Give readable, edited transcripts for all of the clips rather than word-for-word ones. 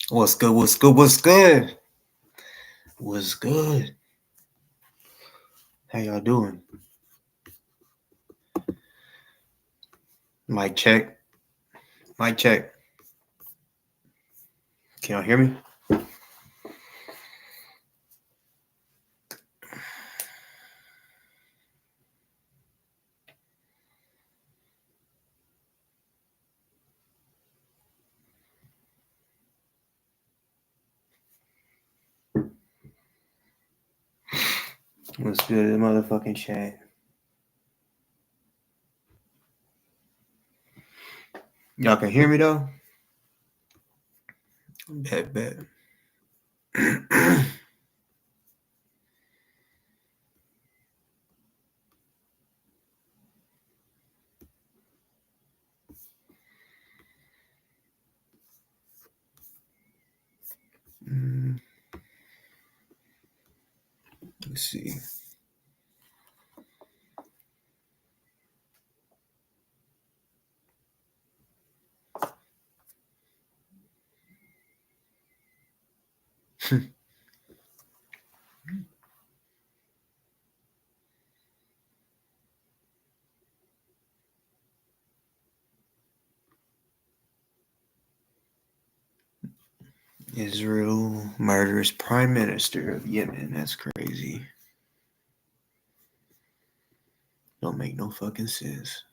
What's good? What's good? What's good? What's good? How y'all doing? Mic check. Mic check. Can y'all hear me? What's good, motherfucking chat? Y'all can hear me though? Bet. Let's see. Israel murders Prime Minister of Yemen. That's crazy. Don't make no fucking sense.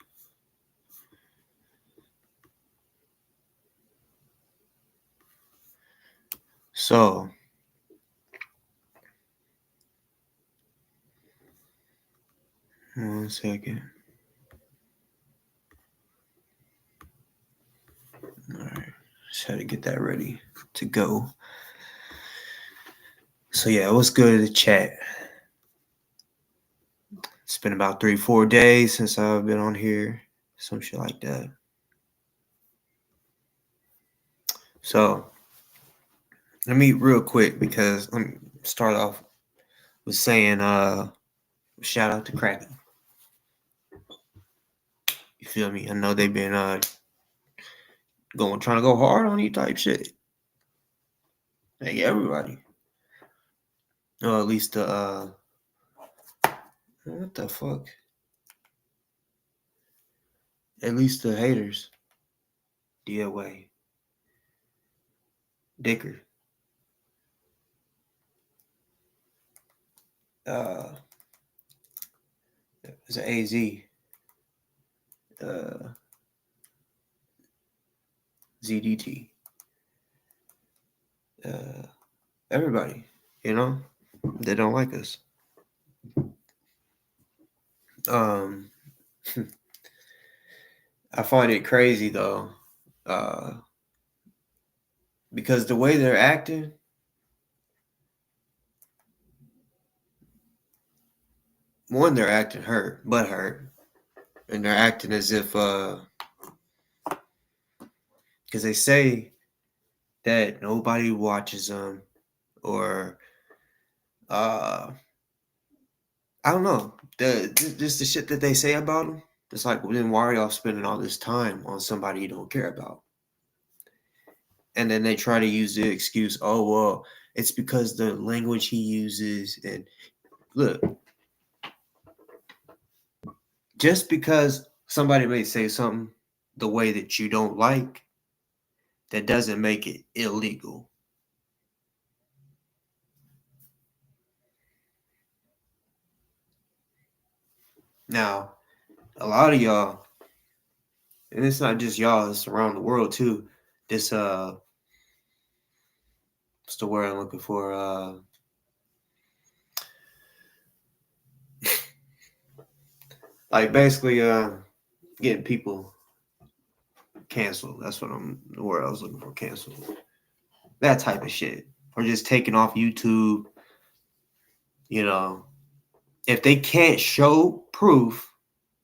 So, one second. All right, just had to get that ready to go. So yeah, what's good to chat? It's been about 3-4 days since I've been on here, some shit like that. So let me real quick because let me start off with saying shout out to Kraken. You feel me? I know they've been trying to go hard on you type shit. Like everybody. Or at least the what the fuck? At least the haters. DoA. Dicker. It's an AZ. ZDT. Everybody, you know, they don't like us. I find it crazy though, because the way they're acting, one, they're acting hurt, and they're acting as if, because they say that nobody watches them, or I don't know, just the shit that they say about them. It's like, well, then why are y'all spending all this time on somebody you don't care about? And then they try to use the excuse, oh well, it's because the language he uses. And look, just because somebody may say something the way that you don't like, that doesn't make it illegal. Now, a lot of y'all, and it's not just y'all, it's around the world too. This what's the word I'm looking for? Like basically getting people canceled. That's what the word I was looking for, canceled. That type of shit. Or just taking off YouTube, you know. If they can't show proof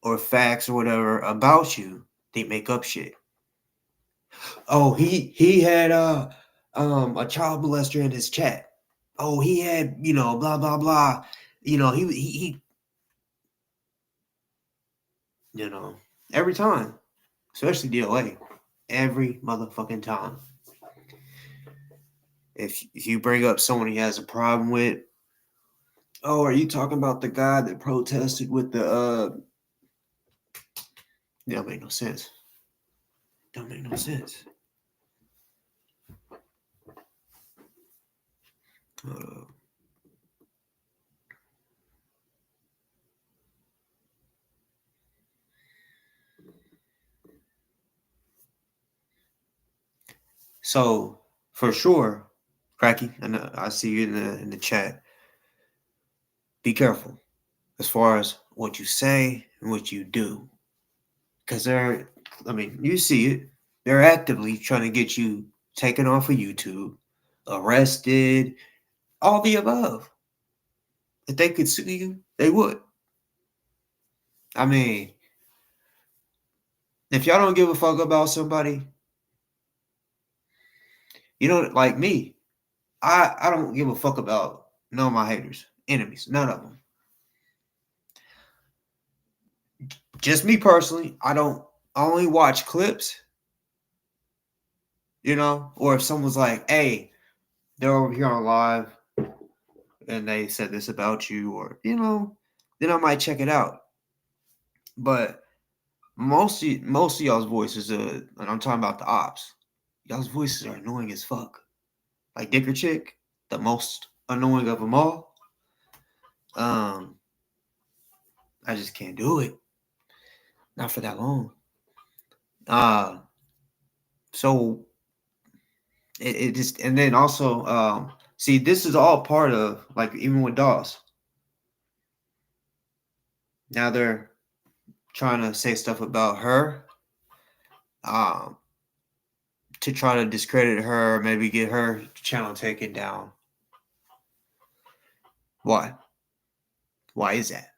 or facts or whatever about you, they make up shit. Oh, he had a child molester in his chat. Oh, he had, blah blah blah. He every time, especially DoA, every motherfucking time. if you bring up someone he has a problem with, oh, are you talking about the guy that protested with the that don't make no sense. Don't make no sense. Uh, so for sure, Cracky, and I see you in the chat. Be careful as far as what you say and what you do, because I mean, you see it. They're actively trying to get you taken off of YouTube, arrested, all the above. If they could sue you, they would. I mean, if y'all don't give a fuck about somebody, you know, like me, I don't give a fuck about none of my haters, enemies, none of them. Just me personally, I only watch clips, you know, or if someone's like, hey, they're over here on live and they said this about you, or, you know, then I might check it out. But most of y'all's voices, and I'm talking about the ops, y'all's voices are annoying as fuck. Like Dicker Chick, the most annoying of them all. I just can't do it. Not for that long. So it just, and then also, see, this is all part of, like, even with DOS. Now they're trying to say stuff about her, um, to try to discredit her, maybe get her channel taken down. Why? Why is that?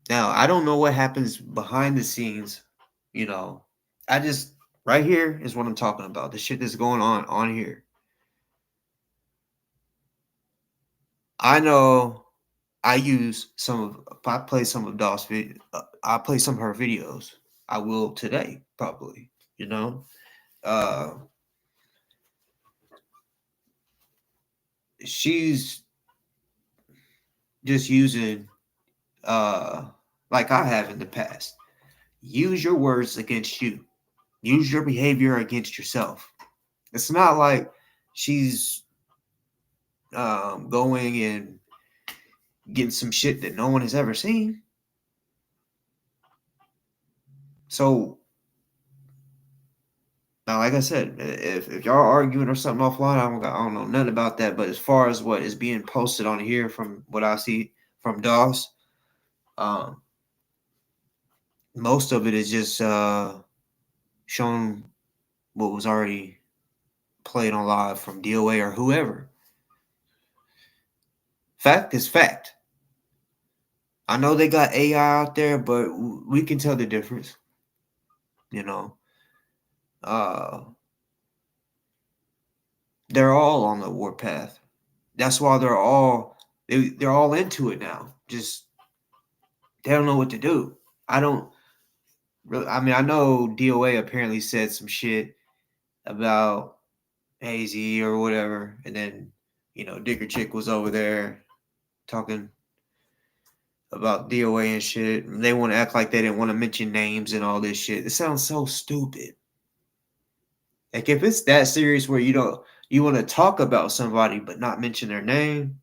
Now, I don't know what happens behind the scenes, you know. I just, right here is what I'm talking about. The shit that's going on here. I know I play some of DOS I play some of her videos. I will today, probably, you know. Uh she's just using, like I have in the past. Use your words against you. Use your behavior against yourself. It's not like she's going and getting some shit that no one has ever seen. So now, like I said, if y'all are arguing or something offline, I don't know nothing about that. But as far as what is being posted on here, from what I see from DOS, um, most of it is just showing what was already played on live from DoA or whoever. Fact is fact. I know they got AI out there, but we can tell the difference. You know, uh, they're all on the warpath. That's why they're all into it now. Just they don't know what to do. I don't really. I mean, I know DOA apparently said some shit about AZ or whatever, and then Dicker Chick was over there talking about DOA and shit. They want to act like they didn't want to mention names and all this shit. It sounds so stupid. Like if it's that serious where you want to talk about somebody but not mention their name,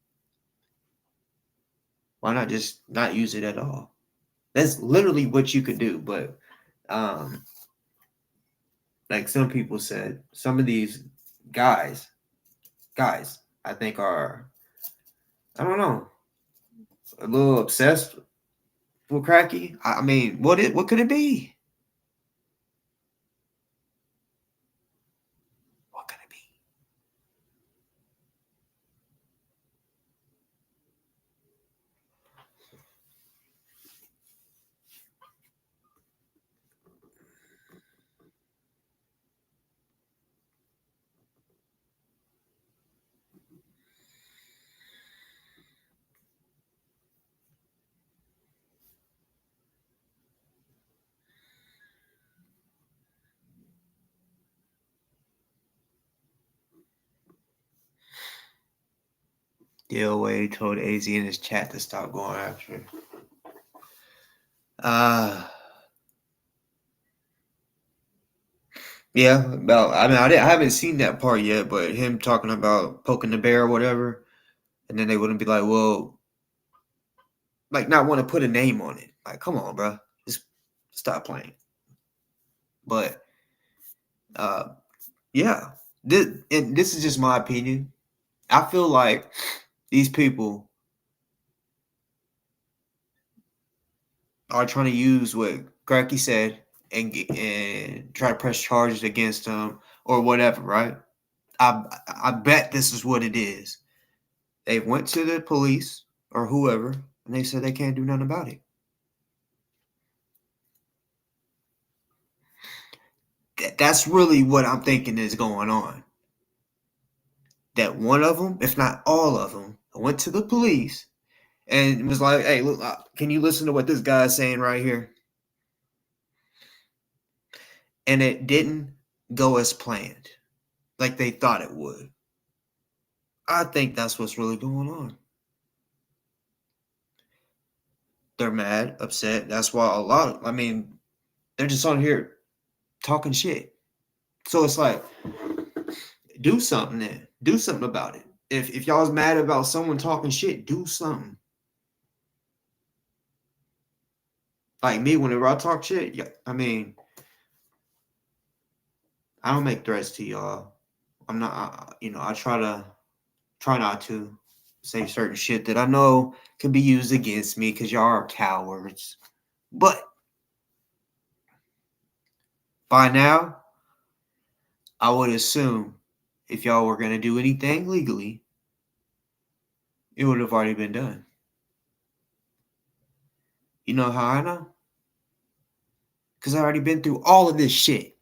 why not just not use it at all? That's literally what you could do. But um, like some people said, some of these guys, I think are, I don't know, a little obsessed with Cracky. I mean, what could it be? What could it be? DoA told AZ in his chat to stop going after him. Yeah, about. I mean, I haven't seen that part yet, but him talking about poking the bear or whatever, and then they wouldn't be like, well, like not want to put a name on it. Like, come on, bro, just stop playing. But, yeah, this is just my opinion. I feel like these people are trying to use what Cracky said and try to press charges against him or whatever, right? I bet this is what it is. They went to the police or whoever, and they said they can't do nothing about it. That's really what I'm thinking is going on. That one of them, if not all of them, went to the police and was like, hey, look, can you listen to what this guy's saying right here? And it didn't go as planned, like they thought it would. I think that's what's really going on. They're mad, upset. That's why they're just on here talking shit. So it's like, do something then. Do something about it. If y'all's mad about someone talking shit, do something. Like me, whenever I talk shit, yeah, I don't make threats to y'all. I'm not, I try not to say certain shit that I know can be used against me because y'all are cowards. But by now, I would assume if y'all were going to do anything legally, it would have already been done. You know how I know? Because I already been through all of this shit.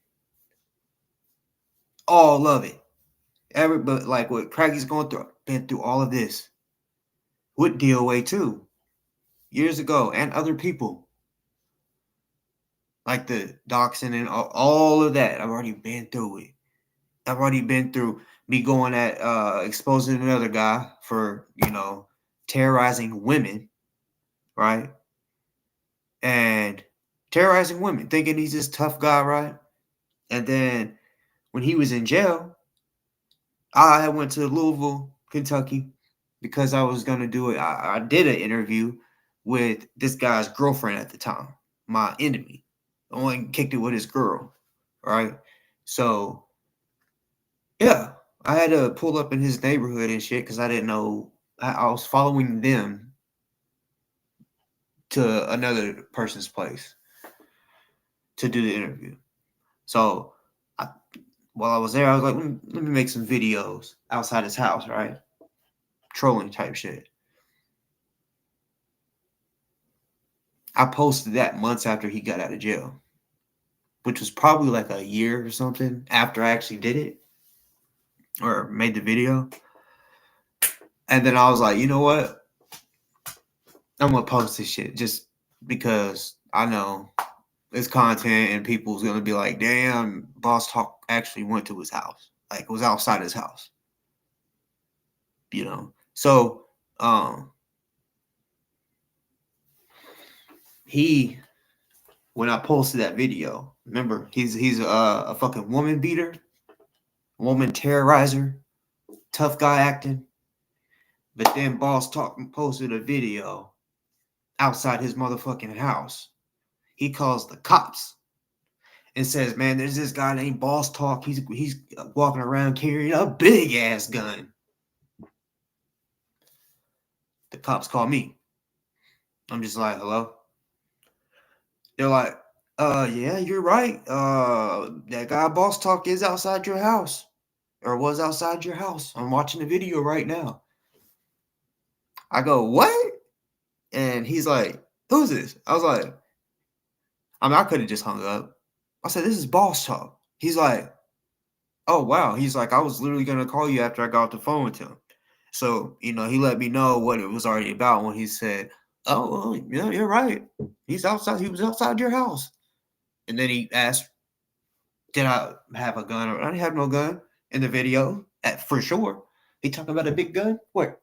All of it. But like what Craiggie's going through, been through all of this. With DoA too. Years ago. And other people. Like the doxing and all of that. I've already been through it. I've already been through me going at exposing another guy for, terrorizing women. Right? And terrorizing women, thinking he's this tough guy, right? And then when he was in jail, I went to Louisville, Kentucky, because I was gonna do it. I did an interview with this guy's girlfriend at the time, my enemy. I only kicked it with his girl, right? So yeah, I had to pull up in his neighborhood and shit because I didn't know. I was following them to another person's place to do the interview. So while I was there, I was like, let me make some videos outside his house, right? Trolling type shit. I posted that months after he got out of jail, which was probably like a year or something after I actually did it or made the video. And then I was like, you know what? I'm going to post this shit just because I know it's content and people's going to be like, damn, Boss Talk actually went to his house. Like, it was outside his house. So, when I posted that video, remember, he's a fucking woman beater, woman terrorizer, tough guy acting. But then Boss Talk posted a video outside his motherfucking house. He calls the cops and says, man, there's this guy named Boss Talk. He's walking around carrying a big ass gun. The cops call me. I'm just like, hello? They're like, yeah, you're right. That guy Boss Talk is outside your house. Or was outside your house. I'm watching the video right now. I go, what? And he's like, who's this? I was like, I could have just hung up. I said, this is Boss Talk. He's like, oh, wow. He's like, I was literally going to call you after I got off the phone with him. So, he let me know what it was already about when he said, oh, well, yeah, you're right. He's outside. He was outside your house. And then he asked, did I have a gun? I didn't have no gun in the video, for sure. He talking about a big gun? Where?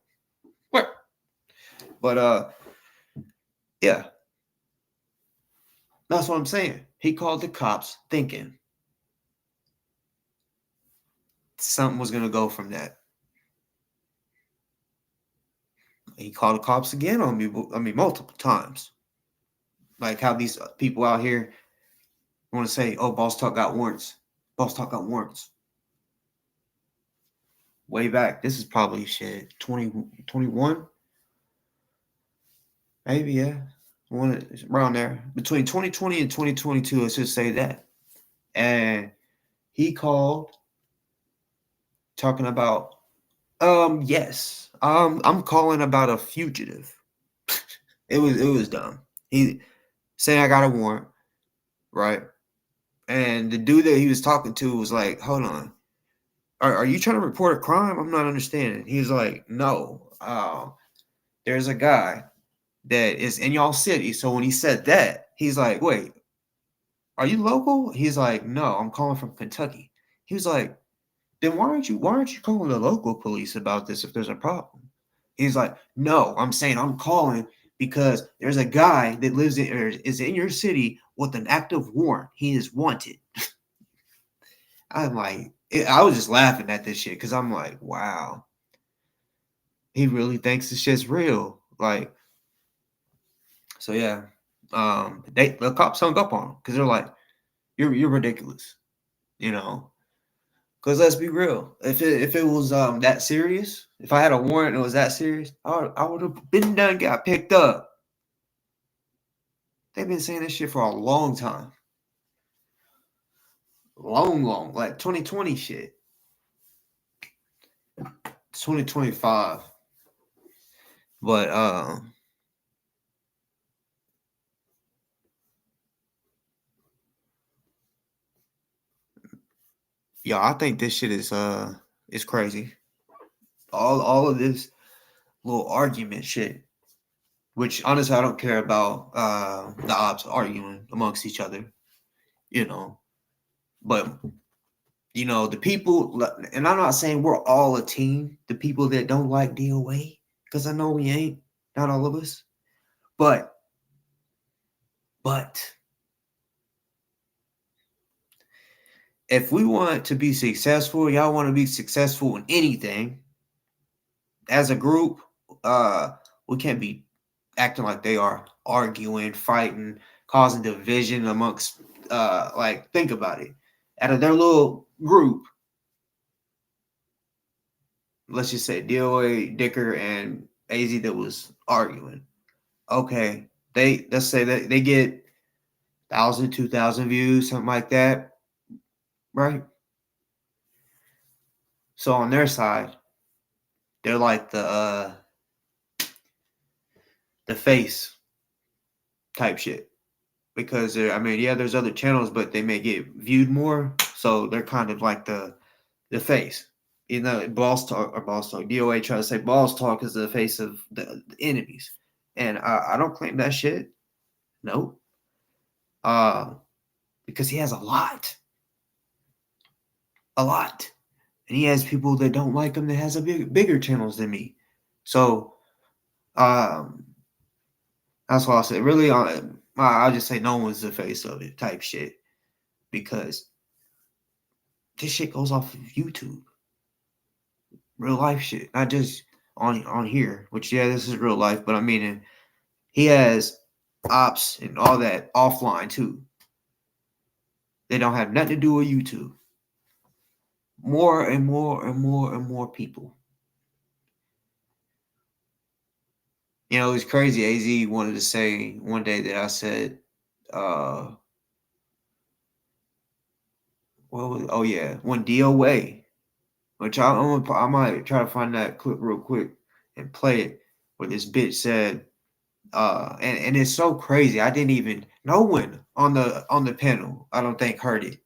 What? But yeah, that's what I'm saying. He called the cops thinking something was gonna go from that. He called the cops again on me. I mean, multiple times. Like how these people out here want to say, "Oh, Boss Talk got warrants. Boss Talk got warrants." Way back, this is probably shit 2021, maybe, yeah, one around there between 2020 and 2022. Let's just say that. And he called talking about, yes, I'm calling about a fugitive. It was dumb. He saying I got a warrant, right? And the dude that he was talking to was like, "Hold on, are you trying to report a crime? I'm not understanding." He's like, "No, there's a guy that is in y'all city." So when he said that, he's like, "Wait, are you local?" He's like, "No, I'm calling from Kentucky." He was like, "Then why aren't you calling the local police about this if there's a problem?" He's like, "No, I'm saying I'm calling because there's a guy that lives in or is in your city with an active warrant. He is wanted." I'm like, I was just laughing at this shit because I'm like, wow, he really thinks this shit's real. Like, so yeah, the cops hung up on him because they're like, you're ridiculous, you know. Because let's be real, if it was that serious, if I had a warrant and it was that serious, I would have been done, got picked up. They've been saying this shit for a long time, long, like 2020 shit, 2025. But yeah, I think this shit is crazy. All of this little argument shit, which honestly I don't care about the ops arguing amongst each other, you know. But the people, and I'm not saying we're all a team. The people that don't like DoA, because I know we ain't, not all of us. But if we want to be successful, y'all want to be successful in anything as a group, uh, we can't be acting like they are, arguing, fighting, causing division amongst. Like, think about it. Out of their little group, let's just say DOA, Dicker, and AZ that was arguing. Okay, let's say that they get 1,000, 2,000 views, something like that, right? So on their side, they're like the face type shit because I mean, yeah, there's other channels, but they may get viewed more, so they're kind of like the face. Boss talk. DOA try to say boss talk is the face of the enemies, and I don't claim that shit. Nope. Uh, because he has a lot, and he has people that don't like him that has a bigger channels than me. So um, that's why I said really. I just say no one's the face of it type shit because this shit goes off of YouTube, real life shit, not just on here. Which yeah, this is real life, but I mean, he has ops and all that offline too. They don't have nothing to do with YouTube. More and more and more and more people. It was crazy. AZ wanted to say one day that I said, oh yeah, when DOA, which I might try to find that clip real quick and play it, where this bitch said, and it's so crazy. I didn't even no one on the panel, I don't think heard it.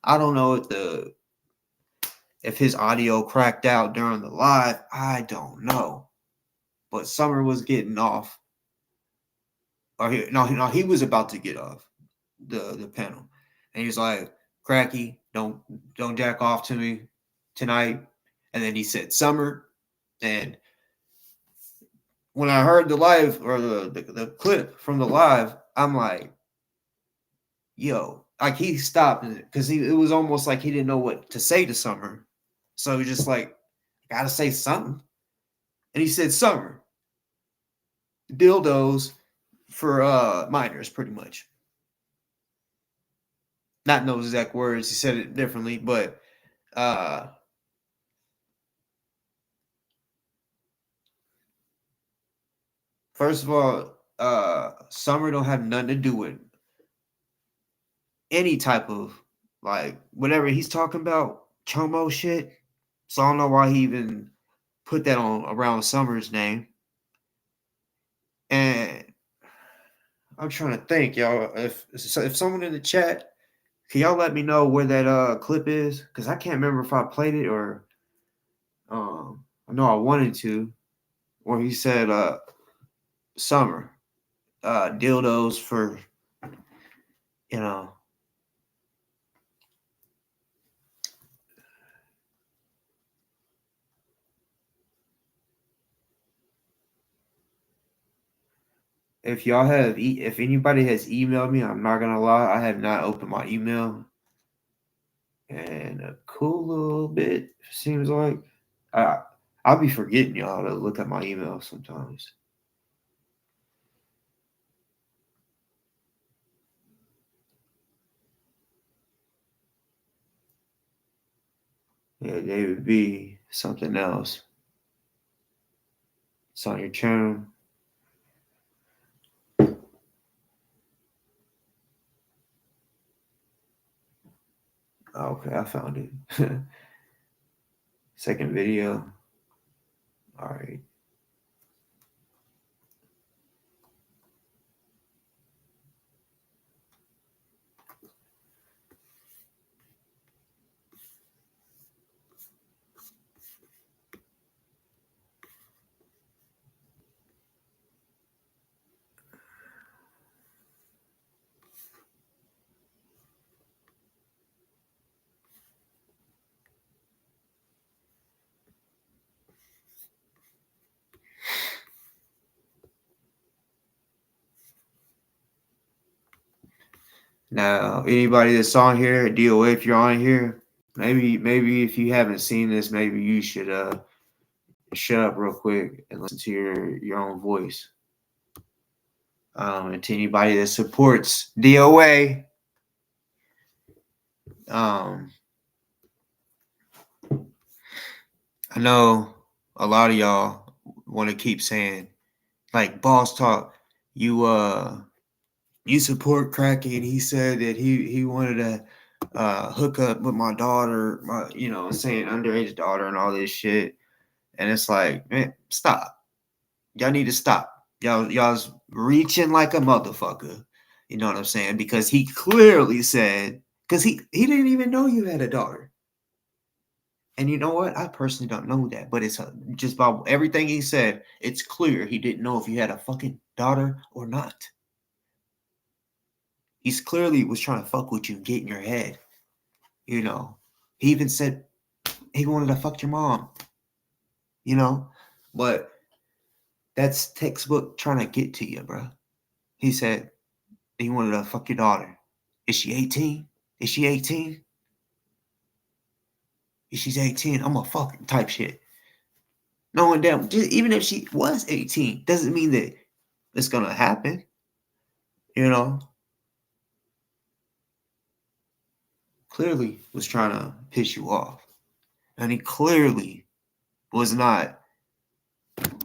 I don't know if his audio cracked out during the live. I don't know, but Summer was getting off, or he was about to get off the panel, and he was like, "Cracky, don't jack off to me tonight." And then he said Summer, and when I heard the live or the clip from the live, I'm like, yo, like he stopped because it was almost like he didn't know what to say to Summer. So he just like, gotta say something. And he said, Summer, dildos for minors, pretty much. Not in those exact words, he said it differently, but first of all, Summer don't have nothing to do with any type of like whatever he's talking about, chomo shit. So I don't know why he even put that on around Summer's name. And I'm trying to think, y'all. If someone in the chat, can y'all let me know where that clip is? Because I can't remember if I played it or I know I wanted to. Where he said Summer, dildos for you know. If y'all have, if anybody has emailed me, I'm not gonna lie, I have not opened my email and a cool little bit. Seems like I I'll be forgetting y'all to look at my email sometimes. Yeah, David B. Something else. It's on your channel. Okay, I found it. Second video. All right. Now, anybody that's on here, DoA, if you're on here, maybe if you haven't seen this, maybe you should shut up real quick and listen to your own voice. And to anybody that supports DoA, I know a lot of y'all want to keep saying like boss talk. You support Kraken. He said that he wanted to hook up with my daughter, saying underage daughter and all this shit. And it's like, man, stop. Y'all need to stop. Y'all's reaching like a motherfucker. You know what I'm saying? Because he clearly said, because he didn't even know you had a daughter. And you know what? I personally don't know that, but it's just about everything he said. It's clear he didn't know if you had a fucking daughter or not. He's clearly was trying to fuck with you and get in your head. You know, he even said he wanted to fuck your mom. You know, but that's textbook trying to get to you, bro. He said he wanted to fuck your daughter. Is she 18? Is she 18? If she's 18, I'm a fucking type shit. Knowing that, even if she was 18, doesn't mean that it's gonna happen. You know, clearly was trying to piss you off, and he clearly was not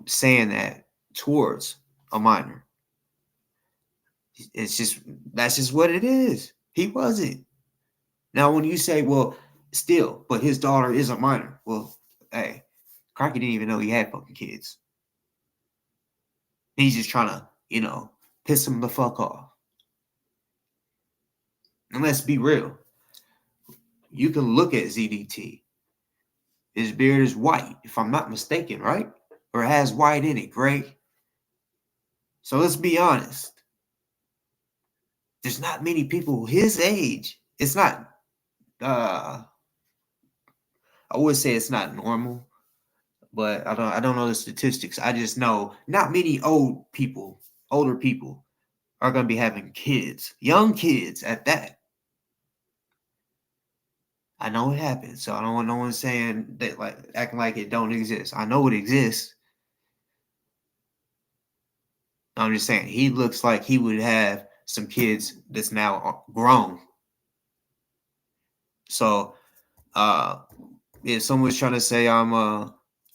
saying that towards a minor. It's just that's just what it is. He wasn't. Now, when you say, well, still, but his daughter is a minor. Well, hey, Crockett didn't even know he had fucking kids. He's just trying to, piss him the fuck off. And let's be real. You can look at ZDT. His beard is white, if I'm not mistaken, right? Or it has white in it, gray. So let's be honest. There's not many people his age. It's not, I would say it's not normal, but I don't know the statistics. I just know not many older people are gonna be having kids, young kids at that. I know it happens, so I don't want no one saying that, like, acting like it don't exist. I know it exists. I'm just saying he looks like he would have some kids that's now grown. So, uh, if someone's trying to say I'm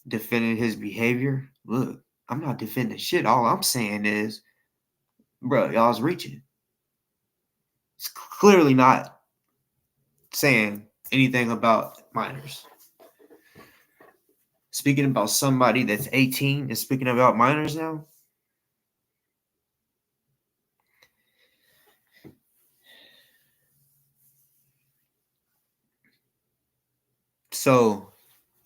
defending his behavior, look, I'm not defending shit. All I'm saying is, bro, y'all's reaching. It's clearly not saying anything about minors. Speaking about somebody that's 18 and speaking about minors now. So,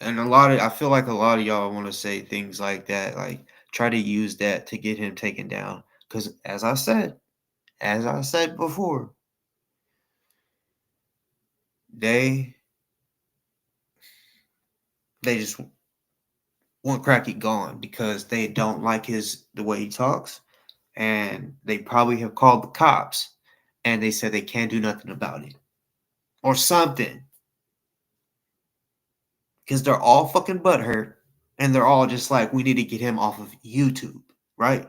and I feel like a lot of y'all want to say things like that, like try to use that to get him taken down. Because as I said before, they just want Cracky gone because they don't like the way he talks, and they probably have called the cops, and they said they can't do nothing about it or something because they're all fucking butthurt, and they're all just like, we need to get him off of YouTube, right?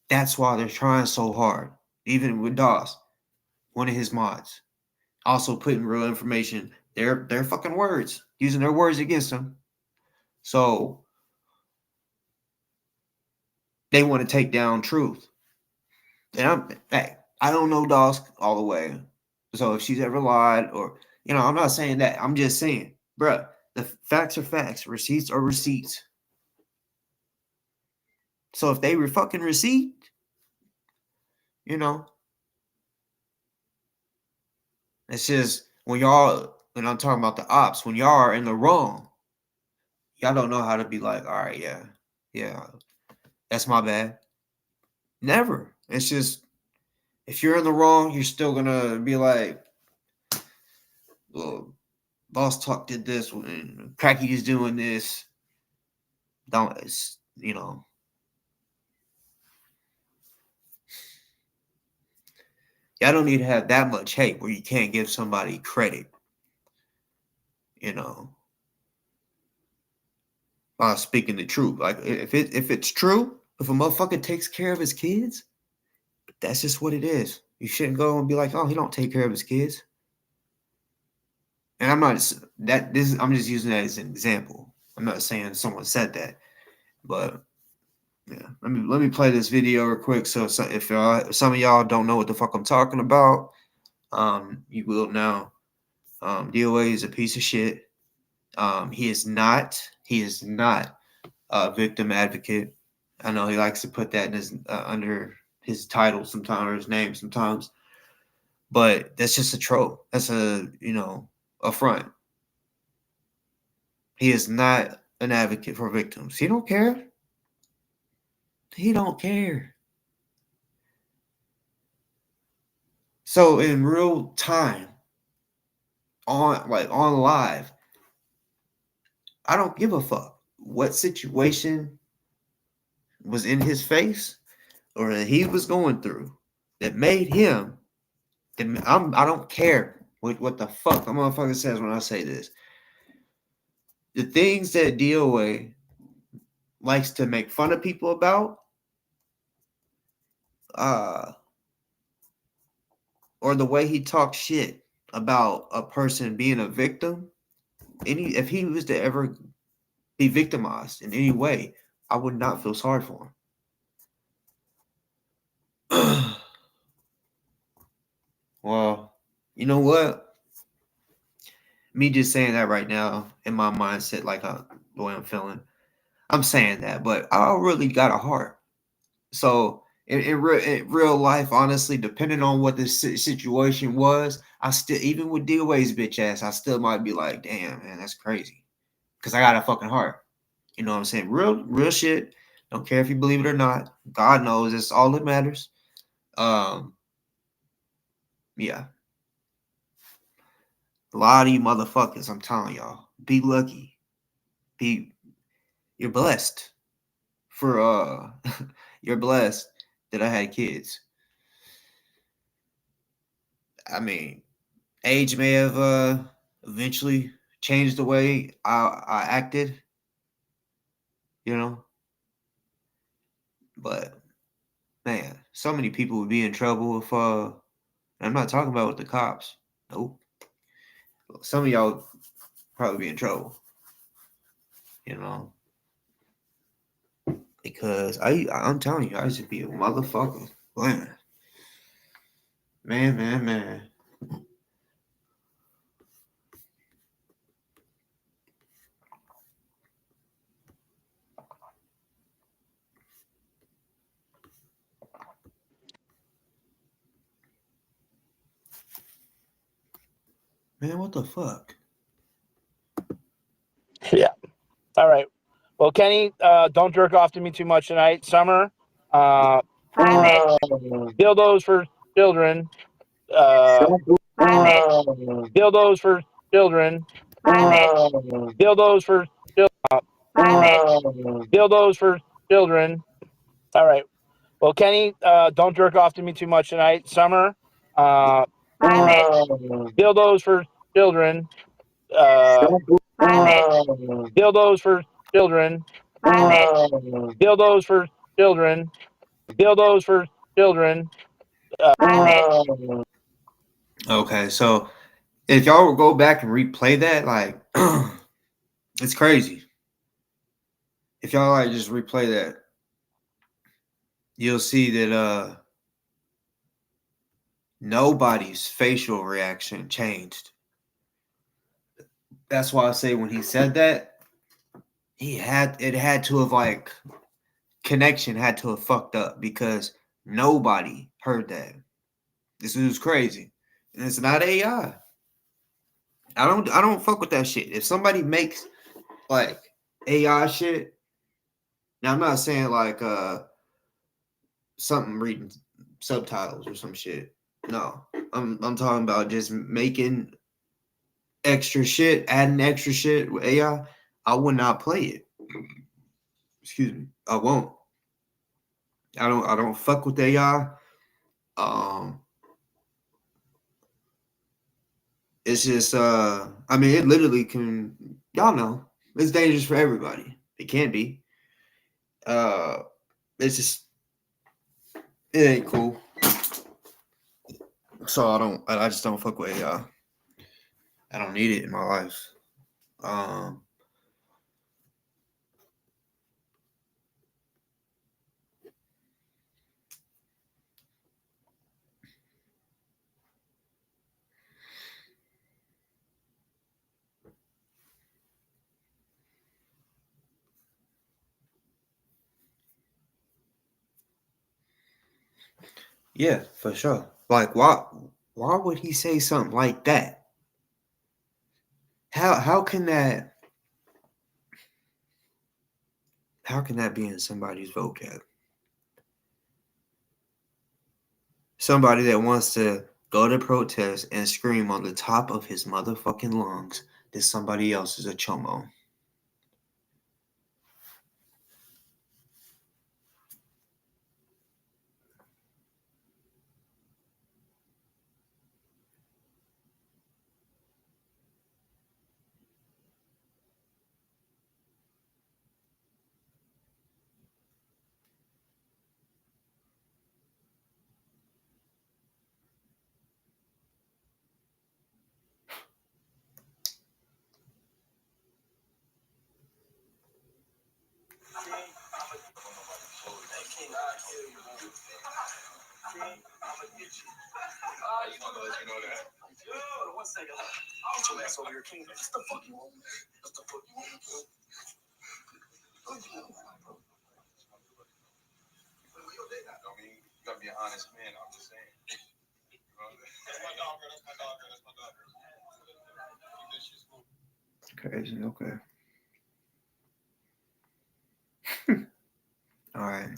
That's why they're trying so hard, even with DoS, one of his mods, also putting real information, their fucking words, using their words against him. So they want to take down truth. And I don't know DoS all the way. So if she's ever lied or, I'm not saying that. I'm just saying, bruh, the facts are facts. Receipts are receipts. So if they were fucking receipt, it's just when I'm talking about the ops, when y'all are in the wrong, y'all don't know how to be like, all right, yeah, that's my bad. Never. It's just, if you're in the wrong, you're still gonna be like, well, Boss Talk did this, when Cracky is doing this. Don't, y'all don't need to have that much hate where you can't give somebody credit, speaking the truth. Like, if it's true, if a motherfucker takes care of his kids, that's just what it is. You shouldn't go and be like, oh, he don't take care of his kids. And I'm just using that as an example. I'm not saying someone said that, but yeah. Let me play this video real quick. So if some of y'all don't know what the fuck I'm talking about, you will now. DoA is a piece of shit. He is not a victim advocate. I know he likes to put that in his under his title sometimes, or his name sometimes, but that's just a trope. That's a front. He is not an advocate for victims. He don't care. He don't care. So in real time, on live, I don't give a fuck what situation was in his face or that he was going through that made him. I don't care what the fuck the motherfucker says when I say this. The things that DoA likes to make fun of people about, or the way he talks shit about a person being a victim, if he was to ever be victimized in any way, I would not feel sorry for him. Well, you know what? Me just saying that right now in my mindset, like the way I'm feeling, I'm saying that, but I really got a heart. So in real life, honestly, depending on what the situation was, I still, even with DOA's bitch ass, I still might be like, damn, man, that's crazy. Because I got a fucking heart. You know what I'm saying? Real shit. Don't care if you believe it or not. God knows it's all that matters. Yeah. A lot of you motherfuckers, I'm telling y'all, be lucky. you're blessed for you're blessed that I had kids. I mean, age may have eventually changed the way I acted, you know, but man, so many people would be in trouble if I'm not talking about with the cops. Nope. Some of y'all probably be in trouble, you know. Because I'm telling you, I used to be a motherfucker. Man. Man. Man, what the fuck? Yeah. All right. Well, Kenny, don't jerk off to me too much tonight. Summer, dildos for children. Dildos for children. Dildos for dildos for children. All right. Well, Kenny, don't jerk off to me too much tonight. Summer, dildos for children. Dildos for children. Dildos for children. Dildos for children. Okay, so if y'all will go back and replay that, like, it's crazy. If y'all like just replay that, you'll see that nobody's facial reaction changed. That's why I say when he said that, it had to have like connection had to have fucked up because nobody heard that. This was crazy. And it's not AI. I don't fuck with that shit. If somebody makes like AI shit, now I'm not saying like something reading subtitles or some shit. No. I'm talking about just making extra shit, adding extra shit with AI. I would not play it. Excuse me. I won't. I don't fuck with AI. It's just I mean it literally can y'all know it's dangerous for everybody. It can be. Uh it's just it ain't cool. So I just don't fuck with AI. I don't need it in my life. Um yeah, for sure. Like why would he say something like that? How can that be in somebody's vocab? Somebody that wants to go to protest and scream on the top of his motherfucking lungs that somebody else is a chomo. Crazy, okay. All right.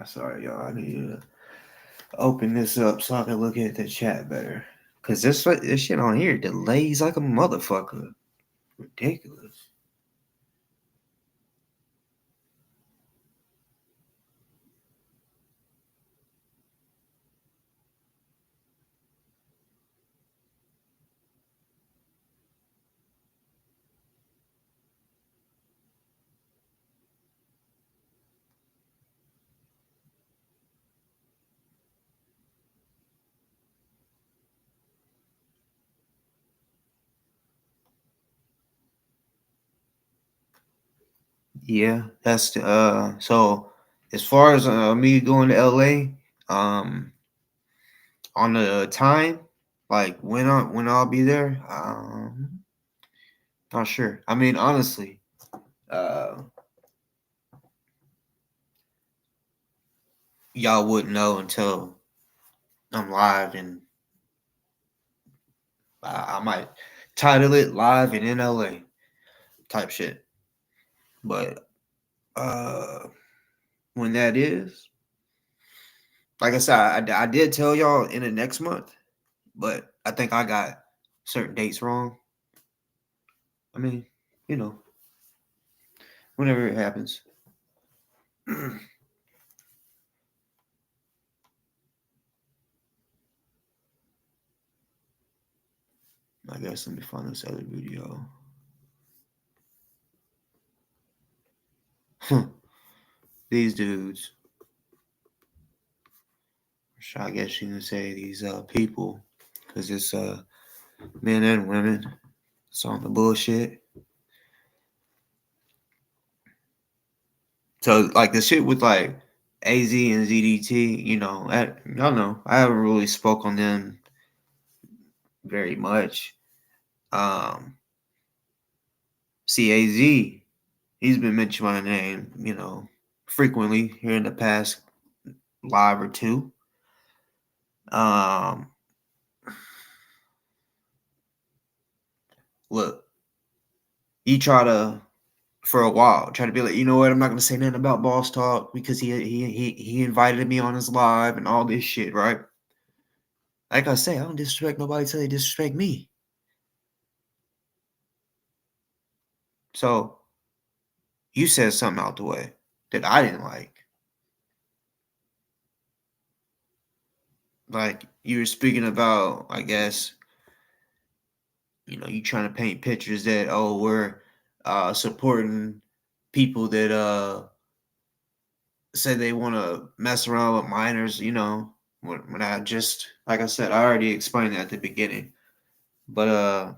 Sorry, y'all. I need to open this up so I can look at the chat better. Cause this shit on here delays like a motherfucker. Ridiculous. Yeah, that's the so as far as me going to LA, on the time, like when I'll be there, not sure. I mean, honestly, uh y'all wouldn't know until I'm live, and I might title it live and in LA type shit. But when that is, like I said, I did tell y'all in the next month, but I think I got certain dates wrong. I mean, you know, whenever it happens. I guess let me find this other video. These dudes, I guess you can say these people, because it's men and women. It's on the bullshit. So like the shit with like AZ and ZDT, y'all know I haven't really spoke on them very much. CAZ, he's been mentioning my name, frequently here in the past live or two. Look, he try to for a while try to be like, you know what, I'm not gonna say nothing about Boss Talk because he invited me on his live and all this shit, right? Like I say, I don't disrespect nobody till they disrespect me. So you said something out the way that I didn't like. Like you were speaking about, I guess, you trying to paint pictures that we're supporting people that say they want to mess around with minors, when I just, like I said, I already explained that at the beginning. But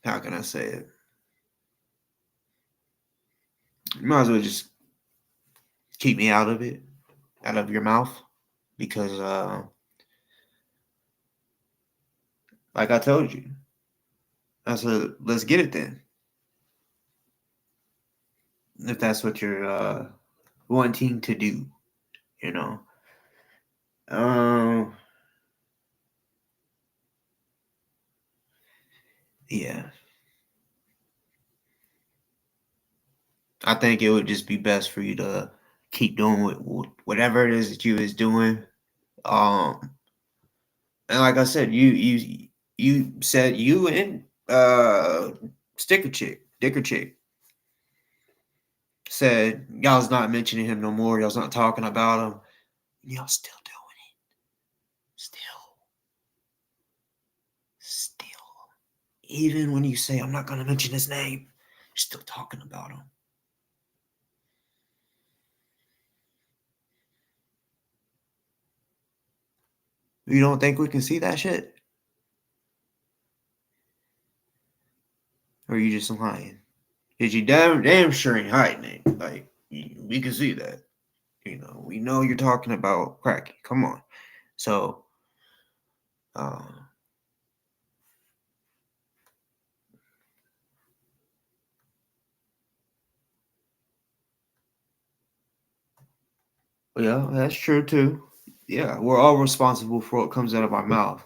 how can I say it? You might as well just keep me out of it, out of your mouth, because like I told you, I said, let's get it then. If that's what you're wanting to do, you know. Um, yeah. I think it would just be best for you to keep doing whatever it is that you is doing. Um, and like I said, you said you and Dicker Chick said y'all's not mentioning him no more. Y'all's not talking about him. Y'all still doing it. Still. Even when you say I'm not gonna mention his name, you're still talking about him. You don't think we can see that shit? Or are you just lying? Cause you damn sure ain't hiding it. Like we can see that. We know you're talking about cracking. Come on. So, uh, yeah, that's true too. Yeah, we're all responsible for what comes out of our mouth.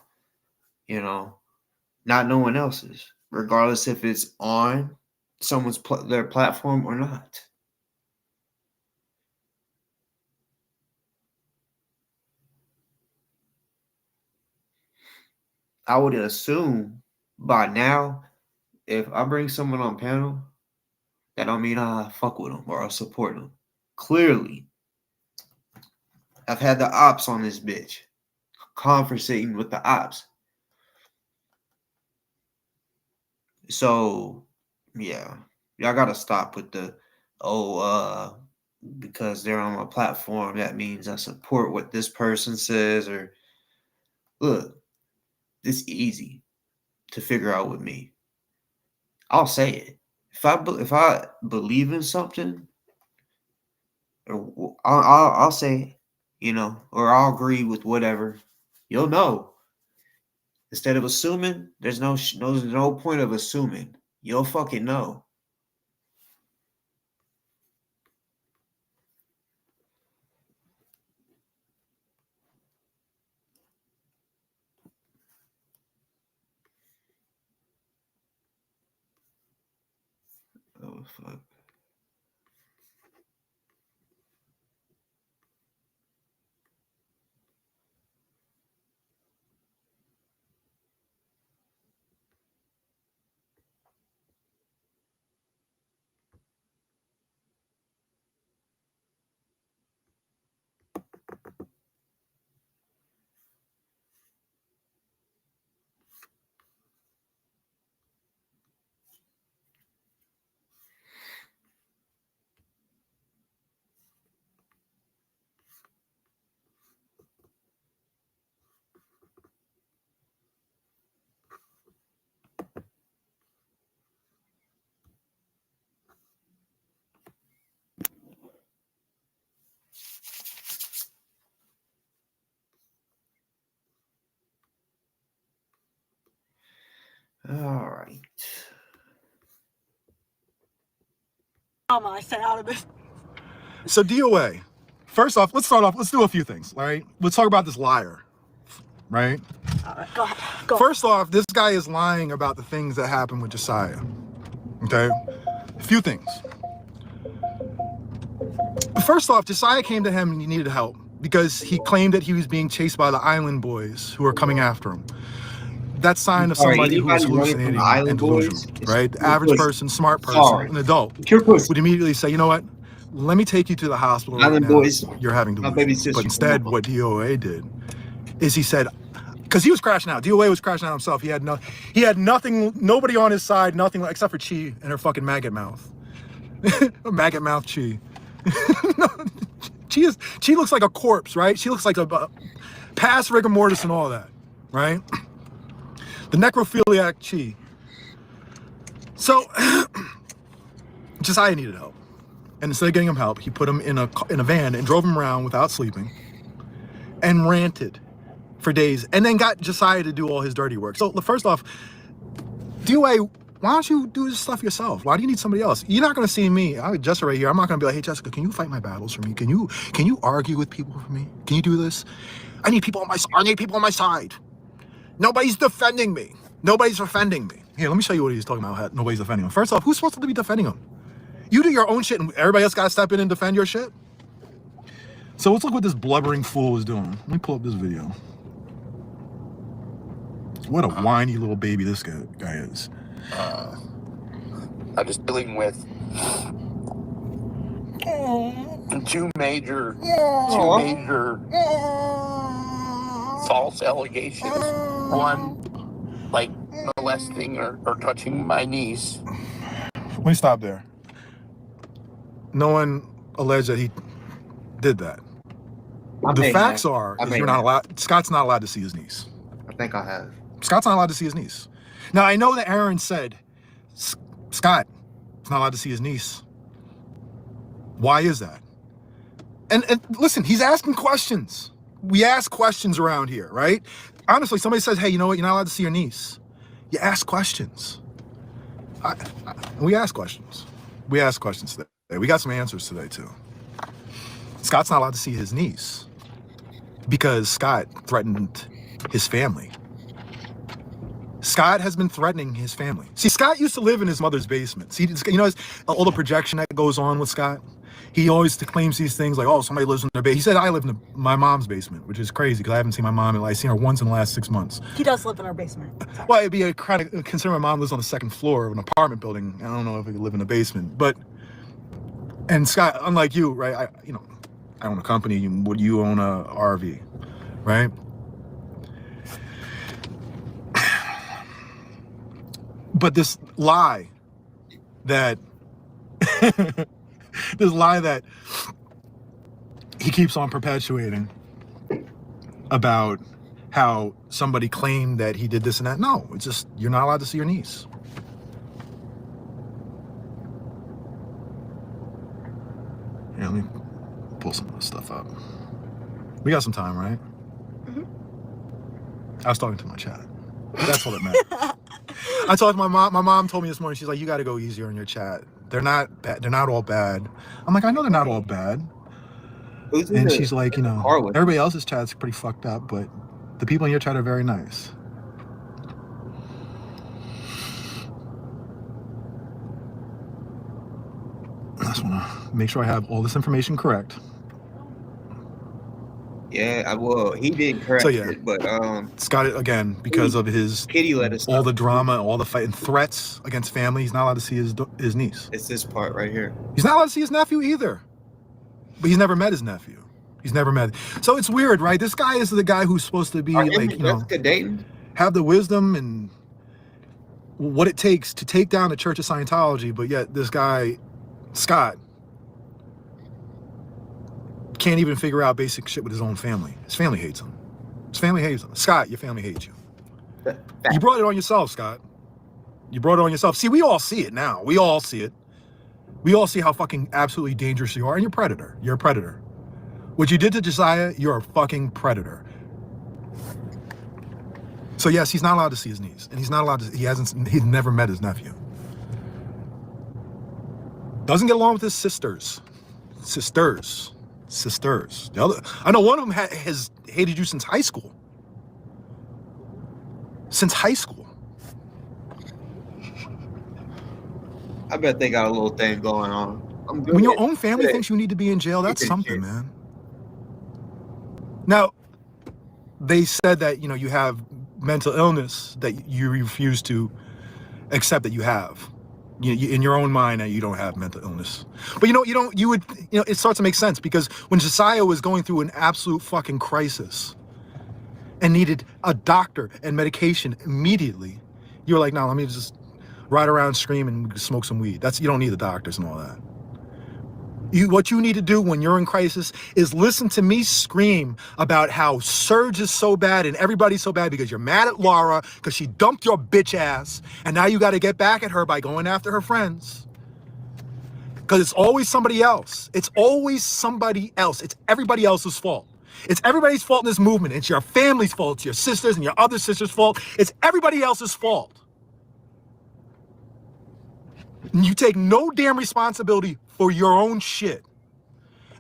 Not no one else's. regardless if it's on someone's their platform or not. I would assume by now, if I bring someone on panel, that don't mean I fuck with them or I support them. Clearly, I've had the ops on this bitch, conversating with the ops. So, yeah, y'all gotta stop with the because they're on my platform, that means I support what this person says. Or look, it's easy to figure out with me. I'll say it. If I believe in something, or I'll say, or I'll agree with whatever. You'll know. Instead of assuming, there's no point of assuming. You'll fucking know. Oh fuck. All right. I stay out of this. So DoA, first off, let's do a few things, all right? Let's talk about this liar, right? All right, go ahead. Go. First off, this guy is lying about the things that happened with Josiah, okay? A few things. First off, Josiah came to him and he needed help because he claimed that he was being chased by the island boys who were coming after him. That's sign of somebody who is hallucinating and delusional, right? The average person, smart person, an adult, would immediately say, you know what? Let me take you to the hospital right now. You're having delusions. But instead, what DoA did is he said, because he was crashing out. DoA was crashing out himself. He had nothing, nobody on his side, nothing except for Chi and her fucking maggot mouth. Maggot mouth Chi. Chi looks like a corpse, right? She looks like a past rigor mortis and all that, right? The necrophiliac Chi. So, Josiah needed help. And instead of getting him help, he put him in a van and drove him around without sleeping and ranted for days and then got Josiah to do all his dirty work. So first off, DoA, why don't you do this stuff yourself? Why do you need somebody else? You're not going to see me. Jessica right here. I'm not going to be like, hey, Jessica, can you fight my battles for me? Can you argue with people for me? Can you do this? I need people on my side. Nobody's defending me. Nobody's defending me. Here, let me show you what he's talking about. Nobody's defending him. First off, who's supposed to be defending him? You do your own shit and everybody else got to step in and defend your shit? So let's look what this blubbering fool is doing. Let me pull up this video. What a whiny little baby this guy is. I'm just dealing with two major false allegations. One, like molesting or touching my niece. Let me stop there. No one alleged that he did that. The facts are you're not allowed. Scott's not allowed to see his niece. I think I have. Scott's not allowed to see his niece. Now I know that Aaron said Scott is not allowed to see his niece. Why is that? And listen, he's asking questions. We ask questions around here, right? Honestly, somebody says, hey, you know what? You're not allowed to see your niece. You ask questions. We ask questions. We ask questions today. We got some answers today, too. Scott's not allowed to see his niece because Scott threatened his family. Scott has been threatening his family. See, Scott used to live in his mother's basement. See, you know, all the projection that goes on with Scott. He always claims these things like, oh, somebody lives in their basement. He said, I live in my mom's basement, which is crazy because I haven't seen my mom I've seen her once in the last 6 months. He does live in our basement. Sorry. Well, it'd be a kind of consider my mom lives on the second floor of an apartment building. I don't know if he could live in a basement, but and Scott, unlike you, right? I own a company. You own a RV, right? But this lie that he keeps on perpetuating about how somebody claimed that he did this and that. No, it's just you're not allowed to see your niece. Yeah, let me pull some of this stuff up. We got some time, right? Mm-hmm. I was talking to my chat. That's all that matters. I talked to my mom. My mom told me this morning, she's like, you got to go easier on your chat. They're not bad. They're not all bad. I'm like, I know they're not all bad. And she's like, you know, everybody else's chat's pretty fucked up, but the people in your chat are very nice. I just want to make sure I have all this information correct. Yeah, well, he did correct it, but Scott, again, because of his Kitty let us all the drama, all the fight and threats against family, he's not allowed to see his niece. It's this part right here. He's not allowed to see his nephew either. But he's never met his nephew. He's never met. So it's weird, right? This guy is the guy who's supposed to be like, you know, have the wisdom and what it takes to take down the Church of Scientology, but yet this guy, Scott, can't even figure out basic shit with his own family. His family hates him. His family hates him. Scott, your family hates you. You brought it on yourself, Scott. You brought it on yourself. See, we all see it now. We all see it. We all see how fucking absolutely dangerous you are. And you're a predator. You're a predator. What you did to Josiah, you're a fucking predator. So yes, he's not allowed to see his niece. And he's not allowed to, he's never met his nephew. Doesn't get along with his sisters. Sisters. The other, I know one of them has hated you since high school. Since high school. I bet they got a little thing going on. When your own family thinks you need to be in jail, that's something, man. Now, they said that, you know, you have mental illness that you refuse to accept that you have. You, in your own mind, that you don't have mental illness. But it starts to make sense because when Josiah was going through an absolute fucking crisis and needed a doctor and medication immediately, you were like, no, let me just ride around, scream, and smoke some weed. You don't need the doctors and all that. What you need to do when you're in crisis is listen to me scream about how Serge is so bad and everybody's so bad because you're mad at Laura because she dumped your bitch ass and now you got to get back at her by going after her friends. Because it's always somebody else. It's always somebody else. It's everybody else's fault. It's everybody's fault in this movement. It's your family's fault. It's your sisters and your other sisters' fault. It's everybody else's fault. And you take no damn responsibility for your own shit.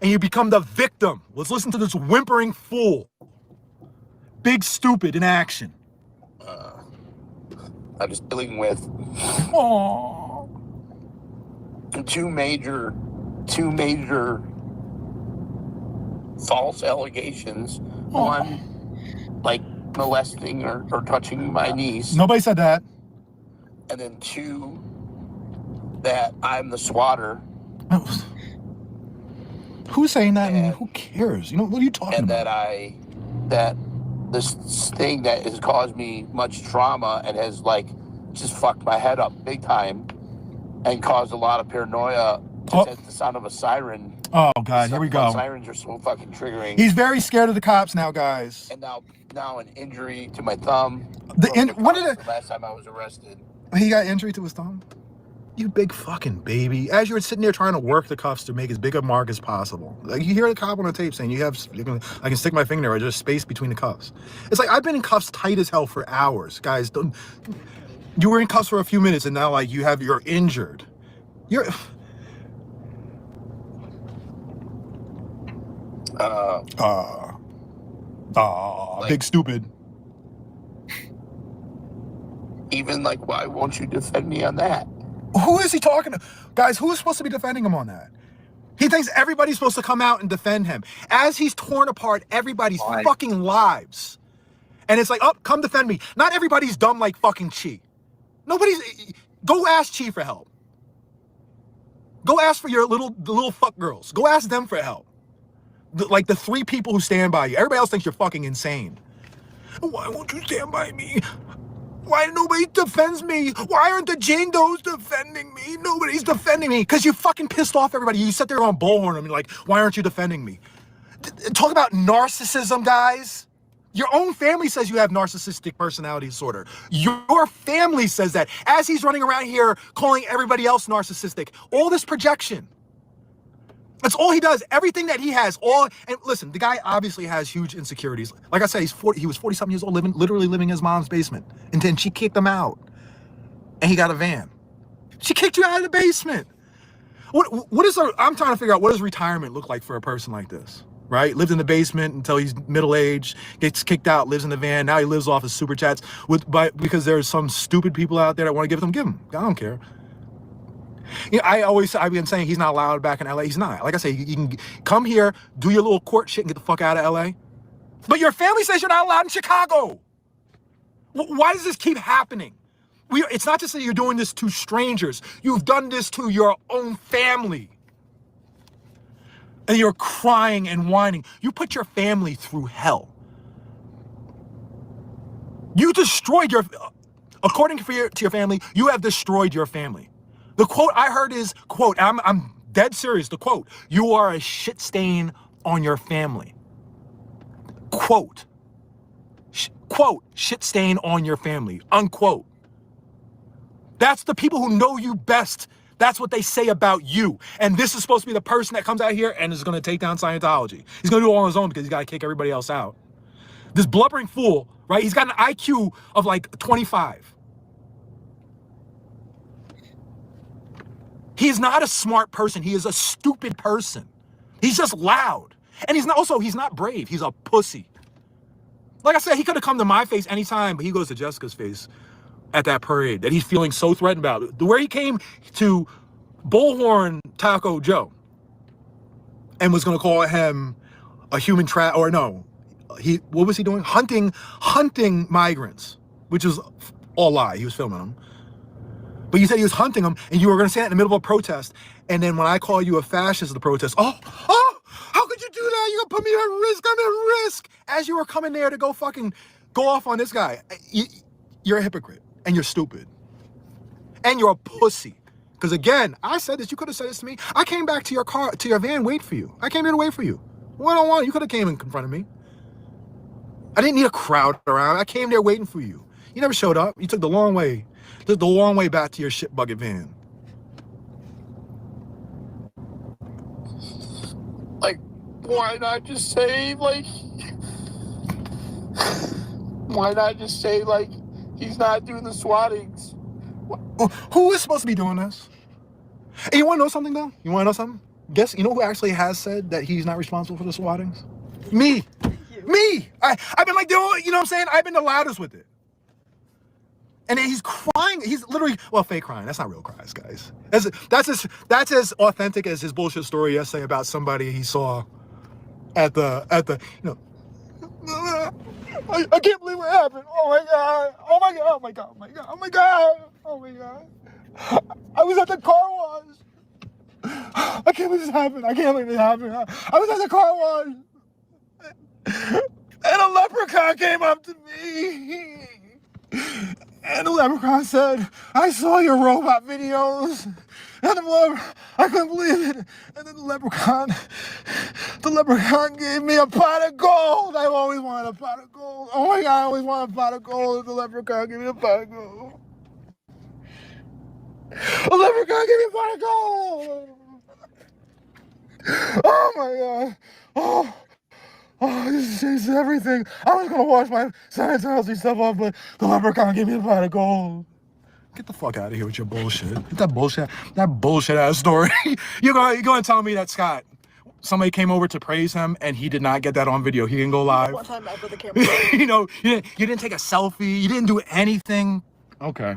And you become the victim. Let's listen to this whimpering fool. Big stupid in action. I was dealing with two major false allegations. One, like molesting or touching my niece. Nobody said that. And then two, that I'm the swatter. Who's saying that? And who cares? You know, what are you talking about? And that this thing that has caused me much trauma and has like just fucked my head up big time and caused a lot of paranoia. Just the sound of a siren. Oh God, here we go. Sirens are so fucking triggering. He's very scared of the cops now, guys. And now an injury to my thumb. The last time I was arrested. He got injury to his thumb? You big fucking baby. As you were sitting there trying to work the cuffs to make as big a mark as possible. Like you hear the cop on the tape saying, I can stick my finger there, there's space between the cuffs. It's like, I've been in cuffs tight as hell for hours. Guys, you were in cuffs for a few minutes and now like you're injured. You're... Like, big stupid. even like, why won't you defend me on that? Who is he talking to? Guys, who is supposed to be defending him on that? He thinks everybody's supposed to come out and defend him as he's torn apart everybody's fucking lives. And it's like, oh, come defend me. Not everybody's dumb like fucking Chi. Go ask Chi for help. Go ask for your the little fuck girls. Go ask them for help. Like the 3 people who stand by you. Everybody else thinks you're fucking insane. Why won't you stand by me? Why nobody defends me? Why aren't the Jane Does defending me? Nobody's defending me. Because you fucking pissed off everybody. You sit there on bullhorn and you're like, why aren't you defending me? Talk about narcissism, guys. Your own family says you have narcissistic personality disorder. Your family says that as he's running around here calling everybody else narcissistic. All this projection. That's all he does. Everything that he has, and listen, the guy obviously has huge insecurities. Like I said, he was 40-something years old, literally living in his mom's basement. And then she kicked him out. And he got a van. She kicked you out of the basement. I'm trying to figure out, what does retirement look like for a person like this? Right? Lived in the basement until he's middle-aged, gets kicked out, lives in the van. Now he lives off his super chats because there's some stupid people out there that want to give him. I don't care. You know, I've been saying he's not allowed back in LA. He's not. Like I say, you can come here, do your little court shit, and get the fuck out of LA. But your family says you're not allowed in Chicago. Why does this keep happening? It's not just that you're doing this to strangers. You've done this to your own family. And you're crying and whining. You put your family through hell. You destroyed according to your family, you have destroyed your family. The quote I heard is, quote, I'm dead serious, the quote, you are a shit stain on your family. Quote, quote, shit stain on your family, unquote. That's the people who know you best. That's what they say about you. And this is supposed to be the person that comes out here and is going to take down Scientology. He's going to do it all on his own because he's got to kick everybody else out. This blubbering fool, right? He's got an IQ of like 25. He is not a smart person. He is a stupid person. He's just loud. And he's not brave. He's a pussy. Like I said, he could have come to my face anytime, but he goes to Jessica's face at that parade that he's feeling so threatened about. Where he came to Bullhorn Taco Joe and was going to call him a human what was he doing? Hunting migrants, which is all lie. He was filming them. But you said he was hunting them, and you were going to say that in the middle of a protest. And then when I call you a fascist at the protest, how could you do that? You're going to put me at risk. I'm at risk. As you were coming there to go off on this guy. You're a hypocrite, and you're stupid. And you're a pussy. Because again, I said this, you could have said this to me. I came back to your van, wait for you. I came here to wait for you. One-on-one, you could have came and confronted me. I didn't need a crowd around. I came there waiting for you. You never showed up. You took the long way. Took the long way back to your shit bucket van. Like, why not just say, like, he's not doing the swattings? Who is supposed to be doing this? And you want to know something, though? You want to know something? Guess, you know who actually has said that he's not responsible for the swattings? Me. Me. I've been like, you know what I'm saying? I've been the loudest with it. And he's crying. He's literally, fake crying. That's not real cries, guys. That's as authentic as his bullshit story yesterday about somebody he saw at the I can't believe what happened. Oh my God. Oh my God. Oh my God. Oh my God. Oh my God. Oh my God. I was at the car wash. I can't believe this happened. I can't believe it happened. I was at the car wash. And a leprechaun came up to me. And the leprechaun said, I saw your robot videos. And I couldn't believe it. And then the leprechaun gave me a pot of gold. I've always wanted a pot of gold. Oh my God, I always wanted a pot of gold. And the leprechaun gave me a pot of gold. The leprechaun gave me a pot of gold. Oh my God. Oh, this changes everything. I was gonna wash my Scientology stuff off, but the leprechaun gave me a pot of gold. Get the fuck out of here with your bullshit. Get that bullshit ass story. You're gonna tell me that Scott, somebody came over to praise him and he did not get that on video. He didn't go live. One time I put the camera. You didn't take a selfie. You didn't do anything. Okay.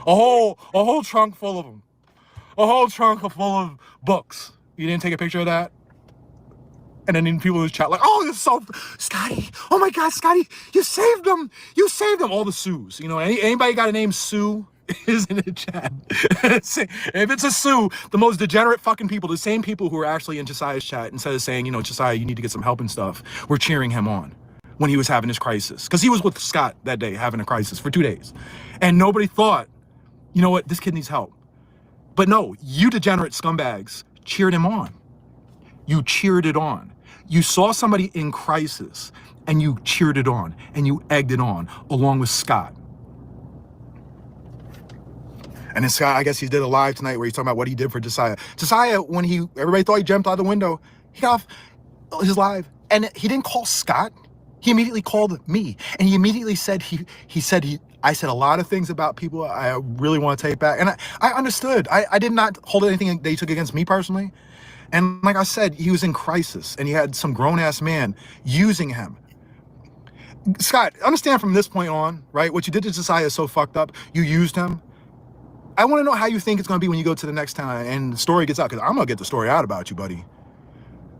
A whole trunk full of them. A whole trunk full of books. You didn't take a picture of that? And then people in the chat like, oh, it's so, Scotty, oh my God, Scotty, you saved them. You saved them. All the Sues. You know, anybody got a name Sue is in the chat. If it's a Sue, the most degenerate fucking people, the same people who are actually in Josiah's chat, instead of saying, you know, Josiah, you need to get some help and stuff, were cheering him on when he was having his crisis. Because he was with Scott that day having a crisis for 2 days. And nobody thought, you know what, this kid needs help. But no, you degenerate scumbags cheered him on. You cheered it on. You saw somebody in crisis and you cheered it on and you egged it on along with Scott. And then Scott, I guess he did a live tonight where he's talking about what he did for Josiah. Josiah, when everybody thought he jumped out the window, he got off his live and he didn't call Scott. He immediately called me and he immediately said, I said a lot of things about people I really want to take back. And I understood. I did not hold anything they took against me personally. And like I said, he was in crisis and he had some grown-ass man using him. Scott, understand from this point on, right? What you did to Josiah is so fucked up. You used him. I want to know how you think it's going to be when you go to the next town and the story gets out, because I'm going to get the story out about you, buddy.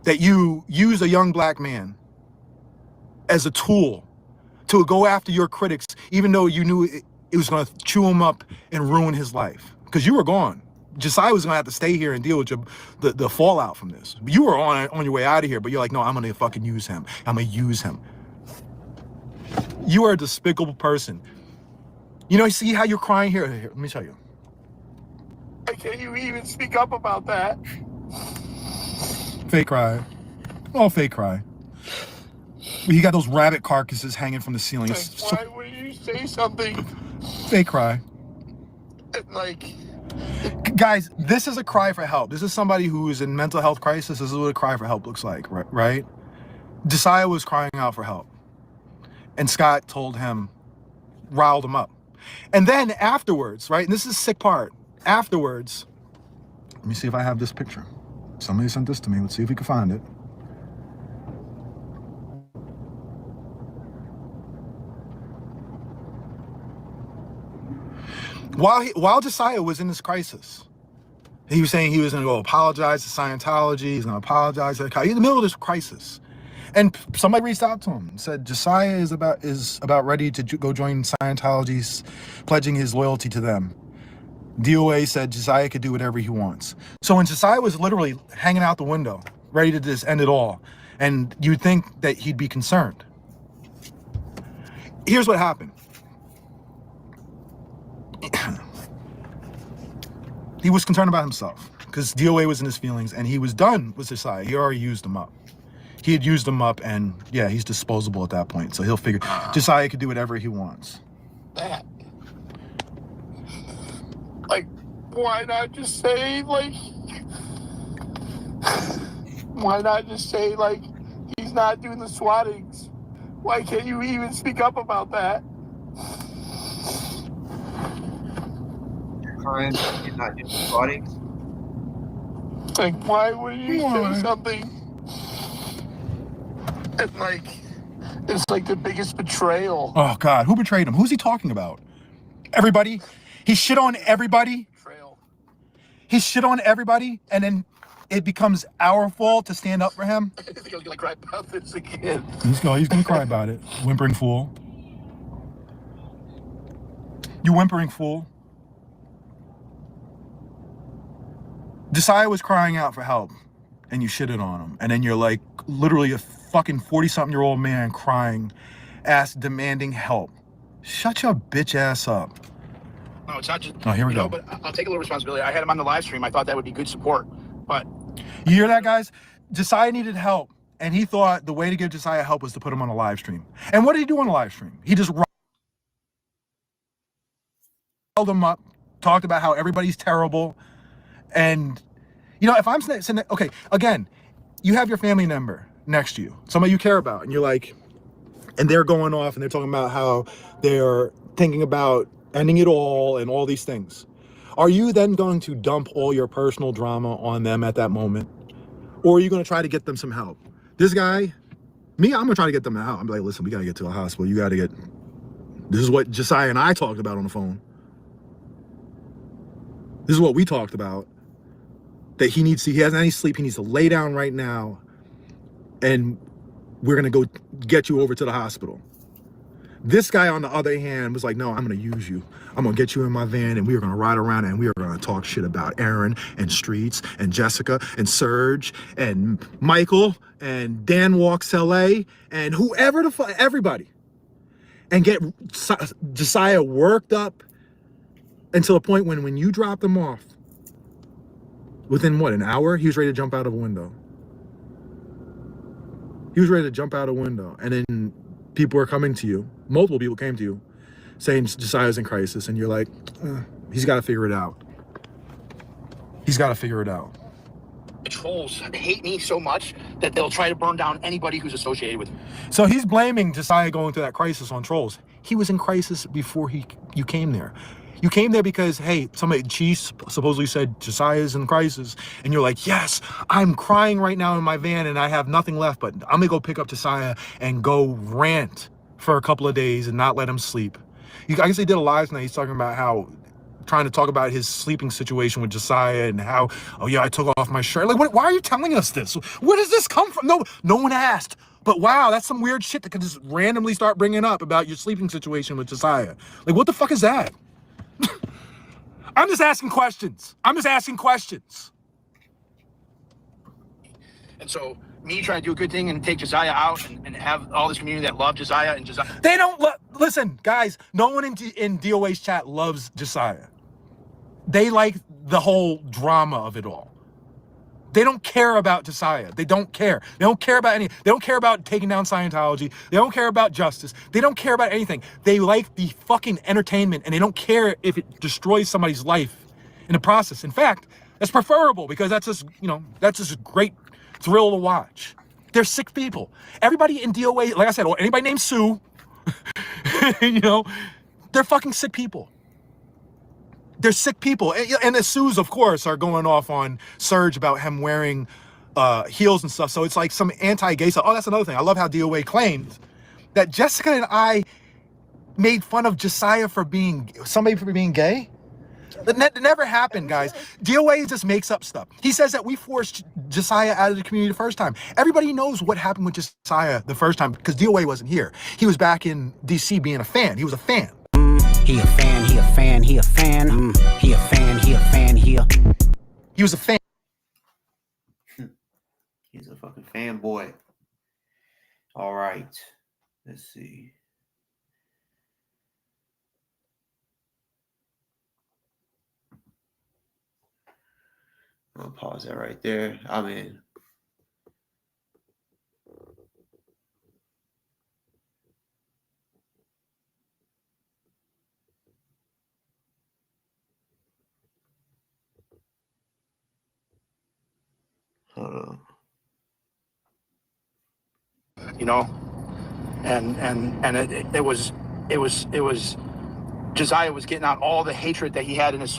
That you used a young black man as a tool to go after your critics, even though you knew it was going to chew him up and ruin his life. Because you were gone. Josiah was going to have to stay here and deal with the fallout from this. You were on your way out of here, but you're like, no, I'm going to fucking use him. I'm going to use him. You are a despicable person. You know, see how you're crying here? Here, let me tell you. Can you even speak up about that? Fake cry. Oh, fake cry. You got those rabbit carcasses hanging from the ceiling. Why would you say something? Fake cry. Like... Guys, this is a cry for help. This is somebody who is in mental health crisis. This is what a cry for help looks like, right? Josiah was crying out for help. And Scott told him, riled him up. And then afterwards, right? And this is the sick part. Afterwards, let me see if I have this picture. Somebody sent this to me. Let's see if we can find it. While Josiah was in this crisis, he was saying he was going to go apologize to Scientology. He's going to apologize to he's in the middle of this crisis. And somebody reached out to him and said, Josiah is about ready to go join Scientology, pledging his loyalty to them. DoA said Josiah could do whatever he wants. So when Josiah was literally hanging out the window, ready to just end it all, and you'd think that he'd be concerned. Here's what happened. He was concerned about himself because DoA was in his feelings and he was done with Josiah. He already used him up. He had used him up and yeah, he's disposable at that point. So he'll figure Josiah could do whatever he wants. That. Like, why not just say, like, he's not doing the swattings? Why can't you even speak up about that? Crimes, you're not doing squatting. Like, why would you say something? And like, it's like the biggest betrayal. Oh God, who betrayed him? Who's he talking about? Everybody? He shit on everybody? Betrayal. He shit on everybody and then it becomes our fault to stand up for him? I think I was gonna cry about this again. He's gonna cry about it. Whimpering fool. You whimpering fool. Josiah was crying out for help and you shitted on him. And then you're like literally a fucking 40-something-year-old man crying, demanding help. Shut your bitch ass up. No, it's not just. Oh, here we go. But I'll take a little responsibility. I had him on the live stream. I thought that would be good support. But you hear that, guys? Josiah needed help. And he thought the way to give Josiah help was to put him on a live stream. And what did he do on a live stream? He just riled him up, talked about how everybody's terrible. And, you know, if I'm saying, okay, again, you have your family member next to you, somebody you care about, and you're like, and they're going off and they're talking about how they're thinking about ending it all and all these things. Are you then going to dump all your personal drama on them at that moment? Or are you going to try to get them some help? This guy, me, I'm going to try to get them out. I'm like, listen, we got to get to a hospital. You got to get, this is what Josiah and I talked about on the phone. This is what we talked about. That he hasn't any sleep. He needs to lay down right now, and we're gonna go get you over to the hospital. This guy, on the other hand, was like, no, I'm gonna use you. I'm gonna get you in my van, and we are gonna ride around, and we are gonna talk shit about Aaron and Streets and Jessica and Serge and Michael and Dan Walks LA and whoever everybody, and get Josiah worked up until a point when you dropped him off. Within what, an hour, he was ready to jump out of a window. He was ready to jump out a window, and then people were coming to you. Multiple people came to you saying Josiah's in crisis, and you're like, he's got to figure it out. He's got to figure it out. The trolls hate me so much that they'll try to burn down anybody who's associated with me. So he's blaming Josiah going through that crisis on trolls. He was in crisis before you came there. You came there because, hey, Chief supposedly said Josiah's in crisis, and you're like, yes, I'm crying right now in my van and I have nothing left, but I'm gonna go pick up Josiah and go rant for a couple of days and not let him sleep. I guess they did a live tonight. He's talking about trying to talk about his sleeping situation with Josiah and how, oh yeah, I took off my shirt. Like, why are you telling us this? Where does this come from? No one asked. But wow, that's some weird shit that could just randomly start bringing up about your sleeping situation with Josiah. Like, what the fuck is that? I'm just asking questions. And so me trying to do a good thing and take Josiah out and have all this community that love Josiah and Josiah. They don't listen, guys. No one in DoA's chat loves Josiah. They like the whole drama of it all. They don't care about Josiah. They don't care. They don't care about They don't care about taking down Scientology. They don't care about justice. They don't care about anything. They like the fucking entertainment, and they don't care if it destroys somebody's life in the process. In fact, that's preferable because that's just a great thrill to watch. They're sick people. Everybody in DoA, like I said, or anybody named Sue, they're fucking sick people. They're sick people. And the Sues, of course, are going off on Serge about him wearing heels and stuff. So it's like some anti-gay stuff. Oh, that's another thing. I love how DoA claimed that Jessica and I made fun of Josiah for being gay. That never happened, guys. DoA just makes up stuff. He says that we forced Josiah out of the community the first time. Everybody knows what happened with Josiah the first time because DoA wasn't here. He was back in DC being a fan. He was a fan. He a fan, he a fan, he a fan. He a fan, he a fan, he was a fan. He's a fucking fanboy. All right. Let's see. I'll pause that right there. I'm in. And it was Josiah was getting out all the hatred that he had in his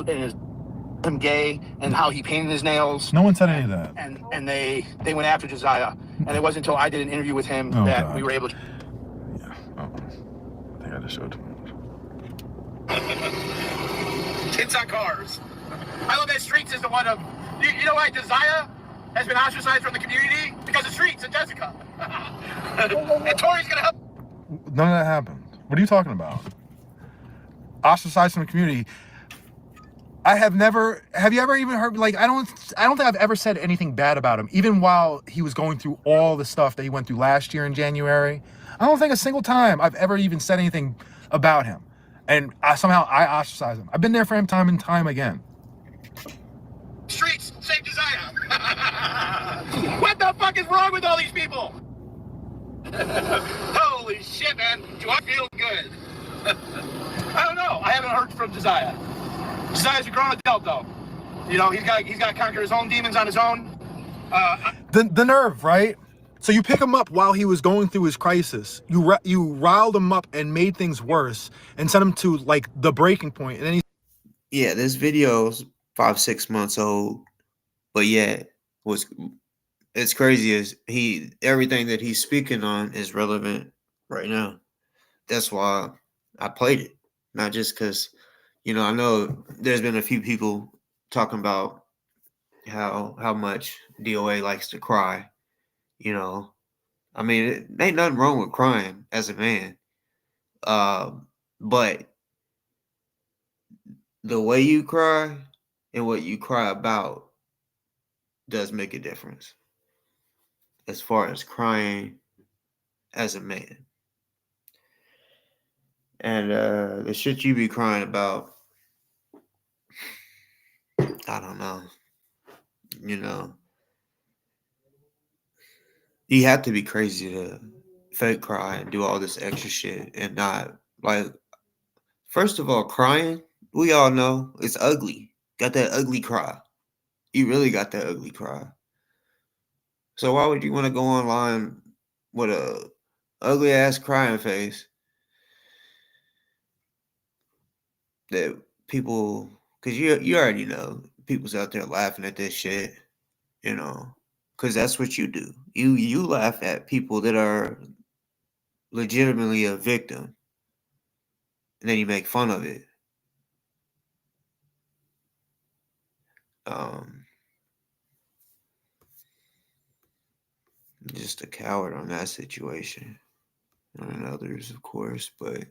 him gay and how he painted his nails. No one said any of that. And they went after Josiah, and it wasn't until I did an interview with him that God. We were able to. Yeah. Oh, I got to show it to him. Kids on cars. I love that Streets is the one of. You know why Josiah has been ostracized from the community? Because of Streets and Jessica. And Tori's gonna help. None of that happened. What are you talking about? Ostracized from the community. Have you ever even heard, like, I don't think I've ever said anything bad about him, even while he was going through all the stuff that he went through last year in January. I don't think a single time I've ever even said anything about him. And somehow I ostracize him. I've been there for him time and time again. Streets, save Josiah. What the fuck is wrong with all these people? Holy shit, man. Do I feel good? I don't know. I haven't heard from Josiah. Josiah's a grown adult, though. He's got to conquer his own demons on his own. The nerve, right? So you pick him up while he was going through his crisis. You riled him up and made things worse and sent him to like the breaking point. And then yeah, this video's 5-6 months old, but yeah, it's crazy is everything that he's speaking on is relevant right now. That's why I played it, not just because. I know there's been a few people talking about how much DoA likes to cry. You know, I mean, it ain't nothing wrong with crying as a man, but the way you cry and what you cry about does make a difference as far as crying as a man. And the shit you be crying about, I don't know. You know, you have to be crazy to fake cry and do all this extra shit and not like. First of all, crying, we all know it's ugly. Got that ugly cry. You really got that ugly cry. So why would you want to go online with a ugly ass crying face that people? Because you already know people's out there laughing at this shit. You know, because that's what you do. You laugh at people that are legitimately a victim, and then you make fun of it. Just a coward on that situation, and others, of course, but.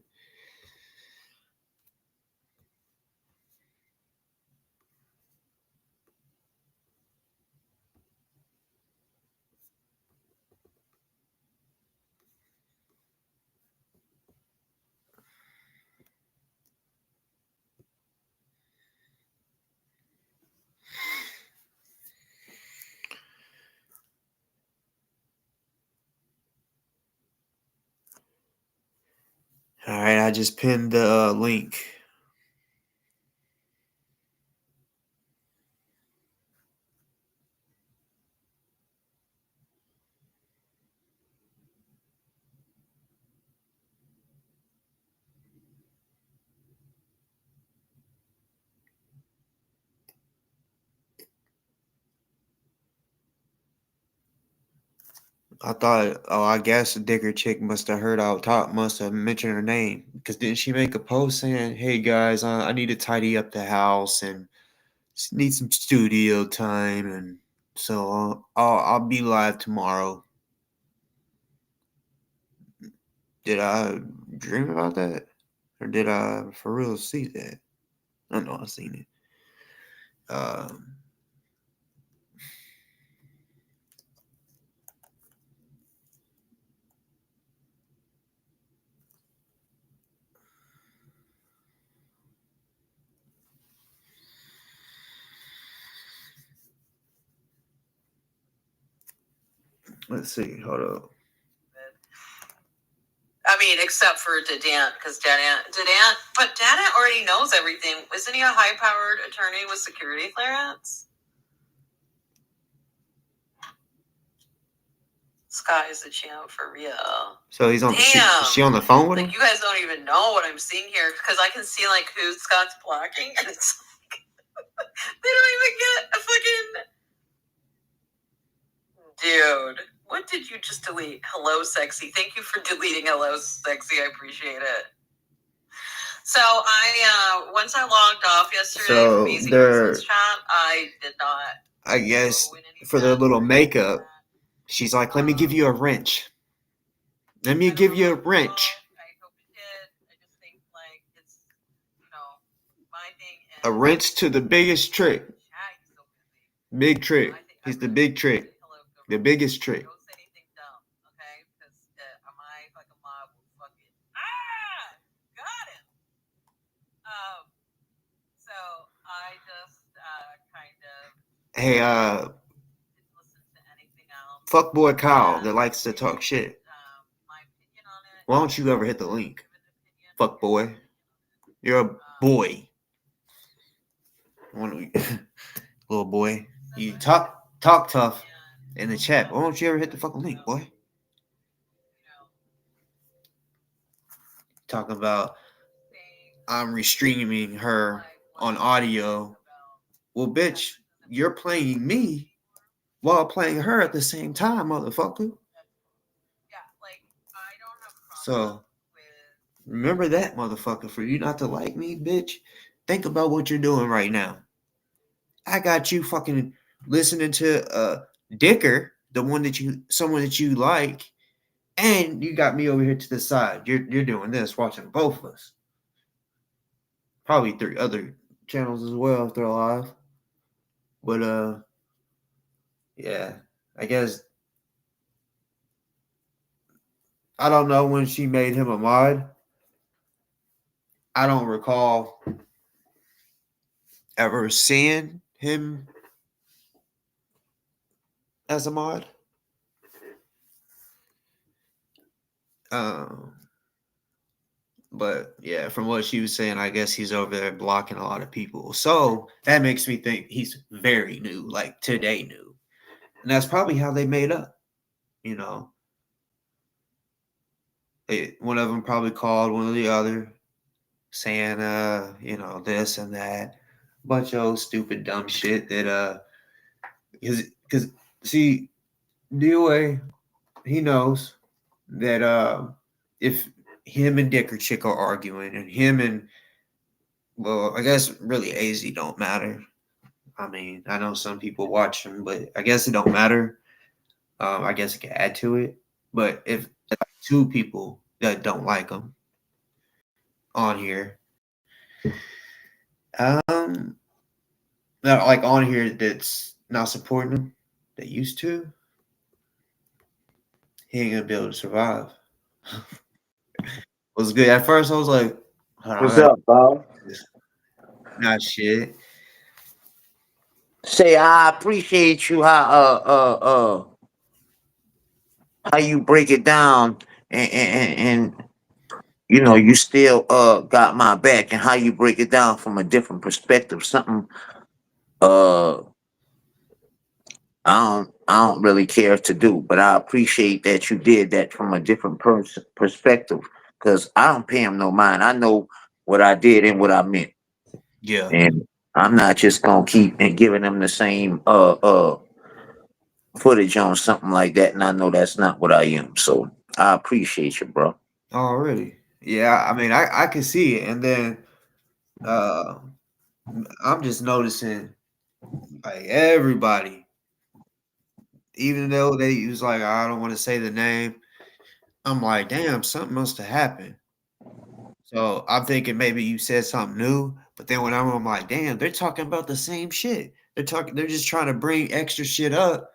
All right, I just pinned the link. I guess the Dicker chick must have heard out top, must have mentioned her name. Because didn't she make a post saying, hey guys, I need to tidy up the house and need some studio time. And so I'll be live tomorrow. Did I dream about that? Or did I for real see that? I know I seen it. Let's see. Hold up. I mean, except for Dadant, because Dadant already knows everything. Isn't he a high-powered attorney with security clearance? Sky's the champ for real. So he's on. Damn. She on the phone with him? Like, you guys don't even know what I'm seeing here, because I can see like who Scott's blocking, and it's like they don't even get a fucking. Dude, what did you just delete? Hello, sexy. Thank you for deleting hello, sexy. I appreciate it. So I once I logged off yesterday from Amazing Business Chat, I did not. I guess for their little makeup, she's like, "Let me give you a wrench. Let me give you a wrench." I hope it did. I just think like it's my thing. A wrench to the biggest trick. Big trick. He's the big trick. The biggest trick. Don't say anything dumb, okay? Because my fucking mob will fucking got him. So I just kind of Hey, didn't listen to anything else. fuckboy Kyle that likes to talk shit. My opinion on it. Why don't you ever hit the link? Fuckboy. You're a boy. Little boy. You talk tough in the chat. Why don't you ever hit the fucking link, boy? Talking about I'm restreaming her on audio. Well, bitch, you're playing me while playing her at the same time, motherfucker. So remember that, motherfucker. For you not to like me, bitch, think about what you're doing right now. I got you fucking listening to Dicker, the one that someone that you like, and you got me over here to the side. You're doing this, watching both of us. Probably 3 other channels as well if they're alive. But yeah, I guess I don't know when she made him a mod. I don't recall ever seeing him as a mod. But yeah, from what she was saying, I guess he's over there blocking a lot of people. So that makes me think he's very new, like today new. And that's probably how they made up, you know. One of them probably called one of the other saying, you know, this and that. Bunch of old stupid dumb shit that because see, DoA, he knows that if him and Dick or Chick are arguing and him and well, I guess really AZ don't matter. I mean, I know some people watch him, but I guess it don't matter. I guess it can add to it. But if two people that don't like him on here, not like on here that's not supporting him, that used to, he ain't gonna be able to survive. Was good. At first, I was like, What's up, Bob? Not shit. Say, I appreciate you how you break it down and you know you still got my back and how you break it down from a different perspective. Something uh I don't really care to do, but I appreciate that you did that from a different perspective because I don't pay him no mind. I know what I did and what I meant. Yeah. And I'm not just gonna keep and giving them the same footage on something like that, and I know that's not what I am. So I appreciate you, bro. Already. Yeah, I mean I can see it. And then uh I'm just noticing like everybody, even though they was like, I don't want to say the name, I'm like, damn, something must have happened. So I'm thinking maybe you said something new, but then when I'm like, damn, they're talking about the same shit. They're just trying to bring extra shit up.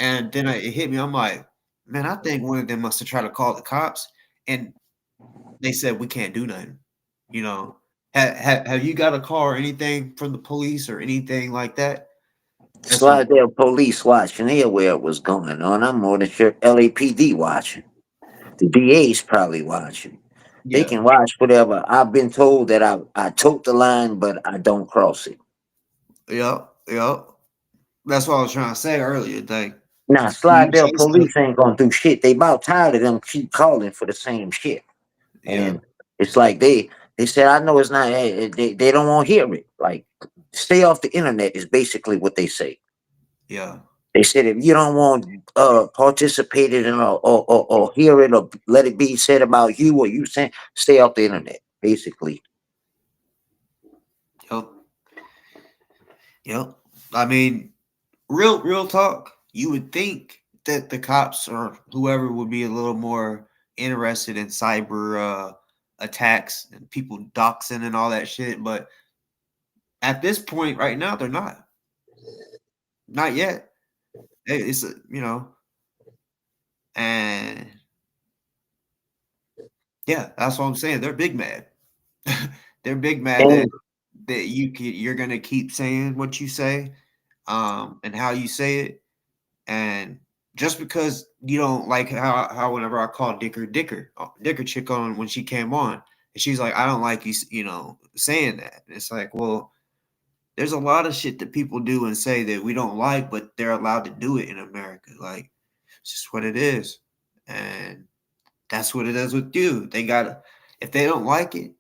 And then it hit me. I'm like, man, I think one of them must have tried to call the cops, and they said we can't do nothing. You know, have you got a call or anything from the police or anything like that? It's like their police watching. They aware what's going on. I'm more than sure LAPD watching. The DA's probably watching. They Yeah, can watch whatever. I've been told that I tote the line, but I don't cross it. yep. That's what I was trying to say earlier. Like, Now, you Slidell say police something. ain't gonna do shit. They about tired of them keep calling for the same shit. Yeah, And it's like they said, I know it's not they don't want to hear it. Like stay off the internet is basically what they say. yeah. They said if you don't want participate in it or hear it or let it be said about you or you saying stay off the internet, basically. Yep. Yep. I mean, real talk. You would think that the cops or whoever would be a little more interested in cyber attacks and people doxing and all that shit, but at this point right now they're not. Not yet. It's you know, and yeah, that's what I'm saying. They're big mad. They're big mad And that you're gonna keep saying what you say, and how you say it, and just because you don't like how whenever I call Dicker chick on when she came on, and she's like, I don't like you, you know, saying that. And it's like, well, there's a lot of shit that people do and say that we don't like, but they're allowed to do it in America. Like, it's just what it is, and that's what it is with you. They gotta, if they don't like it,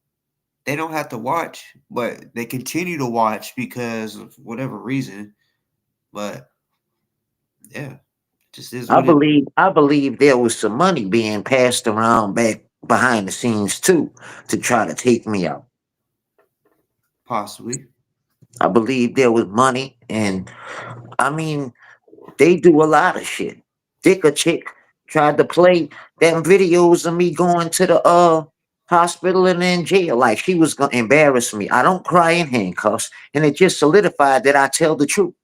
they don't have to watch, but they continue to watch because of whatever reason. But yeah, it just is what it I believe there was some money being passed around back behind the scenes too to try to take me out. possibly. I believe there was money, and I mean, they do a lot of shit. Dick a chick tried to play them videos of me going to the hospital and in jail like she was gonna embarrass me. I don't cry in handcuffs, and it just solidified that I tell the truth.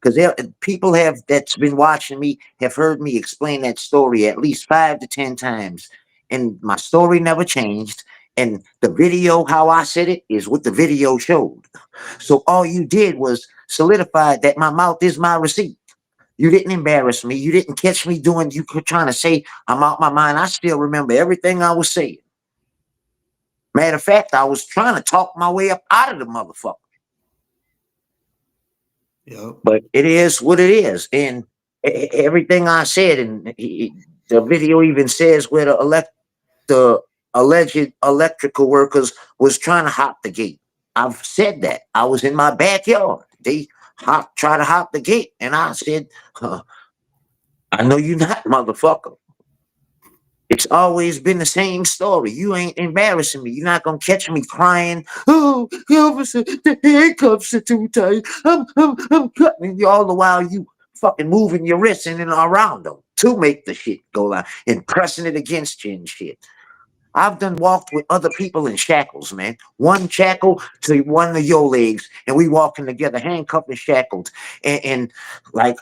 Because people have that's been watching me have heard me explain that story at least 5 to 10 times, and my story never changed. And the video, how I said it, is what the video showed. So all you did was solidify that my mouth is my receipt. You didn't embarrass me. You didn't catch me doing. You were trying to say I'm out my mind. I still remember everything I was saying. Matter of fact, I was trying to talk my way up out of the motherfucker. Yep. But it is what it is, and everything I said, and the video even says where the alleged electrical workers was trying to hop the gate. I've said that. I was in my backyard. They try to hop the gate, and I said, I know you not, motherfucker. It's always been the same story. You ain't embarrassing me. You're not gonna catch me crying. Oh, officer, the handcuffs are too tight. I'm cutting you all the while you fucking moving your wrists in and around them to make the shit go out and pressing it against you and shit. I've done walked with other people in shackles, man. One shackle to one of your legs, and we walking together, handcuffed and shackled, and like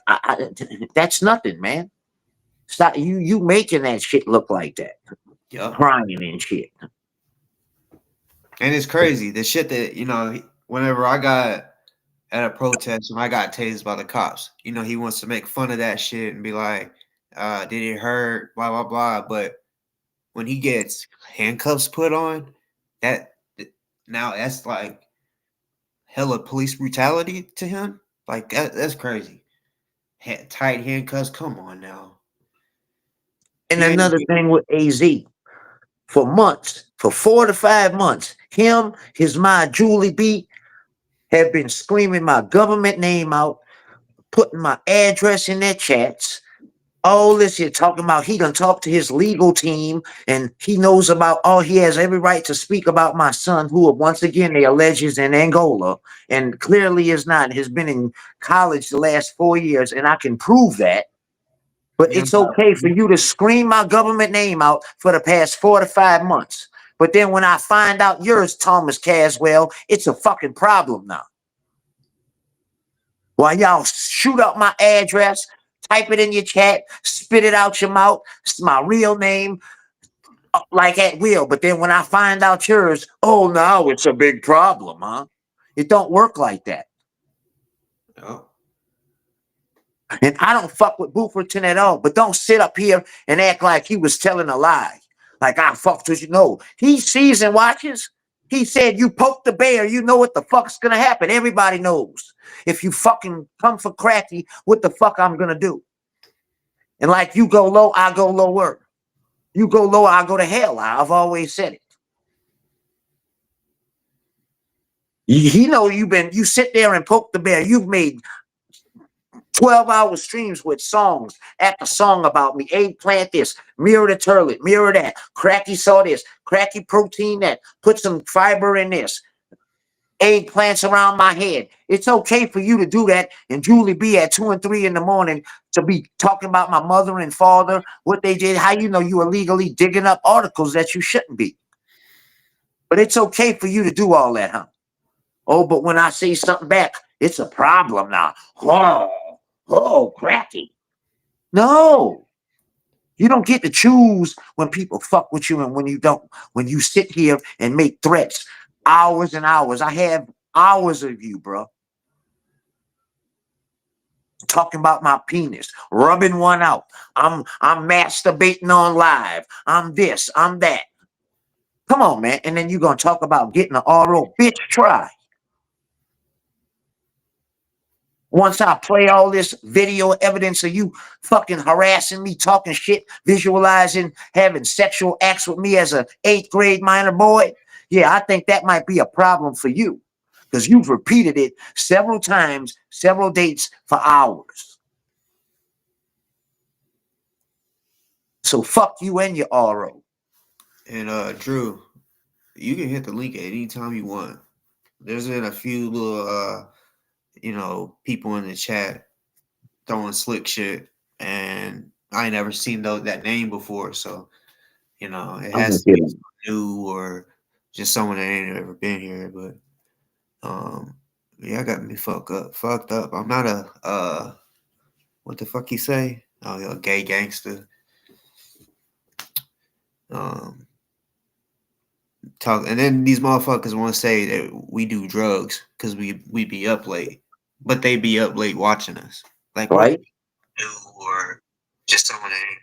that's nothing, man. Stop you making that shit look like that, Yep. crying and shit. And it's crazy. The shit that, whenever I got at a protest and I got tased by the cops, he wants to make fun of that shit and be like, did it hurt? Blah, blah, blah. But when he gets handcuffs put on, now that's like hella police brutality to him. Like that's crazy. Tight handcuffs. Come on now. And another thing with AZ, for months, for 4 to 5 months, him, his mom, Julie B, have been screaming my government name out, putting my address in their chats. All this here talking about he done talked to his legal team and he knows about he has every right to speak about my son, who once again they allege is in Angola and clearly is not, has been in college the last 4 years, and I can prove that. But it's okay for you to scream my government name out for the past 4 to 5 months. But then when I find out yours, Thomas Caswell, it's a fucking problem now. While y'all shoot up my address, type it in your chat, spit it out your mouth, it's my real name, like at will. But then when I find out yours, now it's a big problem, huh? It don't work like that. Oh. And I don't fuck with Bufferton at all. But don't sit up here and act like he was telling a lie. Like I fucked with you. No, he sees and watches. He said, you poke the bear, you know what the fuck's gonna happen. Everybody knows. If you fucking come for Cracky, what the fuck I'm gonna do? And like you go low, I go lower. You go low, I go to hell. I've always said it. You sit there and poke the bear. You've made 12-hour streams with songs after song about me. Eggplant this, mirror the turlet, mirror that. Cracky saw this, Cracky protein that. Put some fiber in this. Eggplants around my head. It's okay for you to do that and Julie B at 2 and 3 in the morning to be talking about my mother and father, what they did, how you know you illegally digging up articles that you shouldn't be. But it's okay for you to do all that, huh? Oh, but when I say something back, it's a problem now. Oh, Cracky. No. You don't get to choose when people fuck with you and when you don't. When you sit here and make threats hours and hours. I have hours of you, bro. Talking about my penis, rubbing one out. I'm masturbating on live. I'm this, I'm that. Come on, man. And then you're gonna talk about getting an RO. Bitch, try. Once I play all this video evidence of you fucking harassing me, talking shit, visualizing, having sexual acts with me as a 8th grade minor boy, yeah, I think that might be a problem for you because you've repeated it several times, several dates for hours. So fuck you and your RO. And Drew, you can hit the link at any time you want. There's been a few little people in the chat throwing slick shit, and I ain't never seen that name before. So it I'm has gonna to get be him. new or just someone that ain't ever been here. But yeah, got me fucked up. I'm not a what the fuck he say? Oh, you're a gay gangster. Talk, and then these motherfuckers want to say that we do drugs because we be up late, but they be up late watching us. Like what? Right? Do or just someone that ain't.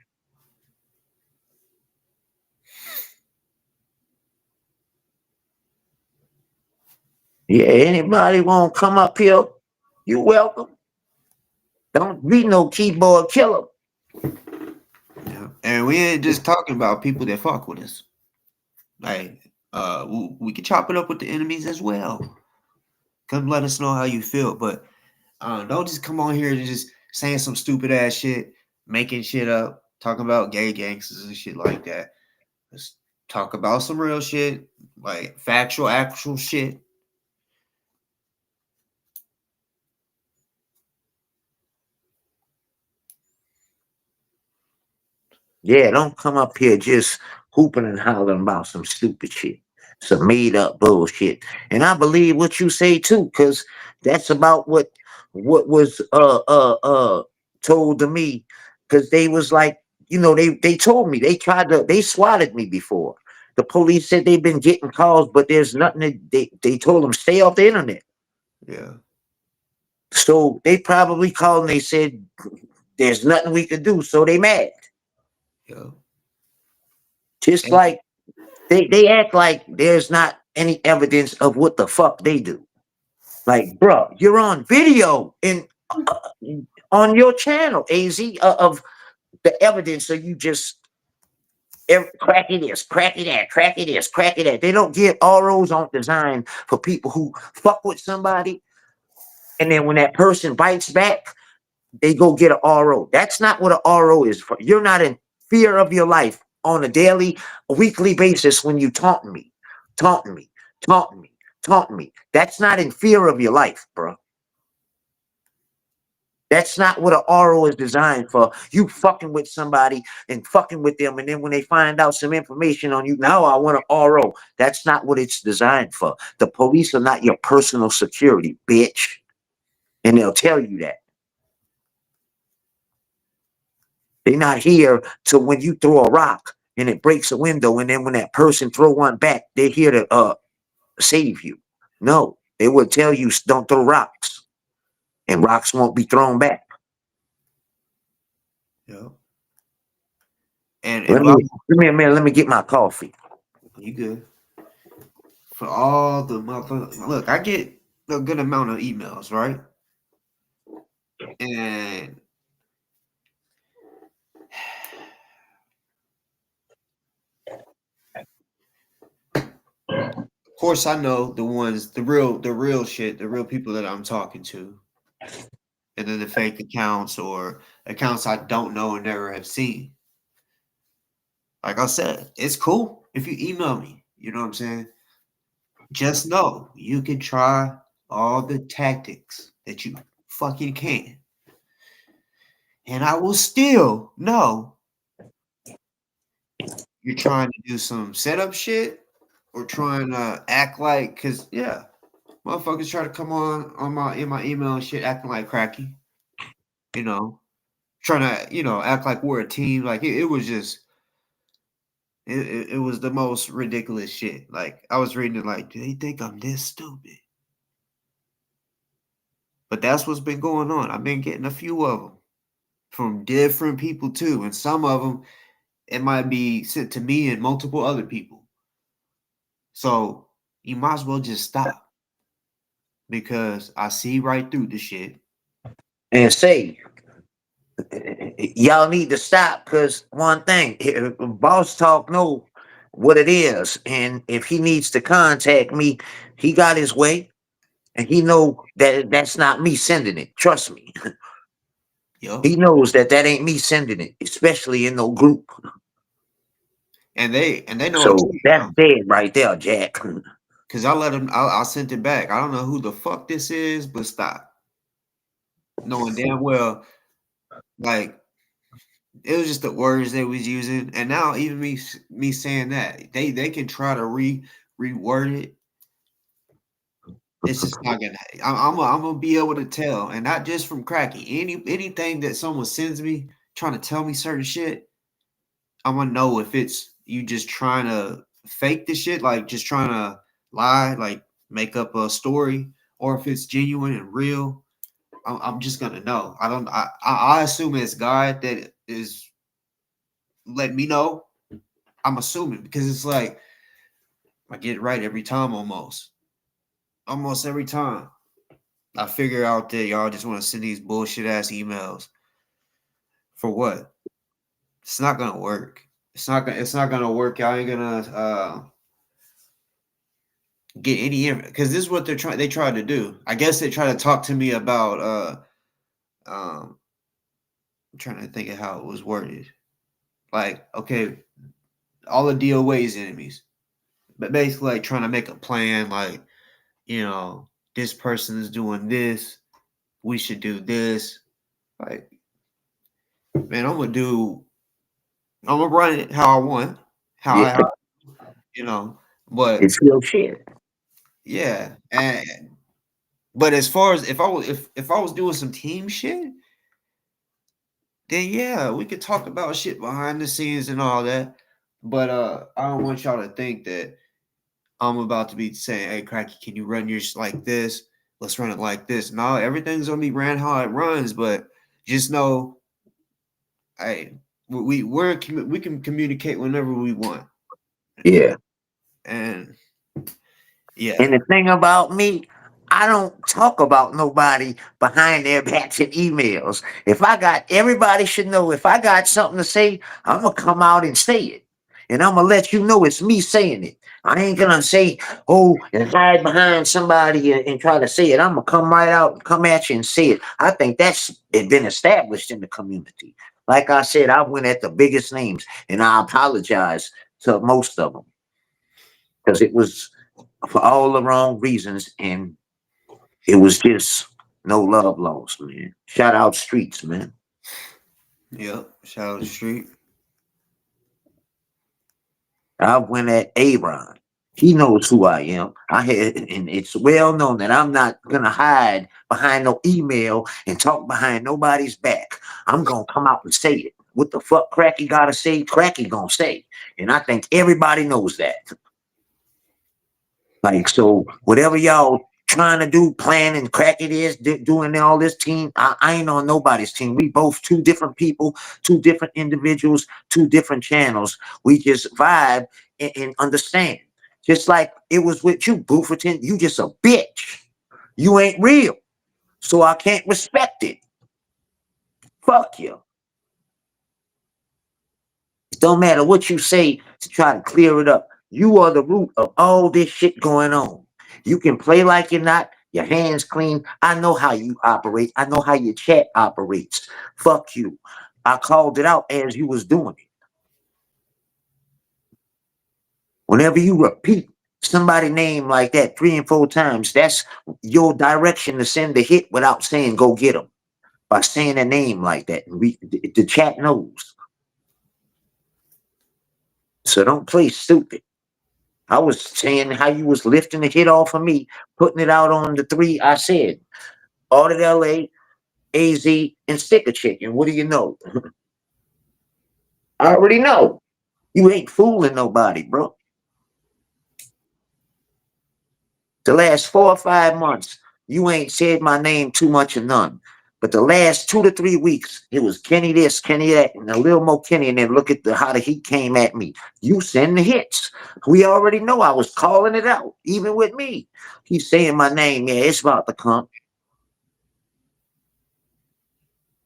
Yeah, anybody want to come up here? You welcome. Don't be no keyboard killer. Yeah. And we ain't just talking about people that fuck with us. Like, we can chop it up with the enemies as well. Come let us know how you feel, but don't just come on here and just saying some stupid ass shit, making shit up, talking about gay gangsters and shit like that. Let's talk about some real shit, like factual, actual shit. Yeah, don't come up here just hooping and hollering about some stupid shit, some made up bullshit. And I believe what you say too, because that's about what was told to me. Because they was like, they told me they swatted me before. The police said they've been getting calls, but there's nothing. They told them stay off the internet. Yeah. So they probably called and they said there's nothing we could do. So they mad. Yeah. Just And, like they act like there's not any evidence of what the fuck they do. Like, bro, you're on video and on your channel, AZ, of the evidence. So you just cracky this, cracky that, cracky this, cracky that. They don't get ROs on design for people who fuck with somebody, and then when that person bites back, they go get an RO. That's not what an RO is for. You're not in fear of your life on a daily, weekly basis when you taunting me, taunting me, taunting me, taunting me. That's not in fear of your life, bro. That's not what an RO is designed for. You fucking with somebody and fucking with them, and then when they find out some information on you, now I want an RO. That's not what it's designed for. The police are not your personal security, bitch. And they'll tell you that. They're not here to when you throw a rock and it breaks a window, and then when that person throw one back, they're here to save you. No, they will tell you don't throw rocks, and rocks won't be thrown back. yeah. And Let me give me a minute. Let me get my coffee. you good. For all the motherfuckers, look, I get a good amount of emails, right? And of course, I know the ones, the real shit, the real people that I'm talking to, and then the fake accounts or accounts I don't know and never have seen. Like I said, it's cool if you email me. You know what I'm saying? Just know you can try all the tactics that you fucking can, and I will still know you're trying to do some setup shit or trying to act like, because yeah, motherfuckers try to come on my in my email and shit acting like cracky, you know, trying to act like we're a team. Like it was just it was the most ridiculous shit. Like I was reading it like, do they think I'm this stupid? But that's what's been going on. I've been getting a few of them from different people too, and some of them it might be sent to me and multiple other people. So you might as well just stop because I see right through the shit. And say, y'all need to stop because one thing, boss talk know what it is, and if he needs to contact me, he got his way, and he know that that's not me sending it. Trust me, Yo. he knows that ain't me sending it, especially in no group. And they know So it too that's now. dead right there, Jack. Cause I let him. I sent it back. I don't know who the fuck this is, but stop. Knowing damn well, like it was just the words they was using, and now even me saying that they can try to reword it. It's just not gonna. I'm gonna be able to tell, and not just from Cracky. Anything that someone sends me trying to tell me certain shit, I'm gonna know if it's you just trying to fake the shit, like just trying to lie, like make up a story, or if it's genuine and real. I'm just gonna know. I don't. I assume it's God that is letting me know. I'm assuming because it's like I get it right every time, almost every time. I figure out that y'all just want to send these bullshit ass emails for what? It's not gonna work. It's not gonna work. Y'all ain't gonna get any because this is what they tried to do. I guess they try to talk to me about I'm trying to think of how it was worded. Like, okay, all the DoA's enemies. But basically like trying to make a plan, like, this person is doing this, we should do this. Like, man, I'm gonna run it how I want, Yeah, you know, but it's your shit. yeah, but as far as if I was doing some team shit, then yeah, we could talk about shit behind the scenes and all that. But I don't want y'all to think that I'm about to be saying, "Hey, Cracky, can you run yours like this? Let's run it like this." No, everything's gonna be ran how it runs, but just know, hey, we can communicate whenever we want, Yeah. and yeah, And the thing about me, I don't talk about nobody behind their backs in emails. If I got everybody should know if I got something to say, I'm gonna come out and say it. And I'm gonna let you know it's me saying it. I ain't gonna say, oh, and hide behind somebody and try to say it. I'm gonna come right out and come at you and say it. I think that's been established in the community. Like I said, I went at the biggest names and I apologize to most of them because it was for all the wrong reasons, and it was just no love lost, man. Shout out streets, man. yep. Shout out the street. I went at Aaron. He knows who I am. I had, and it's well known that I'm not gonna hide behind no email and talk behind nobody's back. I'm gonna come out and say it. What the fuck Cracky gotta say, Cracky gonna say. And I think everybody knows that. Like, so whatever y'all trying to do, plan and crack it is, doing all this team, I ain't on nobody's team. We both two different people, two different individuals, two different channels. We just vibe and understand. Just like it was with you, Booferton, you just a bitch. You ain't real. So I can't respect it. Fuck you. It don't matter what you say to try to clear it up. You are the root of all this shit going on. You can play like you're not, your hands clean. I know how you operate. I know how your chat operates. Fuck you. I called it out as you was doing it. Whenever you repeat somebody's name like that 3 and 4 times, that's your direction to send the hit without saying go get them. By saying a name like that. The chat knows. So don't play stupid. I was saying how you was lifting the hit off of me, putting it out on the 3 I said. Audit LA, AZ, and Sticker Chicken. What do you know? I already know. You ain't fooling nobody, bro. The last 4 or 5 months, you ain't said my name too much or none. But the last 2 to 3 weeks, it was Kenny this, Kenny that, and a little more Kenny, and then look at how the heat came at me. You send the hits. We already know I was calling it out, even with me. He's saying my name. Yeah, it's about to come.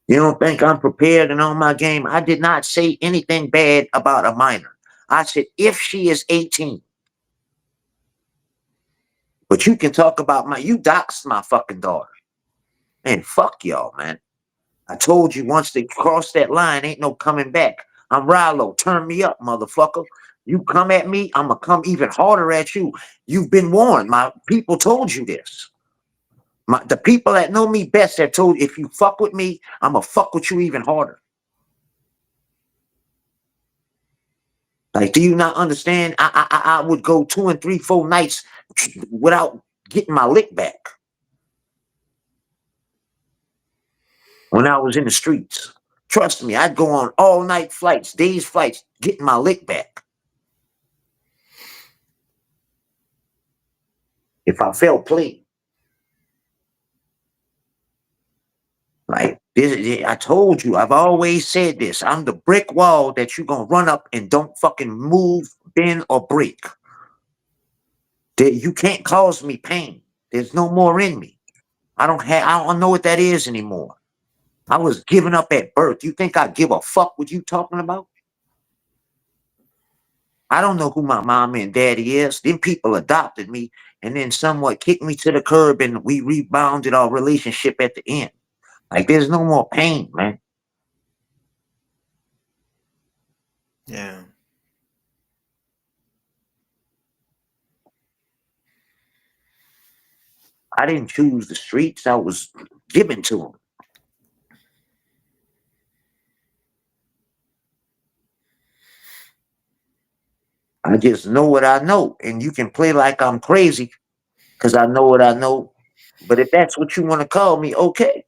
You don't think I'm prepared and on my game? I did not say anything bad about a minor. I said, if she is 18. But you can talk about you doxed my fucking daughter. Man, fuck y'all, man. I told you once they cross that line, ain't no coming back. I'm Rallo. Turn me up, motherfucker. You come at me, I'm gonna come even harder at you. You've been warned. My people told you this. The people that know me best have told you, if you fuck with me, I'm gonna fuck with you even harder. Like, do you not understand? I would go 2 and 3, 4 nights without getting my lick back when I was in the streets. Trust me, I'd go on all night flights, days flights, getting my lick back. If I felt play. Like this, I told you, I've always said this. I'm the brick wall that you're gonna run up and don't fucking move, bend, or break. That you can't cause me pain. There's no more in me. I don't know what that is anymore. I was given up at birth. You think I give a fuck what you talking about? I don't know who my mom and daddy is. Them people adopted me and then somewhat kicked me to the curb, and we rebounded our relationship at the end. Like, there's no more pain, man. Yeah. I didn't choose the streets. I was given to them. I just know what I know. And you can play like I'm crazy because I know what I know. But if that's what you want to call me, okay.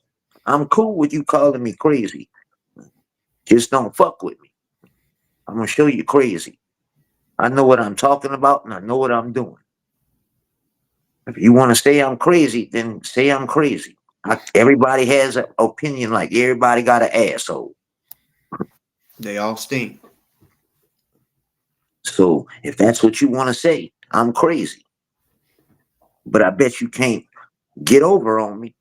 I'm cool with you calling me crazy. Just don't fuck with me. I'm going to show you crazy. I know what I'm talking about and I know what I'm doing. If you want to say I'm crazy, then say I'm crazy. Everybody has an opinion, like everybody got an asshole. They all stink. So if that's what you want to say, I'm crazy. But I bet you can't get over on me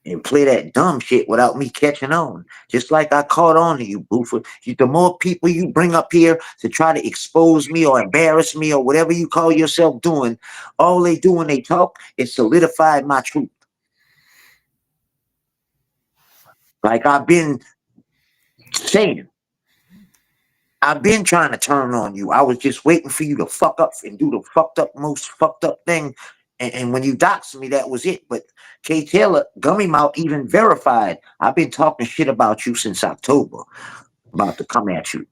and play that dumb shit without me catching on. Just like I caught on to you, Buford. The more people you bring up here to try to expose me or embarrass me or whatever you call yourself doing, all they do when they talk is solidify my truth. Like I've been saying, I've been trying to turn on you. I was just waiting for you to fuck up and do the fucked up, most fucked up thing. And when you doxed me, that was it. But K. Taylor, Gummy Mouth, even verified. I've been talking shit about you since October, about to come at you.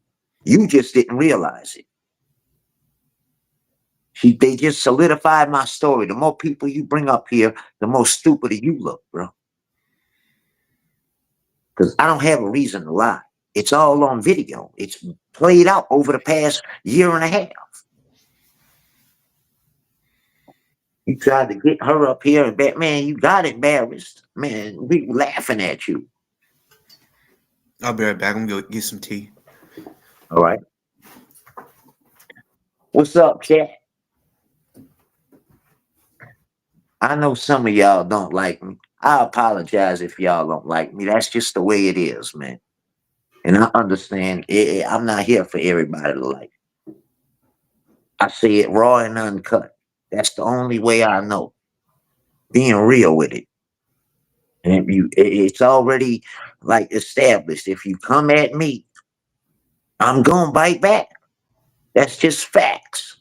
You just didn't realize it. They just solidified my story. The more people you bring up here, the more stupider you look, bro. Because I don't have a reason to lie. It's all on video. It's played out over the past year and a half. You tried to get her up here and man, you got embarrassed. Man, we were laughing at you. I'll be right back. I'm going to go get some tea. All right. What's up, chat? I know some of y'all don't like me. I apologize if y'all don't like me. That's just the way it is, man. And I understand. I'm not here for everybody to like. I say it raw and uncut. That's the only way I know. Being real with it. And it's already like established. If you come at me, I'm gonna bite back. That's just facts.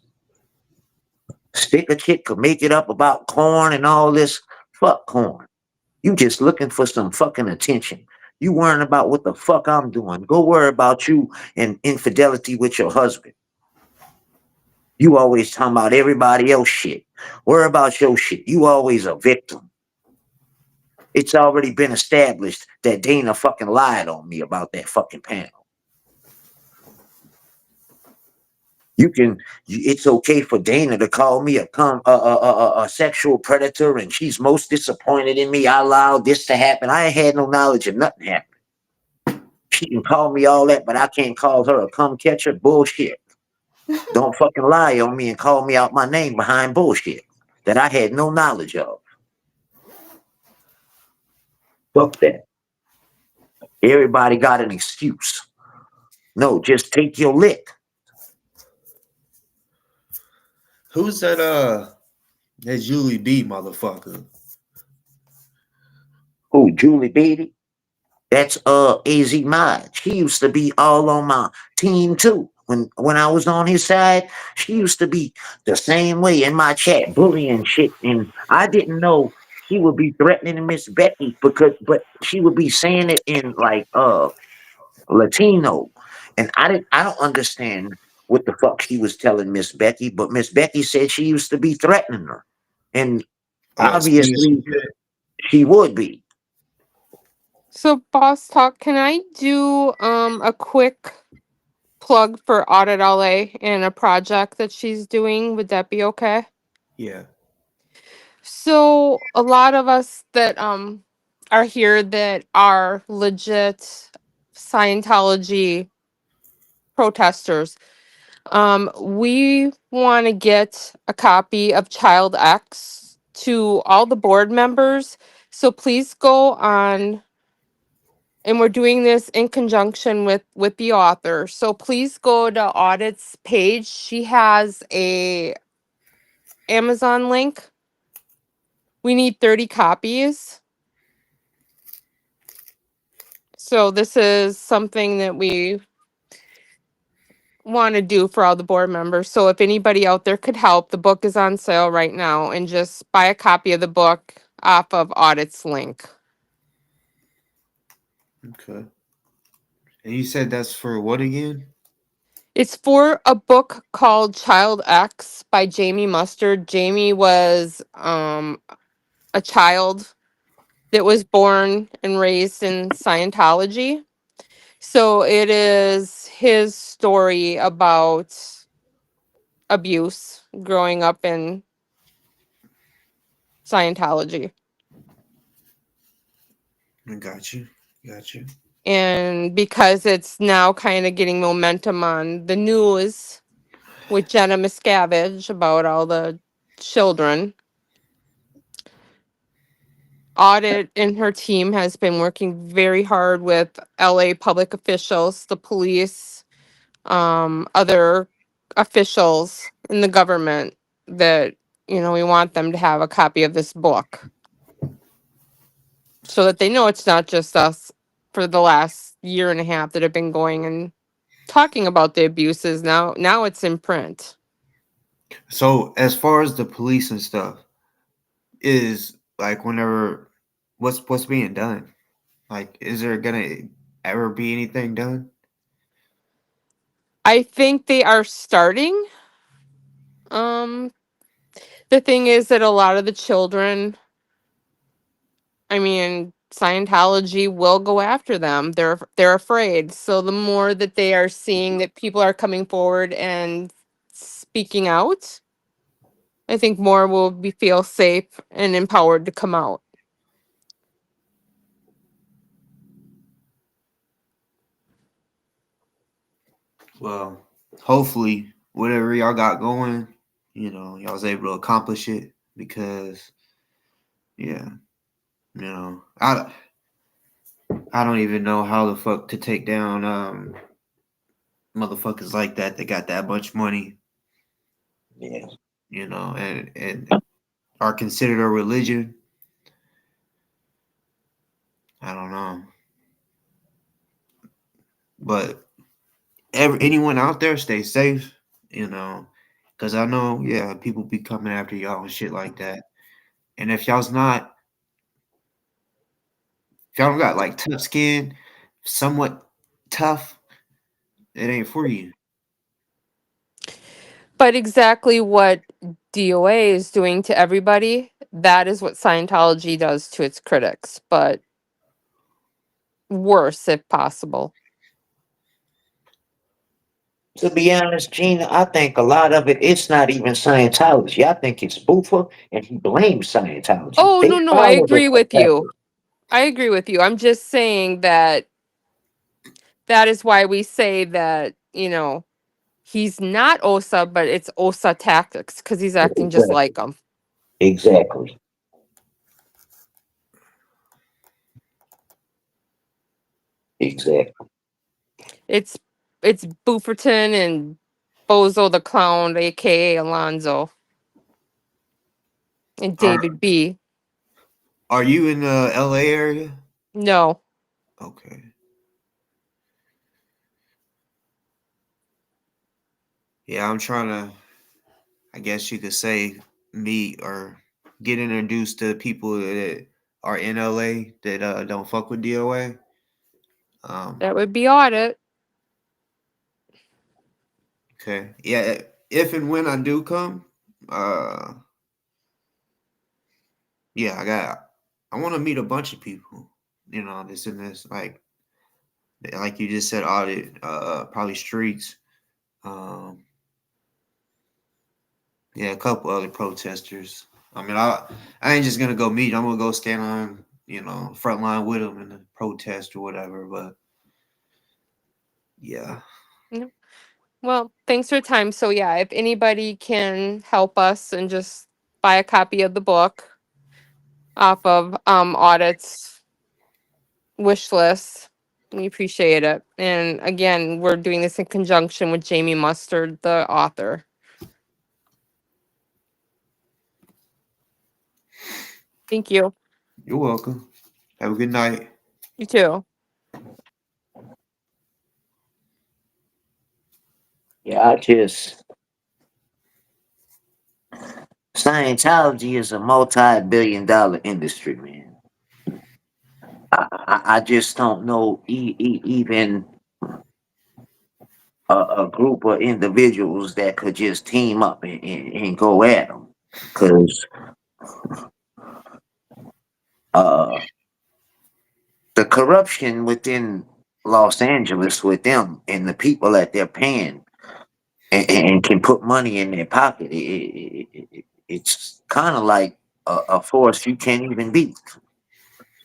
Stick a chick could make it up about corn and all this. Fuck corn. You just looking for some fucking attention. You worrying about what the fuck I'm doing. Go worry about you and infidelity with your husband. You always talking about everybody else shit. Worry about your shit. You always a victim. It's already been established that Dana fucking lied on me about that fucking panel. It's okay for Dana to call me a sexual predator and she's most disappointed in me. I allowed this to happen. I ain't had no knowledge of nothing happened. She can call me all that, but I can't call her a cum catcher. Bullshit. Don't fucking lie on me and call me out my name behind bullshit that I had no knowledge of. Fuck that. Everybody got an excuse. No, just take your lick. Who's that Julie B motherfucker? Oh, Julie Beatty? That's AZ Mod. She used to be all on my team too. when I was on his side, she used to be the same way in my chat, bullying shit, and I didn't know she would be threatening Miss Becky but she would be saying it in like Latino, and I don't understand what the fuck she was telling Miss Becky, but Miss Becky said she used to be threatening her, and Oh, obviously she would be. So, Boss Talk, can I do a quick plug for Audit LA and a project that she's doing? Would that be okay? yeah. So, a lot of us that are here that are legit Scientology protesters, we want to get a copy of Child X to all the board members. So please go on, and we're doing this in conjunction with the author. So please go to Audit's page. She has a Amazon link. We need 30 copies. So this is something that we want to do for all the board members. So if anybody out there could help, the book is on sale right now, and just buy a copy of the book off of Audit's link. Okay. And you said that's for what again? It's for a book called Child X by Jamie Mustard. Jamie was a child that was born and raised in Scientology. So it is his story about abuse growing up in Scientology. I got you. Got you. And because it's now kind of getting momentum on the news with Jenna Miscavige about all the children, Audit and her team has been working very hard with LA public officials, the police, other officials in the government that, we want them to have a copy of this book so that they know it's not just us for the last year and a half that have been going and talking about the abuses. Now it's in print. So as far as the police and stuff, is like whenever what's being done? Like, is there gonna ever be anything done? I think they are starting. The thing is that a lot of the children, I mean, Scientology will go after them. They're afraid. So the more that they are seeing that people are coming forward and speaking out, I think more will feel safe and empowered to come out. Well, hopefully whatever y'all got going, y'all was able to accomplish it because yeah, I don't even know how the fuck to take down motherfuckers like that got that much money, Yeah. and are considered a religion. I don't know. But anyone out there, stay safe, because I know, yeah, people be coming after y'all and shit like that. And if y'all don't got like tough skin, somewhat tough, it ain't for you. But exactly what DoA is doing to everybody, that is what Scientology does to its critics, but worse if possible. To be honest, Gina, I think a lot of it's not even Scientology. I think it's Boofer, and he blames Scientology. Oh, They no, I follow the agree with you. professor. I agree with you. I'm just saying that is why we say that, he's not OSA, but it's OSA tactics because he's acting just Exactly. like them. Exactly. Exactly. It's Bufferton and Bozo the Clown, aka Alonzo, and Are David B. are you in the LA area? No. Okay. Yeah, I'm trying to, I guess you could say, meet or get introduced to people that are in LA that don't fuck with DoA. That would be audit. Okay. Yeah, if and when I do come, uh yeah, I want to meet a bunch of people, this and this, like you just said, audit, probably streets. Um yeah, a couple other protesters. I mean, I ain't just gonna go meet. I'm gonna go stand on, front line with them in the protest or whatever. But yeah, Yep. Well, thanks for your time. So yeah, if anybody can help us and just buy a copy of the book off of audits wish list, we appreciate it. And again, we're doing this in conjunction with Jamie Mustard, the author. Thank you. you're welcome. Have a good night. You too. Yeah, Scientology is a multi-billion-dollar industry, man. I just don't know even a group of individuals that could just team up and go at them, because uh, the corruption within Los Angeles with them and the people that they're paying and can put money in their pocket, it's kind of like a force you can't even beat.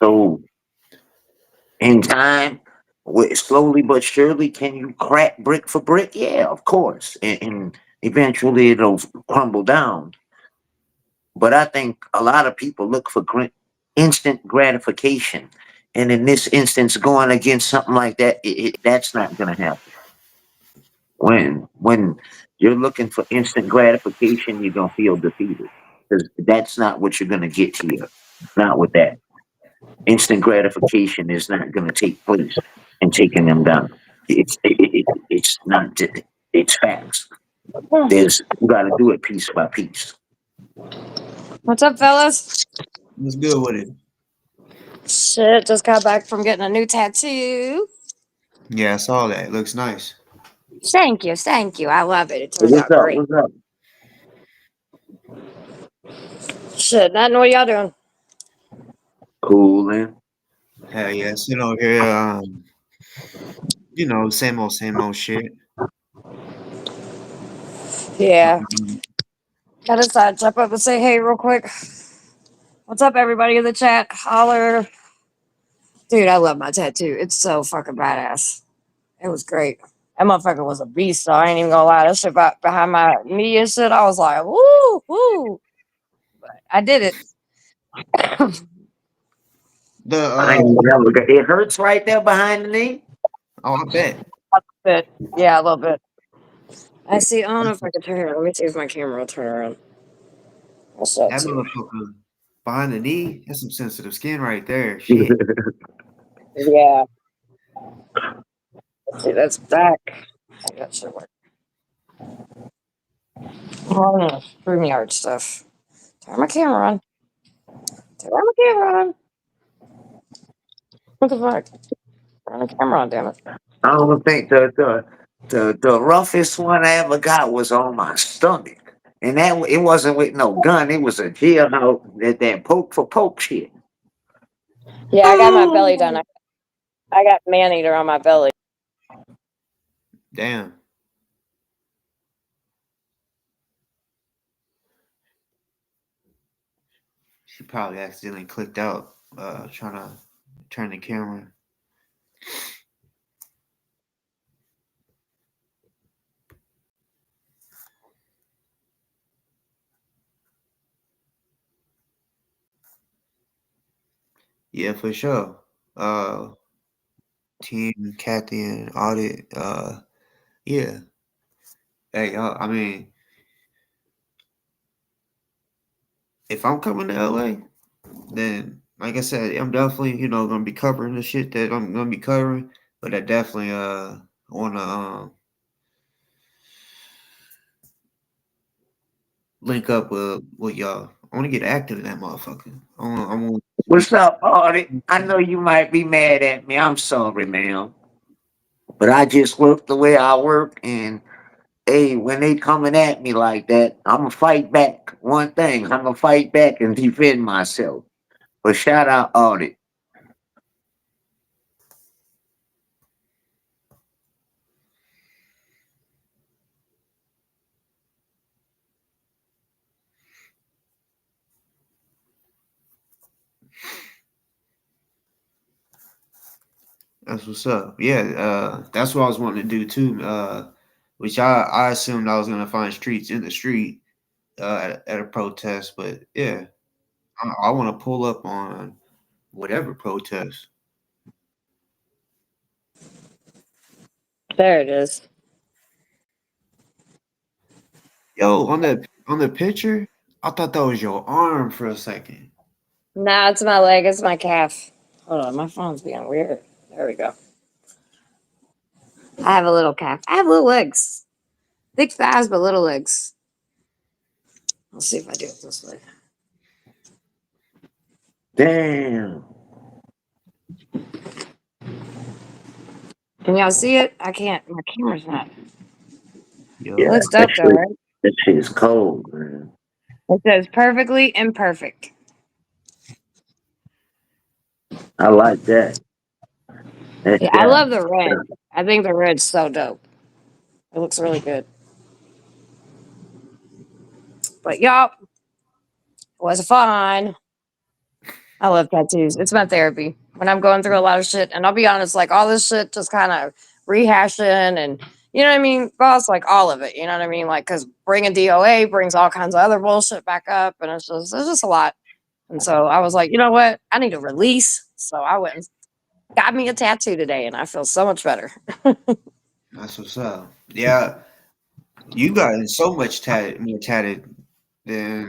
So in time, slowly but surely, can you crack brick for brick? Yeah, of course, and eventually it'll crumble down. But I think a lot of people look for instant gratification, and in this instance, going against something like that, that's not going to happen. When you're looking for instant gratification, you're gonna feel defeated, because that's not what you're gonna get here. Not with that. Instant gratification is not gonna take place in taking them down. It's not. It's facts. You got to do it piece by piece. What's up, fellas? What's good with it? Shit, just got back from getting a new tattoo. Yeah, I saw that. It looks nice. Thank you, thank you. I love it. It Hey, turned what's out up? great. What's up? Shit, nothing. What y'all doing? Cooling. Hell yeah, sitting over here, same old shit. Yeah. Um, Gotta jump up and say hey real quick. What's up, everybody in the chat? Holler. Dude, I love my tattoo. It's so fucking badass. It was great. That motherfucker was a beast, so I ain't even gonna lie. That shit behind my knee and shit, I was like, woo, woo. I did it. the I ain't never it hurts right there behind the knee. I bet. Bit. Yeah, a little bit. I see. I don't know if I can turn it. Let me see if my camera will turn around. What's that That too? motherfucker behind the knee, that's some sensitive skin right there. Shit. Yeah. Let's see, that's back. I got shit work. Oh no, StreamYard stuff. Turn my camera on. Turn my camera on. What the fuck? Turn the camera on, damn it. I don't think the roughest one I ever got was on my stomach, and it wasn't with no gun. It was a jailhouse that poke for poke shit. Yeah, I got my belly done. I got man eater on my belly. Damn. She probably accidentally clicked out, trying to turn the camera. Yeah, for sure. Team Kathy and Audit. Yeah. Hey, I mean, if I'm coming to LA, then like I said, I'm definitely, gonna be covering the shit that I'm gonna be covering. But I definitely wanna link up with y'all. I want to get active in that motherfucker. I want What's up, Audie? I know you might be mad at me. I'm sorry, man. But I just work the way I work, and hey, when they coming at me like that, I'ma fight back. One thing, I'ma fight back and defend myself. But shout out Audie. that's what's up. Yeah, that's what I was wanting to do too. Which I assumed I was gonna find streets in the street at a protest, but yeah, I want to pull up on whatever protest. There it is. Yo, on the picture, I thought that was your arm for a second. Nah, it's my leg. It's my calf. Hold on, my phone's being weird. There we go. I have a little calf. I have little legs. Thick thighs, but little legs. Let's see if I do it this way. Damn. Can y'all see it? I can't. My camera's not. It Yeah, Yo, looks dope though, right? that shit is cold, man. It says perfectly imperfect. I like that. That's Yeah, I down. love the red. I think the red's so dope. It looks really good. But y'all, it was fun. I love tattoos. It's my therapy when I'm going through a lot of shit. And I'll be honest, like all this shit just kind of rehashing and you know what I mean, boss, like all of it. You know what I mean, like because bringing DoA brings all kinds of other bullshit back up, and it's just a lot. And so I was like, you know what, I need a release. So I went and got me a tattoo today, and I feel so much better. that's what's up. Yeah, you got so much more tatted than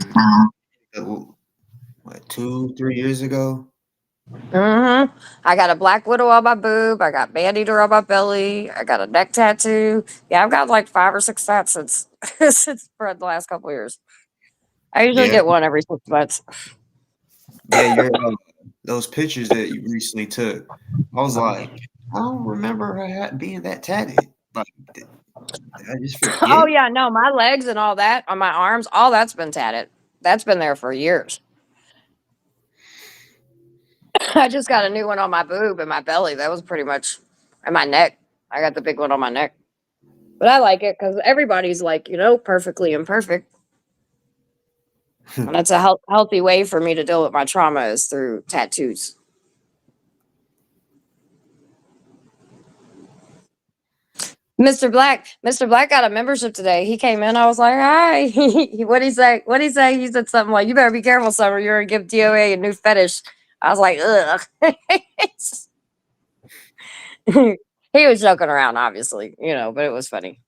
what 2 3 years ago. I got a black widow on my boob. I got man eater on my belly. I got a neck tattoo. Yeah, I've got like 5 or 6 tats since since for the last couple years. I usually Yeah, get one every 6 months. yeah. Your those pictures that you recently took, I was like, I don't remember her being that tatted. Like, did I just Oh forget? yeah, no, my legs and all that on my arms, all that's been tatted. That's been there for years. I just got a new one on my boob and my belly. That was pretty much, and my neck. I got the big one on my neck. But I like it because everybody's like, perfectly imperfect. And that's a healthy way for me to deal with my trauma is through tattoos. Mr. Black got a membership today. He came in. I was like, "Hi." What'd he say? What'd he say? He said something like, "You better be careful, Summer. You're gonna give DOA a new fetish." I was like, "Ugh." He was joking around, obviously, but it was funny.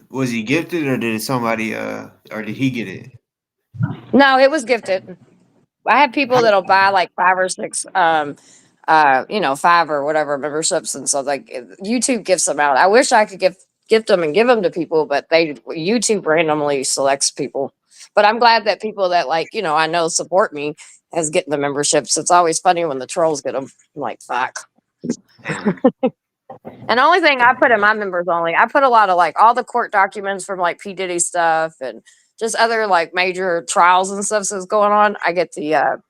Was he gifted or did somebody or did he get it? No, it was gifted. I have people that'll buy like 5 or 6 5 or whatever memberships, and so like YouTube gifts them out. I wish I could gift them and give them to people, but YouTube randomly selects people. But I'm glad that people that I know support me as getting the memberships. It's always funny when the trolls get them. I'm like, fuck. Damn. And the only thing I put in my members only, I put a lot of like all the court documents from like P Diddy stuff and just other like major trials and stuff that's going on. I get the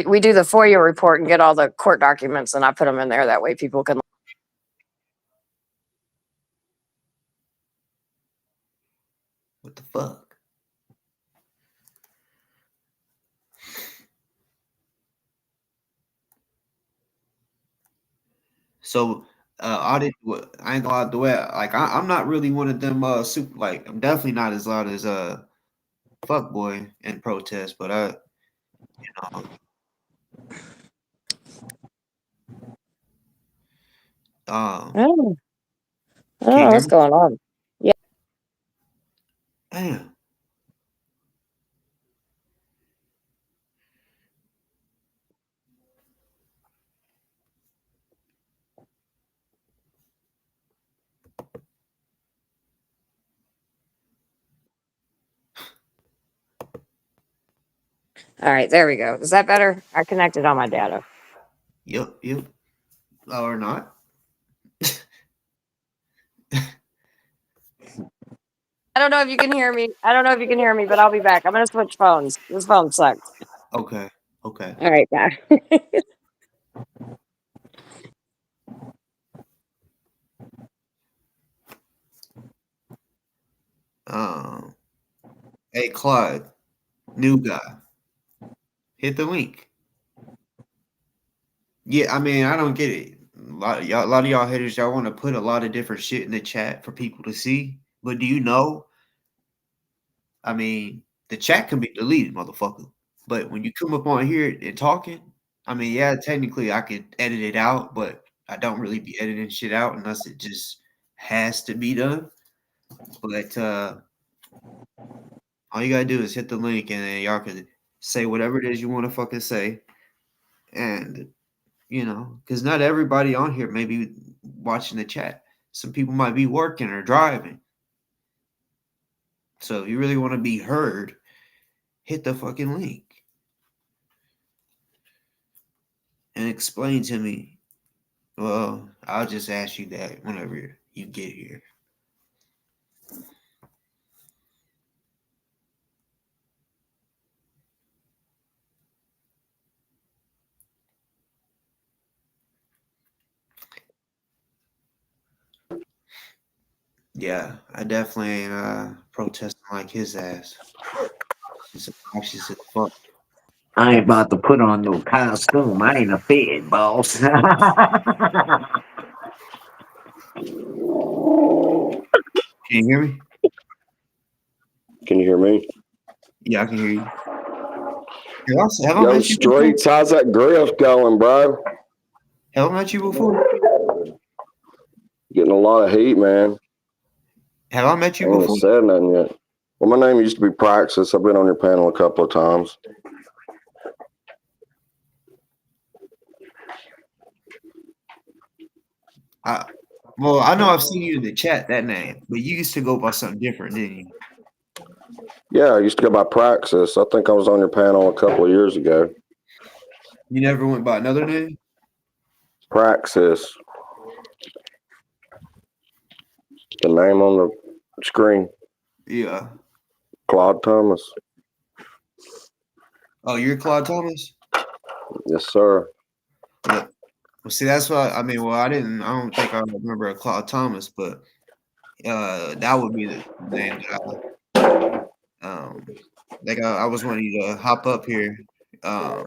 we do the FOIA report and get all the court documents, and I put them in there. That way, people can. What the fuck? So I ain't gonna lie, the way like I'm not really one of them super like I'm definitely not as loud as fuck boy in protest, but you Oh, I don't can you know hear what's me? going on. Yeah. Damn. All right, there we go. Is that better? I connected on my data. Yep. Or not. I don't know if you can hear me. But I'll be back. I'm gonna switch phones. This phone sucks. Okay. All right, bye. Hey, Claude, new guy, hit the link. Yeah, I mean, I don't get it. A lot of y'all haters, y'all want to put a lot of different shit in the chat for people to see. But do you know? I mean, the chat can be deleted, motherfucker. But when you come up on here and talking, I mean, yeah, technically I could edit it out, but I don't really be editing shit out unless it just has to be done. But all you gotta do is hit the link, and then y'all can say whatever it is you want to fucking say, and because not everybody on here may be watching the chat. Some people might be working or driving. So if you really want to be heard, hit the fucking link and explain to me. Well, I'll just ask you that whenever you get here. Yeah, I definitely ain't protesting like his ass. He's obnoxious as fuck. I ain't about to put on no costume. I ain't a fed, boss. Can you hear me? Can you hear me? Yeah, I can hear you. Have I Yo, met you before? Streets, how's that grift going, bro? Have I met you before? Getting a lot of heat, man. Have I met you I ain't before? said nothing yet. Well, my name used to be Praxis. I've been on your panel a couple of times. Well, I know I've seen you in the chat, that name, but you used to go by something different, didn't you? Yeah, I used to go by Praxis. I think I was on your panel a couple of years ago. You never went by another name? Praxis. The name on the screen. Yeah. Claude Thomas. Oh, you're Claude Thomas? Yes, sir. Yeah. Well, see, that's why I mean. Well, I don't think I remember a Claude Thomas, but that would be the name that I was wanting you to hop up here. I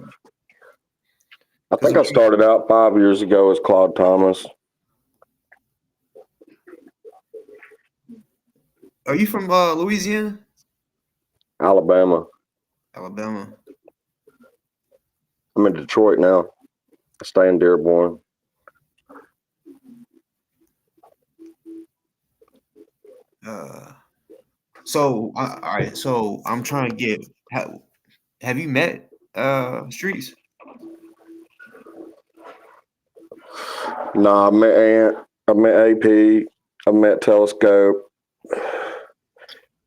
think I started out 5 years ago as Claude Thomas. Are you from Louisiana? Alabama. Alabama. I'm in Detroit now. I stay in Dearborn. So all right. So I'm trying to get. Have you met Streets? No, I met Ant. I met AP. I met Telescope.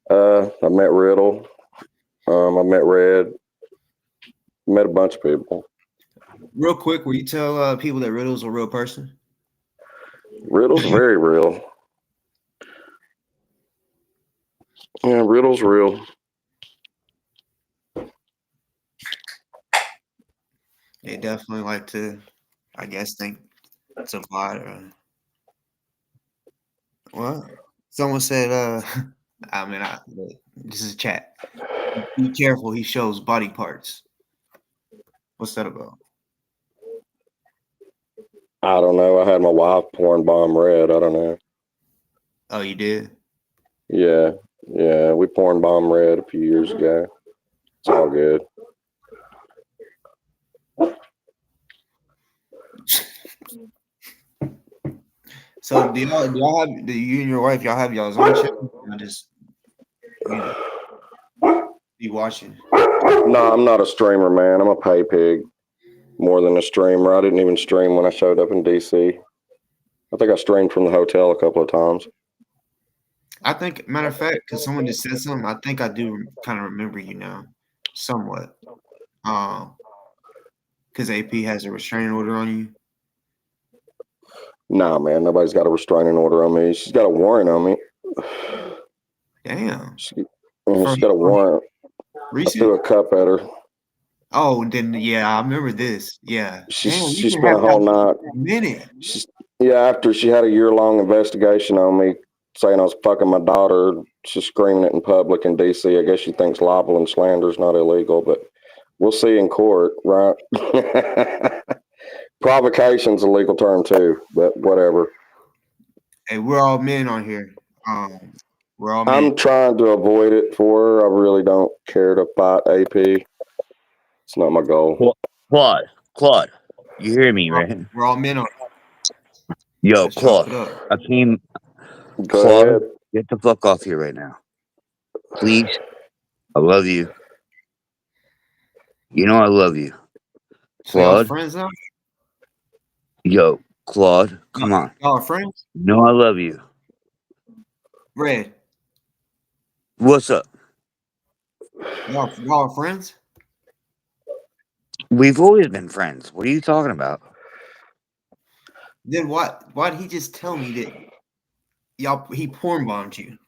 I met Riddle. I met Red. Met a bunch of people. Real quick, will you tell people that Riddle's a real person? Riddle's very real. Yeah, Riddle's real. They definitely like to, I guess, think it's a bot or what? Someone said, this is chat. Be careful, he shows body parts. What's that about? I don't know. I had my wife pouring bomb Red. I don't know. Oh, you did? Yeah. We pouring bomb Red a few years ago. It's all good. So do you and your wife, y'all have y'all's own channel? Or just be watching? No, I'm not a streamer, man. I'm a pay pig more than a streamer. I didn't even stream when I showed up in DC. I think I streamed from the hotel a couple of times. I think, matter of fact, because someone just said something, I think I do kind of remember you now, somewhat. Because AP has a restraining order on you. Nah, man, nobody's got a restraining order on me. She's got a warrant on me. Damn. She's got a warrant. I threw a cup at her. Oh, then yeah, I remember this. Yeah. She spent a whole night. A minute. After she had a year-long investigation on me, saying I was fucking my daughter, she's screaming it in public in DC. I guess she thinks libel and slander is not illegal, but we'll see in court, right? Provocation's a legal term too, but whatever. Hey, we're all men on here. We're all men. I'm trying to avoid it for her. I really don't care to fight AP. It's not my goal. Claude, you hear me, right? We're all men on here. Yo, Let's Claude, chop it up. I came. Go Claude, ahead. get the fuck off here right now. Please. I love you. You know I love you. So y'all Claude. friends now? Yo, Claude, come on. Y'all are friends? You know I love you. Red. What's up? Y'all are friends? We've always been friends. What are you talking about? Then why did he just tell me that he porn bombed you?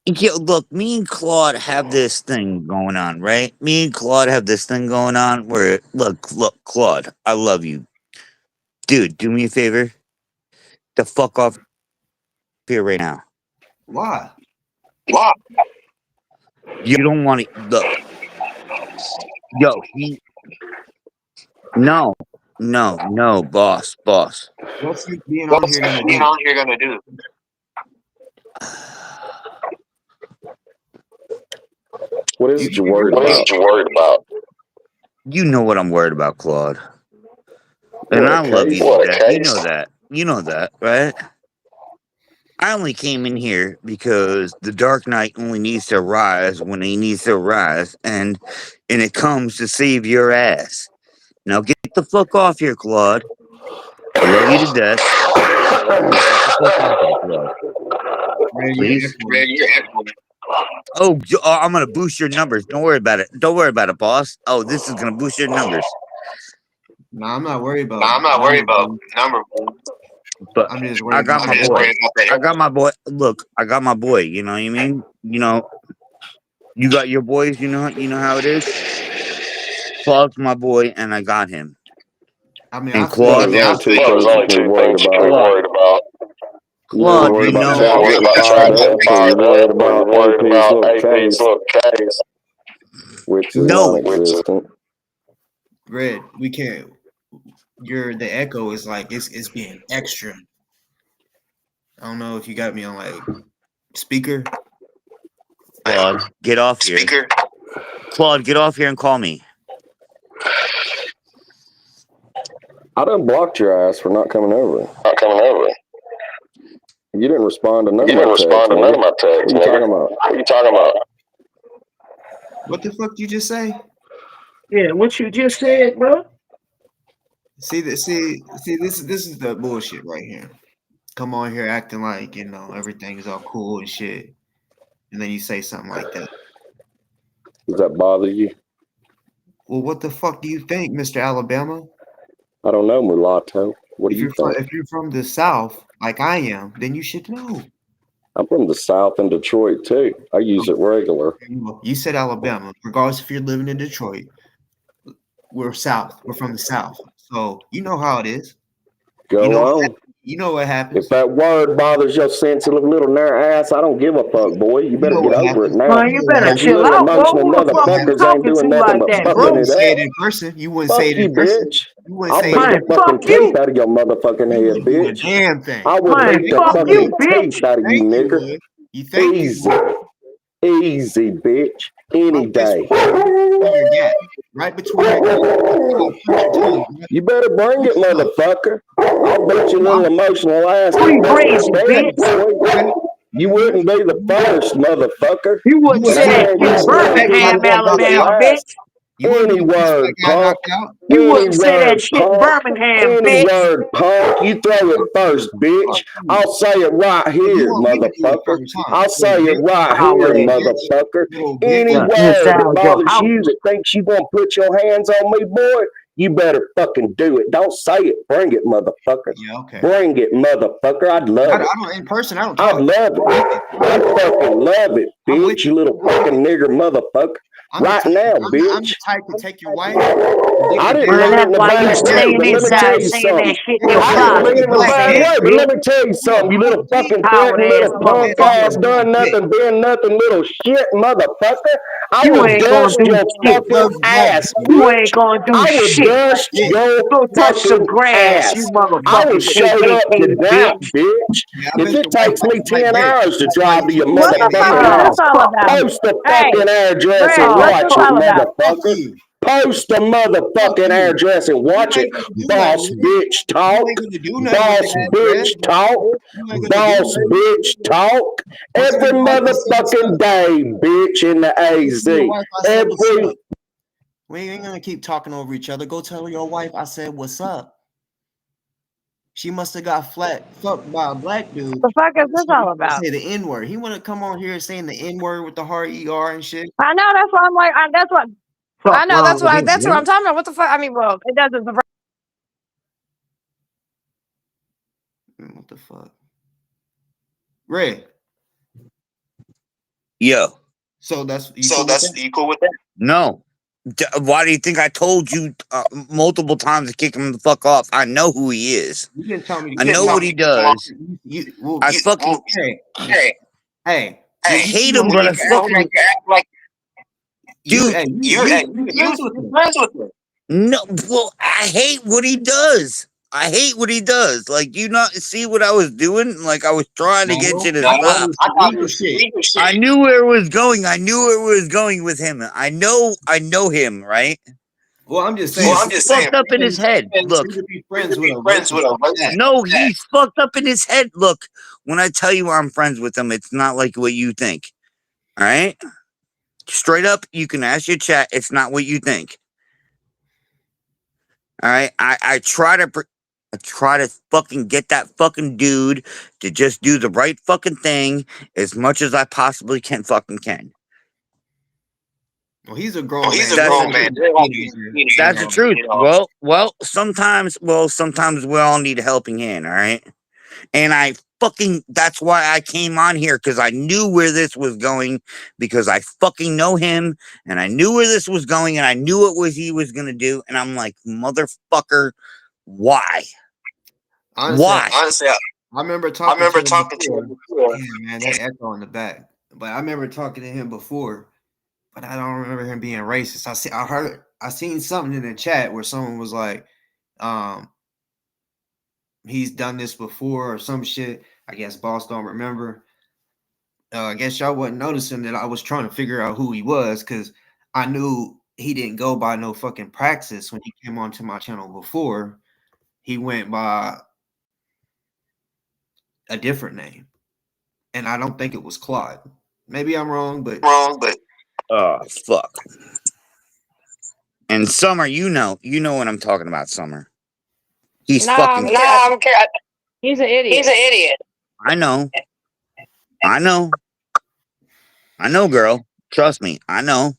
Yo, look, me and Claude have this thing going on, right? Me and Claude have this thing going on where, look, Claude, I love you. Dude, do me a favor. The fuck off here right now. Why? You don't want to, look. Yo, No, boss. What's he being on here gonna do? What is it you're worried about? You know what I'm worried about, Claude. And I love you to death. You know that, right? I only came in here because the Dark Knight only needs to rise when he needs to rise, and it comes to save your ass. Now get the fuck off here, Claude. I love you to death. Get the fuck off here, Claude. Please. Oh, I'm gonna boost your numbers. Don't worry about it, boss. Oh, this is gonna boost your numbers. No, I'm not worried about number. But I'm just I got my boy. I got my boy. Look, I got my boy. You know what I mean? You know, you got your boys. You know how it is. Claude's my boy, and I got him. I mean, and Claude. There's only two things to be worried about. Claude, you know, worried about trying to get fired up, or you're worried about AP's little case, which is non-existent. Red, we can't. The echo is like it's being extra. I don't know if you got me on like speaker. Claude, get off here. Claude, get off here and call me. I done blocked your ass for not coming over. You didn't respond to none of my texts. What are you talking about? What the fuck did you just say? Yeah, what you just said, bro? See, this is the bullshit right here. Come on here acting like, you know, everything is all cool and shit. And then you say something like that. Does that bother you? Well, what the fuck do you think, Mr. Alabama? I don't know, mulatto. What do you think? If you're from the South, like I am, then you should know. I'm from the South in Detroit, too. I use it regular. You said Alabama. Regardless if you're living in Detroit, we're South. We're from the South. So you know how it is. Go on. You know what happens. If that word bothers your sensitive little narrow ass, I don't give a fuck, boy. You better get over it now. Man, you better chill out, bro. Who the fuck you talking to like that, bro? You wouldn't say it in person. You wouldn't say it in person. I'll beat the fucking tape out of your motherfucking head, bitch. Damn thing. I will beat the fucking tape out of you, nigga. Easy, bitch. Any day. Right between your You better bring it, motherfucker. I'll bet your little emotional ass. You wouldn't be the first, motherfucker. You wouldn't say that in Birmingham, Alabama, bitch. You wouldn't be Any the first word, black guy punk. knocked out. You Any wouldn't say that word, shit in punk. Birmingham, Any bitch. word, punk. You throw it first, bitch. Fuck you. I'll say it right So you here, want me to do it motherfucker. first, huh? I'll say Little it bitch. right Oh, here, yeah. motherfucker. Little Any bitch. word that Inside your bothers house. you that thinks you gonna put your hands on me, boy, you better fucking do it. Don't say it. Bring it, motherfucker. Yeah, okay. Bring it, motherfucker. I'd love I it. don't in person. I don't I'd talk. love it. I'd fucking love it, I'm with bitch. You little fucking nigger motherfucker. I'm the Right type. now, I'm bitch. the type to take your wife and dick I her didn't Well, mean down. it that's in a why you bad way, staying but let me tell inside you saying that something. shit in Hey, your I you a didn't closet, mean you it black in a black bad ass bitch. way, but bitch. let me tell you You a something, you black little bitch. fucking prick, Coward you ass little punk Man, you ass, a motherfucker. black done bitch. nothing, been nothing, little shit motherfucker. I You would ain't gonna dust do your shit. You're fucking a black ass, bitch. You ain't bitch. gonna do I would shit. dust Bitch. your Go touch some fucking grass, you ass. I would motherfucking show up to KKK that, bitch. bitch. Yeah, I If bet it your wife takes like me a white 10 bitch. hours to That's why drive you to your keep What the saying the fuck N is motherfucking word. this house, all Fuck about? you. post the Hey, fucking address and Greg, what's this watch it, all about? Fuck motherfucker. you. Post the Fuck motherfucking you. address and You watch it. ain't gonna do nothing Boss with it. bitch You talk. ain't gonna do nothing with the Boss address. bitch talk. You ain't gonna do Boss nothing. bitch talk. Go tell Every your wife I said what's motherfucking up. day, bitch, in the Go AZ. tell your wife I said what's Every up. We ain't gonna keep talking over each other. Go tell your wife I said what's up. She must have got fucked by a black dude. What the fuck is this So he all wanna about? say the N word. He wanna come on here saying the N word with the hard ER and shit. I know that's why I'm like, that's what Fuck I know. wrong That's with why. him, That's what man. I'm talking about. What the fuck? I mean, well, it doesn't. What the fuck? Ray. Yo. So that's you cool with that? you cool with that? No. Why do you think I told you multiple times to kick him the fuck off? I know who he is. You didn't tell me to I kick know him what off. he does. Well, I fucking hey, I when you see hate him, him, but I you act fucking like dude. you friends with him. No, well, I hate what he does. I hate what he does. Like, you not see what I was doing? Like, I was trying to get you No, to I thought it stop. was some legal shit. I knew where it was going. I knew where it was going with him. I know him, right? Well, I'm just saying, He's fucked up in his head. Look, you could be friends with a racist like that. no, he's fucked up in his head. Look, when I tell you I'm friends with him, it's not like what you think. All right? Straight up, you can ask your chat. It's not what you think. All right? I try to fucking get that fucking dude to just do the right fucking thing as much as I possibly can. Well, he's a grown man. That's You're like a teenager, that's the truth. Sometimes we all need a helping hand, all right? And that's why I came on here, because I knew where this was going, because I fucking know him, and I knew where this was going, and I knew what he was gonna do, and I'm like, motherfucker, why? Honestly, I remember talking to him before. Damn, man, that echo in the back. But I remember talking to him before, but I don't remember him being racist. I seen something in the chat where someone was like, he's done this before or some shit. I guess boss don't remember. I guess y'all wasn't noticing that I was trying to figure out who he was, because I knew he didn't go by no fucking Praxis when he came onto my channel before. He went by a different name, and I don't think it was Claude. Maybe I'm wrong, but Oh, fuck. And Summer, you know what I'm talking about, Summer. He's No, I fucking. don't care. I don't care. He's an idiot. I know, girl. Trust me, I know.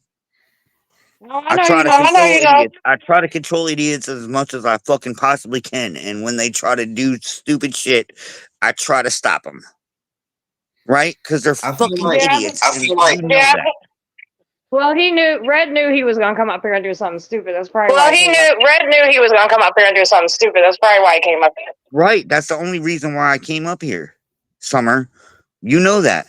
No, I I know try you to don't. control idiots. I try to control idiots as much as I fucking possibly can. And when they try to do stupid shit, I try to stop them. Right? Because they're I feel fucking like idiots. You know that. Well, Red knew he was gonna come up here and do something stupid. That's probably Well, Red knew he was gonna come up here and do something stupid. That's probably why he came up here. Right. That's the only reason why I came up here. Summer, you know that.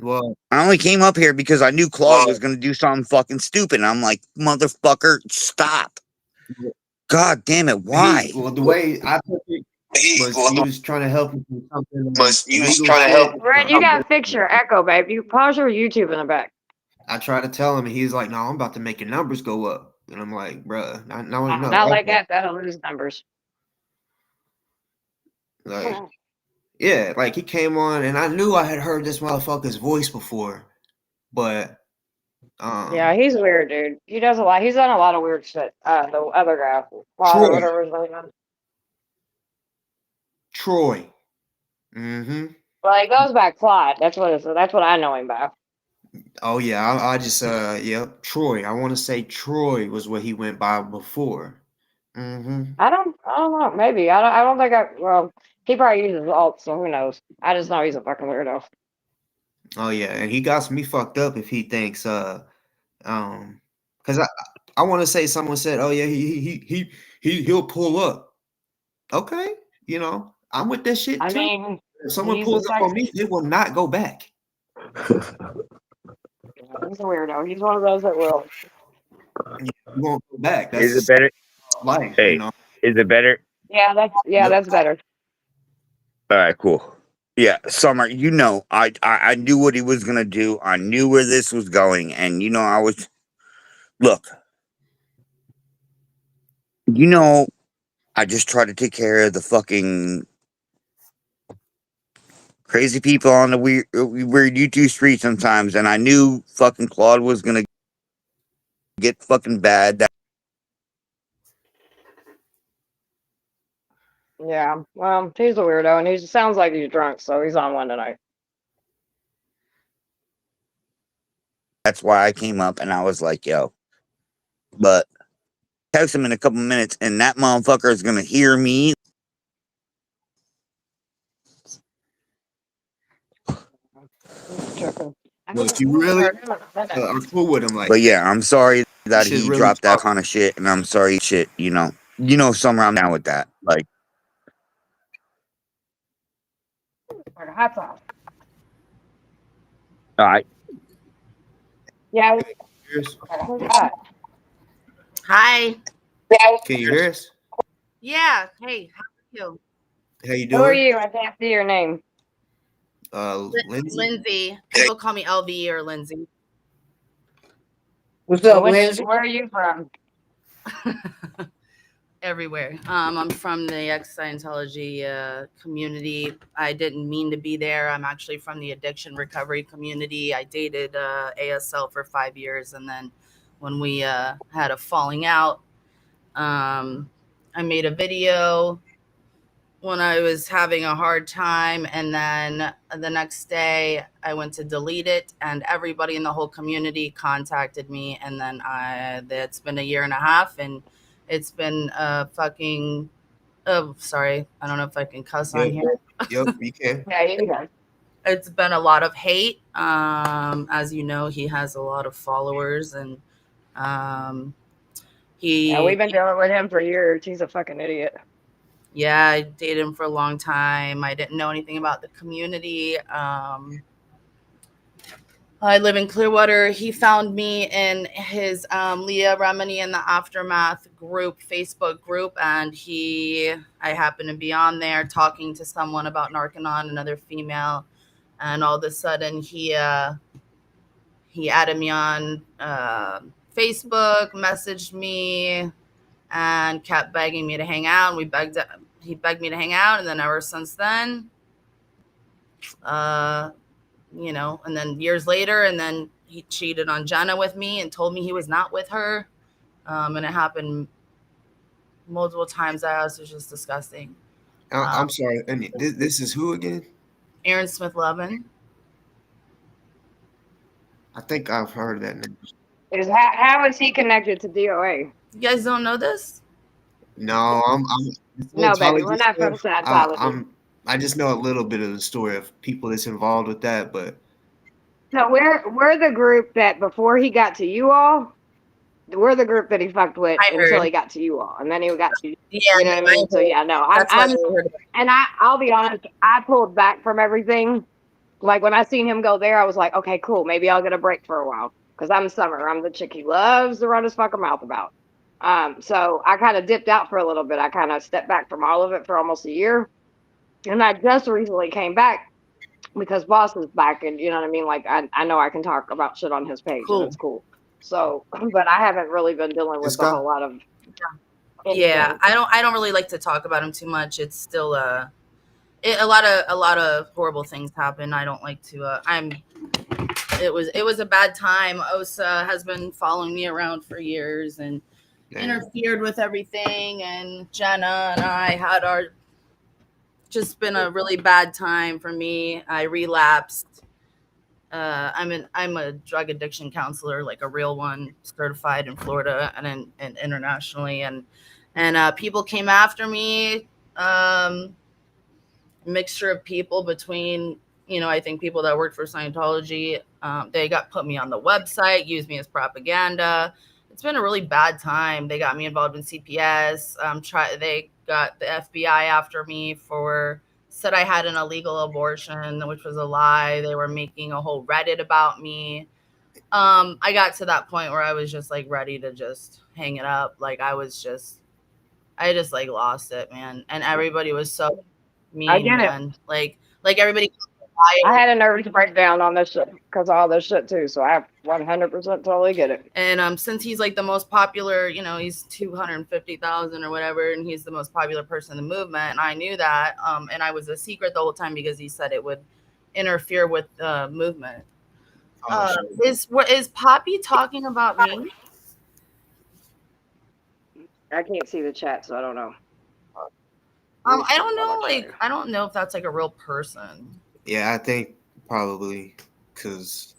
Well, I only came up here because I knew Claude was going to do something fucking stupid. And I'm like, motherfucker, stop. God damn it. Why? the way I took it was he was trying to help me with something legal shit. Red, you gotta fix your echo, babe. You pause your YouTube in the back. I tried to tell him, and he's like, "No, I'm about to make your numbers go up." And I'm like, "Bruh, Not like that. That'll lose numbers. Like, yeah, like he came on, and I knew I had heard this motherfucker's voice before, but Yeah, he's weird, dude. He does a lot. He's done a lot of weird shit. The other guy, Claude or Troy. whatever his name is. Troy. Mm-hmm. Well, he goes by Claude. That's what I know him by. Oh yeah, I just yep. Troy. I want to say Troy was what he went by before. Mm-hmm. I don't know. Maybe I don't think Well, he probably uses alt, so who knows? I just know he's a fucking weirdo. Oh yeah, and he got me fucked up if he thinks because I want to say someone said, oh yeah, he'll pull up. Okay, you know, I'm with that shit I too. mean, If someone he's pulls a up on me, it will not go back. He's a weirdo. He's one of those that will. You won't go back. Is it That's better? life, Hey, you know. is it better? Yeah, that's better. All right, cool. Yeah, Summer, you know, I knew what he was gonna do. I knew where this was going, and you know, look, you know, I just try to take care of the fucking crazy people on the weird YouTube street sometimes, and I knew fucking Claude was gonna get fucking bad. Yeah. Well, he's a weirdo, and he sounds like he's drunk, so he's on one tonight. That's why I came up and I was like, yo, but text him in a couple minutes, and that motherfucker is gonna hear me. Well, if you really are cool with him, like, But yeah, I'm sorry that should he really dropped that talk. kind of shit, and I'm sorry, shit. You know, Summer, I'm down with that. Like, Hot sauce. all right, Yeah. Cheers. Who's that? Hi. Can you hear us? Yeah. Hey, how are you? How you Who are doing? you? I can't see your name. Lindsay. Lindsay. People call me LV or Lindsay. What's up, Lindsay? Where are you from? Everywhere. I'm from the ex-Scientology community. I didn't mean to be there. I'm actually from the addiction recovery community. I dated ASL for 5 years, and then when we had a falling out, I made a video when I was having a hard time, and then the next day I went to delete it, and everybody in the whole community contacted me, and then it's been 1.5 years, and it's been fucking sorry, I don't know if I can cuss on here. Yep, you can. Yeah, you can. It's been a lot of hate. As you know, he has a lot of followers, and Yeah, we've been dealing with him for years. He's a fucking idiot. Yeah, I dated him for a long time. I didn't know anything about the community. I live in Clearwater. He found me in his Leah Remini in the Aftermath group, Facebook group, and I happened to be on there talking to someone about Narcanon, another female, and all of a sudden he added me on Facebook, messaged me, and kept begging me to hang out. He begged me to hang out, and then ever since then, you know, and then years later, and then he cheated on Jenna with me and told me he was not with her. And it happened multiple times. That was just disgusting. I'm sorry. And this is who again? Aaron Smith Levin. I think I've heard that name. How is he connected to DoA? You guys don't know this? No, No, baby, we're not from Scientology. I just know a little bit of the story of people that's involved with that, but no, we're the group that before he got to you all, we're the group that he fucked with until he got to you all, and then he got to you. Yeah, you know what I mean. So yeah, no, I'll be honest. I pulled back from everything. Like when I seen him go there, I was like, okay, cool. Maybe I'll get a break for a while because I'm Summer. I'm the chick he loves to run his fucking mouth about. So I kind of dipped out for a little bit. I kind of stepped back from all of it for almost a year. And I just recently came back because Boss is back, and you know what I mean? Like, I know I can talk about shit on his page, and it's cool. So, but I haven't really been dealing with a whole lot of. Yeah, I don't really like to talk about him too much. It's still a lot of horrible things happen. I don't like to. it was a bad time. Osa has been following me around for years and interfered with everything, and Jenna and I had our just been a really bad time for me. I relapsed. I'm a drug addiction counselor, like a real one, certified in Florida and internationally, and people came after me. Mixture of people between, I think people that worked for Scientology, they put me on the website, used me as propaganda. It's been a really bad time. They got me involved in CPS. They got the FBI after me said I had an illegal abortion, which was a lie. They were making a whole Reddit about me. I got to that point where I was just like ready to just hang it up. Like I just like lost it, man. And everybody was so mean, I get man. Like everybody. I had a nervous breakdown on this shit because of all this shit too. So I 100% totally get it. And since he's like the most popular, he's 250,000 or whatever, and he's the most popular person in the movement, and I knew that. And I was a secret the whole time because he said it would interfere with the movement. Is Poppy talking about me? I can't see the chat, so I don't know. I don't know. Like, I don't know if that's like a real person. Yeah, I think probably because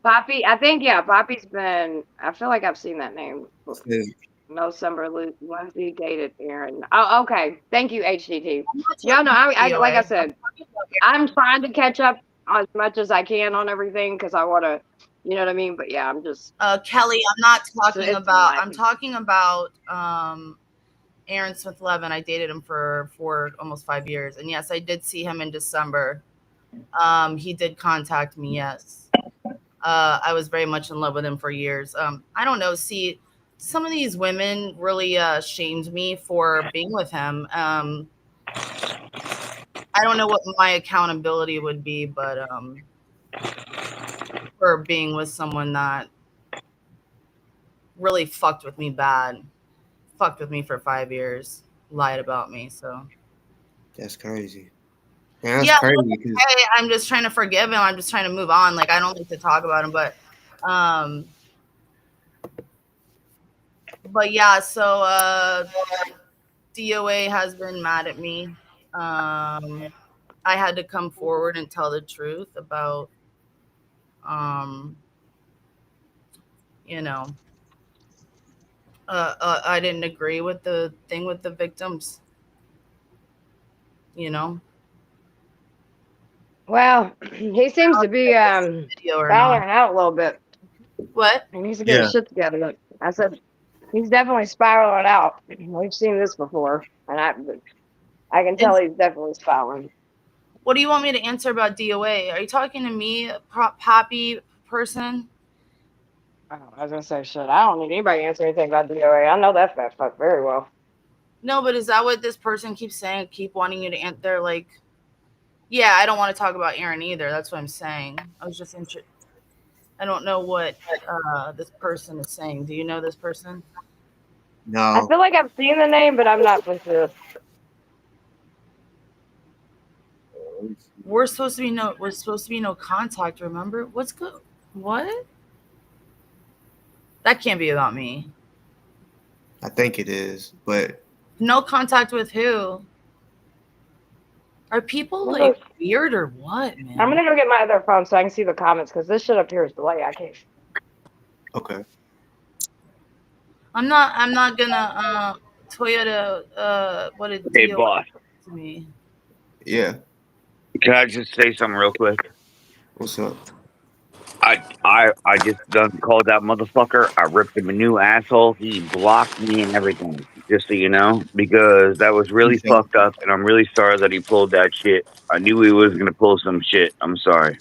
Poppy. I think Poppy's been. I feel like I've seen that name. No summer Lindsay dated Aaron. Oh, okay. Thank you, HDT. Yeah, no, I like I said, I'm trying to catch up as much as I can on everything because I want to, you know what I mean. But yeah, I'm just Kelly. I'm not talking about. I'm talking about Aaron Smith Levin. I dated him for almost 5 years, and yes, I did see him in December. He did contact me. Yes, I was very much in love with him for years. I don't know. See, some of these women really shamed me for being with him. I don't know what my accountability would be, but for being with someone that really fucked with me bad. Fucked with me for 5 years, lied about me. So that's crazy. Man, that's crazy. Okay. I'm just trying to forgive him. I'm just trying to move on. Like I don't like to talk about him, but yeah. So DoA has been mad at me. I had to come forward and tell the truth about I didn't agree with the thing with the victims. Well, he seems to be spiraling out a little bit. What? He needs to get his shit together. I said he's definitely spiraling out. We've seen this before, and I can tell he's definitely spiraling. What do you want me to answer about DoA? Are you talking to me, Poppy person? Oh, I was gonna say shit. I don't need anybody to answer anything about DoA. I know that fat fuck very well. No, but is that what this person keeps saying? Keep wanting you to answer? They're like, yeah, I don't want to talk about Aaron either. That's what I'm saying. I was just interested. I don't know what this person is saying. Do you know this person? No. I feel like I've seen the name, but I'm not for sure. We're supposed to be no contact, remember? What's good? What? That can't be about me. I think it is, but no contact with who? Are people like weird or what, man? I'm gonna go get my other phone so I can see the comments because this shit up here is delayed. I can't. Okay. I'm not gonna Toyota what did Hey boss. To me. Yeah. Can I just say something real quick? What's up? I just done called that motherfucker. I ripped him a new asshole. He blocked me and everything. Just so you know, because that was really fucked up, and I'm really sorry that he pulled that shit. I knew he was gonna pull some shit. I'm sorry.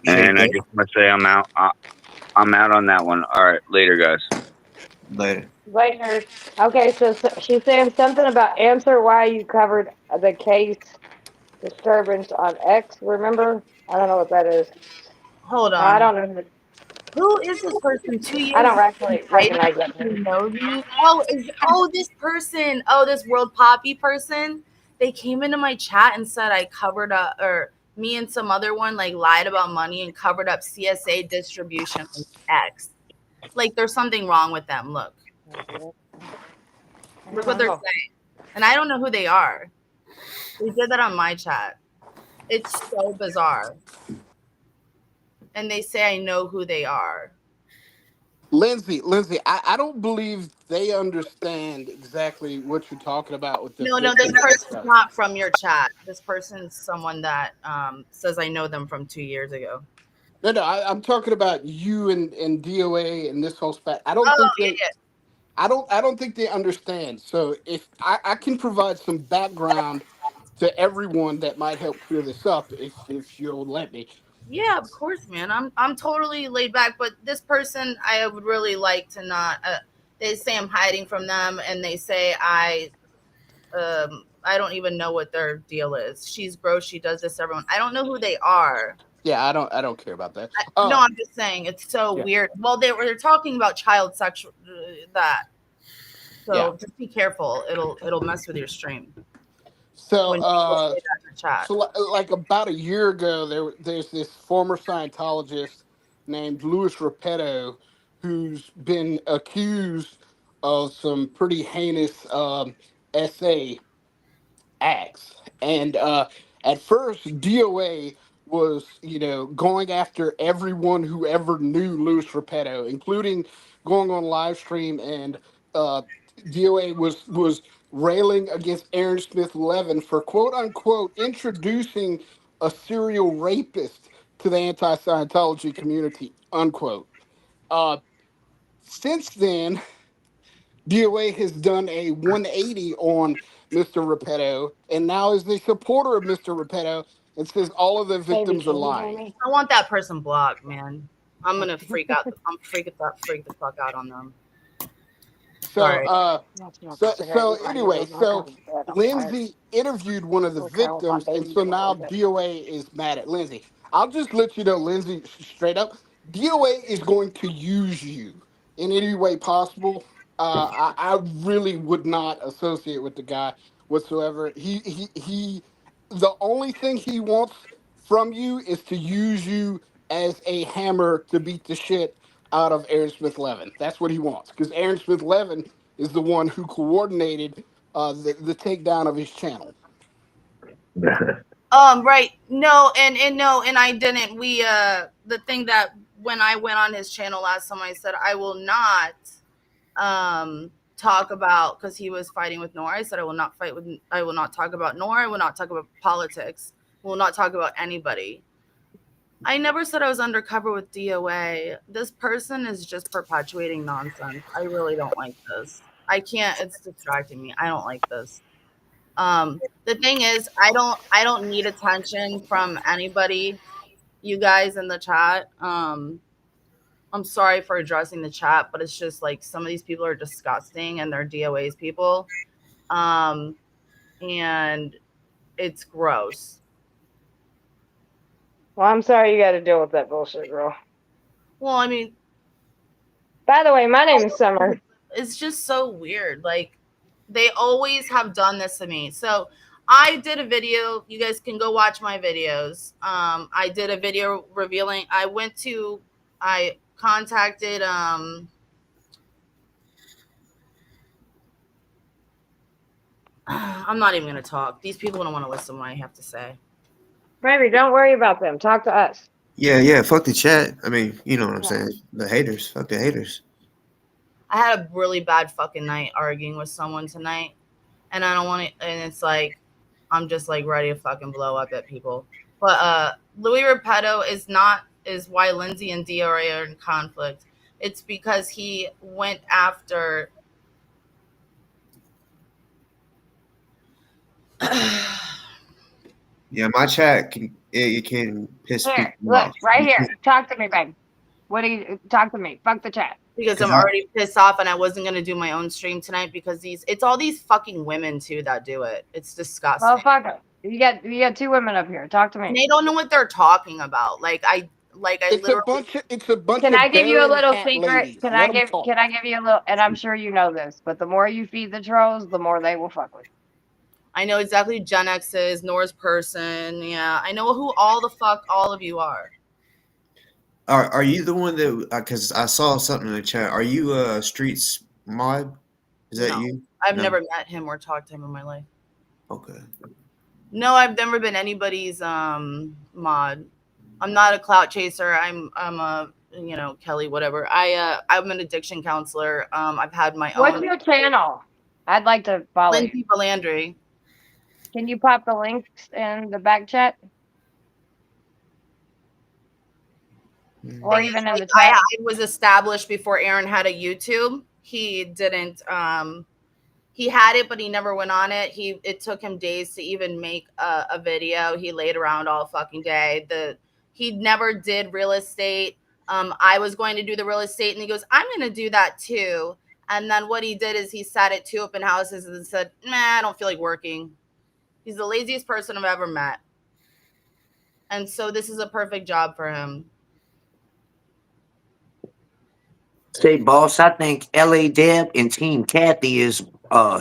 And I just want to say I'm out. I'm out on that one. All right, later, guys. Later. Later. Okay, so she's saying something about answer why you covered the case disturbance on X. Remember? I don't know what that is. Hold on. I don't know. Who is this person? 2 years. I don't actually recognize that. You know me? This person. Oh, this World Poppy person. They came into my chat and said I covered up or me and some other one like lied about money and covered up CSA distribution on X. Like there's something wrong with them. Look what they're saying. And I don't know who they are. They did that on my chat. It's so bizarre. And they say I know who they are. Lindsay, I don't believe they understand exactly what you're talking about with the No, this person's not from your chat. This person's someone that says I know them from 2 years ago. No, I'm talking about you and DOA and this whole spat. I don't think they. Yeah. I don't think they understand. So if I can provide some background to everyone that might help clear this up, if you'll let me. Yeah, of course, man. I'm totally laid back, but this person I would really like to not. They say I'm hiding from them, and they say I don't even know what their deal is. She's gross. She does this to everyone. I don't know who they are. Yeah, I don't care about that. No, I'm just saying it's so weird. Well, they're talking about child sexual that. So just be careful. It'll mess with your stream. So like about a year ago, there's this former Scientologist named Louis Repetto who's been accused of some pretty heinous SA acts. And at first, DOA was, going after everyone who ever knew Louis Repetto, including going on live stream, and DOA was railing against Aaron Smith Levin for quote unquote introducing a serial rapist to the anti-Scientology community, unquote. Since then, DOA has done a 180 on Mr. Repetto and now is the supporter of Mr. Repetto and says all of the victims are lying. I want that person blocked, man. I'm gonna freak out. I'm freak the fuck out on them. So anyway, Lindsay interviewed one of the victims, and so now DOA is mad at Lindsay. I'll just let you know, Lindsay, straight up, DOA is going to use you in any way possible. I really would not associate with the guy whatsoever. He the only thing he wants from you is to use you as a hammer to beat the shit out of Aaron Smith Levin. That's what he wants, because Aaron Smith Levin is the one who coordinated the takedown of his channel. Right. No, and I didn't. We the thing that when I went on his channel last time, I said I will not talk about, because he was fighting with Nora. I said I will not talk about Nora. I will not talk about politics. I will not talk about anybody. I never said I was undercover with DOA. This person is just perpetuating nonsense. I really don't like this. I can't. It's distracting me. I don't like this. The thing is, I don't need attention from anybody. You guys in the chat. I'm sorry for addressing the chat, but it's just like some of these people are disgusting and they're DOA's people. And it's gross. Well, I'm sorry you got to deal with that bullshit, girl. Well, I mean, by the way, my name is Summer. It's just so weird. Like, they always have done this to me. So I did a video. You guys can go watch my videos. I did a video revealing. I contacted I'm not even gonna talk. These people don't want to listen to what I have to say. Baby, don't worry about them. Talk to us. Yeah. Fuck the chat. I mean, you know what I'm saying. The haters. Fuck the haters. I had a really bad fucking night arguing with someone tonight, and I don't want to. And it's like I'm just like ready to fucking blow up at people. But Louis Repetto is why Lindsay and DoA are in conflict. It's because he went after. Yeah, my chat can piss here, people look, off. right here. Talk to me, babe. Talk to me? Fuck the chat. Because I'm already pissed off, and I wasn't gonna do my own stream tonight because it's all these fucking women too that do it. It's disgusting. Well, fuck it. You got two women up here. Talk to me. And they don't know what they're talking about. It's a bunch. Can of I give you a little hat secret? ladies. Can I give you a little? And I'm sure you know this, but the more you feed the trolls, the more they will fuck with you. I know exactly who Gen X is, Nor's person. Yeah, I know who all the fuck all of you are. Are you the one that? Because I saw something in the chat. Are you Streets Mod? Is that you? I've No? never met him or talked to him in my life. Okay. No, I've never been anybody's mod. I'm not a clout chaser. I'm a Kelly whatever. I'm an addiction counselor. I've had my What's own. your channel? I'd like to follow you. Lindsay Belandry. Can you pop the links in the back chat? Or Thing is, even in like, the chat? I was established before Aaron had a YouTube. He didn't. He had it, but he never went on it. It took him days to even make a video. He laid around all fucking day. He never did real estate. I was going to do the real estate, and he goes, "I'm going to do that too." And then what he did is he sat at 2 open houses and said, "Nah, I don't feel like working." He's the laziest person I've ever met, and so this is a perfect job for him. Say, boss, I think LA Deb and Team Kathy is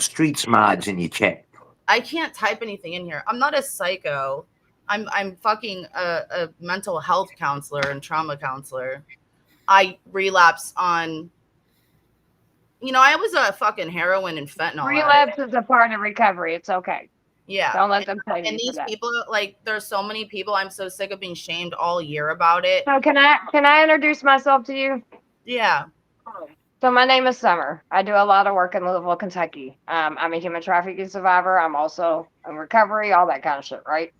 Streets Mods in your chat. I can't type anything in here. I'm not a psycho. I'm fucking a mental health counselor and trauma counselor. I relapse on, I was a fucking heroin and fentanyl. Relapse is a part of recovery. It's okay. Yeah. Don't let them tell you. And these that. people, like, there's so many people. I'm so sick of being shamed all year about it. So can I introduce myself to you? Yeah. So my name is Summer. I do a lot of work in Louisville, Kentucky. I'm a human trafficking survivor. I'm also in recovery, all that kind of shit, right?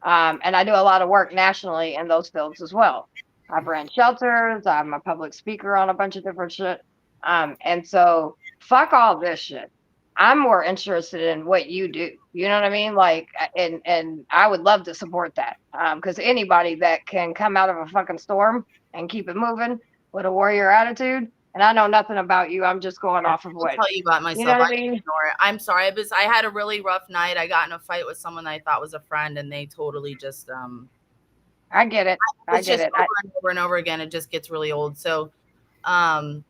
And I do a lot of work nationally in those fields as well. I've ran shelters. I'm a public speaker on a bunch of different shit. And so fuck all this shit. I'm more interested in what you do. You know what I mean? Like, and I would love to support that. Because anybody that can come out of a fucking storm and keep it moving with a warrior attitude. And I know nothing about you. I'm just going off of I'll what. tell you about myself. You know what I I mean? ignore it. I'm sorry. I had a really rough night. I got in a fight with someone that I thought was a friend, and they totally just I get it. I get it. Over and over and over again. It just gets really old. So, Well,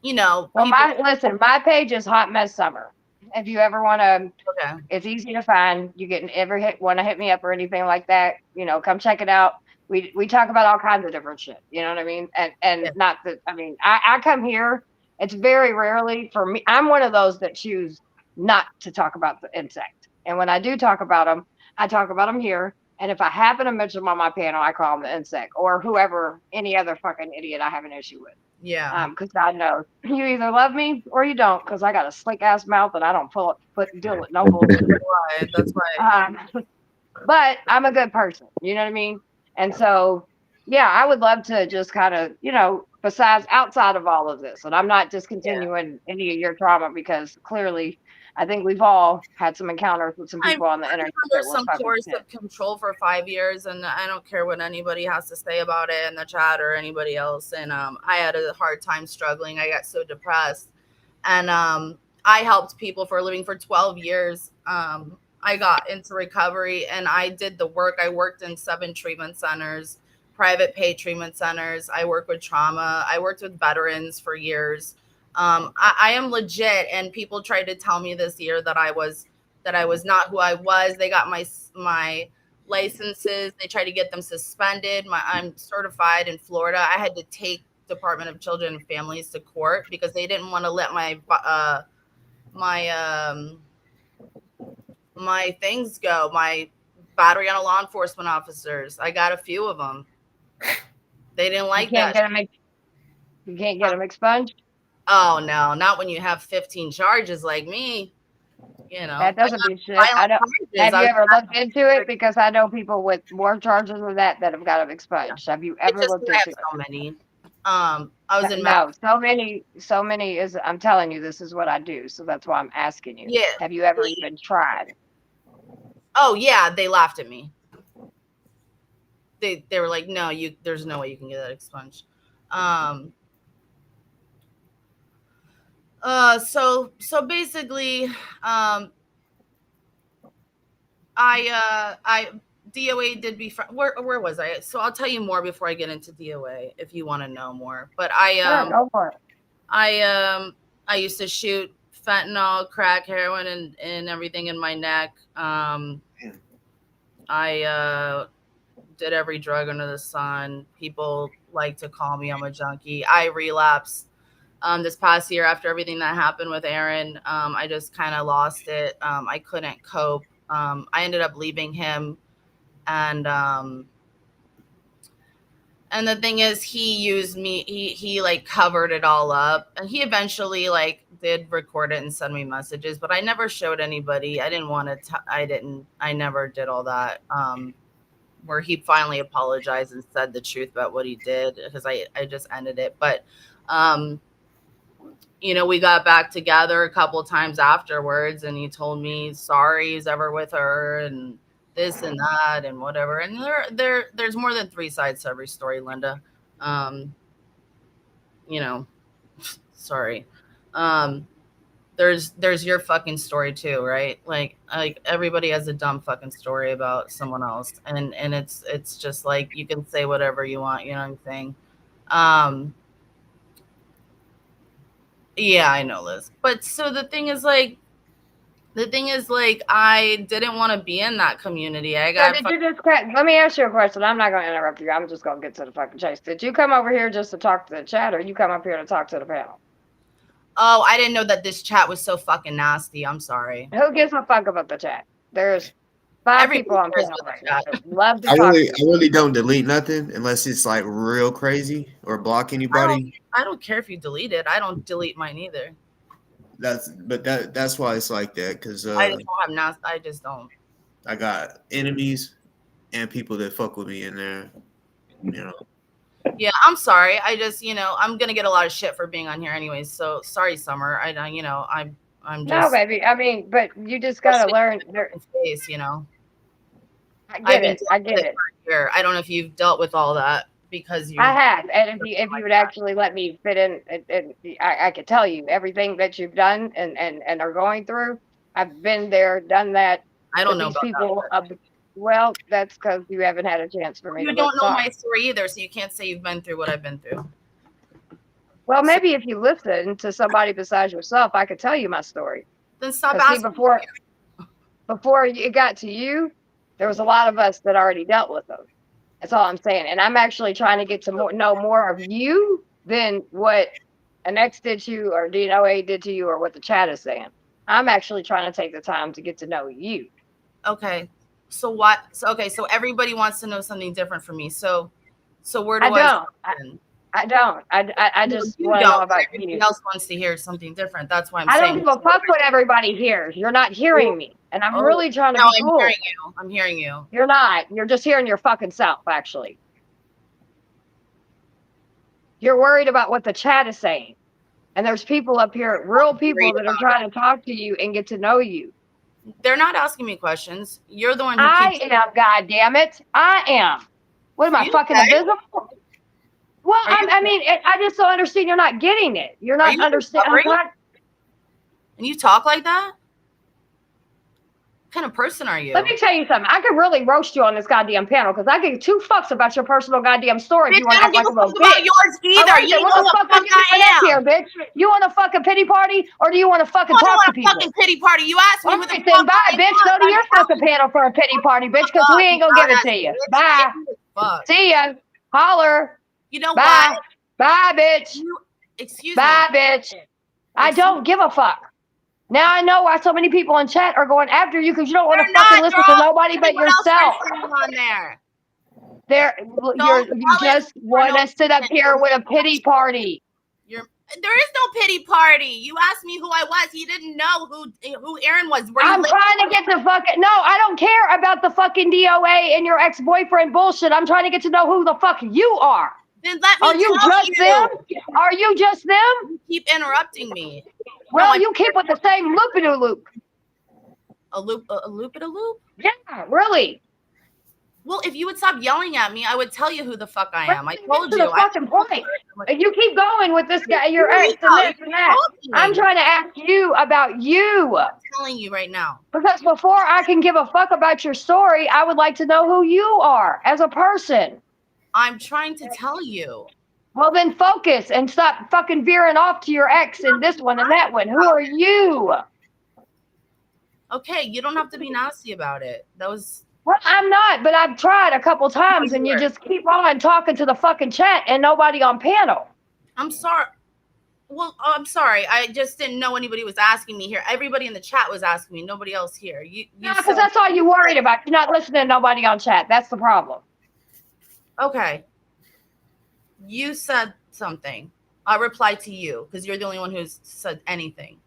people, listen, my page is Hot Mess Summer. If you ever want to, okay, it's easy to find. You get want to hit me up or anything like that, come check it out. We talk about all kinds of different shit. You know what I mean? And not that, I mean, I come here. It's very rarely for me. I'm one of those that choose not to talk about the insect. And when I do talk about them, I talk about them here. And if I happen to mention them on my panel, I call them the insect or whoever, any other fucking idiot I have an issue with. Yeah. Because God knows you either love me or you don't. Because I got a slick ass mouth and I don't deal with no bullshit. That's right. But I'm a good person. You know what I mean? And so, yeah, I would love to just kind of, besides outside of all of this, and I'm not discontinuing any of your trauma because clearly, I think we've all had some encounters with some people on the internet. There's some coercive control for 5 years, and I don't care what anybody has to say about it in the chat or anybody else. And I had a hard time struggling. I got so depressed, and I helped people for a living for 12 years. I got into recovery, and I did the work. I worked in 7 treatment centers, private pay treatment centers. I worked with trauma. I worked with veterans for years. I am legit, and people tried to tell me this year that I was not who I was. They got my licenses. They tried to get them suspended. I'm certified in Florida. I had to take Department of Children and Families to court because they didn't want to let my things go. My battery on law enforcement officers. I got a few of them. They didn't like that. You can't get them expunged. Oh no, not when you have 15 charges like me. That doesn't mean shit. I don't. Have you ever looked into it? Because I know people with more charges than that have got them expunged. Have you ever looked into it? So many. I was in so many is. I'm telling you, this is what I do. So that's why I'm asking you. Yeah. Have you ever even tried? Oh yeah, they laughed at me. They were like, no, there's no way you can get that expunged. So basically, DoA did where was I? So I'll tell you more before I get into DoA if you want to know more. But go for it. I used to shoot fentanyl, crack, heroin, and everything in my neck. I did every drug under the sun. People like to call me I'm a junkie. I relapsed this past year after everything that happened with Aaron. I just kind of lost it. I couldn't cope. I ended up leaving him, and the thing is, he used me. He like covered it all up, and he eventually like did record it and send me messages, but I never showed anybody. I didn't want to. I never did all that. Where he finally apologized and said the truth about what he did, because I just ended it. But you know, we got back together a couple of times afterwards, and he told me sorry he's ever with her and this and that and whatever. And there's more than 3 sides to every story, Linda. You know, sorry. There's your fucking story too, right? Like everybody has a dumb fucking story about someone else, and it's just like you can say whatever you want, you know what I'm saying? Yeah, I know, Liz. But so the thing is like I didn't want to be in that community. I got. So did you just let me ask you a question. I'm not going to interrupt you. I'm just going to get to the fucking chase. Did you come over here just to talk to the chat, or you come up here to talk to the panel? Oh, I didn't know that this chat was so fucking nasty. I'm sorry. Who gives a fuck about the chat? There's 5 people on panel right now. Love to talk. I really don't delete nothing unless it's like real crazy or block anybody. I don't care if you delete it. I don't delete mine either. That's why it's like that, because I just don't have I just don't. I got enemies and people that fuck with me in there, you know. Yeah, I'm sorry. I just, you know, I'm gonna get a lot of shit for being on here anyways. So sorry, Summer. I'm just. No, baby. I mean, but you just gotta learn. Face, you know. I get it. Here. I don't know if you've dealt with all that because you. I have, and if you would actually let me fit in, and I could tell you everything that you've done and are going through. I've been there, done that. I don't know about people. that. Well, that's because you haven't had a chance for me. You don't know my story either, so you can't say you've been through what I've been through. Well, maybe if you listen to somebody besides yourself, I could tell you my story. Then stop asking. Before it got to you, there was a lot of us that already dealt with them. That's all I'm saying. And I'm actually trying to get to know more of you than what an ex did to you or DoA did to you or what the chat is saying. I'm actually trying to take the time to get to know you. Okay. So what? So everybody wants to know something different from me. So where do I don't. I just want to know about you. Everybody else wants to hear something different. That's why I don't give a fuck what everybody hears. You're not hearing me. And I'm really trying to be cool. I'm hearing you. You're not. You're just hearing your fucking self, actually. You're worried about what the chat is saying. And there's people up here, real people that are trying to talk to you and get to know you. They're not asking me questions. You're the one who I am, goddammit. I am. What am I, fucking invisible? Well, I just don't understand. You're not getting it. You're not understanding. And you talk like that? What kind of person are you? Let me tell you something. I could really roast you on this goddamn panel because I give 2 fucks about your personal goddamn story. Bitch, if you want to act like a little bitch. About yours either. Right, you know what the fuck I am here, bitch. You want a fucking pity party or do you want to fucking talk to people? Fucking pity party. You asked me. Okay, then bye, bitch. Go to your fucking panel for a pity party, bitch, because we ain't gonna give it to you. Bye. See ya. Holler. You know bye. Bye, bitch. Excuse bye, me. Bitch. I don't give a fuck. Now I know why so many people in chat are going after you because you don't want to fucking listen to nobody but yourself. On there. You just want to sit up here with a pity party. There is no pity party. You asked me who I was. You didn't know who Aaron was. I'm trying to get the fucking no. I don't care about the fucking DoA and your ex-boyfriend bullshit. I'm trying to get to know who the fuck you are. Then let me. Are you just them? Are you just them? You keep interrupting me. Well, you keep with the same loop-a-doo-loop. A loop-a-loop? Yeah, really. Well, if you would stop yelling at me, I would tell you who the fuck I am. I told you. The fucking point. You keep going with this guy, your ex, and this and that. I'm trying to ask you about you. I'm telling you right now. Because before I can give a fuck about your story, I would like to know who you are as a person. I'm trying to tell you. Well, then focus and stop fucking veering off to your ex and this one and that one. Who are you? Okay, you don't have to be nasty about it. That was. Well, I'm not, but I've tried a couple times, and you just keep on talking to the fucking chat and nobody on panel. I'm sorry. Well, I'm sorry. I just didn't know anybody was asking me here. Everybody in the chat was asking me. Nobody else here. No, because that's all you worried about. You're not listening to nobody on chat. That's the problem. Okay. You said something. I'll reply to you because you're the only one who's said anything.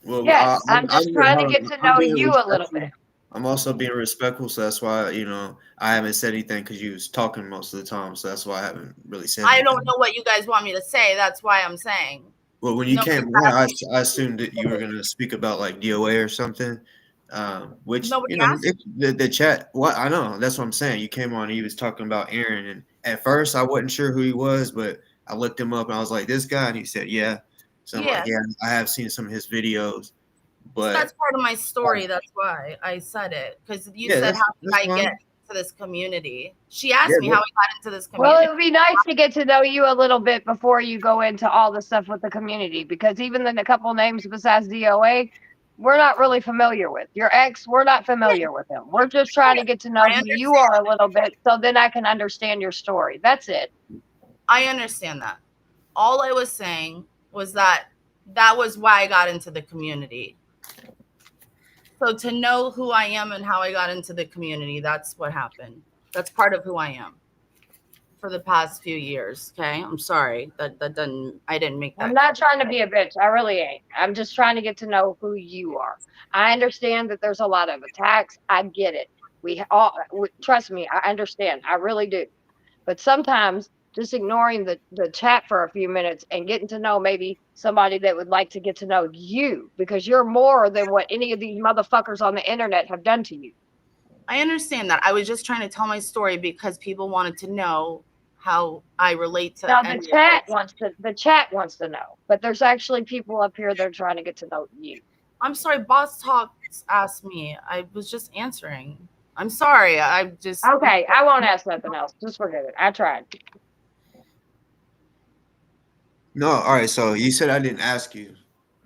Well, yes, I'm just trying to get to know you a little bit. I'm also being respectful, so that's why, you know, I haven't said anything because you was talking most of the time, so that's why I haven't really said anything. I don't know what you guys want me to say. That's why I'm saying. Well, when you came on, I assumed that you were going to speak about like DoA or something, which, Nobody you know, asked. the chat, what I know, that's what I'm saying. You came on, and he was talking about Aaron, and at first I wasn't sure who he was, but I looked him up and I was like, this guy, and he said, yeah. So I'm like, yeah, I have seen some of his videos. But that's part of my story. That's why I said it. Because you said, how did I get to this community? She asked me how I got into this community. Well, it would be nice to get to know you a little bit before you go into all the stuff with the community, because even then a couple names besides DoA, we're not really familiar with. Your ex, we're not familiar with him. We're just trying to get to know who you are a little bit, so then I can understand your story. That's it. I understand that. All I was saying was that was why I got into the community. So to know who I am and how I got into the community, that's what happened. That's part of who I am for the past few years. Okay. I'm sorry that I didn't make that. I'm not trying to be a bitch. I really ain't. I'm just trying to get to know who you are. I understand that there's a lot of attacks. I get it. Trust me, I understand. I really do. But sometimes just ignoring the chat for a few minutes and getting to know maybe somebody that would like to get to know you, because you're more than what any of these motherfuckers on the internet have done to you. I understand that. I was just trying to tell my story because people wanted to know how I relate to. Now the chat wants to know, but there's actually people up here that are trying to get to know you. I'm sorry, Boss Talk asked me. I was just answering. I'm sorry. I just. Okay, I won't ask nothing else. Just forget it. I tried. No, all right. So you said I didn't ask you.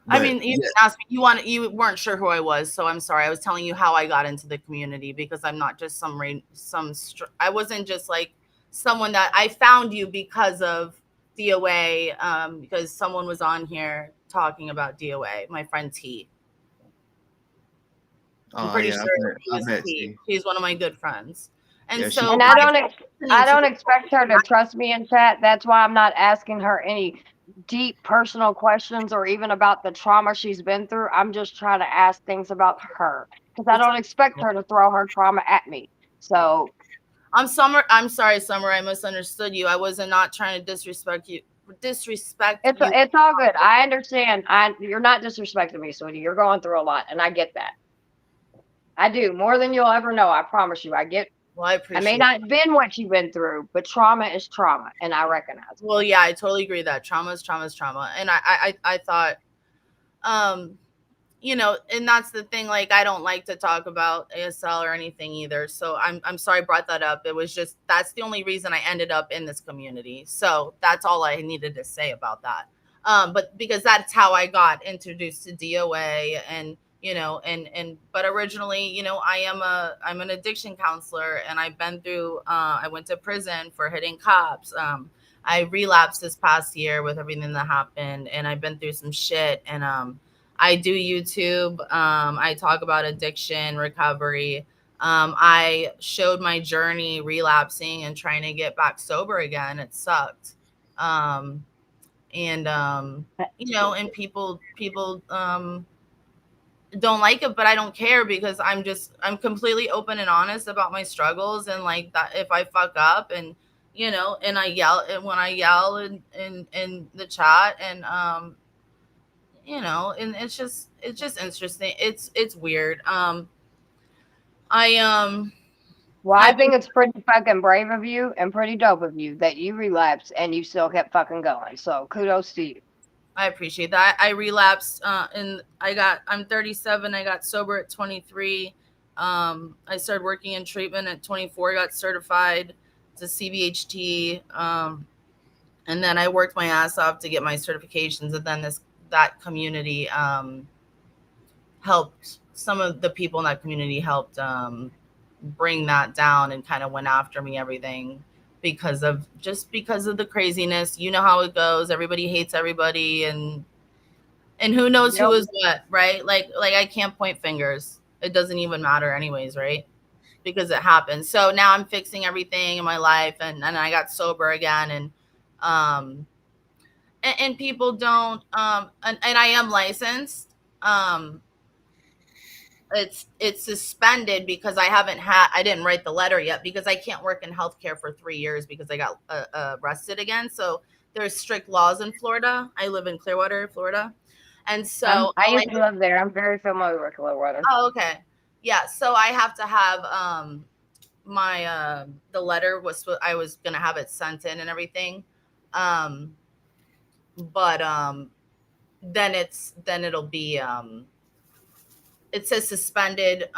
I mean, you didn't ask me. You weren't sure who I was, so I'm sorry. I was telling you how I got into the community, because I'm not just I wasn't just like someone that I found you because of DoA, because someone was on here talking about DoA. My friend T. I'm pretty sure he was T. He's one of my good friends. And so I don't expect her to trust me in chat. That's why I'm not asking her any deep personal questions or even about the trauma she's been through. I'm just trying to ask things about her, because I don't expect her to throw her trauma at me. So I'm sorry, Summer. I misunderstood you. I wasn't not trying to disrespect you. It's all good. I understand. You're not disrespecting me, sweetie. You're going through a lot, and I get that. I do, more than you'll ever know. I promise you. I get. Well, I appreciate. I may not have been what you've been through, but trauma is trauma, and I recognize it. Well, yeah, I totally agree that trauma is trauma is trauma, and I thought, you know, and that's the thing. Like, I don't like to talk about ASL or anything either, so I'm sorry I brought that up. It was just that's the only reason I ended up in this community. So that's all I needed to say about that. But because that's how I got introduced to DoA, and you know, but originally, you know, I'm an addiction counselor, and I've been through. I went to prison for hitting cops. I relapsed this past year with everything that happened, and I've been through some shit. And I do YouTube. I talk about addiction recovery. I showed my journey relapsing and trying to get back sober again. It sucked. You know, and people don't like it, but I don't care, because I'm completely open and honest about my struggles, and like that if I fuck up, and you know, and I yell, and when I yell in the chat, and you know, and it's just interesting. It's weird. Well, I think it's pretty fucking brave of you and pretty dope of you that you relapsed and you still kept fucking going. So kudos to you. I appreciate that. I relapsed and I'm 37. I got sober at 23. I started working in treatment at 24. Got certified to CBHT. And then I worked my ass off to get my certifications, and then that community helped, some of the people in that community helped bring that down and kind of went after me, everything, because of the craziness. You know how it goes. Everybody hates everybody, and who knows who is what, right? Like I can't point fingers. It doesn't even matter anyways, right? Because it happened. So now I'm fixing everything in my life, and I got sober again, and people don't and I am licensed. It's suspended because I didn't write the letter yet, because I can't work in healthcare for 3 years because I got arrested again. So there's strict laws in Florida. I live in Clearwater, Florida. And so I used to live there. I'm very familiar with Clearwater. Oh, okay. Yeah. So I have to have my the letter I was gonna have it sent in and everything. But then it'll be it says suspended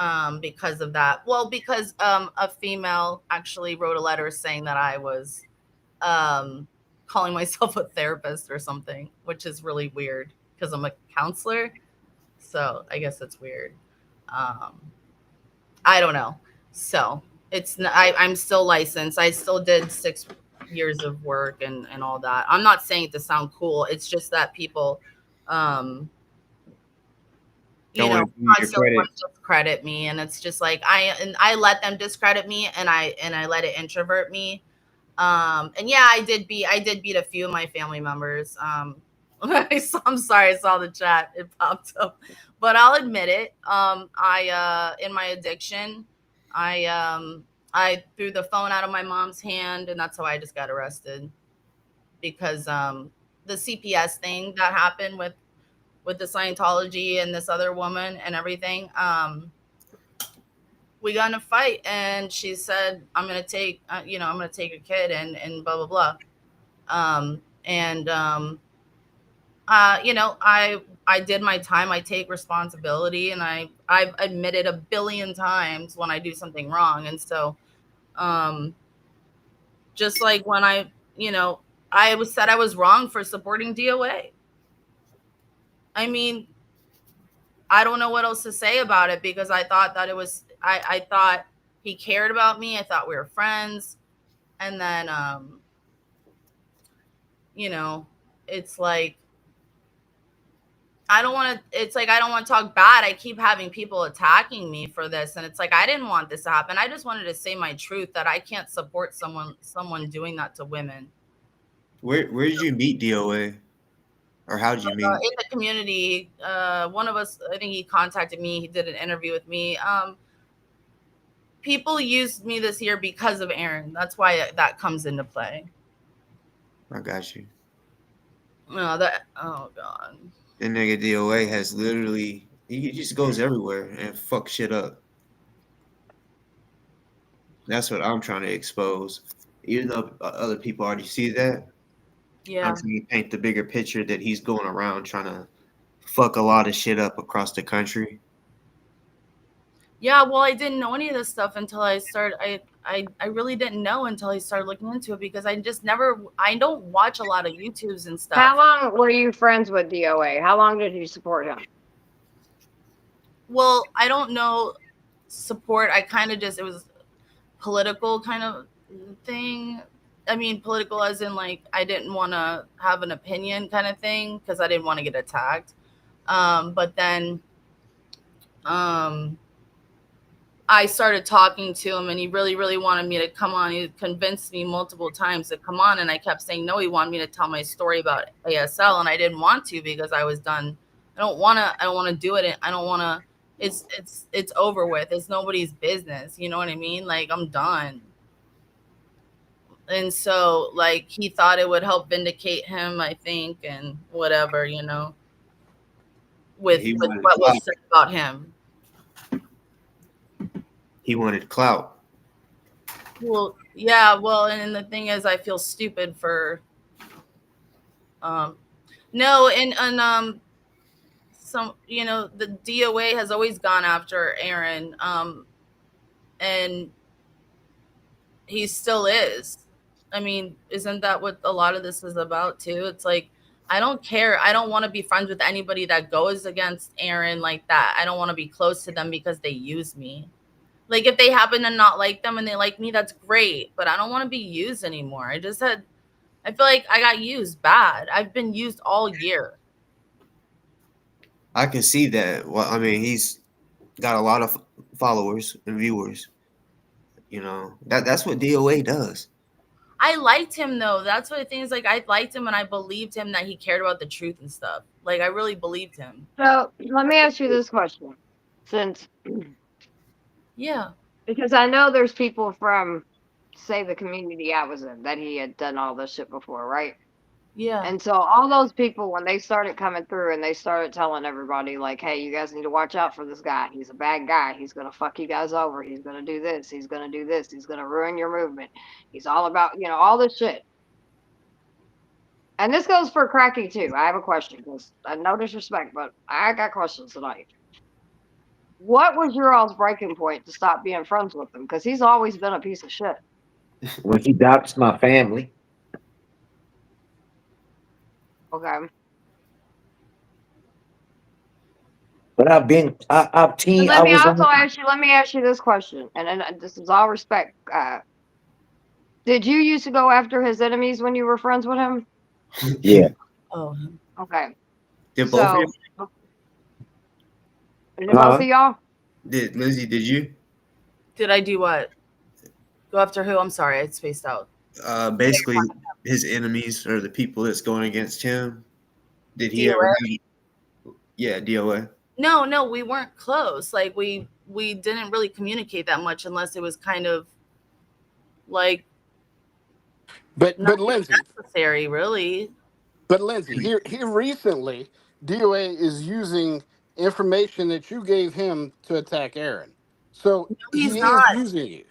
because of that. Well, because a female actually wrote a letter saying that I was calling myself a therapist or something, which is really weird because I'm a counselor. So I guess it's weird. I don't know. So I'm still licensed. I still did 6 years of work and all that. I'm not saying it to sound cool. It's just that people, constantly want to discredit me, and it's just like I let them discredit me, and I let it introvert me. And yeah, I did beat a few of my family members. I'm sorry, I saw the chat, it popped up, but I'll admit it. I in my addiction, I threw the phone out of my mom's hand, and that's how I just got arrested, because the CPS thing that happened with the Scientology and this other woman and everything. We got in a fight, and she said, I'm going to take, I'm going to take a kid and blah, blah, blah. I did my time. I take responsibility, and I've admitted a billion times when I do something wrong. And so, just like when I said I was wrong for supporting DoA. I mean, I don't know what else to say about it, because I thought that it was, I thought he cared about me. I thought we were friends. And then, it's like, I don't want to talk bad. I keep having people attacking me for this. And it's like, I didn't want this to happen. I just wanted to say my truth, that I can't support someone doing that to women. Where did you meet DoA? Or how did you meet? In the community. One of us, I think he contacted me. He did an interview with me. People used me this year because of Aaron. That's why that comes into play. I got you. Oh God. And nigga DoA has literally, he just goes everywhere and fuck shit up. That's what I'm trying to expose. Even though other people already see that, yeah, I'm trying to paint the bigger picture that he's going around trying to fuck a lot of shit up across the country. Yeah, well, I didn't know any of this stuff until I started. I really didn't know until I started looking into it, because I don't watch a lot of YouTubes and stuff. How long were you friends with DoA? How long did you support him? Well, I don't know support. I kind of just, it was political kind of thing. I mean, political as in, like, I didn't want to have an opinion kind of thing, because I didn't want to get attacked. But then I started talking to him, and he really, really wanted me to come on. He convinced me multiple times to come on, and I kept saying no. He wanted me to tell my story about ASL, and I didn't want to, because I was done. I don't want to do it. I don't want to. It's over with. It's nobody's business. You know what I mean? Like, I'm done. And so, like, he thought it would help vindicate him, I think, and whatever, with what was said about him. He wanted clout. Well, yeah, well, and the thing is, I feel stupid for no, and some, the DoA has always gone after Aaron, and he still is. I mean, isn't that what a lot of this is about too? It's like, I don't care. I don't want to be friends with anybody that goes against Aaron like that. I don't want to be close to them because they use me. Like, if they happen to not like them and they like me, that's great. But I don't want to be used anymore. I feel like I got used bad. I've been used all year. I can see that. Well, I mean, he's got a lot of followers and viewers. You know, that's what DoA does. I liked him though. That's what the thing is. Like, I liked him and I believed him that he cared about the truth and stuff. Like, I really believed him. So let me ask you this question, since Yeah, because I know there's people from, say, the community I was in that he had done all this shit before, right? yeah. And so all those people, when they started coming through and they started telling everybody, like, hey, you guys need to watch out for this guy. He's a bad guy. He's going to fuck you guys over. He's going to do this. He's going to do this. He's going to ruin your movement. He's all about, all this shit. And this goes for Cracky, too. I have a question, because no disrespect, but I got questions tonight. What was your all's breaking point to stop being friends with him? Because he's always been a piece of shit. When he doxed my family. Okay. But I've been, I've team. Let I me was also on. ask you. Let me ask you this question, and this is all respect. Did you used to go after his enemies when you were friends with him? Yeah. Oh. Okay. Did both of you? Did both of y'all? Did Lizzie? Did you? Did I do what? Go after who? I'm sorry, I spaced out. Basically, his enemies or the people that's going against him. Did he ever? Yeah, DoA. No, we weren't close. Like, we didn't really communicate that much unless it was kind of like. But Lindsay, necessary, really. But Lindsay, here recently, DoA is using information that you gave him to attack Aaron. So No, he he's is not. using you.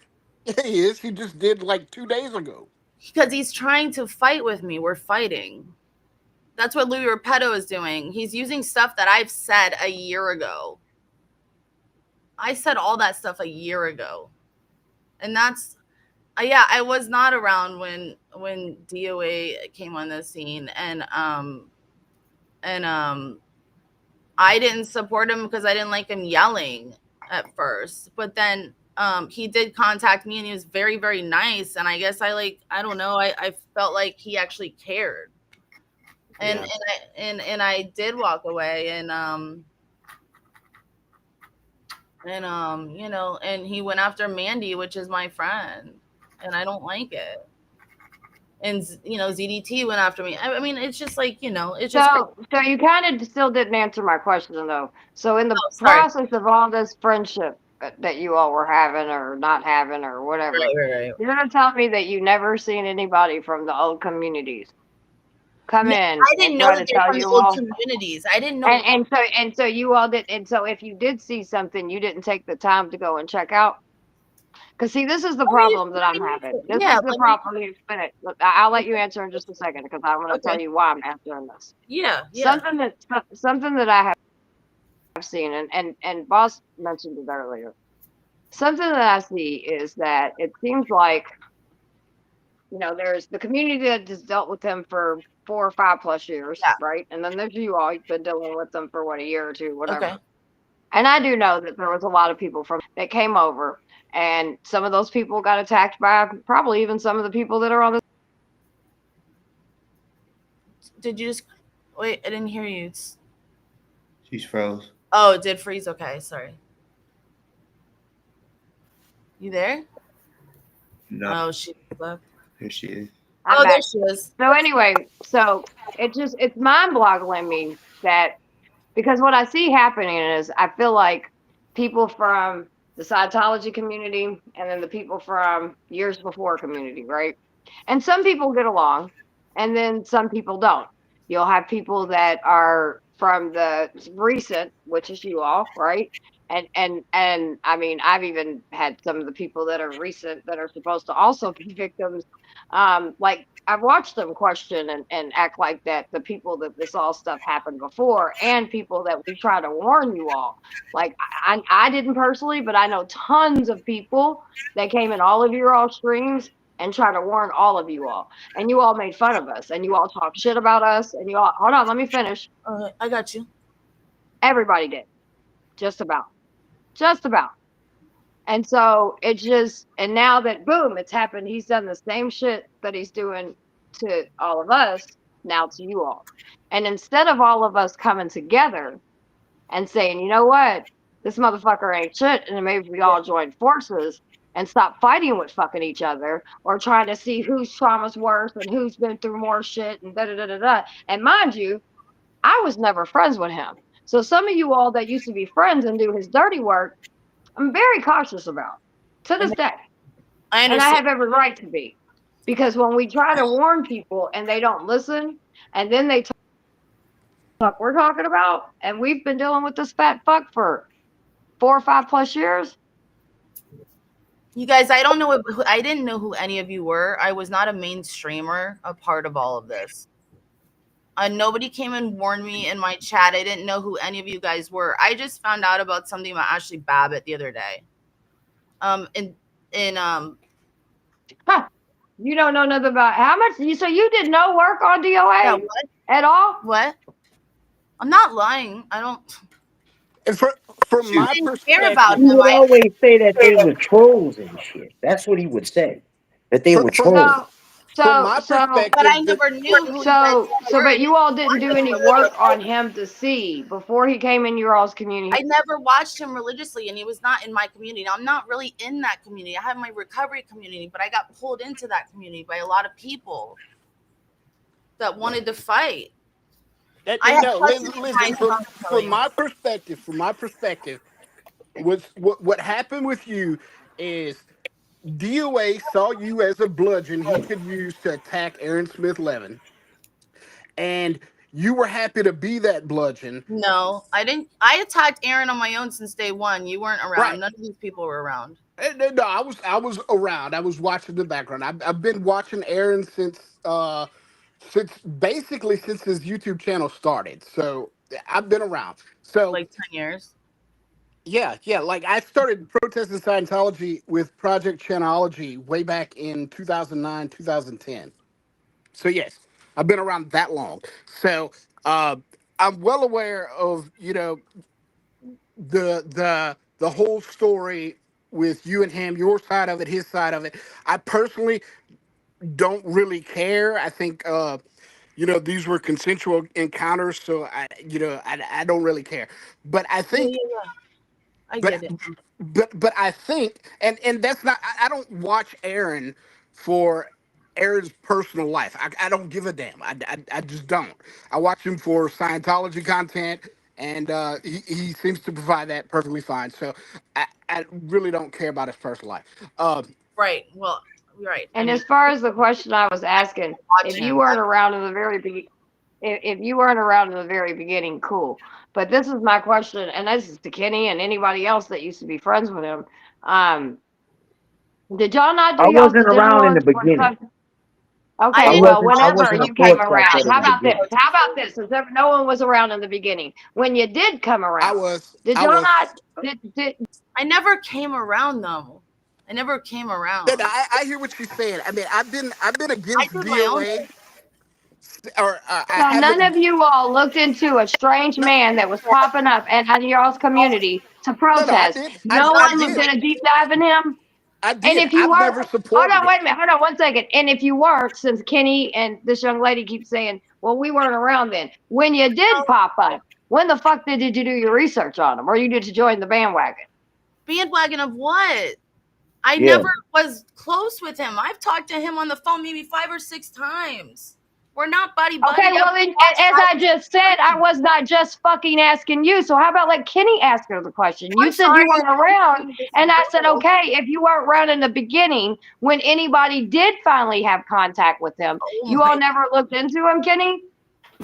Yeah, he is. He just did like 2 days ago. Because he's trying to fight with me. We're fighting. That's what Louis Repetto is doing. He's using stuff that I've said a year ago. I said all that stuff a year ago. And that's I was not around when DoA came on the scene, and I didn't support him because I didn't like him yelling at first. But then he did contact me and he was very, very nice. And I guess I don't know, I felt like he actually cared. And I did walk away, and and he went after Mandy, which is my friend, and I don't like it. And ZDT went after me. I mean, it's just like, it's just so you kind of still didn't answer my question though. So in the process of all this friendship that you all were having or not having or whatever, right. You're gonna tell me that you never seen anybody from the old communities come in. I didn't know that they're from the old communities. I didn't know. And so you all did. And so if you did see something, you didn't take the time to go and check out. Because see, this is the problem that I'm having. This is the problem. I'll let you answer in just a second because I want to tell you why I'm answering this. Yeah. Something that I have seen, and Boss mentioned it earlier. Something that I see is that it seems like, there's the community that has dealt with them for 4 or 5 plus years, right? And then there's you all, you've been dealing with them for what, a year or two, whatever. Okay. And I do know that there was a lot of people that came over, and some of those people got attacked by probably even some of the people that are on the. Did you just wait? I didn't hear you. She's froze. Oh, it did freeze. Okay, sorry. You there? No. Oh, she left. Here she is. I'm back. There she is. So anyway, it's mind-boggling me that, because what I see happening is I feel like people from the Scientology community and then the people from years before community, right? And some people get along and then some people don't. You'll have people that are from the recent, which is you all, right? And I mean, I've even had some of the people that are recent that are supposed to also be victims. Like, I've watched them question and act like that the people that this all stuff happened before, and people that we try to warn you all. Like, I didn't personally, but I know tons of people that came in all of your all streams and try to warn all of you all. And you all made fun of us, and you all talked shit about us, and you all, hold on, let me finish. I got you. Everybody did. Just about. Just about. And so it just, and now that boom, it's happened, he's done the same shit that he's doing to all of us, now to you all. And instead of all of us coming together and saying, you know what, this motherfucker ain't shit, and maybe we all join forces and stop fighting with fucking each other or trying to see whose trauma's worse and who's been through more shit and da da da da da. And mind you, I was never friends with him. So some of you all that used to be friends and do his dirty work, I'm very cautious about to this day. I And I understand. have every right to be. Because when we try to warn people and they don't listen, and then they talk we're talking about, and we've been dealing with this fat fuck for 4 or 5 plus years. You guys, I don't know. I didn't know who any of you were. I was not a mainstreamer, a part of all of this. Nobody came and warned me in my chat. I didn't know who any of you guys were. I just found out about something about Ashley Babbitt the other day. You don't know nothing about how much you, so you did no work on DoA Yeah, what? at all? What? I'm not lying. I don't. And from my didn't perspective, care about He him. would always say that they were trolls and shit. That's what he would say. That they were trolls. from my perspective, But I never knew who you guys were. but you all didn't do any work on him to see before he came in your all's community. I never watched him religiously, and he was not in my community. Now, I'm not really in that community. I have my recovery community, but I got pulled into that community by a lot of people that wanted to fight. From my perspective, what happened with you is DOA saw you as a bludgeon he could use to attack Aaron Smith Levin, and you were happy to be that bludgeon. No, I didn't. I attacked Aaron on my own since day one. You weren't around. Right. None of these people were around. No, I was around. I was watching the background. I've been watching Aaron since basically since his YouTube channel started. So I've been around. So like 10 years. Yeah. Like I started protesting Scientology with Project Channelology way back in 2009, 2010. So yes, I've been around that long. So I'm well aware of the whole story with you and him, your side of it, his side of it. I personally don't really care. I think these were consensual encounters, so I don't really care. But I think I get it. But I think and that's not I don't watch Aaron for Aaron's personal life. I don't give a damn. I just don't. I watch him for Scientology content, and he seems to provide that perfectly fine. So I really don't care about his personal life. Right. Well, right. And as far as the question I was asking, if you weren't around in the very beginning, if you weren't around in the very beginning, cool. But this is my question, and this is to Kenny and anybody else that used to be friends with him. Did y'all not do I y'all's wasn't due around in the diligence when it beginning. comes? Okay, well, whenever you came around, how about this? How about this? Since no one was around in the beginning, when you did come around, did y'all not? Did I never came around though. I never came around. I hear what you're saying. I mean, I've been against DOA. So none of you all looked into a strange man that was popping up and in y'all's community to protest. No one did a deep dive in him. I did. And if you I've never weren't, supported hold on, wait a minute, hold on 1 second. And if you weren't, since Kenny and this young lady keep saying, well, we weren't around then. When you did pop up, when the fuck did you do your research on him, or you did to join the bandwagon? Bandwagon of what? I never was close with him. I've talked to him on the phone maybe 5 or 6 times. We're not buddy. Okay, well, then, as I just said, I was not just fucking asking you. So how about let Kenny ask her the question? You said you weren't around, and I said, okay, if you weren't around in the beginning, when anybody did finally have contact with him, you all never looked into him, Kenny?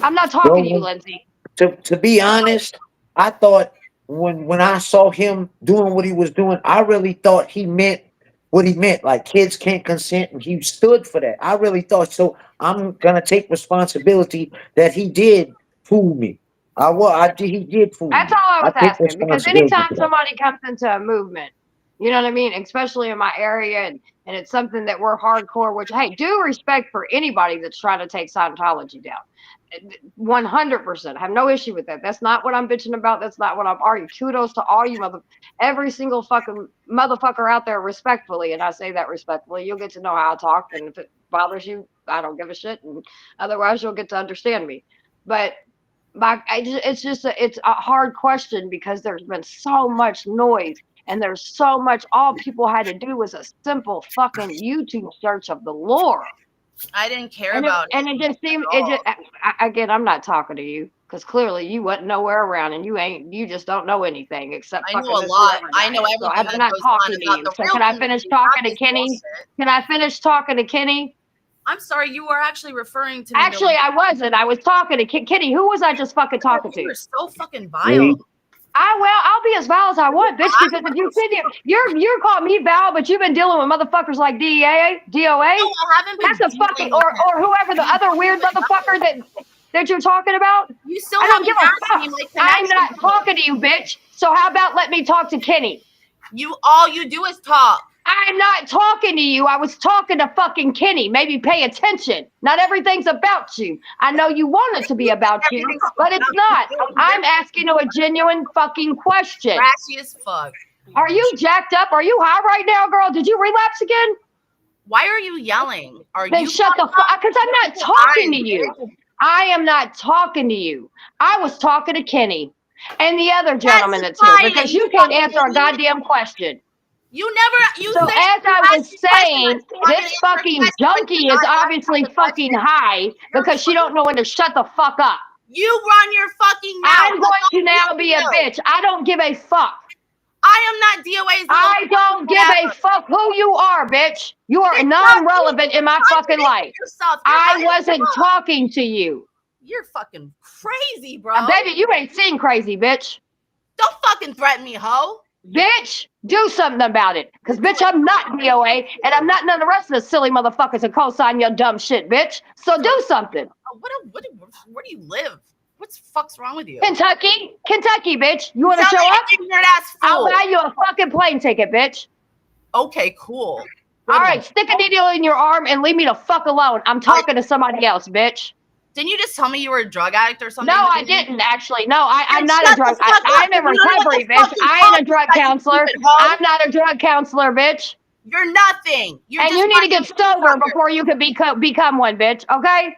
I'm not talking to you, Lindsay. To be honest, I thought when I saw him doing what he was doing, I really thought he meant what he meant. Like kids can't consent, and he stood for that. I really thought so. I'm gonna take responsibility that he did fool me. He did fool me. That's all I was take asking, because responsibility anytime for that. somebody comes into a movement, you know what I mean, especially in my area, and And it's something that we're hardcore, which, hey, due respect for anybody that's trying to take Scientology down. 100%. I have no issue with that. That's not what I'm bitching about. That's not what I'm arguing. Kudos to all you every single fucking motherfucker out there respectfully. And I say that respectfully. You'll get to know how I talk. And if it bothers you, I don't give a shit. And otherwise, you'll get to understand me. But it's a hard question because there's been so much noise. And there's so much, all people had to do was a simple fucking YouTube search of the lore. I didn't care And about it just seemed, again, I'm not talking to you because clearly you wasn't nowhere around and you just don't know anything except I know fucking a this lot. whoever I guy. know So everything I'm that not goes talking on to about you. the So real can I finish community, talking not to Kenny? bullshit. Can I finish talking to Kenny? I'm sorry, you were actually referring to me. Actually, I wasn't. I was talking to Kenny. Who was I just fucking talking to? You're so fucking vile. I'll be as vile as I want, bitch, because if you sit here, you're calling me vile, but you've been dealing with motherfuckers like DoA. No, I haven't been That's a fucking, or whoever the other weird motherfucker that you're talking about. You still I don't haven't give a asked fuck. me my I'm connection. not talking to you, bitch. So how about let me talk to Kenny? All you do is talk. I'm not talking to you. I was talking to fucking Kenny. Maybe pay attention. Not everything's about you. I know you want it to be about you, but it's not. I'm asking you a genuine fucking question. Trashy as fuck. Are you jacked up? Are you high right now, girl? Did you relapse again? Why are you yelling? Then shut the fuck up, because I'm not talking to you. I am not talking to you. I was talking to Kenny and the other gentleman that's here because you can't answer a goddamn question. You never. So as I was saying, this fucking junkie is obviously fucking high because she don't know when to shut the fuck up. You run your fucking mouth. I'm going to now be a bitch. I don't give a fuck. I am not DOA's. I don't give a fuck who you are, bitch. You are non-relevant in my fucking life. I wasn't talking to you. You're fucking crazy, bro. Baby, you ain't seen crazy, bitch. Don't fucking threaten me, hoe. Bitch, do something about it. Because, bitch, I'm not DOA, and I'm not none of the rest of the silly motherfuckers that co-sign your dumb shit, bitch. So do something. Where do you live? What the fuck's wrong with you? Kentucky, bitch. You want to show up? I'll buy you a fucking plane ticket, bitch. Okay, cool. All right, stick a needle in your arm and leave me the fuck alone. I'm talking to somebody else, bitch. Didn't you just tell me you were a drug addict or something? No, I didn't actually. No, I'm not a drug. I'm in recovery, bitch. I ain't a drug counselor. I'm not a drug counselor, bitch. You're nothing. And you need to get sober before you can become one, bitch. Okay?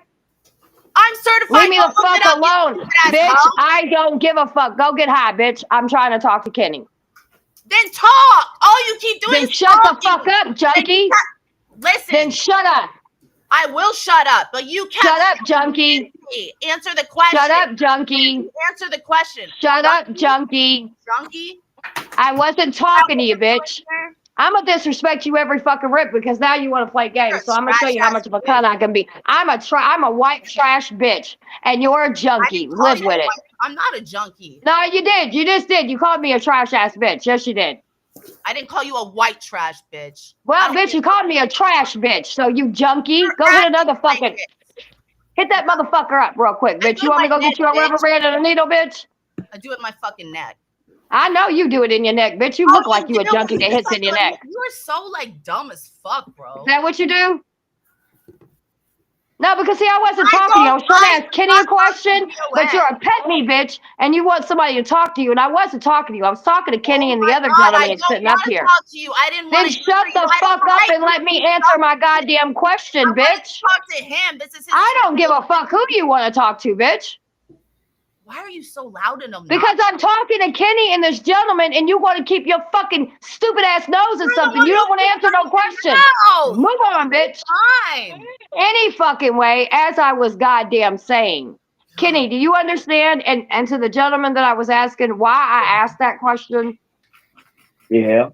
I'm certified. Leave me the fuck alone, bitch. I don't give a fuck. Go get high, bitch. I'm trying to talk to Kenny. Then talk. All you keep doing is is shut the fuck up, junkie. Listen. Then shut up. I will shut up, but you can't. Shut up, junkie. Answer the question. Shut up, junkie. Answer the question. Shut up, junkie. Junkie? I wasn't talking to you, bitch. I'm gonna disrespect you every fucking rip because now you want to play games. So I'm gonna show you how much of a cunt I can be. I'm a white trash bitch, and you're a junkie. Live with it. I'm not a junkie. No, you did. You just did. You called me a trash ass bitch. Yes, you did. I didn't call you a white trash bitch. Well, bitch, you called me a trash bitch. So you junkie, go hit another fucking. Hit that motherfucker up real quick, bitch. You want me to go get you a rubber band and a needle, bitch? I do it in my fucking neck. I know you do it in your neck, bitch. You look like you a junkie that hits in your neck. You are so like dumb as fuck, bro. Is that what you do? No, because see, I wasn't talking to you. I was trying to ask Kenny a question, but you're a pet me, bitch, and you want somebody to talk to you, and I wasn't talking to you. I was talking to Kenny and the other gentleman that's sitting up here. Talk to you. I didn't Then want to shut the fuck up and let me answer my goddamn question, bitch. Talk to him. This is his. I don't give a fuck who you want to talk to, bitch. Why are you so loud and obnoxious? Because I'm talking to Kenny and this gentleman, and you want to keep your fucking stupid ass nose in something. You don't want to answer no questions. Move on, bitch. Fine. Any fucking way, as I was goddamn saying. Kenny, do you understand? And to the gentleman that I was asking why I asked that question? Yeah.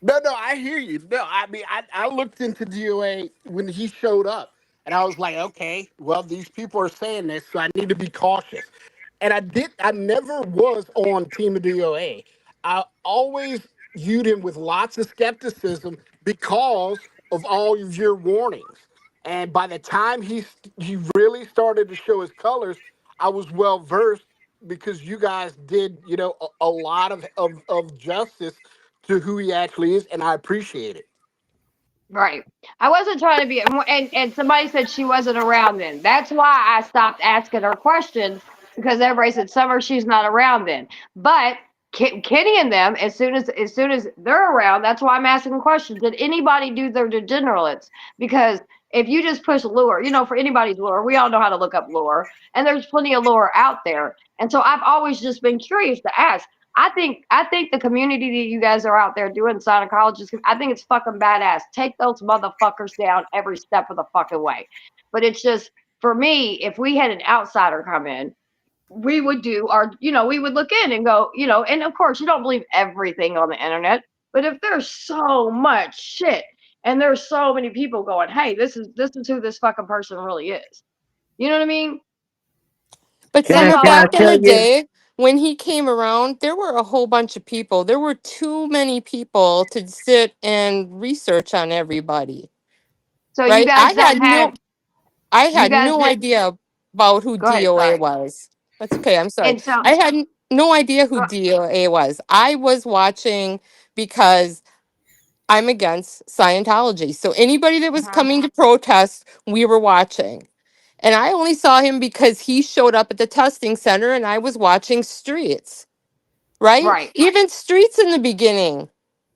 No, I hear you. No, I mean, I looked into DOA when he showed up, and I was like, okay, well, these people are saying this, so I need to be cautious. And I never was on Team of DOA. I always viewed him with lots of skepticism because of all of your warnings. And by the time he really started to show his colors, I was well versed because you guys did, a lot of justice to who he actually is, and I appreciate it. Right. I wasn't trying to be, and somebody said she wasn't around then. That's why I stopped asking her questions because everybody said Summer, she's not around then. But Kenny and them, as soon as they're around, that's why I'm asking questions. Did anybody do their degenerates? Because if you just push lure, for anybody's lure, we all know how to look up lure, and there's plenty of lure out there. And so I've always just been curious to ask. I think the community that you guys are out there doing Scientologists, I think it's fucking badass. Take those motherfuckers down every step of the fucking way. But it's just for me, if we had an outsider come in, we would do our, we would look in and go, and of course you don't believe everything on the internet, but if there's so much shit and there's so many people going, hey, this is who this fucking person really is. You know what I mean? But That's Summer, all back I in was. the day, when he came around, there were a whole bunch of people. There were too many people to sit and research on everybody, So you right? guys done had, I you had guys no did, idea about who go ahead, DOA sorry. was. That's okay. I'm sorry. And so, I had no idea who go, DOA was. I was watching because I'm against Scientology. So anybody that was uh-huh, coming to protest, we were watching. And I only saw him because he showed up at the testing center and I was watching Streets, right? right. Even Streets in the beginning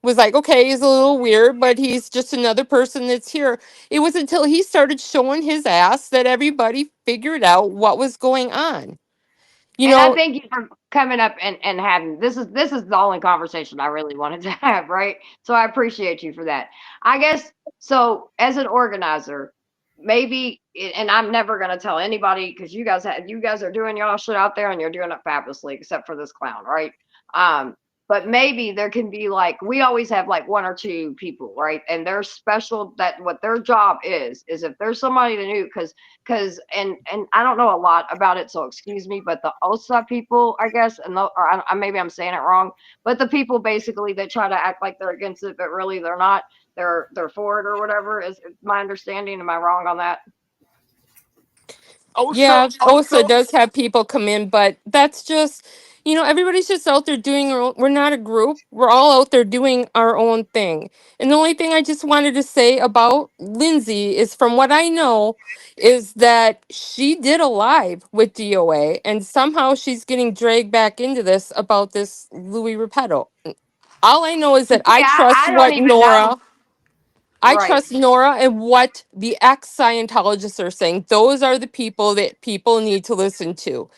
was like, okay, he's a little weird, but he's just another person that's here. It was until he started showing his ass that everybody figured out what was going on. You And I know, thank you for coming up and having this is the only conversation I really wanted to have, right? So I appreciate you for that. I guess so as an organizer, maybe and I'm never gonna tell anybody because you guys are doing y'all shit out there and you're doing it fabulously, except for this clown, right? But maybe there can be like we always have like one or two people, right? And they're special that what their job is if there's somebody new because and I don't know a lot about it, so excuse me, but the OSA people, I guess, and maybe I'm saying it wrong, but the people basically that try to act like they're against it, but really they're not. They're for it or whatever is my understanding. Am I wrong on that? yeah, OSA Also, does have people come in, but that's just, everybody's just out there doing their own. We're not a group. We're all out there doing our own thing. And the only thing I just wanted to say about Lindsay is from what I know, is that she did a live with DOA and somehow she's getting dragged back into this about this Louis Repetto. All I know is But that see, I don't even know. I Right. trust Nora and what the ex Scientologists are saying. Those are the people that people need to listen to.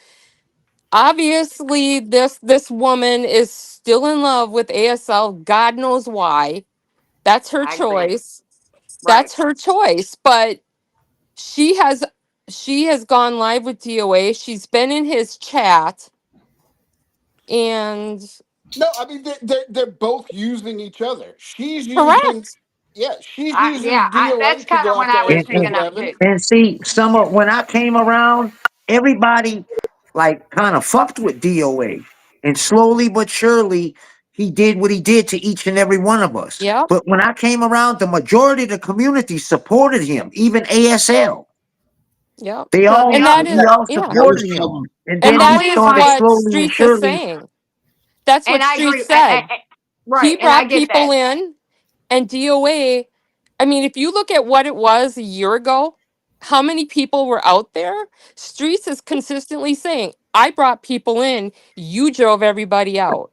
Obviously, this woman is still in love with ASL. God knows why. That's her I agree. choice. Right. That's her choice. But she has she has gone live with DOA. She's been in his chat, and no, I mean they're both using each other. She's using, correct. yeah, she's Yeah, using DOA that's to kind of go what after I was And, ASL and, picking up eleven. too. and see, when I came around, everybody like kind of fucked with DOA. And slowly but surely, he did what he did to each and every one of us. Yep. But when I came around, the majority of the community supported him, even ASL. Yep. They So all And that we is, all yeah. That was supported him. trouble. And And then I he that believe is started my what slowly and Streets is surely. saying. That's what and I Streets agree. said. He Right, and I brought get that. people in, and DOA, I mean, if you look at what it was a year ago, how many people were out there? Streets is consistently saying, I brought people in, you drove everybody out.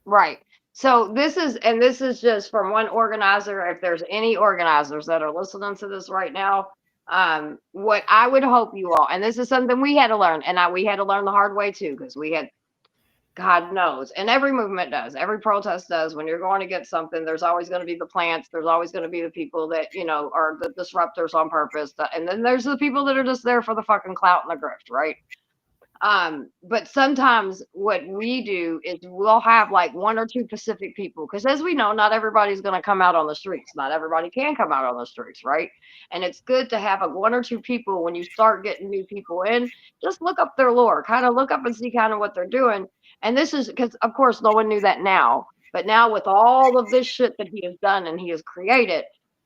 Right. So this is just from one organizer. If there's any organizers that are listening to this right now, what I would hope you all, and this is something we had to learn, and we had to learn the hard way too, because we had, God knows, and every movement does, every protest does. When you're going to get something, there's always going to be the plants, there's always going to be the people that are the disruptors on purpose, and then there's the people that are just there for the fucking clout and the grift, right? But sometimes what we do is we'll have like one or two Pacific people, because as we know, not everybody's going to come out on the streets. Not everybody can come out on the streets, right? And it's good to have one or two people when you start getting new people in. Just look up their lore, kind of look up and see kind of what they're doing. And this is because, of course, no one knew that now. But now with all of this shit that he has done and he has created,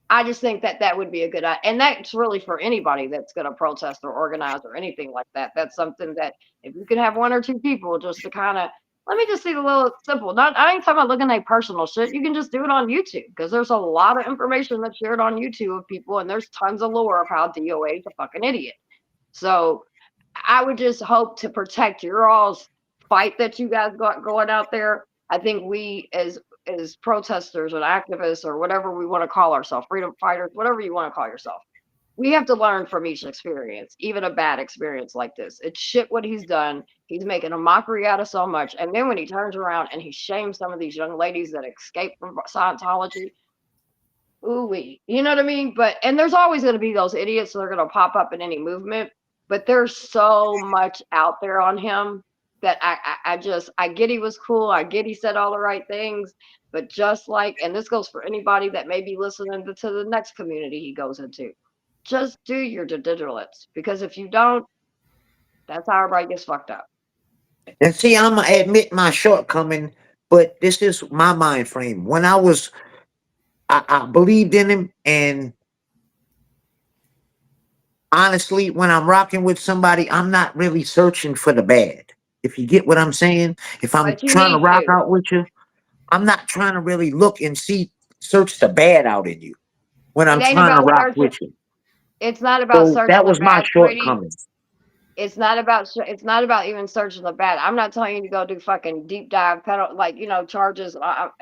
I just think that that would be a good idea. And that's really for anybody that's going to protest or organize or anything like that. That's something that if you can have one or two people just to kind of Let me just see the little simple. Not I ain't talking about looking at personal shit. You can just do it on YouTube because there's a lot of information that's shared on YouTube of people, and there's tons of lore of how DOA is a fucking idiot. So I would just hope to protect your all's fight that you guys got going out there. I think we as protesters and activists or whatever we want to call ourselves, freedom fighters, whatever you want to call yourself, we have to learn from each experience, even a bad experience like this. It's shit what he's done. He's making a mockery out of so much. And then when he turns around and he shames some of these young ladies that escape from Scientology, ooh-wee. You know what I mean? But and there's always going to be those idiots that are going to pop up in any movement. But there's so much out there on him that I get he was cool. I get he said all the right things. But just like, and this goes for anybody that may be listening to the next community he goes into, just do your due diligence. Because if you don't, that's how everybody gets fucked up. And see, I'm gonna admit my shortcoming, but this is my mind frame. When I believed in him, and honestly, when I'm rocking with somebody, I'm not really searching for the bad. If you get what I'm saying, if I'm But you trying to need rock to. out with you, I'm not trying to really look and search the bad out in you when I'm It ain't trying to about rock searching. with you. It's not about So searching that the was my bad, sweetie. shortcoming. It's not about even searching the bad. I'm not telling you to go do fucking deep dive pedal charges.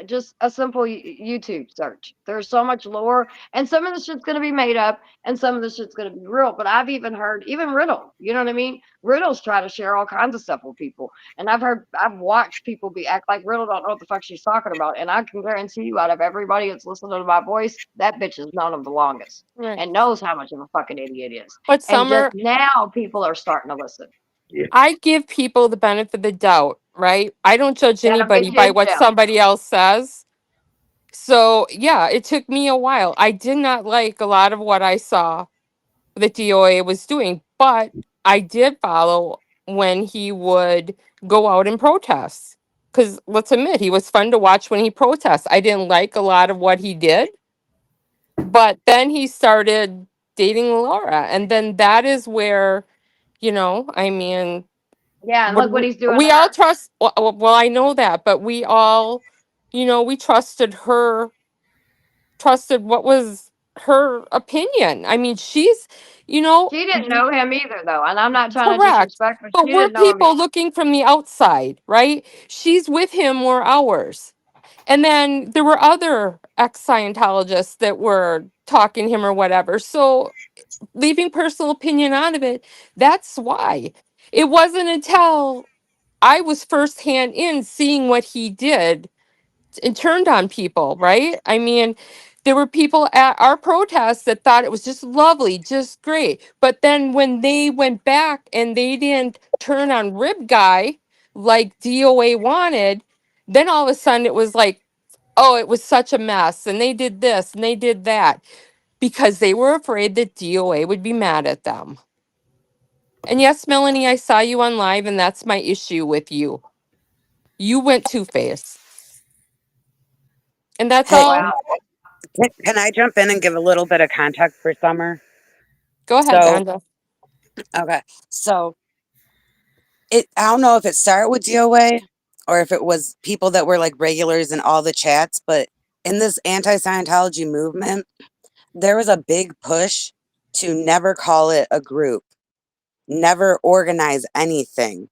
Just a simple YouTube search. There's so much lore, and some of the shit's gonna be made up, and some of the shit's gonna be real. But I've even heard Riddle. You know what I mean? Riddle's try to share all kinds of stuff with people, and I've watched people act like Riddle don't know what the fuck she's talking about, and I can guarantee you, out of everybody that's listening to my voice, that bitch has known him the longest Right. and knows how much of a fucking idiot he is. But And just Summer, now, people are starting to listen. I give people the benefit of the doubt, right? I don't judge Yeah, me anybody by what too. somebody else says. So, yeah, it took me a while. I did not like a lot of what I saw that DOA was doing, but I did follow when he would go out and protest. Because let's admit, he was fun to watch when he protests. I didn't like a lot of what he did, but then he started dating Laura. And then that is where, I mean, Yeah, and look what he's doing to we all her. trust, well, I know that, but we all, we trusted what was her opinion. I mean, she's, She didn't know him either, though, and I'm not trying to correct. disrespect, but But she we're didn't know him people either. looking from the outside, right? She's with him more hours. And then there were other ex Scientologists that were talking to him or whatever. So leaving personal opinion out of it, that's why. It wasn't until I was firsthand in seeing what he did and turned on people, right? I mean, there were people at our protests that thought it was just lovely, just great. But then when they went back and they didn't turn on Rib Guy like DOA wanted, then all of a sudden it was like, oh, it was such a mess. And they did this and they did that because they were afraid that DOA would be mad at them. And yes, Melanie, I saw you on live, and that's my issue with you. You went two-faced. And that's Hey, all. can I jump in and give a little bit of context for Summer? Go ahead, So, Vonda. okay. So, I don't know if it started with DOA or if it was people that were like regulars in all the chats, but in this anti-Scientology movement, there was a big push to never call it a group, never organize anything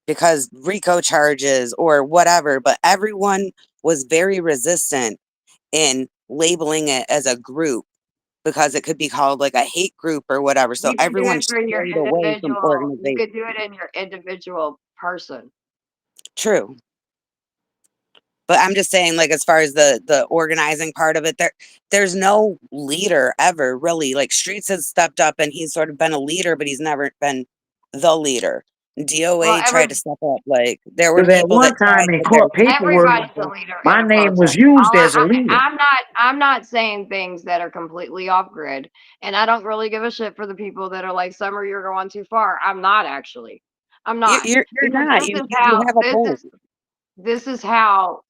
because RICO charges or whatever, but everyone was very resistant in labeling it as a group because it could be called like a hate group or whatever. So You can do everyone it for your strayed away from individual. You organization. could do it in your individual person. True. But I'm just saying, like, as far as the organizing part of it, there's no leader ever really. Like Streets has stepped up and he's sort of been a leader, but he's never been the leader. DOA tried to step up. Like there were Because at people one that time tried, in but they're court paperwork, Everybody's a leader in my a name was protest. used as a leader. I'm not saying things that are completely off grid, and I don't really give a shit for the people that are like, Summer, you're going too far. I'm not actually. I'm not. you're Because not. You have a point. this is how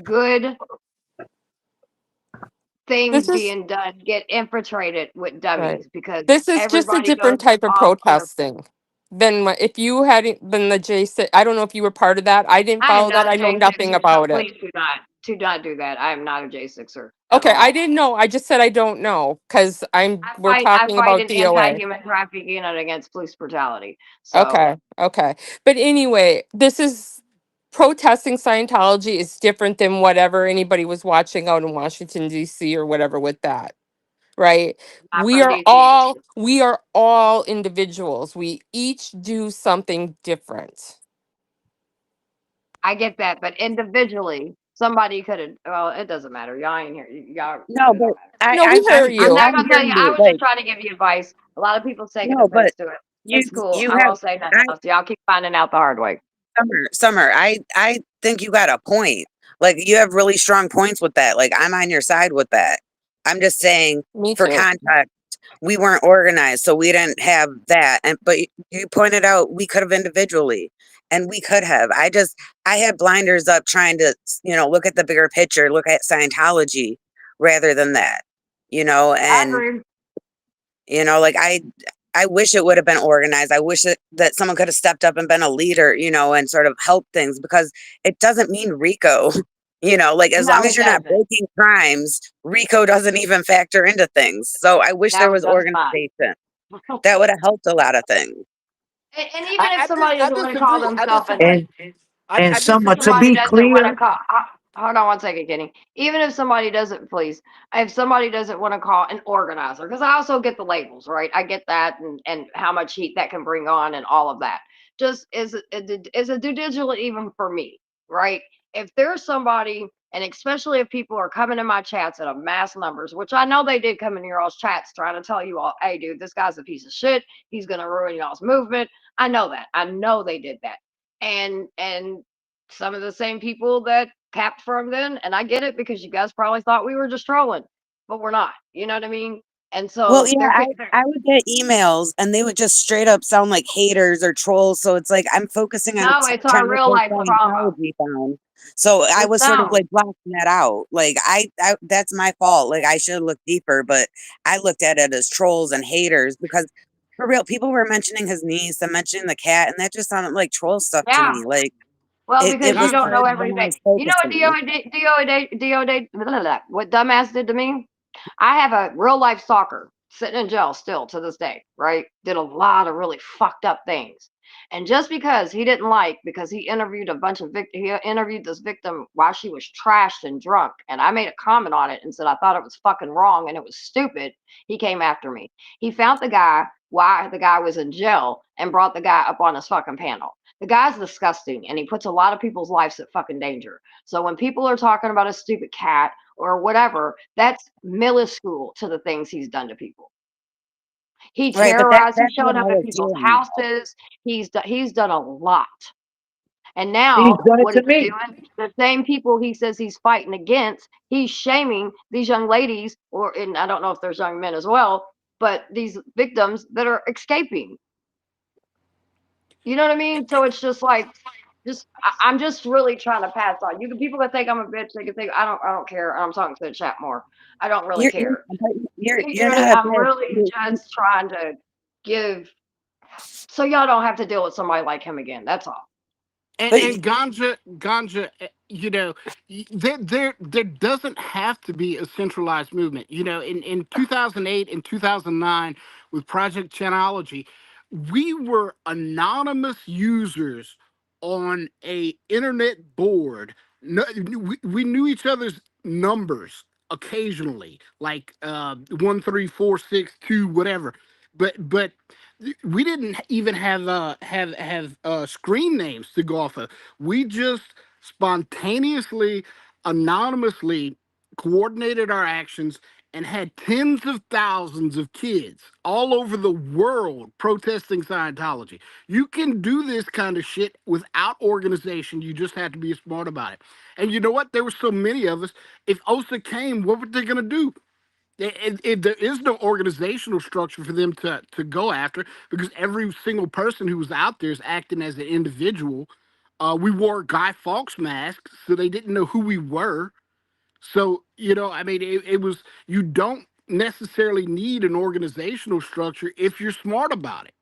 good things This is being done get infiltrated with right. dummies because This is just a everybody goes different type of off on a protesting. Then if you hadn't been the J6, I don't know if you were part of that. I didn't I am follow that. not a I know nothing J6er, so about it. please do not do that. I am not a J6er at Okay, I all. didn't know. I just said I don't know because we're I talking fight about in DOA. anti-human trafficking and against police brutality. So Okay, okay. But anyway, this is protesting Scientology is different than whatever anybody was watching out in Washington, D.C. or whatever with that, right? not from DC. We are all individuals. We each do something different. I get that, but individually, somebody could have. Well, it doesn't matter. Y'all ain't here. Y'all. No, It but don't matter. No, we hear I'm you. not gonna tell you. hearing I you. was just Like, trying to give you advice. A lot of people's taking no, but offense to it. you It's cool. you I have won't say nothing else. Y'all keep finding out the hard way. Summer, I think you got a point. Like you have really strong points with that. Like I'm on your side with that. I'm just saying Me for too. context, we weren't organized, so we didn't have that. And but you pointed out we could have individually, and we could have. I had blinders up trying to, look at the bigger picture, look at Scientology rather than that. I And agree. like I wish it would have been organized. I wish that someone could have stepped up and been a leader, and sort of helped things because it doesn't mean RICO. Like as long No, as it you're not doesn't. breaking crimes, RICO doesn't even factor into things. So I wish there No, it was does not. organization. That would have helped a lot of things. And even if somebody I doesn't want to call disagree. I themselves disagree. And I Summer, disagree to with somebody be you. doesn't want to clear, call, hold on one second, Kenny. Even if somebody doesn't, please, if somebody doesn't want to call an organizer, because I also get the labels, right? I get that and how much heat that can bring on and all of that. Just is a due diligence even for me, right? If there's somebody, and especially if people are coming in my chats at a mass numbers, which I know they did come in your all's chats trying to tell you all, hey, dude, this guy's a piece of shit. He's gonna ruin y'all's movement. I know that. I know they did that. And some of the same people that capped from then, and I get it because you guys probably thought we were just trolling, but we're not. You know what I mean? And Well, so yeah, there could I would get emails and they would just straight up sound like haters or trolls. So it's like I'm focusing on no, it's our trying to real pull life trauma. Scientology down. So I It's was sort of down. like blocking that out. Like I that's my fault. Like I should have looked deeper, but I looked at it as trolls and haters because for real, people were mentioning his niece and mentioning the cat, and that just sounded like troll stuff to Yeah. me. Like Well, it because you was don't know hard when I everything. was You know what focusing. DOA, what dumbass did to me? I have a real life stalker sitting in jail still to this day, right? Did a lot of really fucked up things. And just because he didn't because he interviewed he interviewed this victim while she was trashed and drunk. And I made a comment on it and said I thought it was fucking wrong and it was stupid. He came after me. He found the guy while the guy was in jail and brought the guy up on his fucking panel. The guy's disgusting and he puts a lot of people's lives at fucking danger. So when people are talking about a stupid cat or whatever, that's minuscule to the things he's done to people. He Right, but terrorized, he that's what showed I up at was people's hearing. houses. He's done a lot. And he's now done it what to he's me. doing, the same people he says he's fighting against, he's shaming these young ladies, and I don't know if there's young men as well, but these victims that are escaping. You know what I mean? So it's just like, I'm just really trying to pass on. People that think I'm a bitch, they can think I don't care. I'm talking to the chat more. I don't really You're care. you're not a I'm bitch. really just trying to give so y'all don't have to deal with somebody like him again. That's all. But And ganja, there doesn't have to be a centralized movement. In 2008 and 2009 with Project Chanology, we were anonymous users on a internet board. No, we knew each other's numbers occasionally, like 13462 whatever. But we didn't even have screen names to go off of. We just spontaneously, anonymously coordinated our actions and had tens of thousands of kids all over the world protesting Scientology. You can do this kind of shit without organization. You just have to be smart about it. And you know what? There were so many of us. If OSA came, what were they going to do? There is no organizational structure for them to go after because every single person who was out there is acting as an individual. We wore Guy Fawkes masks, so they didn't know who we were. So, I mean, it was, you don't necessarily need an organizational structure if you're smart about it.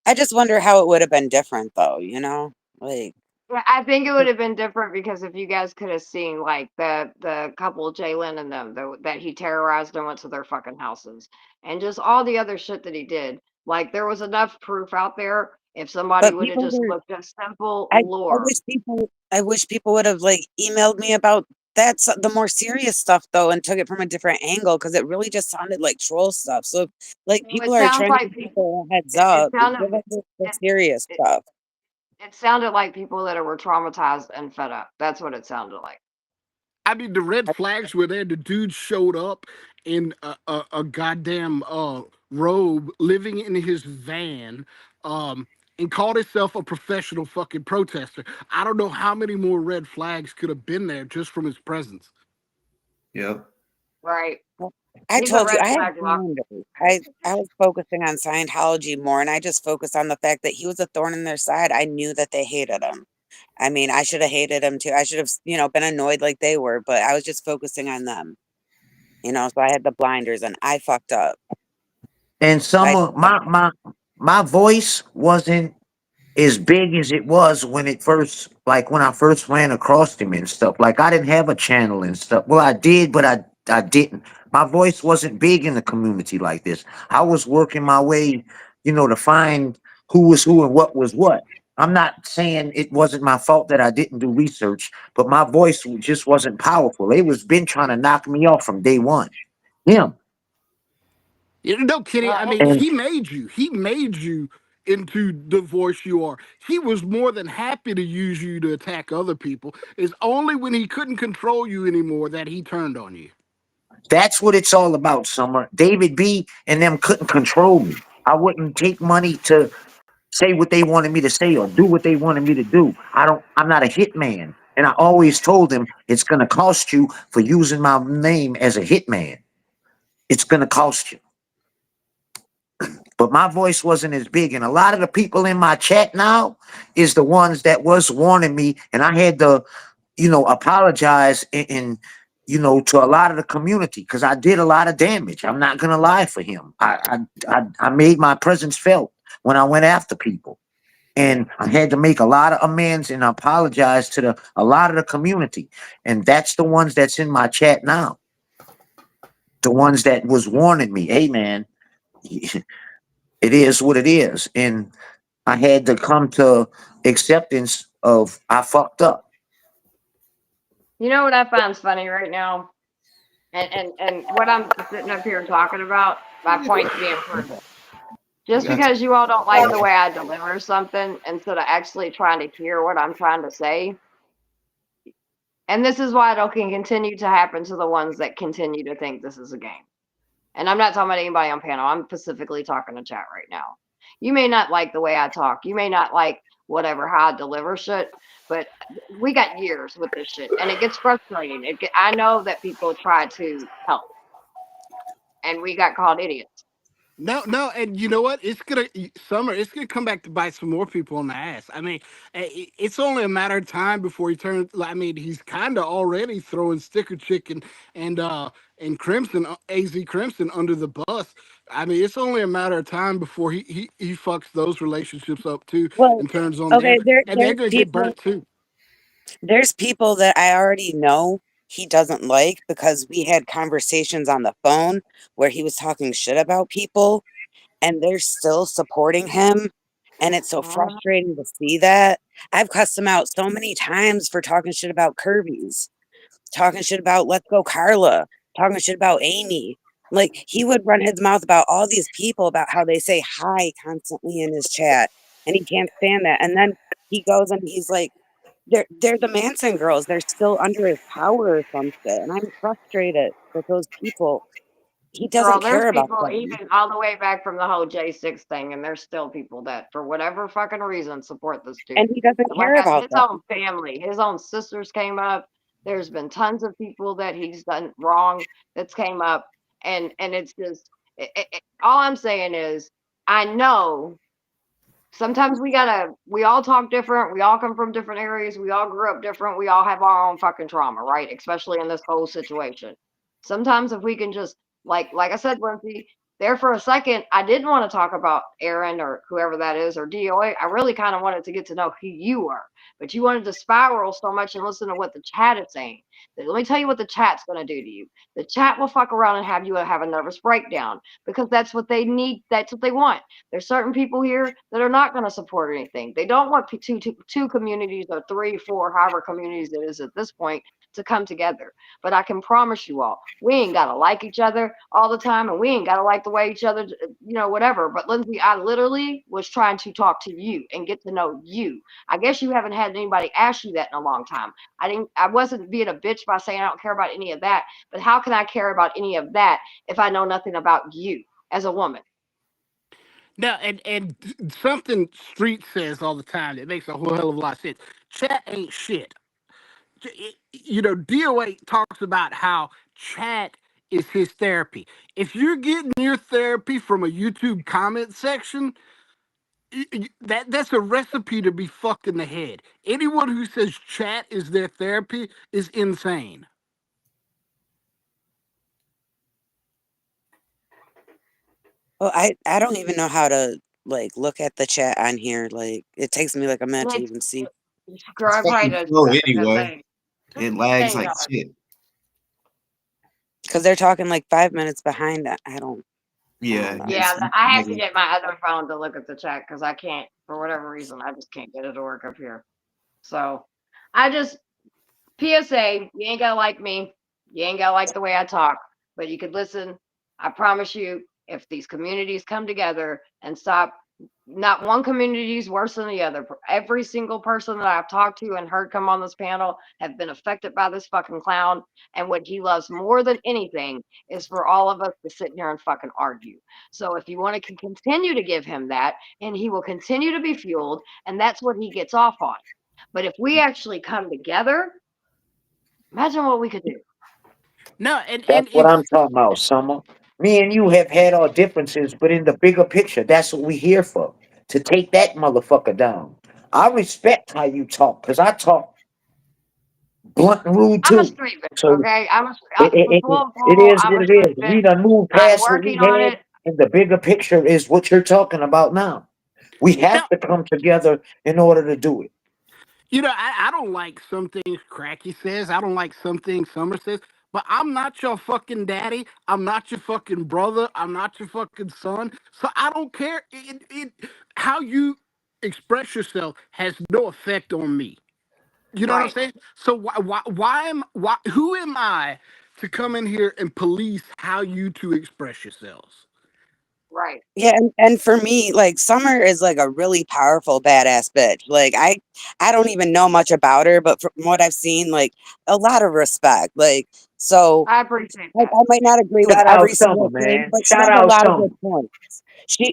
I just wonder how it would have been different, though. You know, like. Yeah, I think it would have been different because if you guys could have seen like the couple Jalen and them that he terrorized and went to their fucking houses and just all the other shit that he did, like there was enough proof out there. If somebody But would have people just were. looked at simple I lore, wish people would have like emailed me about the more serious stuff though, and took it from a different angle because it really just sounded like troll stuff. So, like, well, people it are sounds trying to like give people. people a heads It up. sounded Give us the it, serious it stuff. it sounded like people that were traumatized and fed up. That's what it sounded like. I mean, the red flags were there. The dude showed up in a goddamn robe, living in his van, and called himself a professional fucking protester. I don't know how many more red flags could have been there just from his presence. Yep. Right. I He's a told you red I had flag lock. blinders. I was focusing on Scientology more, and I just focused on the fact that he was a thorn in their side. I knew that they hated him. I mean, I should have hated him too. I should have, been annoyed like they were, but I was just focusing on them. So I had the blinders, and I fucked up. And some I of my voice wasn't as big as it was when when I first ran across him and stuff. Like I didn't have a channel and stuff. Well, I did, but I didn't. My voice wasn't big in the community like this. I was working my way, to find who was who and what was what. I'm not saying it wasn't my fault that I didn't do research, but my voice just wasn't powerful. They was been trying to knock me off from day one. Him. Kenny, I mean, And he made you. He made you into the voice you are. He was more than happy to use you to attack other people. It's only when he couldn't control you anymore that he turned on you. that's what it's all about, Summer. David B and them couldn't control me. I wouldn't take money to say what they wanted me to say or do what they wanted me to do. I'm not a hitman. And I always told them it's gonna cost you for using my name as a hitman. It's gonna cost you. But my voice wasn't as big. And a lot of the people in my chat now is the ones that was warning me, and I had to, apologize to a lot of the community because I did a lot of damage. I'm not gonna lie for him. I made my presence felt when I went after people. And I had to make a lot of amends and apologize to a lot of the community. And that's the ones that's in my chat now. The ones that was warning me, hey man, it is what it is. And I had to come to acceptance of I fucked up. You know what I find funny right now? And what I'm sitting up here talking about, my point's being proven. Just because you all don't like the way I deliver something instead of actually trying to hear what I'm trying to say. And this is why it can continue to happen to the ones that continue to think this is a game. And I'm not talking about anybody on panel. I'm specifically talking to chat right now. You may not like the way I talk. You may not like whatever, how I deliver shit. But we got years with this shit. And it gets frustrating. I know that people try to help. And we got called idiots. No, and you know what? It's gonna come back to bite some more people on the ass. I mean, it's only a matter of time before he turns. I mean, he's kind of already throwing Sticker Chicken and Crimson, AZ Crimson under the bus. I mean, it's only a matter of time before he fucks those relationships up too Well, and turns on okay, them, and they're gonna get burnt too. there's people that I already know he doesn't like because we had conversations on the phone where he was talking shit about people, and they're still supporting him. And it's so frustrating to see that. I've cussed him out so many times for talking shit about Kirby's, talking shit about Let's Go Carla, talking shit about Amy. Like, he would run his mouth about all these people, about how they say hi constantly in his chat, and he can't stand that. And then he goes and he's like, they're the Manson girls. They're still under his power or some shit. And I'm frustrated with those people. He Girl, doesn't there's care about people them. even all the way back from the whole J6 thing, and there's still people that, for whatever fucking reason, support this dude. And he doesn't care about His them. own family, his own sisters came up. There's been tons of people that he's done wrong that's came up, and it's just all I'm saying is I know sometimes we all talk different, we all come from different areas, we all grew up different, we all have our own fucking trauma, right? Especially in this whole situation. Sometimes if we can just like I said, Lindsay, there for a second, I didn't want to talk about Aaron or whoever that is or DOA. I really kind of wanted to get to know who you are, but you wanted to spiral so much and listen to what the chat is saying. Let me tell you what the chat's going to do to you. The chat will fuck around and have you have a nervous breakdown because that's what they need. That's what they want. There's certain people here that are not going to support anything. They don't want two communities or 3, 4, however communities it is at this point to come together. But I can promise you all, we ain't got to like each other all the time and we ain't got to like the way each other, whatever. But Lindsay, I literally was trying to talk to you and get to know you. I guess you haven't had anybody ask you that in a long time. I wasn't being a bitch by saying I don't care about any of that, but how can I care about any of that if I know nothing about you as a woman? No, and something Street says all the time that makes a whole hell of a lot of sense. Chat ain't shit. DOA talks about how chat is his therapy. If you're getting your therapy from a YouTube comment section, that's a recipe to be fucked in the head. Anyone who says chat is their therapy is insane. Well, I don't even know how to look at the chat on here. Like it takes me like a minute to even see. Girl, I probably does anyway. It lags like shit. Because they're talking like 5 minutes behind. I don't. Yeah. Yeah, I have to get my other phone to look at the chat because I can't, for whatever reason, I just can't get it to work up here. So I just, PSA, you ain't gotta like me. You ain't gotta like the way I talk, but you could listen. I promise you, if these communities come together and stop, not one community is worse than the other. Every single person that I've talked to and heard come on this panel have been affected by this fucking clown. And what he loves more than anything is for all of us to sit here and fucking argue. So if you want to continue to give him that, and he will continue to be fueled, and that's what he gets off on. But if we actually come together, imagine what we could do. No, That's what I'm talking about, Summer. Me and you have had our differences, but in the bigger picture, that's what we here for. To take that motherfucker down. I respect how you talk, because I talk blunt and rude I'm a too. street bitch, So okay? it is I'm what a it street is. bitch. We done moved I'm past what we working on had, it. and the bigger picture is what you're talking about now. We have to come together in order to do it. I don't like some things Cracky says. I don't like some things Summer says. But I'm not your fucking daddy. I'm not your fucking brother. I'm not your fucking son. So I don't care. How you express yourself has no effect on me. You know what I'm saying? So who am I to come in here and police how you two express yourselves? Right. Yeah, and for me, like Summer is like a really powerful badass bitch. Like I don't even know much about her, but from what I've seen, like a lot of respect. Like so I appreciate I that. might not agree with Shout out every Summer, single thing, man. but she Shout has a out lot of Summer. good points.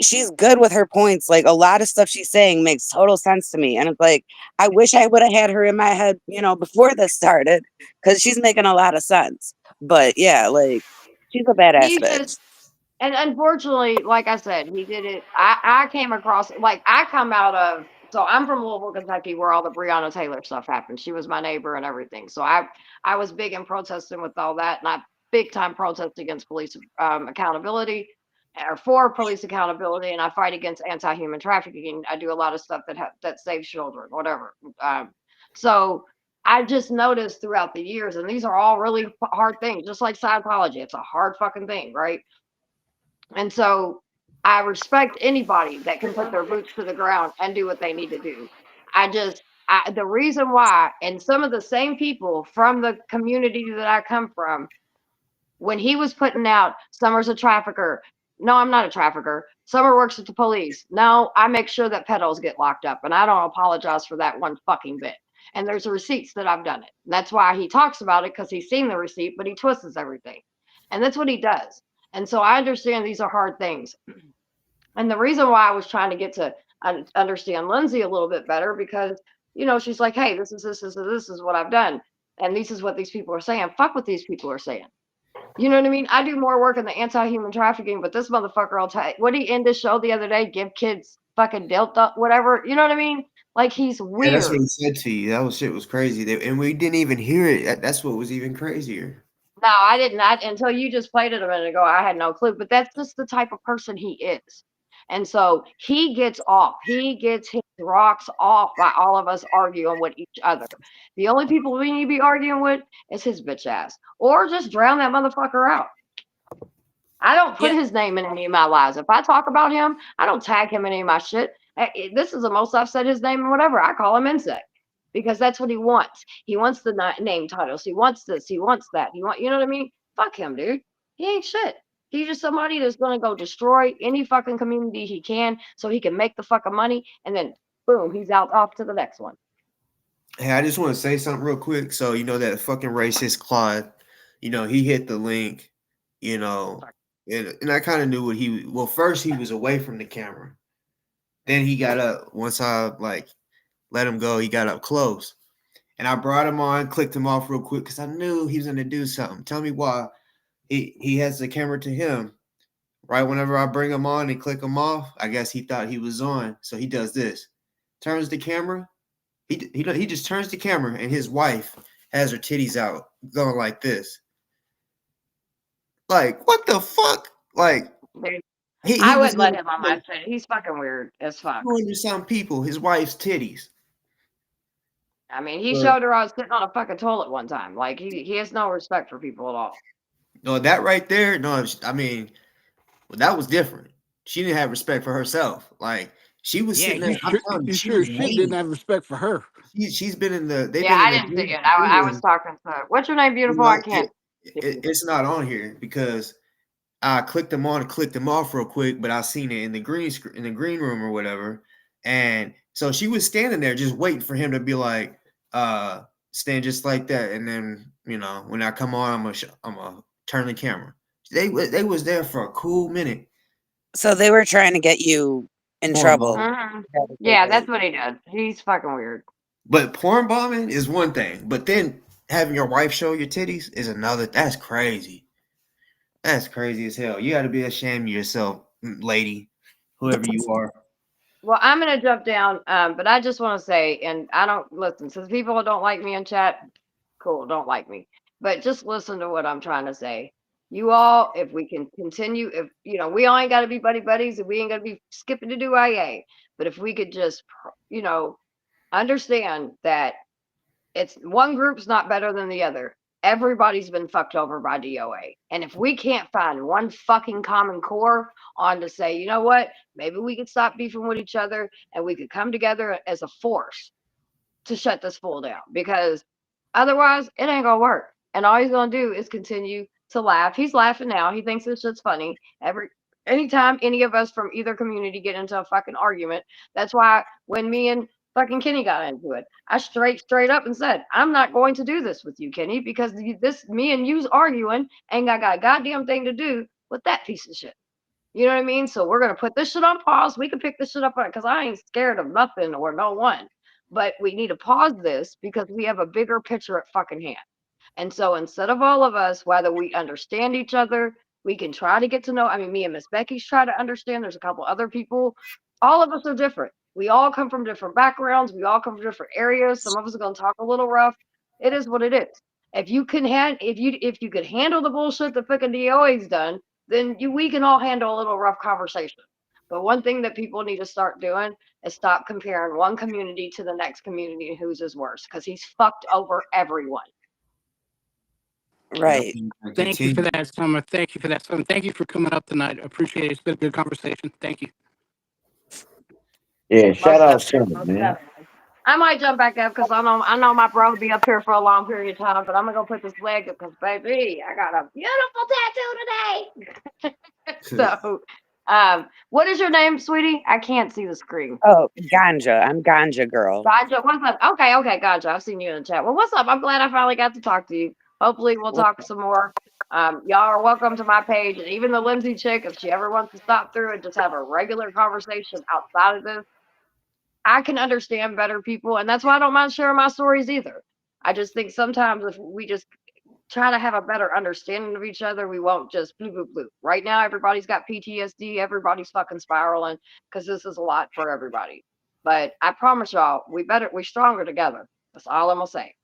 She's good with her points. Like a lot of stuff she's saying makes total sense to me. And it's like I wish I would have had her in my head, before this started, because she's making a lot of sense. But yeah, like she's a badass He bitch. just, and unfortunately, like I said, he did it. I came across, like, I come out of, so I'm from Louisville, Kentucky, where all the Breonna Taylor stuff happened. She was my neighbor and everything. So I was big in protesting with all that, and I big time protest against police accountability or for police accountability, and I fight against anti-human trafficking. I do a lot of stuff that saves children, whatever. So I just noticed throughout the years, and these are all really hard things, just like Scientology. It's a hard fucking thing, right? And so I respect anybody that can put their boots to the ground and do what they need to do. The reason why, and some of the same people from the community that I come from, when he was putting out, Summer's a trafficker. No, I'm not a trafficker. Summer works at the police. No, I make sure that pedos get locked up, and I don't apologize for that one fucking bit. And there's receipts that I've done it. And that's why he talks about it, because he's seen the receipt, but he twists everything. And that's what he does. And so I understand these are hard things. And the reason why I was trying to get to understand Lindsay a little bit better, because, she's like, hey, this is what I've done. And this is what these people are saying. Fuck what these people are saying. You know what I mean? I do more work in the anti-human trafficking, but this motherfucker will tell you, what did he end this show the other day? Give kids fucking Delta, whatever. You know what I mean? Like, he's Yeah, that's what weird. he said to you. That shit was crazy. And we didn't even hear it. That's what was even crazier. No, I didn't. Until you just played it a minute ago, I had no clue. But that's just the type of person he is. And so he gets off. He gets his rocks off by all of us arguing with each other. The only people we need to be arguing with is his bitch ass. Or just drown that motherfucker out. I don't put his name in any of my lives. If I talk about him, I don't tag him in any of my shit. This is the most I've said his name and whatever. I call him Insect because that's what he wants. He wants the name titles. He wants this. He wants that. You know what I mean? Fuck him, dude. He ain't shit. He's just somebody that's gonna go destroy any fucking community he can so he can make the fucking money, and then boom, he's out off to the next one. Hey, I just want to say something real quick. So that fucking racist Claude, he hit the link, and I kind of knew what well, first he was away from the camera. Then he got up. Once I let him go, he got up close. And I brought him on, clicked him off real quick because I knew he was gonna do something. Tell me why. He has the camera to him. Right whenever I bring him on and click him off, I guess he thought he was on. So he does this. Turns the camera. He just turns the camera and his wife has her titties out going like this. Like, what the fuck? Like, I wouldn't let him on my shit. He's fucking weird as fuck. To some people, his wife's titties. I mean, he showed her I was sitting on a fucking toilet one time. Like, he has no respect for people at all. No, that right there, no, I mean, well, that was different. She didn't have respect for herself. Like, she was sitting there. You sure shit didn't have respect for her. She's been in the. I didn't see it. I was talking to. What's your name, beautiful? I can't. It's not on here because I clicked them on and clicked them off real quick, but I seen it in the green room or whatever, and so she was standing there just waiting for him to be like, stand just like that, and then when I come on, I'm gonna turn the camera. They was there for a cool minute. So they were trying to get you in trouble. Yeah, that's what he does. He's fucking weird. But porn bombing is one thing, but then having your wife show your titties is another. That's crazy. That's crazy as hell. You got to be ashamed of yourself, lady, whoever you are. Well, I'm gonna jump down, but I just want to say, and I don't listen. Since people don't like me in chat, cool, don't like me. But just listen to what I'm trying to say. You all, if we can continue, if we all ain't got to be buddies, and we ain't got to be skipping to DoA. But if we could just, understand that it's one group's not better than the other. Everybody's been fucked over by DoA. And if we can't find one fucking common core on to say, you know what, maybe we could stop beefing with each other and we could come together as a force to shut this fool down, because otherwise it ain't gonna work. And all he's gonna do is continue to laugh. He's laughing now. He thinks this shit's funny. Anytime any of us from either community get into a fucking argument, that's why when me and fucking Kenny got into it, I straight up and said, I'm not going to do this with you, Kenny, because me and you's arguing ain't got a goddamn thing to do with that piece of shit. You know what I mean? So we're gonna put this shit on pause. We can pick this shit up because I ain't scared of nothing or no one. But we need to pause this because we have a bigger picture at fucking hand. And so instead of all of us, whether we understand each other, we can try to get to know. I mean, me and Miss Becky's try to understand. There's a couple other people. All of us are different. We all come from different backgrounds. We all come from different areas. Some of us are going to talk a little rough. It is what it is. If you could handle the bullshit that fucking DOA's done, then we can all handle a little rough conversation. But one thing that people need to start doing is stop comparing one community to the next community and whose is worse, because he's fucked over everyone. Right. Thank you for that, Summer. Thank you for that, Summer. Thank you for coming up tonight. Appreciate it. It's been a good conversation. Thank you. Yeah, shout out Summer, man. I might jump back up because I know my bro will be up here for a long period of time, but I'm gonna go put this leg up because baby, I got a beautiful tattoo today. So, what is your name, sweetie? I can't see the screen. Oh, Ganja. I'm Ganja girl. Ganja, what's up? Okay, Ganja. I've seen you in the chat. Well, what's up? I'm glad I finally got to talk to you. Hopefully, we'll talk some more. Y'all are welcome to my page, and even the Lindsay chick, if she ever wants to stop through and just have a regular conversation outside of this, I can understand better people, and that's why I don't mind sharing my stories either. I just think sometimes if we just try to have a better understanding of each other, we won't just bloop, bloop, bloop. Right now, everybody's got PTSD. Everybody's fucking spiraling because this is a lot for everybody. But I promise y'all, we're stronger together. That's all I'm gonna say.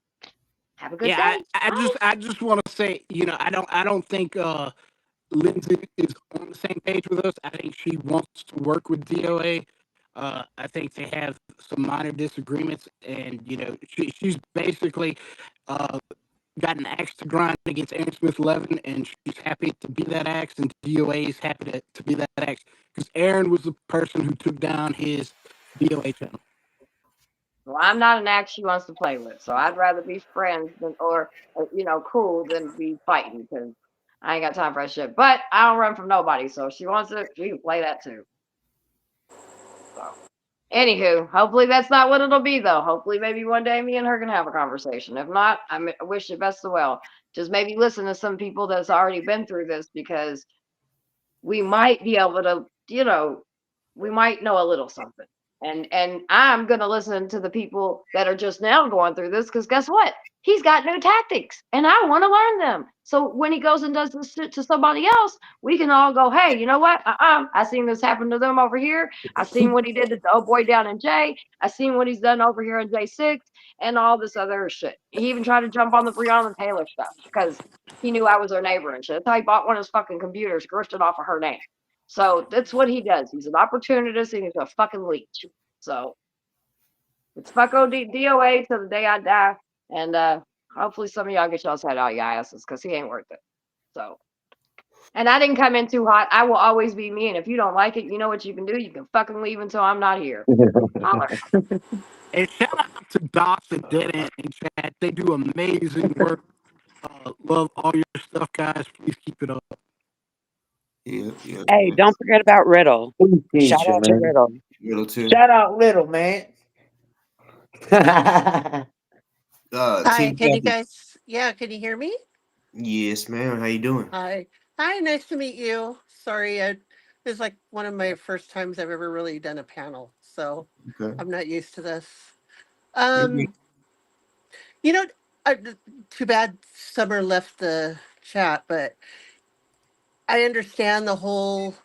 Have a good Yeah, day. I just want to say, I don't think Lindsay is on the same page with us. I think she wants to work with DOA. I think they have some minor disagreements, and she's basically uh, got an axe to grind against Aaron Smith Levin, and she's happy to be that axe, and DOA is happy to be that axe because Aaron was the person who took down his DOA channel. Well, I'm not an axe she wants to play with, so I'd rather be friends than, or cool than be fighting because I ain't got time for that shit. But I don't run from nobody, so if she wants it, she can play that too. So, anywho, hopefully that's not what it'll be, though. Hopefully, maybe one day me and her can have a conversation. If not, I wish you best of well. Just maybe listen to some people that's already been through this because we might be able to, we might know a little something. And I'm gonna listen to the people that are just now going through this because guess what? He's got new tactics, and I want to learn them. So when he goes and does this shit to somebody else, we can all go, hey, you know what? I seen this happen to them over here. I seen what he did to the old boy down in J. I seen what he's done over here in J6 and all this other shit. He even tried to jump on the Breonna Taylor stuff because he knew I was her neighbor and shit. That's how he bought one of his fucking computers, grifted off of her name. So that's what he does. He's an opportunist and he's a fucking leech. So it's fuck DOA till the day I die. And hopefully some of y'all get y'all's head out your asses because he ain't worth it. So, and I didn't come in too hot. I will always be me. And if you don't like it, you know what you can do? You can fucking leave until I'm not here. Holler. And shout out to Docs and Dead End and Chat. They do amazing work. Love all your stuff, guys. Please keep it up. Yeah. Hey, don't forget about Riddle. Appreciate Shout you, out to man. Riddle. Little too. Shout out Little, man. Hi, Team can you Jackie. guys? Yeah, can you hear me? Yes, ma'am. How you doing? Hi. Hi, nice to meet you. Sorry, this is like one of my first times I've ever really done a panel, so Okay. I'm not used to this. You're good. You know, too bad Summer left the chat, but I understand the whole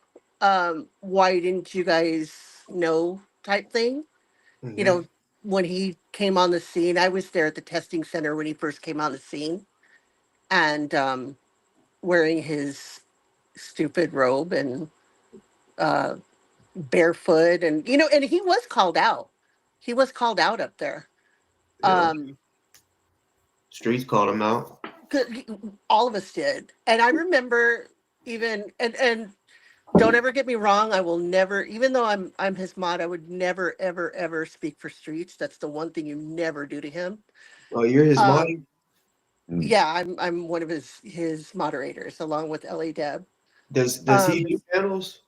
why didn't you guys know type thing. You Mhm. know, when he came on the scene, I was there at the testing center when he first came on the scene, and wearing his stupid robe and uh, barefoot, and and he was called out. He was called out up there. Yeah. Um, Streets called him out. all of us did, and I remember even and don't ever get me wrong. I will never, even though I'm his mod, I would never ever ever speak for Streets. That's the one thing you never do to him. Oh, you're his mod? Um, yeah, I'm one of his moderators along with LA Deb. Does he do panels?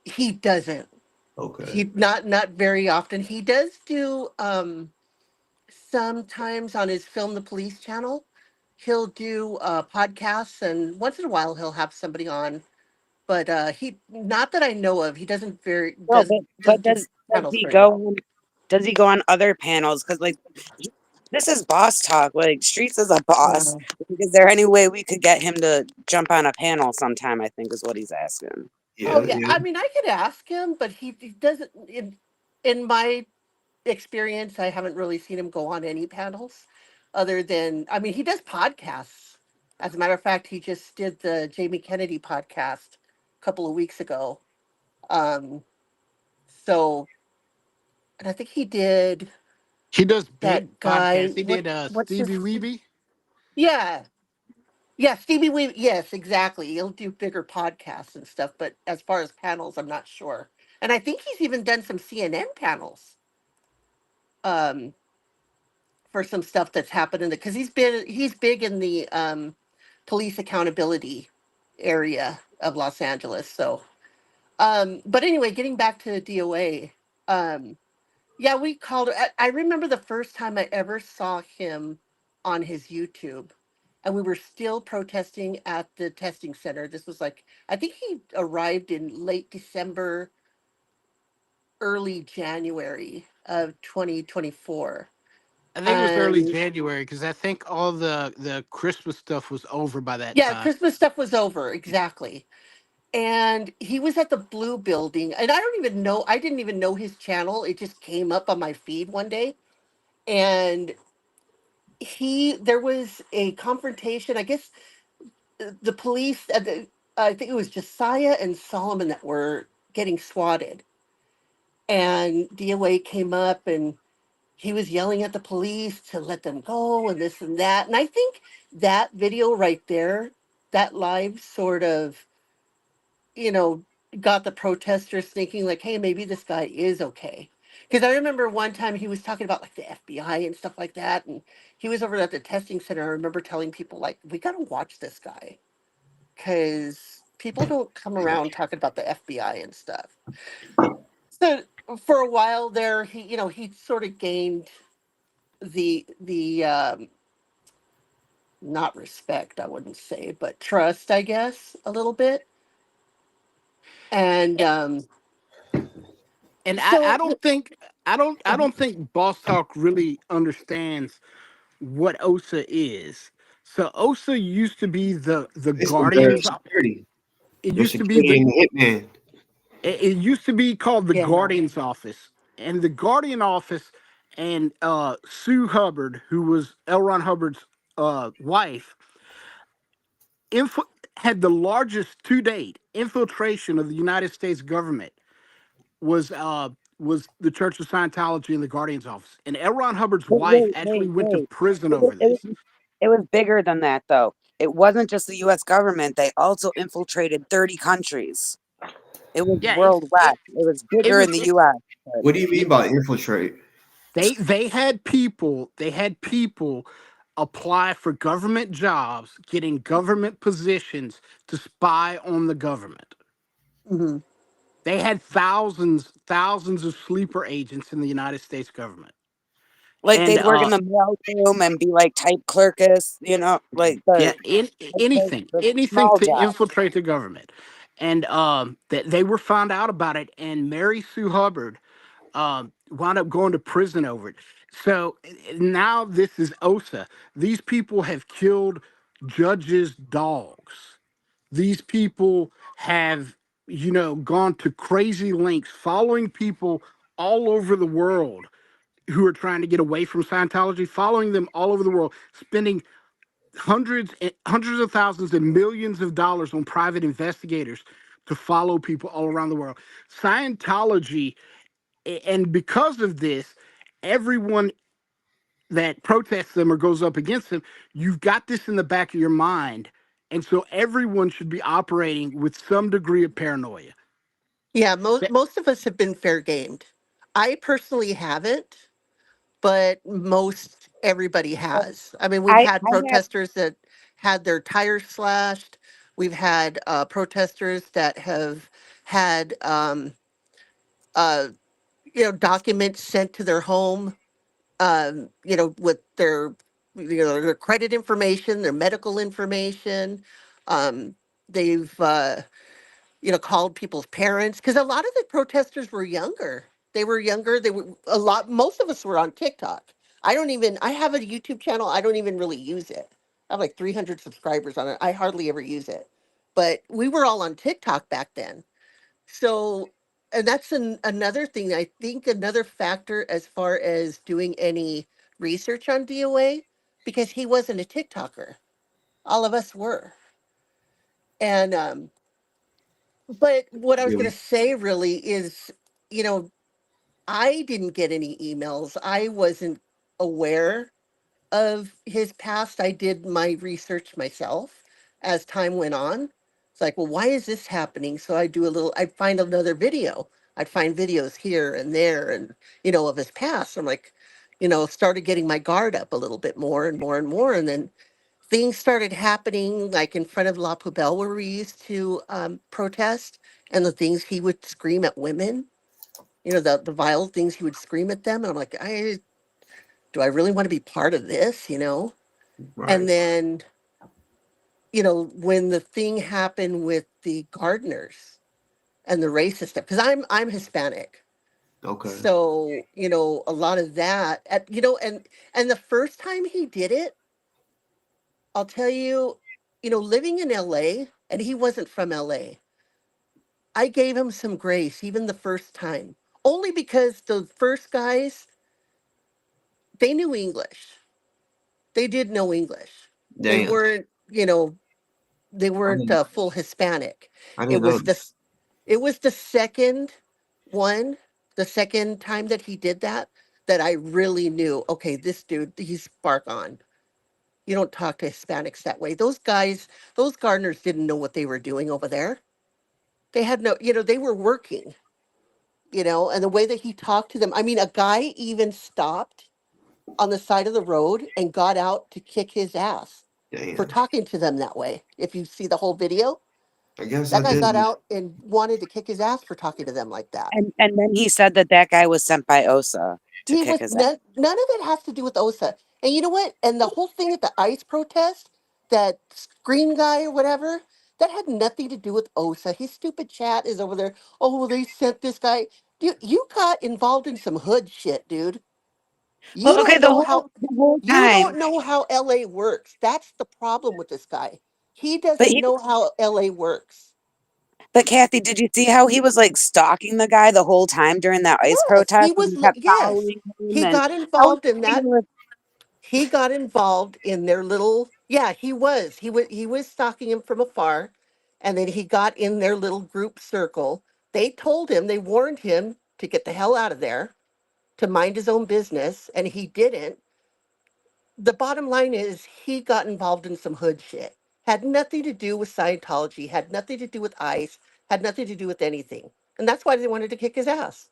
He doesn't. Okay. He not very often. He does do sometimes on his Film the Police channel. He'll do podcasts, and once in a while he'll have somebody on. But he, not that I know of, he doesn't very No, but doesn't do does panels he very often. go on, does he go on other panels? Because like this is boss talk. Like Streets is a boss. Is there any way we could get him to jump on a panel sometime? I think is what he's asking. Oh yeah, I mean I could ask him, but he doesn't. In my experience, I haven't really seen him go on any panels, other than I mean he does podcasts. As a matter of fact, he just did the Jamie Kennedy podcast a couple of weeks ago. Um, so, and I think he did He does big that guy. podcasts. He What did what's his? Stevie Weeby. Yeah, yeah, Stevie Weave. Yes, exactly. He'll do bigger podcasts and stuff. But as far as panels, I'm not sure. And I think he's even done some CNN panels. Um, for some stuff that's happened in the because he's big in the police accountability area of Los Angeles. So, but anyway, getting back to DOA, yeah, we called. I remember the first time I ever saw him on his YouTube, and we were still protesting at the testing center. This was like I think he arrived in late December, early January of 2024. I think it was early And January because I think all the Christmas stuff was over by that yeah, time. Christmas stuff was over, exactly. And he was at the Blue Building, and I don't even know, I didn't even know his channel. It just came up on my feed one day. And there was a confrontation. I guess the police, I think it was Josiah and Solomon that were getting swatted, and DOA came up and he was yelling at the police to let them go and this and that. And I think that video right there, that live sort of, you know, got the protesters thinking like, hey, maybe this guy is okay. Because I remember one time he was talking about like the FBI and stuff like that. And he was over at the testing center. I remember telling people like, we got to watch this guy because people don't come around talking about the FBI and stuff. So for a while there, he sort of gained the not respect, I wouldn't say, but trust, I guess, a little bit. And And I so don't think I don't think Boss Talk really understands what OSA is. So OSA used to be the It's the Guardians. security. It They're used to be security and hitman. it used to be called the yeah. Guardian's Office. And the Guardian Office and Sue Hubbard, who was L. Ron Hubbard's wife, had the largest to date infiltration of the United States government was the Church of Scientology and the Guardian's Office. And L. Ron Hubbard's Wait, wife wait, actually wait, went to wait. prison It was, over it this. was, it was bigger than that, though. It wasn't just the U.S. government. They also infiltrated 30 countries. It was Yeah, worldwide. It was it bigger was in the U.S. But What do you mean by infiltrate? they had people apply for government jobs, getting government positions to spy on the government. mhm. They had thousands of sleeper agents in the United States government. like And they'd work in the mail room and be like type clerkess, like yeah, the anything small to job. infiltrate the government. And that they were found out about it, and Mary Sue Hubbard wound up going to prison over it. So now this is OSA. These people have killed judges' dogs. These people have, gone to crazy lengths, following people all over the world who are trying to get away from Scientology, following them all over the world, spending hundreds of thousands and millions of dollars on private investigators to follow people all around the world. Scientology, and because of this, everyone that protests them or goes up against them, you've got this in the back of your mind. And so everyone should be operating with some degree of paranoia. Yeah, That- most of us have been fair gamed. I personally haven't, but most everybody has. I mean, we've had I had protesters that had their tires slashed. We've had protesters that have had uh, documents sent to their home, with their credit information, their medical information. Um, they've called people's parents because a lot of the protesters were younger. They were younger. They were a lot. Most of us were on TikTok. I have a YouTube channel. I don't even really use it. I have like 300 subscribers on it. I hardly ever use it. But we were all on TikTok back then. So, and that's another thing. I think another factor as far as doing any research on DOA, because he wasn't a TikToker. All of us were. And but what I was going Really? to say really is, you know, I didn't get any emails. I wasn't aware of his past. I did my research myself as time went on. It's like, well, why is this happening? So I'd find another video. I'd find videos here and there and, of his past. I'm like, started getting my guard up a little bit more and more and more. And then things started happening like in front of La Poubelle where we used to protest, and the things he would scream at women, the vile things he would scream at them. And I'm like, do I really want to be part of this, And Right. then, when the thing happened with the gardeners and the racist stuff, because I'm Hispanic. Okay. So, a lot of that, and the first time he did it, I'll tell you, living in LA, and he wasn't from LA, I gave him some grace even the first time, only because the first guys, they knew English. They did know English. They Damn. weren't, they weren't full Hispanic. I It didn't know was the this. it was the second one, the second time that he did that, that I really knew, okay, this dude, he's spark on. You don't talk to Hispanics that way. Those guys, those gardeners didn't know what they were doing over there. They had no, they were working, and the way that he talked to them. I mean, a guy even stopped on the side of the road and got out to kick his ass for Damn. talking to them that way. If you see the whole video, I guess that I guy got didn't. out and wanted to kick his ass for talking to them like that. And then he said that that guy was sent by OSA to He kick was his ass. none of it has to do with OSA. And you know what? And the whole thing at the ICE protest, that screen guy or whatever, that had nothing to do with OSA. His stupid chat is over there. Oh, well, they sent this guy. Dude, you got involved in some hood shit, dude. You Well, okay, don't know how the whole you time, don't know how LA works. That's the problem with this guy. He but doesn't he, know how LA works. but Kathy, did you see how he was like stalking the guy the whole time during that ICE Yes, protest? And he kept yes. following him, He and got how was involved in he that. with? He got involved in their little, yeah, he was stalking him from afar, and then he got in their little group circle. They told him, they warned him to get the hell out of there, to mind his own business, and he didn't. The bottom line is he got involved in some hood shit. Had nothing to do with Scientology, had nothing to do with ICE, had nothing to do with anything. And that's why they wanted to kick his ass.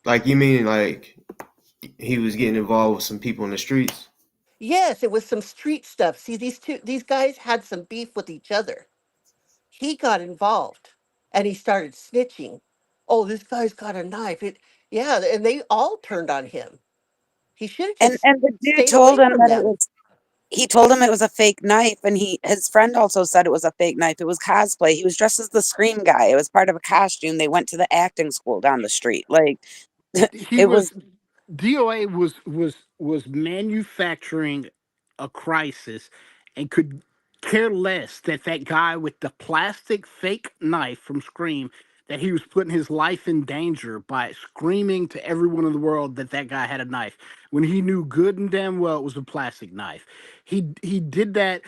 Like, you mean like he was getting involved with some people in the streets? Yes, it was some street stuff. See, these guys had some beef with each other. He got involved and he started snitching. Oh, this guy's got a knife. Yeah, and they all turned on him. He should have And just the dude stayed told away him from that it them. was. He told him it was a fake knife, and his friend also said it was a fake knife. It was cosplay. He was dressed as the Scream guy. It was part of a costume. They went to the acting school down the street. Like He it was. was DOA was manufacturing a crisis and could care less that that guy with the plastic fake knife from Scream, that he was putting his life in danger by screaming to everyone in the world that that guy had a knife when he knew good and damn well it was a plastic knife. He did that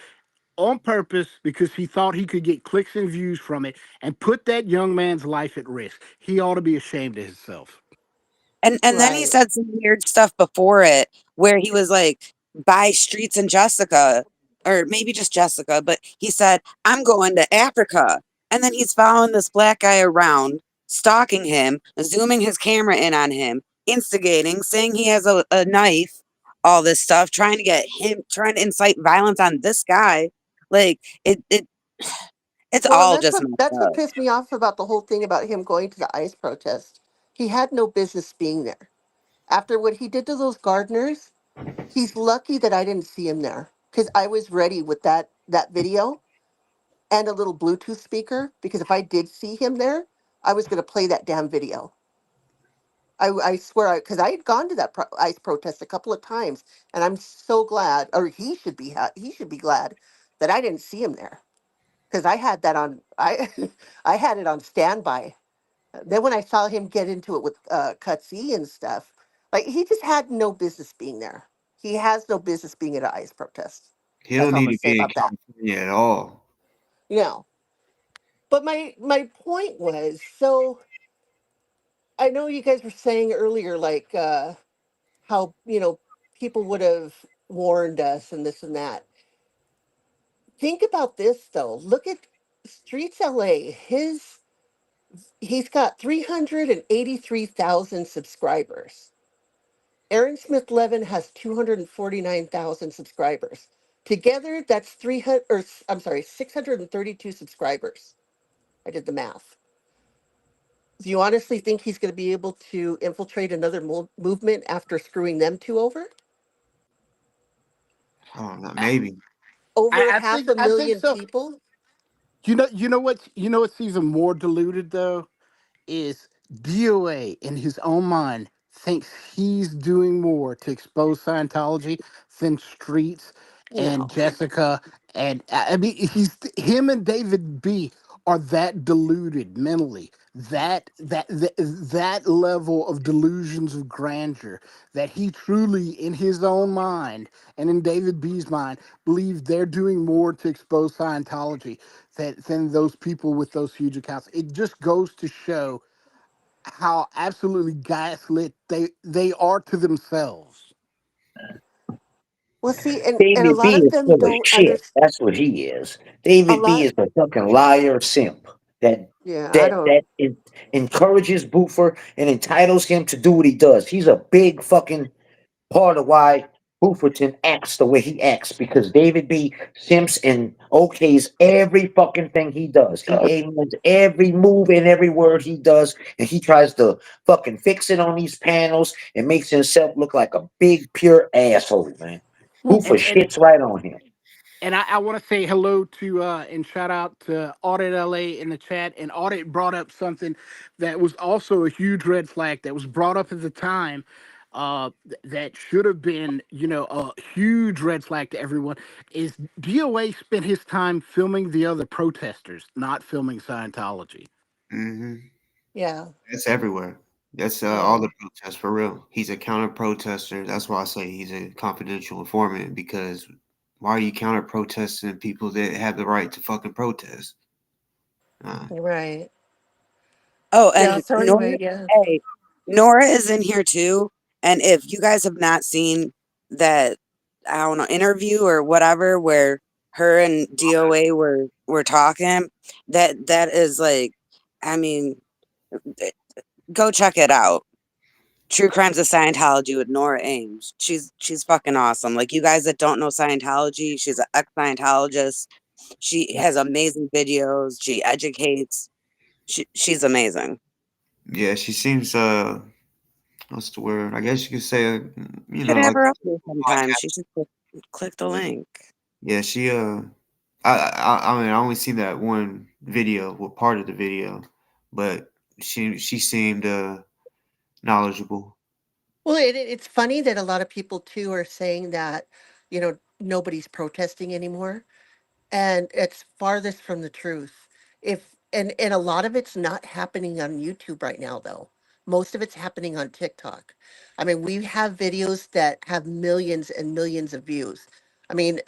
on purpose because he thought he could get clicks and views from it and put that young man's life at risk. He ought to be ashamed of himself. And then he Right. said some weird stuff before it where he was like, by Streets and Jessica, or maybe just Jessica, but he said, I'm going to Africa. And then he's following this black guy around, stalking him, zooming his camera in on him, instigating, saying he has a knife, all this stuff, trying to get him, trying to incite violence on this guy. Like it's Well, and all that's just what messed that's what up. pissed me off about the whole thing about him going to the ICE protest. He had no business being there. After what he did to those gardeners, he's lucky that I didn't see him there because I was ready with that video and a little Bluetooth speaker, because if I did see him there, I was going to play that damn video. I swear, because I had gone to that ICE protest a couple of times, and I'm so glad, or he should be glad that I didn't see him there, because I had that on I I had it on standby. Then when I saw him get into it with Cutsy and stuff, like, he just had no business being there. He has no business being at an ICE protest. He That's don't all I'm need gonna to say be in about that. California at all. You know. But my point was, so I know you guys were saying earlier, like, how, people would have warned us and this and that. Think about this though. Look at Streets LA. He's got 383,000 subscribers. Aaron Smith Levin has 249,000 subscribers. Together, that's 300, or I'm sorry, 632 subscribers. I did the math. Do you honestly think he's going to be able to infiltrate another movement after screwing them two over? Oh, not maybe. Over I half think a I think million so. people? You know what's even more diluted though is DOA in his own mind thinks he's doing more to expose Scientology than Streets and No. Jessica, and I mean him and David B are that deluded mentally that level of delusions of grandeur, that he truly in his own mind and in David B's mind believe they're doing more to expose Scientology than those people with those huge accounts. It just goes to show how absolutely gaslit they are to themselves. Well, see, and a David lot B of is them full of don't shit. understand. That's what he is. A David B lot, is a fucking liar simp that yeah, I that don't. that is, encourages Boofer and entitles him to do what he does. He's a big fucking part of why Booferton acts the way he acts because David B simps and okays every fucking thing he does. He amens every move and every word he does, and he tries to fucking fix it on these panels and makes himself look like a big pure asshole, man. Well, Boofer shits right on him. and I want to say hello to and shout out to Audit LA in the chat. And Audit brought up something that was also a huge red flag that was brought up at the time. That should have been, a huge red flag to everyone. Is DOA spent his time filming the other protesters, not filming Scientology. Mm-hmm. Yeah, That's everywhere. That's all yeah, the protests for real. He's a counter protester. That's why I say he's a confidential informant because why are you counter protesting people that have the right to fucking protest? you're right. Oh, Yeah. and So Nora, anyway, yeah. hey, Nora is in here too. And if you guys have not seen that, I don't know, interview or whatever where her and DOA were talking, that is like, I mean, eh, go check it out. True Crimes of Scientology with Nora Ames. She's fucking awesome. Like you guys that don't know Scientology, she's an ex-Scientologist. She has amazing videos. She educates. She's amazing. Yeah, she seems what's the word? I guess you could say Should have like her up here sometime. podcast. She should click the link. Yeah, she I mean I only seen that one video, well part of the video, but she seemed knowledgeable. Well, it's funny that a lot of people too are saying that, nobody's protesting anymore, and it's farthest from the truth. If and a lot of it's not happening on YouTube right now, though. Most of it's happening on TikTok. I mean, we have videos that have millions and millions of views. I mean,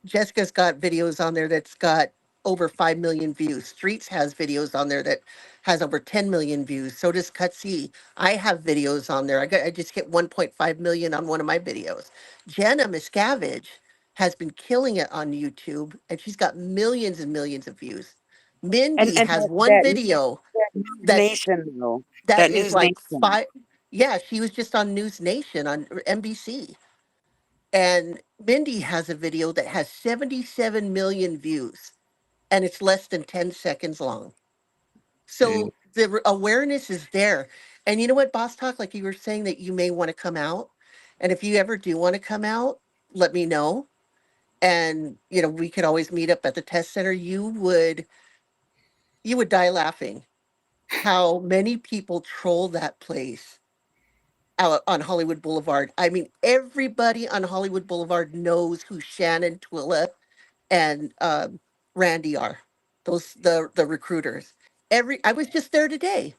Jessica's got videos on there that's got over 5 million views. Streets has videos on there that has over 10 million views. So does Cutsy. I have videos on there. I just hit 1.5 million on one of my videos. Jenna Miscavige has been killing it on YouTube and she's got millions and millions of views. And Mindy and has one video that News that's Nation though. that That is News like Nation. five. Yeah, she was just on News Nation on NBC. And Mindy has a video that has 77 million views and it's less than 10 seconds long. Yeah. So the awareness is there. And you know what, Boss Talk, like you were saying that you may want to come out. And if you ever do want to come out, let me know. And we could always meet up at the test center. You would die laughing how many people troll that place out on Hollywood Boulevard. I mean, everybody on Hollywood Boulevard knows who Shannon Twilla and Randy are. Those the recruiters. I was just there today.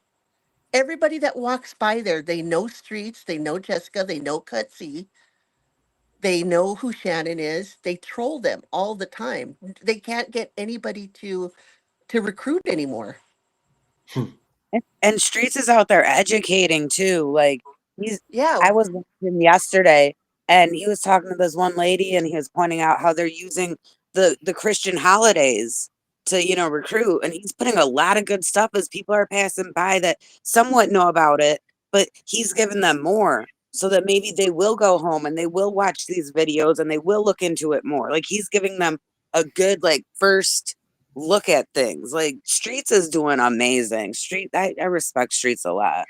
Everybody that walks by there, they know Streets, they know Jessica, they know Cutsy, they know who Shannon is. They troll them all the time. They can't get anybody to recruit anymore. And Streets is out there educating too. Like he's Yeah. I was with him yesterday and he was talking to this one lady and he was pointing out how they're using the Christian holidays to, recruit. And he's putting a lot of good stuff as people are passing by that somewhat know about it, but he's giving them more so that maybe they will go home and they will watch these videos and they will look into it more. Like he's giving them a good like first look at things. Like Streets is doing amazing. I respect Streets a lot.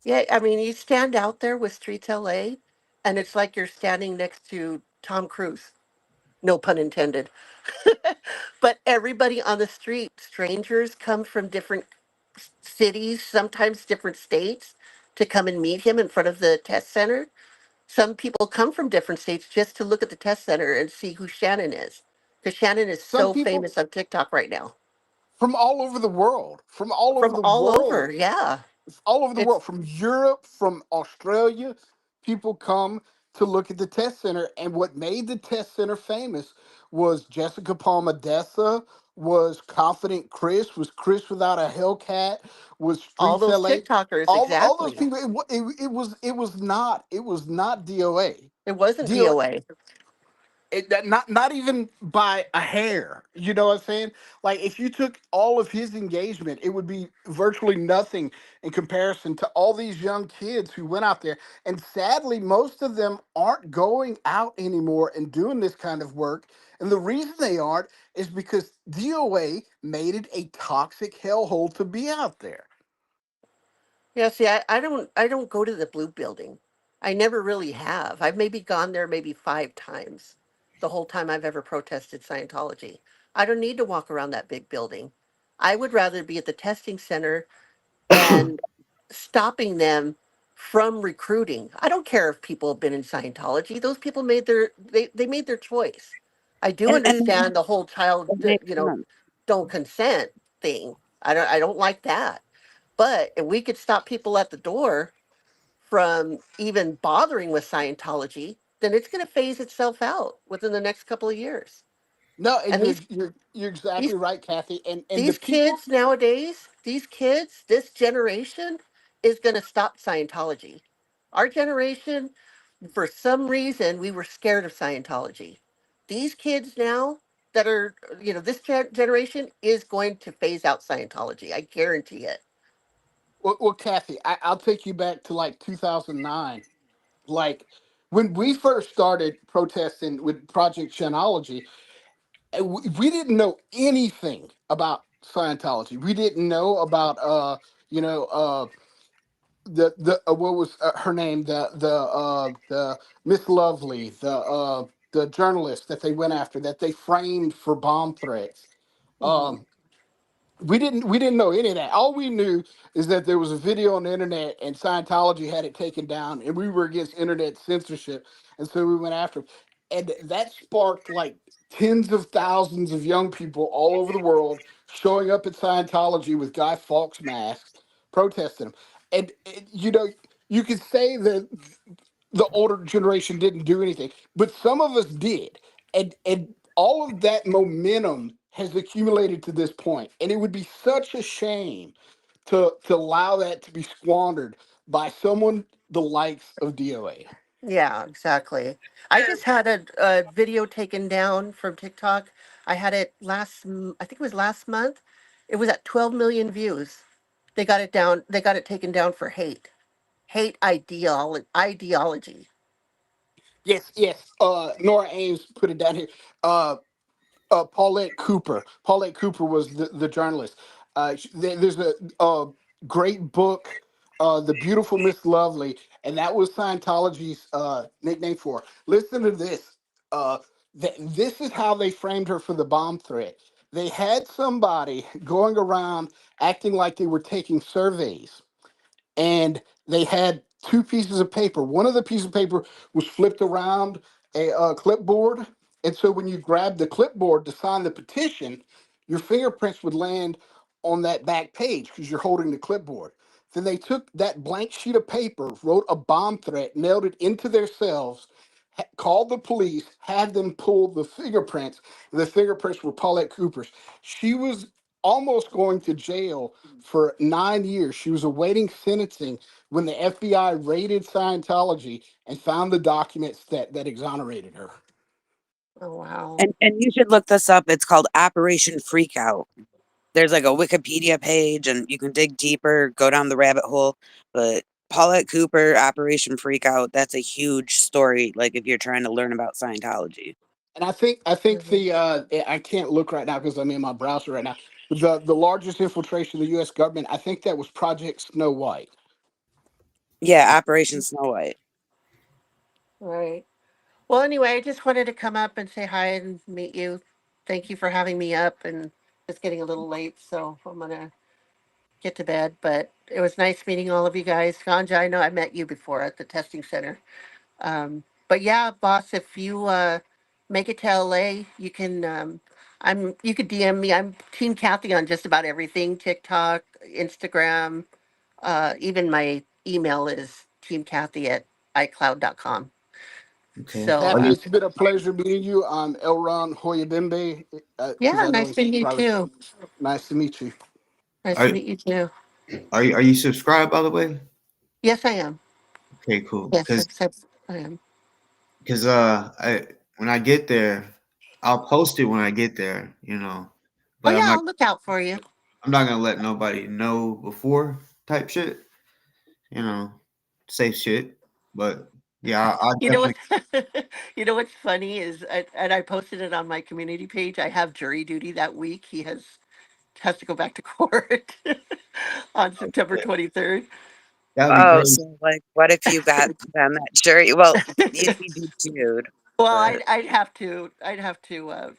Yeah, I mean, you stand out there with Streets LA and it's like you're standing next to Tom Cruise. No pun intended. But everybody on the street, strangers come from different cities, sometimes different states, to come and meet him in front of the test center. Some people come from different states just to look at the test center and see who Shannon is. Because Shannon is Some so people famous on TikTok right now. from all over the world, from all over from the all world. over. Yeah. It's all over the It's world, from Europe, from Australia. People come to look at the test center, and what made the test center famous was Jessica Palmadessa, was Confident Chris, was Chris Without a Hellcat, was all Streets those LA. TikTokers, All those exactly. people. It was not DOA. It wasn't DOA DOA. not even by a hair. You know what I'm saying? Like if you took all of his engagement, it would be virtually nothing in comparison to all these young kids who went out there. And sadly, most of them aren't going out anymore and doing this kind of work. And the reason they aren't is because DOA made it a toxic hellhole to be out there. Yeah, see, I don't go to the blue building. I never really have. I've maybe gone there maybe 5 times the whole time I've ever protested Scientology. I don't need to walk around that big building. I would rather be at the testing center and stopping them from recruiting. I don't care if people have been in Scientology. Those people made they made their choice. I do And understand the whole child, it makes sense. don't consent thing. I don't like that. But if we could stop people at the door from even bothering with Scientology, then it's going to phase itself out within the next couple of years. No, and And you're exactly these right, Kathy. And the these people. kids nowadays, these kids, this generation is going to stop Scientology. Our generation, for some reason, we were scared of Scientology. These kids now that are, this generation is going to phase out Scientology. I guarantee it. Well, Kathy, I'll take you back to like 2009. Like when we first started protesting with Project Shenology, we didn't know anything about Scientology. We didn't know about you know the what was her name, the Miss Lovely, the journalist that they went after, that they framed for bomb threats. Mhm. We didn't know any of that. All we knew is that there was a video on the internet and Scientology had it taken down, and we were against internet censorship, and so we went after 'em. And that sparked like tens of thousands of young people all over the world showing up at Scientology with Guy Fawkes masks, protesting them. And you could say that the older generation didn't do anything, but some of us did. And all of that momentum has accumulated to this point. And it would be such a shame to allow that to be squandered by someone the likes of DOA. Yeah, exactly. I just had a video taken down from TikTok. I had it I think it was last month. It was at 12 million views. They got it down. They got it taken down for hate ideology. Yes, yes. Nora Ames put it down here. Paulette Cooper. Paulette Cooper was the journalist. There's a great book, The Beautiful Miss Lovely, and that was Scientology's nickname for her. Listen to this. Uh, this is how they framed her for the bomb threat. They had somebody going around acting like they were taking surveys, and they had two pieces of paper. One of the pieces of paper was flipped around a clipboard, and so when you grabbed the clipboard to sign the petition, your fingerprints would land on that back page because you're holding the clipboard. Then they took that blank sheet of paper, wrote a bomb threat, nailed it into their cells, called the police, had them pull the fingerprints. The fingerprints were Paulette Cooper's. She was almost going to jail for 9 years. She was awaiting sentencing when the FBI raided Scientology and found the documents that exonerated her. Oh wow. And you should look this up. It's called Operation Freakout. There's like a Wikipedia page, and you can dig deeper, go down the rabbit hole. But Paulette Cooper, Operation Freakout, that's a huge story. Like if you're trying to learn about Scientology. And I think Mhm. I can't look right now because I'm in my browser right now. But the largest infiltration of the U.S. government, I think that was Project Snow White. Yeah, Operation Snow White. Right. Well, anyway, I just wanted to come up and say hi and meet you. Thank you for having me up, and it's getting a little late, so I'm gonna get to bed. But it was nice meeting all of you guys. Ganja, I know I met you before at the testing center. But yeah, boss, if you make it to LA, you can You could DM me. I'm Team Kathy on just about everything. TikTok, Instagram, even my email is teamkathy@icloud.com. Okay. So Kathy, it's been a pleasure meeting you. I'm Elron Hoyabimbe, because yeah, I know nice it's meeting you probably too. nice to meet you. Nice to Are meet you too. are you subscribed, by the way? Yes, I am. Okay, cool. Yes, I am. Cause I when I get there, I'll post it when I get there, you know. Oh But yeah, I'll look out for you. I'm not gonna let nobody know before type shit, you know, safe shit. But yeah, I You know definitely what? You know what's funny is, and I posted it on my community page. I have jury duty that week. He has to go back to court on September 23rd. that'd be Oh, great. so like, what if you got put on that jury? Well, you'd be DQ'd, Well, but I'd have to. Well,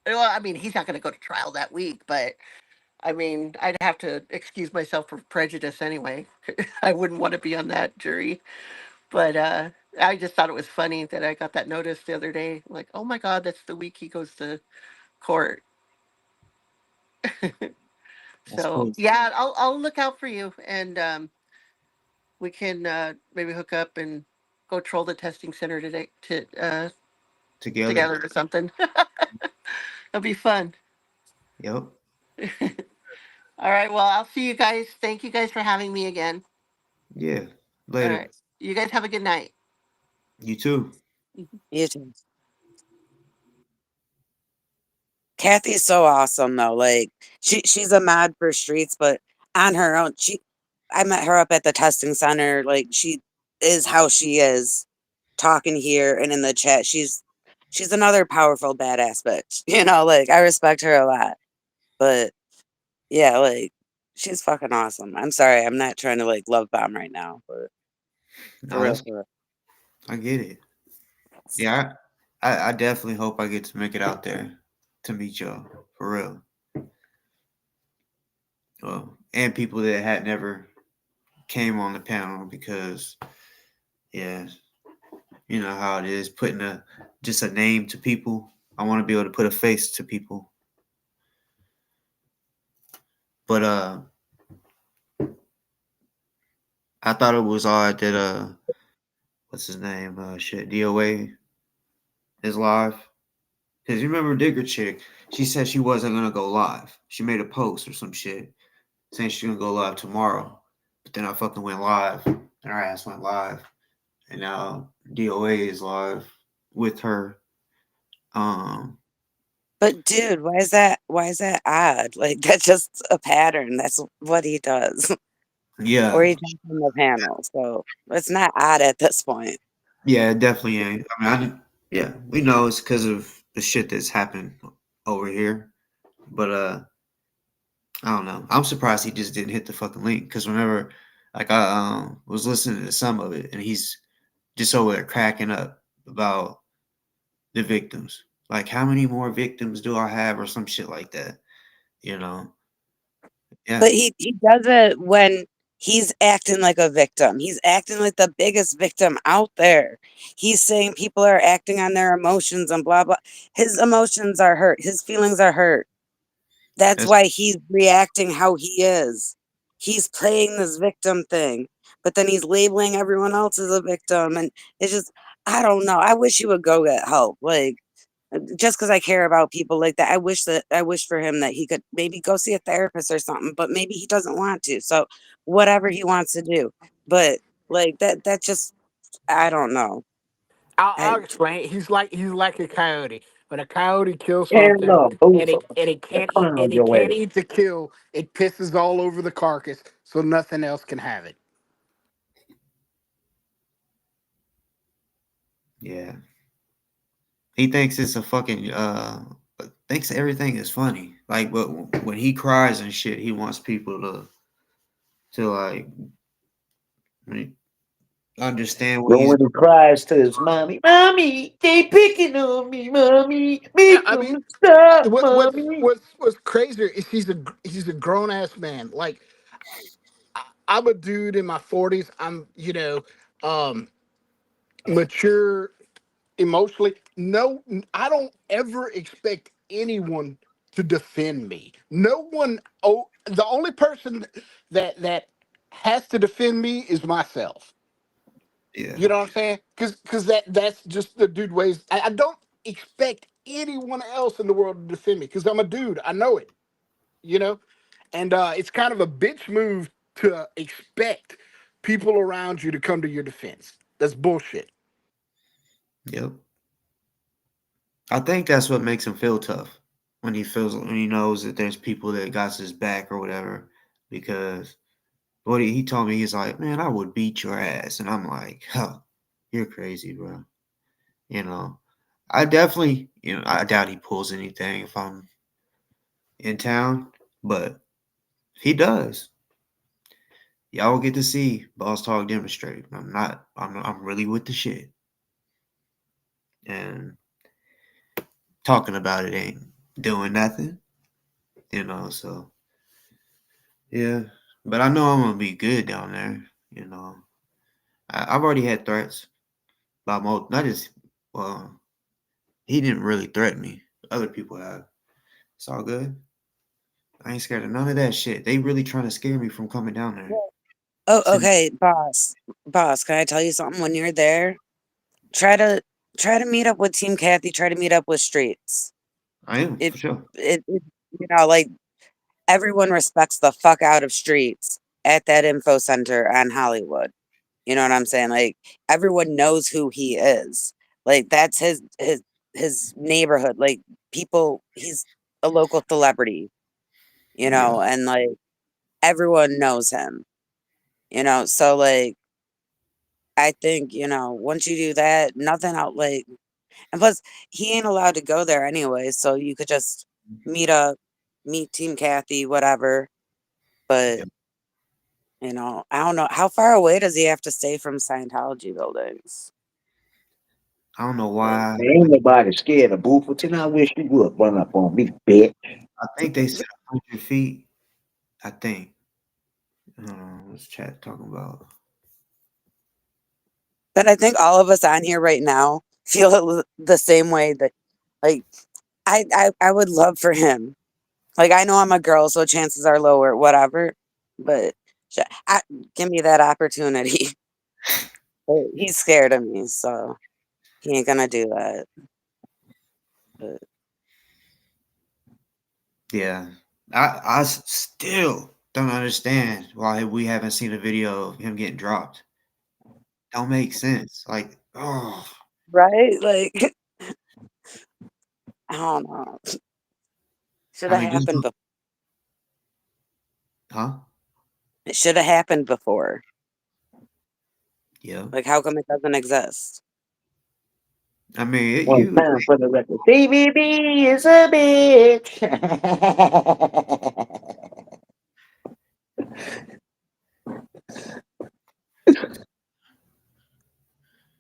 I mean, he's not going to go to trial that week, but I mean, I'd have to excuse myself for prejudice anyway. I wouldn't want to be on that jury. But I just thought it was funny that I got that notice the other day. Like, oh my God, that's the week he goes to court. That's So cool. yeah, I'll look out for you, and we can maybe hook up and go troll the testing center today Together. together or something. It'll be fun. Yep. All right. Well, I'll see you guys. Thank you guys for having me again. Yeah. All Later. right. You guys have a good night. You too. you too. Kathy's so awesome though. Like she's a mod for streets, but on her own, I met her up at the testing center. Like she is how she is, talking here and in the chat. She's another powerful badass bitch. You know, like I respect her a lot. But yeah, like she's fucking awesome. I'm sorry, I'm not trying to like love bomb right now, but for No, real, that's for real. I get it. Yeah, I definitely hope I get to make it out there to meet y'all for real. Well, and people that had never came on the panel because yeah, you know how it is putting just a name to people. I want to be able to put a face to people. But I thought it was odd that what's his name? Shit, DoA is live. Cause you remember Digger chick? She said she wasn't gonna go live. She made a post or some shit saying she's gonna go live tomorrow. But then I fucking went live, and her ass went live, and now DOA is live with her. Um, But dude, why is that odd? Like that's just a pattern. That's what he does. Or yeah, he jumps on the panel. So it's not odd at this point. yeah, it definitely ain't. Yeah, we know it's because of the shit that's happened over here. But I don't know. I'm surprised he just didn't hit the fucking link. Because whenever, like, I was listening to some of it, and he's just over there cracking up about the victims. Like, how many more victims do I have, or some shit like that? You know? Yeah, But he does it when he's acting like a victim. He's acting like the biggest victim out there. He's saying people are acting on their emotions and blah blah. His emotions are hurt. His feelings are hurt. That's that's why he's reacting how he is. He's playing this victim thing, but then he's labeling everyone else as a victim, and it's just I don't know. I wish he would go get help. Like just because I care about people like that, I wish for him that he could maybe go see a therapist or something, but maybe he doesn't want to. So whatever he wants to do. But like that just I don't know. I I'll explain. He's like a coyote. When a coyote kills something Hello, and Boofer. it can't eat Come on and your it can't way. eat the kill, it pisses all over the carcass, so nothing else can have it. yeah. He thinks it's a fucking thinks everything is funny. Like, but when he cries and shit, he wants people to like understand what But he's when he cries to his mommy, mommy, they picking on me, mommy, Yeah, make I them mean, stop, what what's mommy. what's what's crazier is he's a grown ass man. Like I'm a dude in my 40s. I'm mature emotionally. No, I don't ever expect anyone to defend me. No one. Oh, the only person that has to defend me is myself. Yeah. You know what I'm saying? Because that's just the dude ways. I don't expect anyone else in the world to defend me because I'm a dude. I know it. You know, and it's kind of a bitch move to expect people around you to come to your defense. That's bullshit. Yep. I think that's what makes him feel tough when he knows that there's people that got his back or whatever. Because what he told me, he's like, man, I would beat your ass, and I'm like, huh, you're crazy, bro. You know, I definitely, I doubt he pulls anything if I'm in town, but if he does, y'all will get to see Boss Talk demonstrate. I'm really with the shit, and talking about it ain't doing nothing, so. Yeah, but I know I'm gonna be good down there. I've already had threats by not just well, he didn't really threaten me. Other people have. It's all good. I ain't scared of none of that shit. They really trying to scare me from coming down there. Oh, okay, boss. Boss, can I tell you something? When you're there, try to meet up with Team Kathy. Try to meet up with Streets. I am It, for sure. like everyone respects the fuck out of Streets at that info center on Hollywood. You know what I'm saying? Like everyone knows who he is. Like that's his neighborhood. Like people, he's a local celebrity. Yeah. And like everyone knows him. So like I think once you do that, nothing out like, and plus he ain't allowed to go there anyway. So you could just meet Team Kathy, whatever. But I don't know how far away does he have to stay from Scientology buildings. I don't know why. Ain't nobody scared of Bufferton. I wish you would run up on me, bitch. I think they said 100 feet. I think. What's chat talking about? But I think all of us on here right now feel the same way that, like, I would love for him. Like, I know I'm a girl, so chances are lower, whatever. But give me that opportunity. But he's scared of me, so he ain't gonna do that. But Yeah. I still don't understand why we haven't seen a video of him getting dropped. Don't make sense. Like, oh. right? Like, I don't know. Should I have mean, just happened before. huh? It should have happened before. Yeah. Like, how come it doesn't exist? I mean, One time for the record. BBB is a bitch.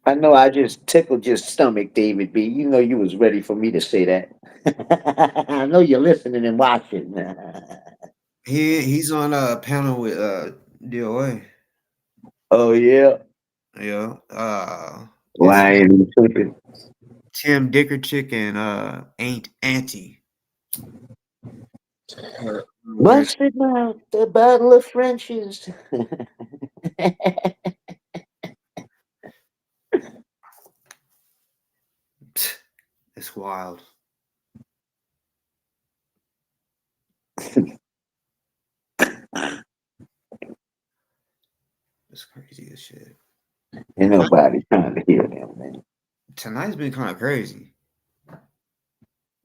I know I just tickled your stomach, David B. You know you was ready for me to say that. I know you're listening and watching. he's on a panel with DoA. Oh yeah. Yeah. Well, I ain't even tripping. Tim Dickerchick and Ain't Auntie. Busted out the bottle of French's. It's wild. It's crazy as shit. Ain't nobody trying to hear them, man. Tonight's been kind of crazy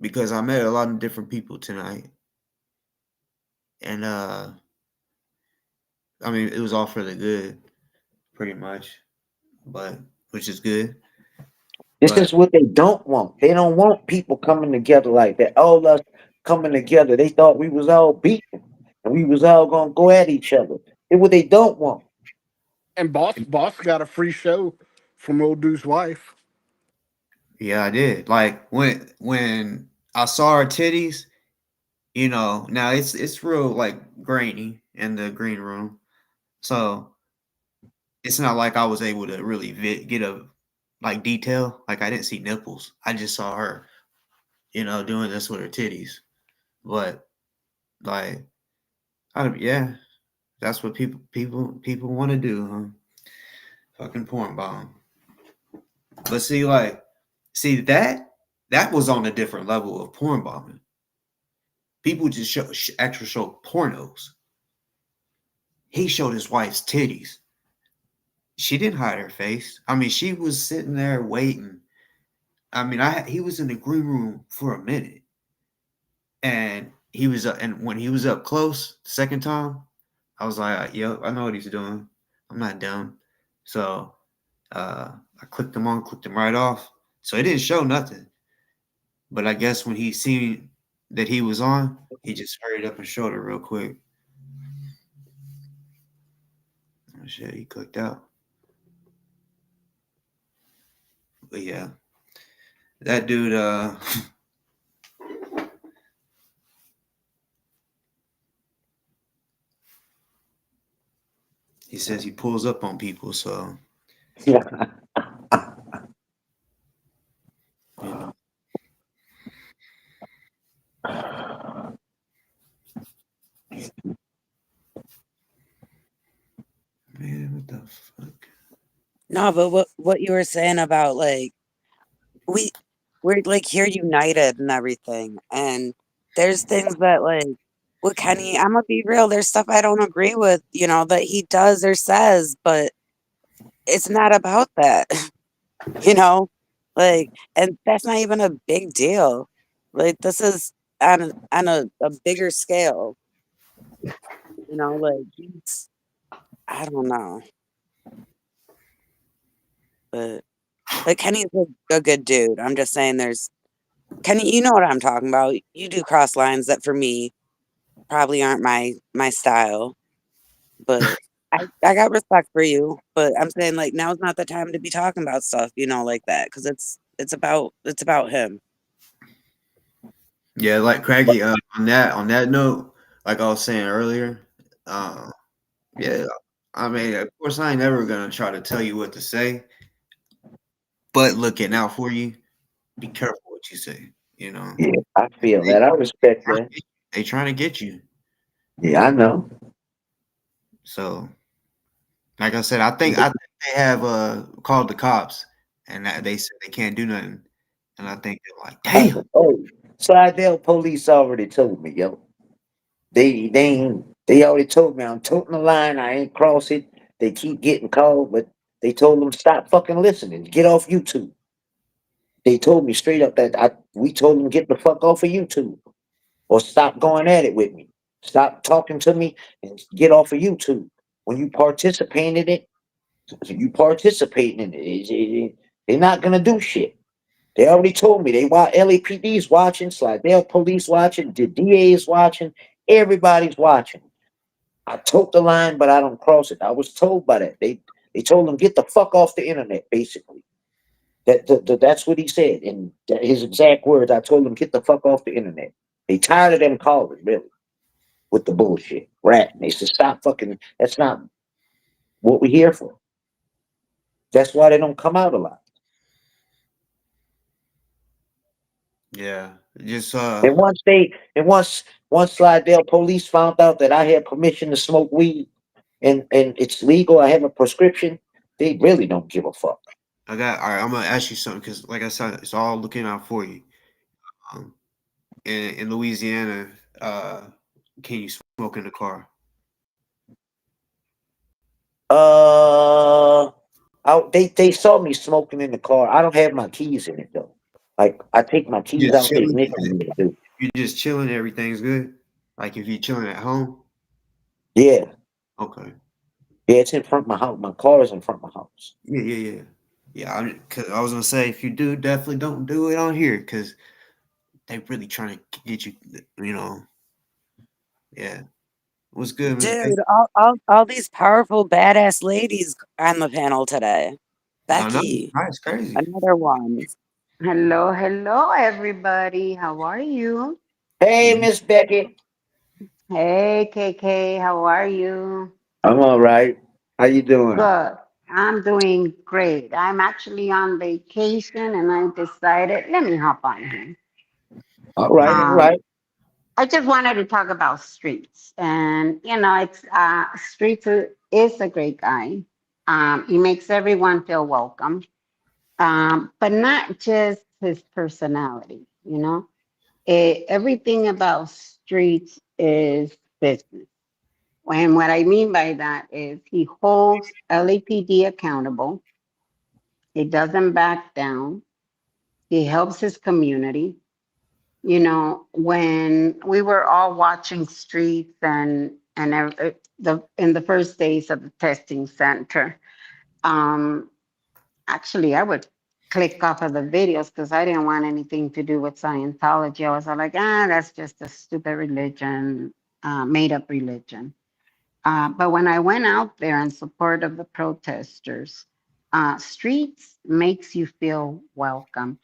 because I met a lot of different people tonight, and I mean it was all for the good, pretty much, but which is good. This But is what they don't want. They don't want people coming together like that. All us coming together. They thought we was all beefing and we was all gonna go at each other. It's what they don't want. And boss got a free show from old dude's wife. yeah, I did. Like when I saw her titties, now it's real like grainy in the green room, so it's not like I was able to really get a like detail. Like I didn't see nipples. I just saw her doing this with her titties. But like, yeah, that's what people want to do, huh? Fucking porn bomb. But see that was on a different level of porn bombing. People just actually show pornos. He showed his wife's titties. She didn't hide her face. I mean, she was sitting there waiting. I mean, he was in the green room for a minute, and and when he was up close the second time, I was like, "Yo, I know what he's doing. I'm not dumb." So I clicked him right off. So it didn't show nothing. But I guess when he seen that he was on, he just hurried up and showed it real quick. Oh, shit, he clicked out. But yeah, that dude, he says he pulls up on people, so Yeah. you know. Man, what the fuck? No, but what you were saying about like we're like here united and everything, and there's things that like with Kenny, I'm gonna be real. There's stuff I don't agree with, that he does or says, but it's not about that, you know, like, and that's not even a big deal. Like this is on a bigger scale, like I don't know, but like Kenny's a good dude. I'm just saying there's Kenny, you know what I'm talking about. You do cross lines that for me probably aren't my style, but I got respect for you. But I'm saying like now's not the time to be talking about stuff, like that, because it's about him. Yeah, like Craggy. On that note, like I was saying earlier, yeah. I mean, of course, I ain't never gonna try to tell you what to say, but looking out for you. Be careful what you say. Yeah, I feel They that. I respect that. they trying to get you. Yeah, I know. So, like I said, I think they have called the cops, and that they said they can't do nothing. And I think they're like, damn. Oh, Slidell police already told me, yo. They already told me I'm toting the line. I ain't cross it. They keep getting called, but they told them stop fucking listening. Get off YouTube. They told me straight up that we told them get the fuck off of YouTube or stop going at it with me. Stop talking to me and get off of YouTube. When you participate in it, they're not gonna do shit. They already told me they watch LAPD's watching, Slidell police watching, the DA is watching, everybody's watching. I told the line, but I don't cross it. I was told by that. They told him get the fuck off the internet, basically. That's what he said in his exact words. I told him get the fuck off the internet. They tired of them calling, really, with the bullshit, ratting. They said stop fucking. That's not what we're here for. That's why they don't come out a lot. Yeah, just And once Slidell police found out that I had permission to smoke weed and it's legal, I have a prescription, they really don't give a fuck. All right. I'm gonna ask you something because, like I said, it's all looking out for you. Um, in Louisiana, can you smoke in the car? They saw me smoking in the car. I don't have my keys in it though. Like I take my keys Just out the chilling. ignition. Dude. You're just chilling. Everything's good. Like if you're chilling at home. Yeah, Okay. yeah, it's in front of my house. My car is in front of my house. Yeah. Cause I was gonna say if you do, definitely don't do it on here because they really trying to get you. You know. Yeah. What's good, Miss Becky? Dude, all these powerful badass ladies on the panel today. I know. Becky, That's crazy. another one. Hello, hello, everybody. How are you? Hey, Miss Becky. Hey, KK, how are you? I'm all right. How you doing? Good. I'm doing great. I'm actually on vacation and I decided, let me hop on here. All right, all Um, right. I just wanted to talk about Streets, and it's Streets is a great guy. He makes everyone feel welcome, but not just his personality. Everything about Streets is business. And what I mean by that is he holds LAPD accountable. He doesn't back down. He helps his community. When we were all watching Streets and in the first days of the testing center, um, actually I would click off of the videos because I didn't want anything to do with Scientology. I was like, that's just a stupid religion, made up religion. But when I went out there in support of the protesters, Streets makes you feel welcome.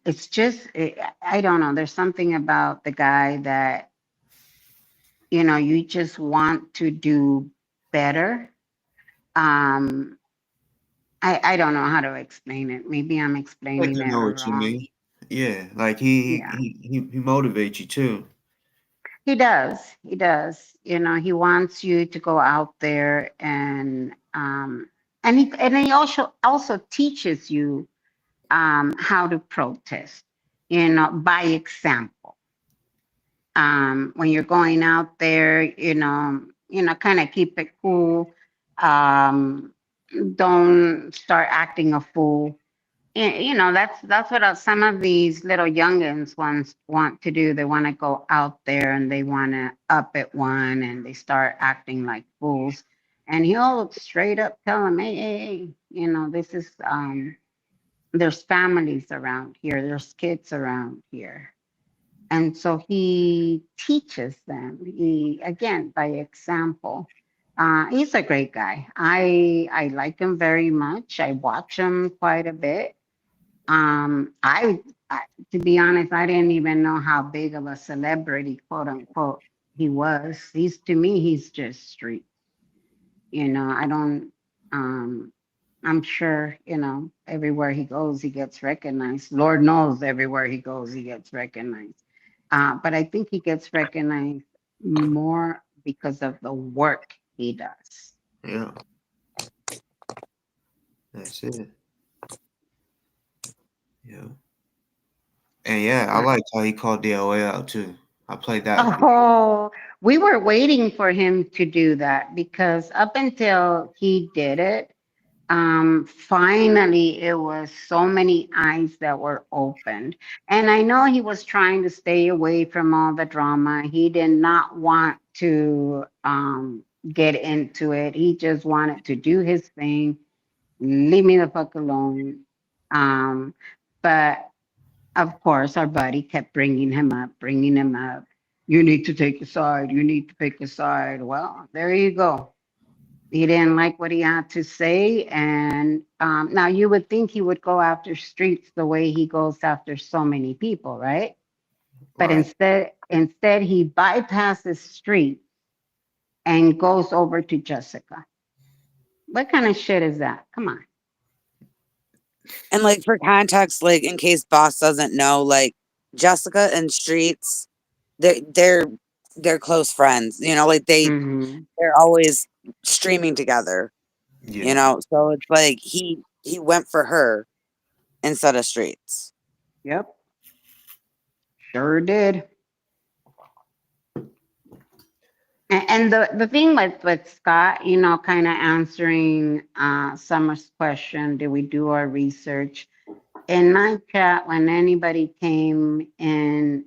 It's just, I don't know, there's something about the guy that, you just want to do better. Um, I don't know how to explain it. Maybe I'm I think explaining I it know what you wrong. mean. Yeah, like he Yeah, he he, he motivates you too. he does. He does. He wants you to go out there and he also teaches you how to protest, by example. When you're going out there, kind of keep it cool. Um, don't start acting a fool. That's what some of these little youngins want to do. They want to go out there and they want to up at one and they start acting like fools. And he'll straight up tell them, hey, this is there's families around here, there's kids around here. And so he teaches them. He again by example. He's a great guy. I like him very much. I watch him quite a bit. I to be honest, I didn't even know how big of a celebrity, quote unquote, he was. To me, he's just street. I don't. Um, I'm sure, everywhere he goes, he gets recognized. Lord knows, everywhere he goes, he gets recognized. But I think he gets recognized more because of the work he does. Yeah, that's it. Yeah, and yeah, I liked how he called DoA out too. I played that. Oh, we were waiting for him to do that because up until he did it, finally it was so many eyes that were opened. And I know he was trying to stay away from all the drama. He did not want to get into it. He just wanted to do his thing, leave me the fuck alone. Um, but of course, our buddy kept bringing him up, bringing him up. You need to take a side. You need to pick a side. Well, there you go. He didn't like what he had to say. And now you would think he would go after Streets the way he goes after so many people, right? But Right. instead he bypasses Street and goes over to Jessica. What kind of shit is that? Come on. And like for context, like in case Boss doesn't know, like Jessica and Streets, they're close friends. Like they're always streaming together. Yeah. So it's like he went for her instead of Streets. Yep. Sure did. And the thing with Scott, kind of answering Summer's question, did we do our research? In my chat, when anybody came in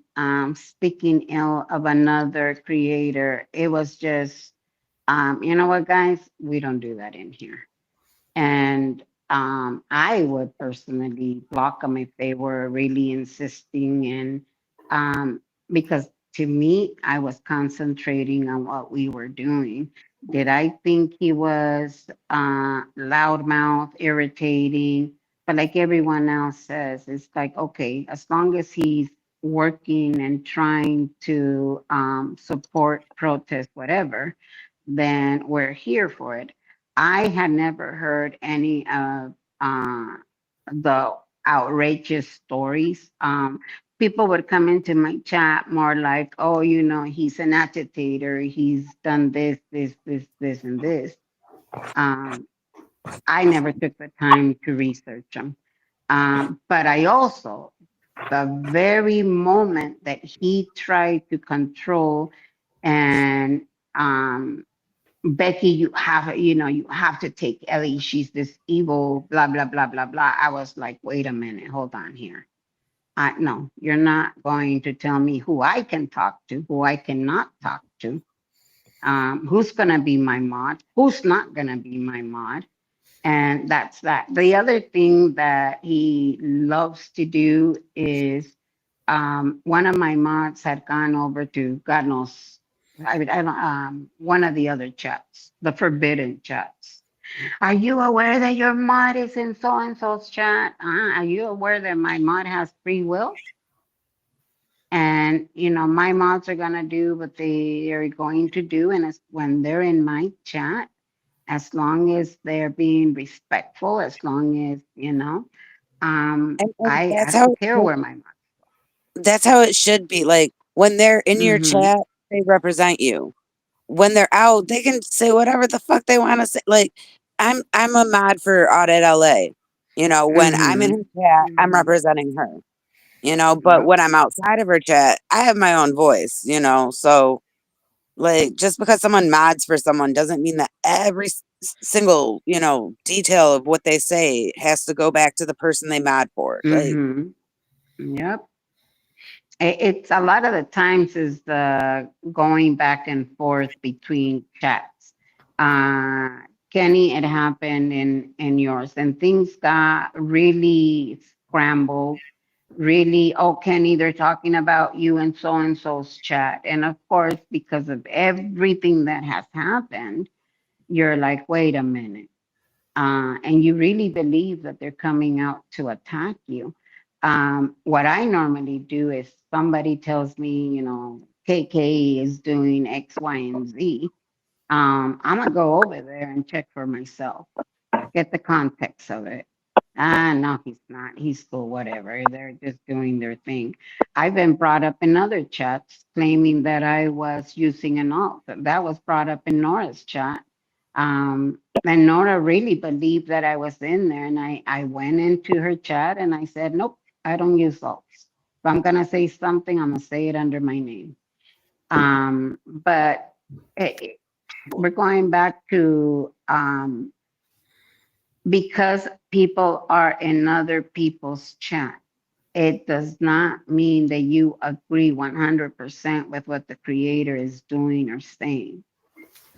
speaking ill of another creator, it was just, you know what, guys, we don't do that in here. And I would personally block them if they were really insisting in, because to me, I was concentrating on what we were doing. Did I think he was loudmouth, irritating? But like everyone else says, it's like, okay, as long as he's working and trying to support, protest, whatever, then we're here for it. I had never heard any of the outrageous stories. people would come into my chat more like, oh, you know, he's an agitator. He's done this, and this. I never took the time to research him. But I also, the very moment that he tried to control and Becky, you have to take Ellie. She's this evil, blah, blah, blah, blah, blah. I was like, wait a minute, hold on here. No, you're not going to tell me who I can talk to, who I cannot talk to, who's going to be my mod, who's not going to be my mod. And that's that. The other thing that he loves to do is one of my mods had gone over to God knows, I don't, one of the other chats, the forbidden chats. Are you aware that your mod is in so and so's chat? Are you aware that my mod has free will? And you know, my mods are gonna do what they are going to do, and it's when they're in my chat, as long as they're being respectful, as long as you know, And I that's don't how care where my mod. that's how it should be. Like when they're in your Mm-hmm. chat, they represent you. When they're out, they can say whatever the fuck they want to say. Like I'm a mod for Audit LA. You know, when I'm in Mm-hmm. her chat, I'm Mm-hmm. representing her. You know, but Yep. when I'm outside of her chat, I have my own voice, you know. So like just because someone mods for someone doesn't mean that every single, you know, detail of what they say has to go back to the person they mod for. Like Mm-hmm. Yep. It's a lot of the times is the going back and forth between chats. Uh, Kenny, it happened in yours, and things got really scrambled. Really, oh, Kenny, they're talking about you and so's chat, and of course, because of everything that has happened, you're like, wait a minute. And you really believe that they're coming out to attack you. What I normally do is somebody tells me, you know, KK is doing X, Y, and Z. I'm gonna go over there and check for myself, get the context of it. No, he's not. He's cool, whatever. They're just doing their thing. I've been brought up in other chats claiming that I was using an alt. That was brought up in Nora's chat. And Nora really believed that I was in there. And I went into her chat and I said, nope, I don't use alts. If I'm going to say something, I'm going to say it under my name. But we're going back to because people are in other people's chat, it does not mean that you agree 100% with what the creator is doing or saying.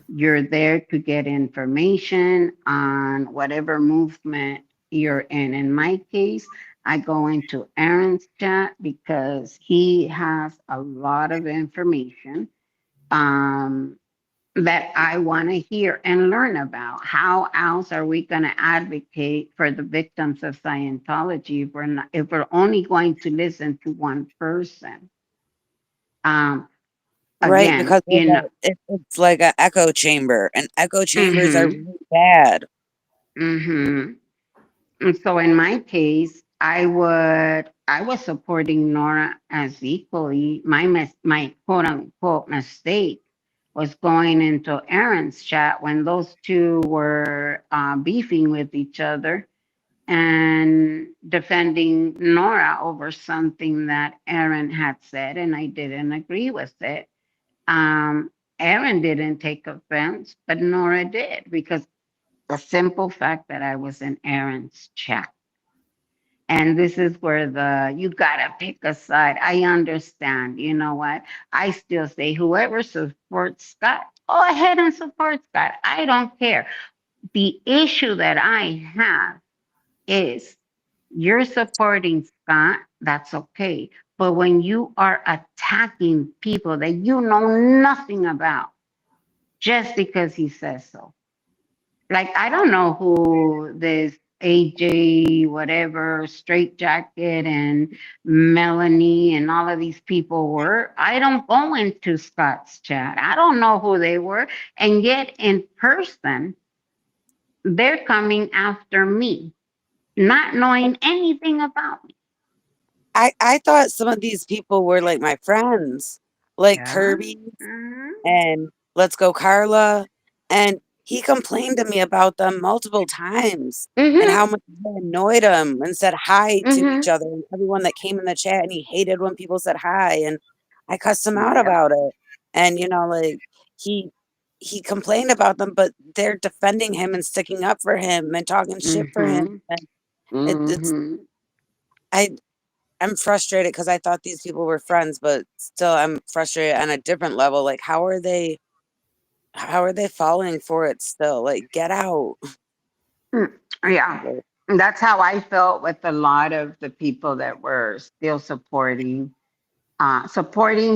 You're there to get information on whatever movement you're in. In my case, I go into Aaron's chat because he has a lot of information. That I want to hear and learn about. How else are we going to advocate for the victims of Scientology if we're not, if we're only going to listen to one person? right, Again, because it's like an echo chamber, and echo chambers are mm-hmm, really bad. mm-hmm. And so in my case, I was supporting Nora as equally. My quote unquote mistake was going into Aaron's chat when those two were beefing with each other and defending Nora over something that Aaron had said, and I didn't agree with it. Um, Aaron didn't take offense, but Nora did because the simple fact that I was in Aaron's chat. And this is where you gotta pick a side. I understand. You know what? I still say whoever supports Scott, go ahead and support Scott. I don't care. The issue that I have is you're supporting Scott, that's okay. But when you are attacking people that you know nothing about just because he says so, like I don't know who this AJ whatever straight jacket and Melanie and all of these people were. I don't go into Scott's chat. I don't know who they were. And yet in person, they're coming after me, not knowing anything about me. I thought some of these people were like my friends, like Yeah. Kirby and Let's Go Carla, and he complained to me about them multiple times and Mm-hmm. how much they annoyed him and said hi to each Mm-hmm. other and everyone that came in the chat, and he hated when people said hi, and I cussed him out Yep. about it. And like he complained about them, but they're defending him and sticking up for him and talking shit for him. Mm-hmm. And it's Mm-hmm. I I'm frustrated because I thought these people were friends, but still I'm frustrated on a different level. Like, how are they falling for it still? Like, get out. Yeah. That's how I felt with a lot of the people that were still supporting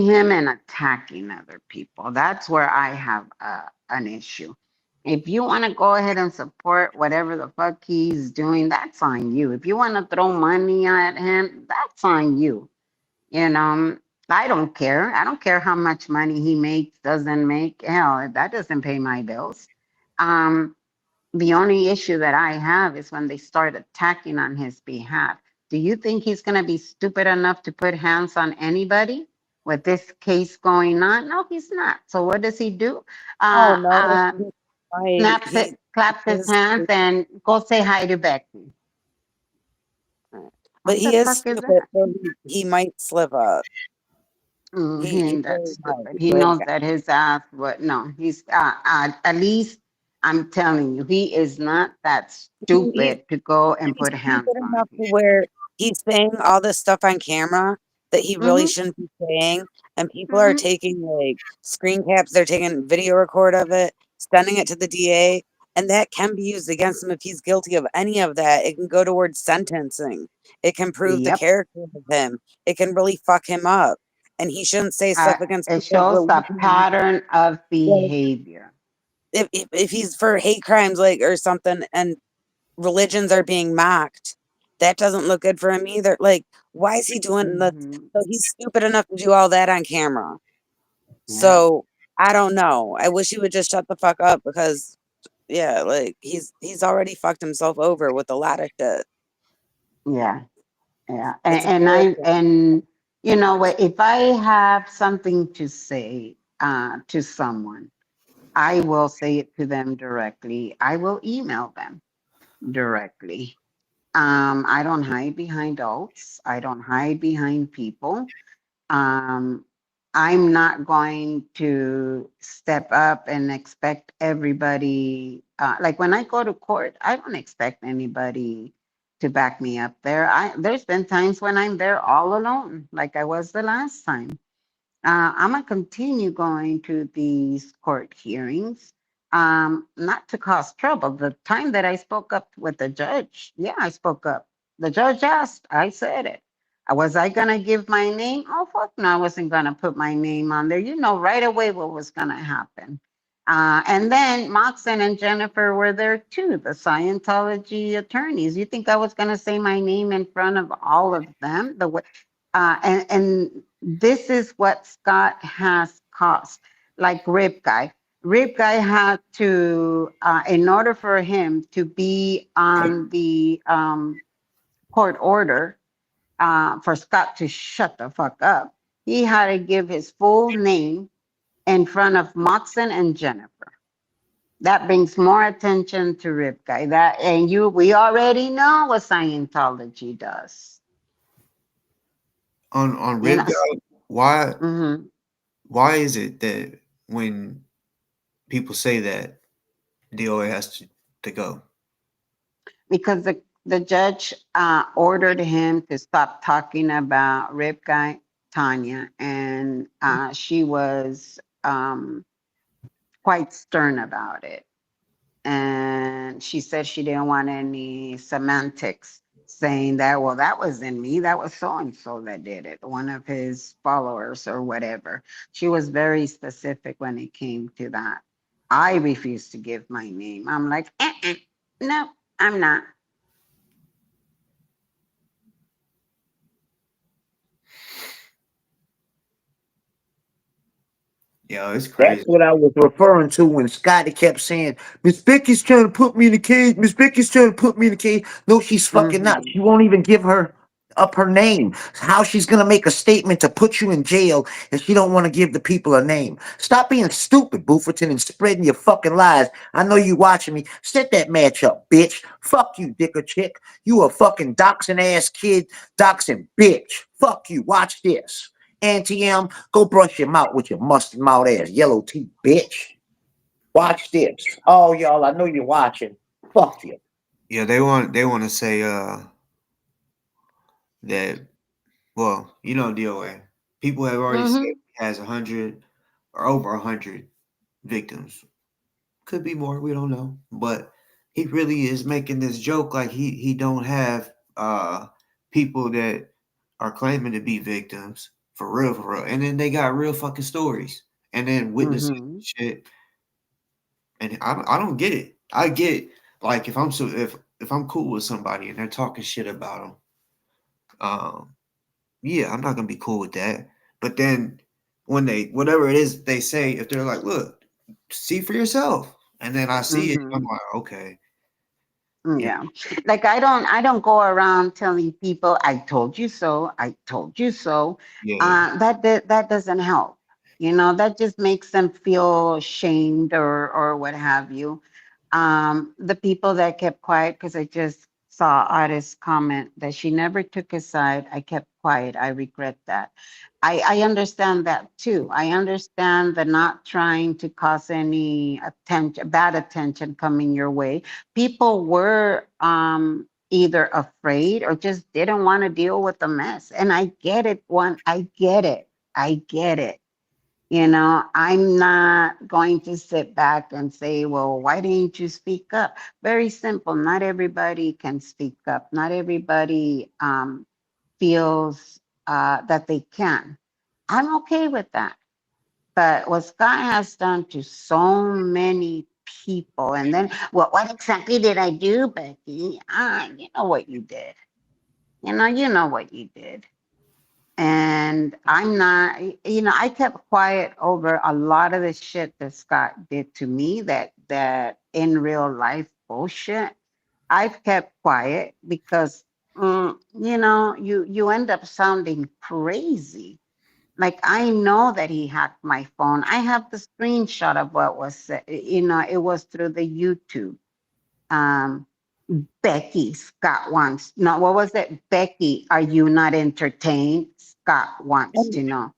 him and attacking other people. That's where I have an issue. If you want to go ahead and support whatever the fuck he's doing, that's on you. If you want to throw money at him, that's on you. You know, I don't care. I don't care how much money he makes, doesn't make. Hell, that doesn't pay my bills. Um, the only issue that I have is when they start attacking on his behalf. Do you think he's going to be stupid enough to put hands on anybody with this case going on? No, he's not. So what does he do? Oh Uh, no, uh, claps his hands and go say hi to Becky. but What the he is fuck is stupid, that? so he might slip up. He He ain't that really might. stupid. He Like, knows that his ass, but no, he's at least I'm telling you, he is not that he's stupid to go and he's put hands stupid on enough to people. where he's saying all this stuff on camera that he really Mm-hmm. shouldn't be saying, and people are Mm-hmm. taking like screen caps, they're taking video record of it, sending it to the DA, and that can be used against him if he's guilty of any of that. It can go towards sentencing. It can prove the Yep. character of him. It can really fuck him up, and he shouldn't say stuff against It people's shows a religion. pattern of Like, behavior. if he's for hate crimes, like, or something, and religions are being mocked, that doesn't look good for him either. Like, why is he doing that? Mm-hmm. So he's stupid enough to do all that on camera. Yeah. So I don't know. I wish he would just shut the fuck up because, yeah, like he's already fucked himself over with a lot of shit. Yeah. Yeah. It's embarrassing. And you know what? If I have something to say to someone, I will say it to them directly. I will email them directly. I don't hide behind adults. I don't hide behind people. Um, I'm not going to step up and expect everybody. Like when I go to court, I don't expect anybody to back me up there. There's been times when I'm there all alone, like I was the last time. I'm gonna continue going to these court hearings, not to cause trouble. The time that I spoke up with the judge, yeah, I spoke up. The judge asked, I said it. Was I gonna give my name? Oh fuck no, I wasn't gonna put my name on there. You know right away what was gonna happen. And then Moxon and Jennifer were there too, the Scientology attorneys. You think I was gonna say my name in front of all of them? The way, and this is what Scott has caused. Like Rip Guy. Rip Guy had to, in order for him to be on the court order, for Scott to shut the fuck up, he had to give his full name in front of Moxon and Jennifer. That brings more attention to Rip Guy. We already know what Scientology does. On You Rib know. God, why Mhm. why is it that when people say that DOA has to go? Because the judge ordered him to stop talking about Rip Guy Tanya, and she was quite stern about it. And she said she didn't want any semantics saying that, well, that wasn't me, that was so and so that did it, one of his followers or whatever. She was very specific when it came to that. I refused to give my name. I'm like, no, I'm not. Yeah, it's That's crazy. what I was referring to when Scotty kept saying, Miss Becky's trying to put me in the cage. Miss Becky's trying to put me in the cage. No, she's fucking not. Mhm. She won't even give her up her name. How she's gonna make a statement to put you in jail if she don't want to give the people a name. Stop being stupid, Bufferton, and spreading your fucking lies. I know you watching me. Set that match up, bitch. Fuck you, dicker chick. You a fucking doxing ass kid, doxing bitch. Fuck you. Watch this. Auntie M, go brush your mouth with your mustard mouth ass yellow teeth, bitch. Watch this. Oh, y'all, I know you're watching. Fuck you. Yeah, they want to say that, well, you know, DOA. People have already said Mm-hmm. he has 100 or over 100 victims. Could be more, we don't know. But he really is making this joke like he don't have people that are claiming to be victims for real, for real. And then they got real fucking stories. And then witnesses Mm-hmm. shit. And I don't get it. I get, like, if I'm cool with somebody and they're talking shit about them, yeah, I'm not gonna be cool with that. But then when they, whatever it is they say, if they're like, look, see for yourself, and then I see it, I'm Mm-hmm. like, okay, yeah, Yeah. Like I don't go around telling people I told you so, I told you so. yeah, That doesn't help. That just makes them feel ashamed or what have you. The people that kept quiet, because I just saw artist's comment that she never took a side. I kept quiet. I regret that. I understand that too. I understand the not trying to cause any attention, bad attention coming your way. People were either afraid or just didn't want to deal with the mess. And I get it. I get it. I get it. I'm not going to sit back and say, well, why didn't you speak up? Very simple. Not everybody can speak up. Not everybody feels that they can. I'm okay with that. But what Scott has done to so many people, and then, well, what exactly did I do, Becky? You know what you did. You know what you did. And I'm not, I kept quiet over a lot of the shit that Scott did to me, that in real life bullshit. I've kept quiet because, you end up sounding crazy. Like I know that he hacked my phone. I have the screenshot of what was said. It was through the YouTube. Um, Becky, Scott wants. No, what was it? Becky, are you not entertained? Scott wants And to know.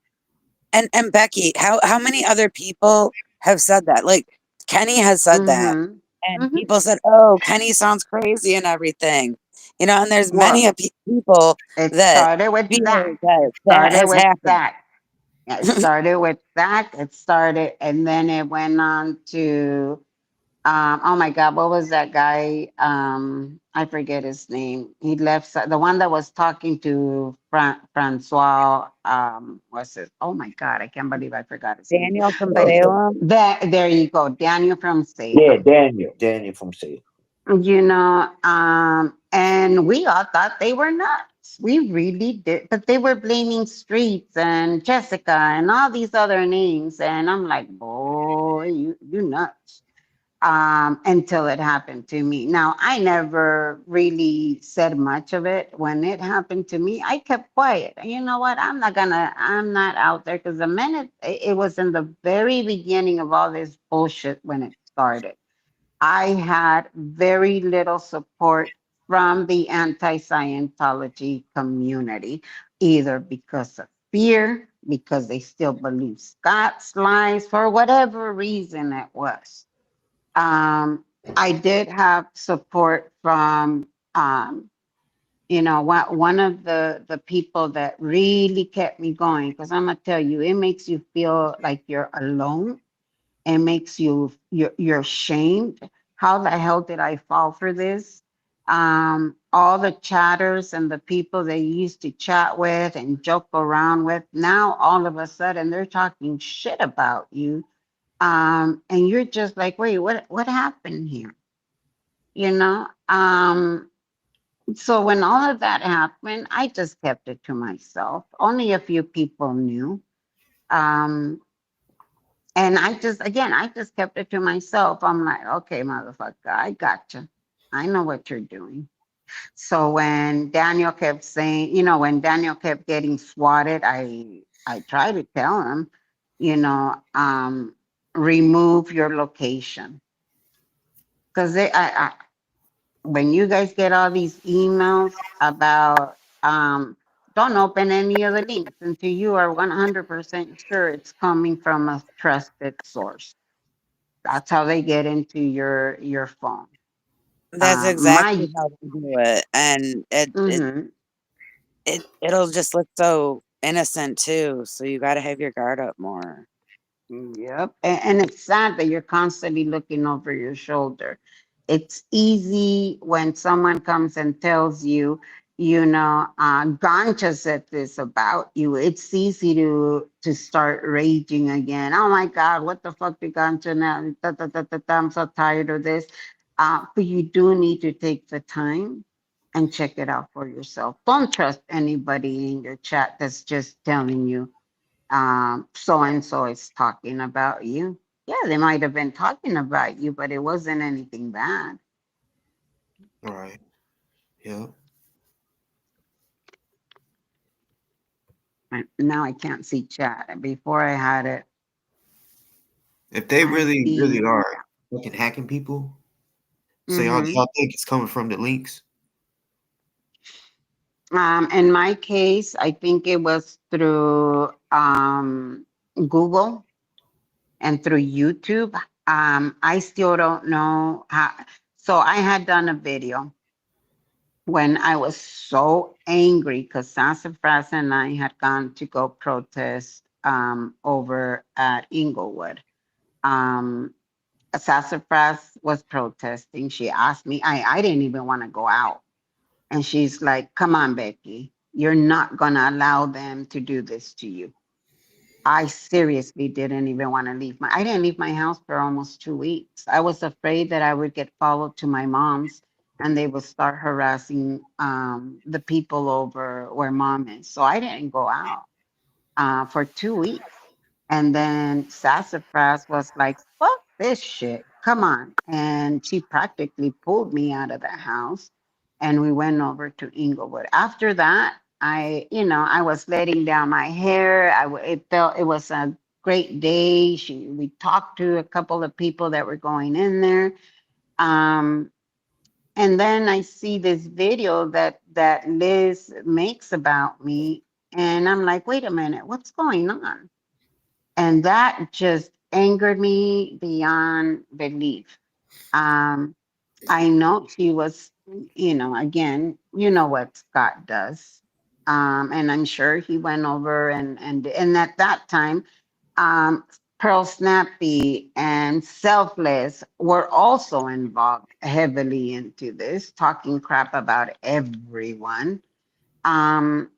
and Becky, how many other people have said that? Like Kenny has said that, Mm-hmm. and Mm-hmm. people said, "Oh, Kenny sounds crazy and everything," and there's many Well, people it that started with feel Zach. that It that started has with happened. Zach. Yeah, it started with Zach. It started, and then it went on to oh my God, what was that guy? I forget his name. He left the one that was talking to Francois. What's it? Oh my God, I can't believe I forgot his name. Daniel from But Salem. there you go, Daniel from Yeah, Salem. Daniel from Salem. And we all thought they were nuts. We really did, but they were blaming Streets and Jessica and all these other names, and I'm like, boy, you nuts, until it happened to me. Now, I never really said much of it. When it happened to me, I kept quiet. And you know what? I'm not out there, because the minute it was in the very beginning of all this bullshit when it started, I had very little support from the anti Scientology community, either because of fear, because they still believe Scott's lies, for whatever reason it was. um, I did have support from, one of the people that really kept me going. Because I'm gonna tell you, it makes you feel like you're alone. It makes you're ashamed. How the hell did I fall for this? All the chatters and the people they used to chat with and joke around with, now all of a sudden they're talking shit about you, and you're just like, wait, what happened here? You know? So when all of that happened, I just kept it to myself. Only a few people knew. Um, and I just kept it to myself. I'm like, okay, motherfucker, I gotcha. I know what you're doing. So when Daniel kept saying, when Daniel kept getting swatted, I tried to tell him, you know, remove your location. Because when you guys get all these emails about don't open any of the links until you are 100% sure it's coming from a trusted source. That's how they get into your phone. That's My exactly how they do it, and mhm. it'll just look so innocent too. So you got to have your guard up more. Yep. And it's sad that you're constantly looking over your shoulder. It's easy when someone comes and tells you, Gancha said this about you. It's easy to start raging again. Oh my God, what the fuck did Gancha now? Da, da, da, da, da, I'm so tired of this. But you do need to take the time and check it out for yourself. Don't trust anybody in your chat that's just telling you so and so is talking about you. Yeah, they might have been talking about you, but it wasn't anything bad. All right. Yeah. Now I can't see chat. Before I had it. If they I really, really see. are fucking hacking people, so Mm-hmm. y'all think it's coming from the links? In my case, I think it was through Google and through YouTube. I still don't know how. So I had done a video when I was so angry because Sassafras and I had gone to go protest over at Inglewood. Um, Sassafras was protesting. She asked me, I didn't even want to go out. And she's like, come on, Becky, you're not going to allow them to do this to you. I seriously didn't even want to leave I didn't leave my house for almost 2 weeks. I was afraid that I would get followed to my mom's and they would start harassing the people over where mom is. So I didn't go out for 2 weeks. And then Sassafras was like, fuck this shit. Come on. And she practically pulled me out of the house and we went over to Inglewood. After that, I was letting down my hair. It was a great day. We talked to a couple of people that were going in there. Um, and then I see this video that Liz makes about me. And I'm like, wait a minute, what's going on? And that just angered me beyond belief. Um, I know she was, again, you know what Scott does. And I'm sure he went over and at that time, um, Pearl Snappy and Selfless were also involved heavily into this, talking crap about everyone. Um,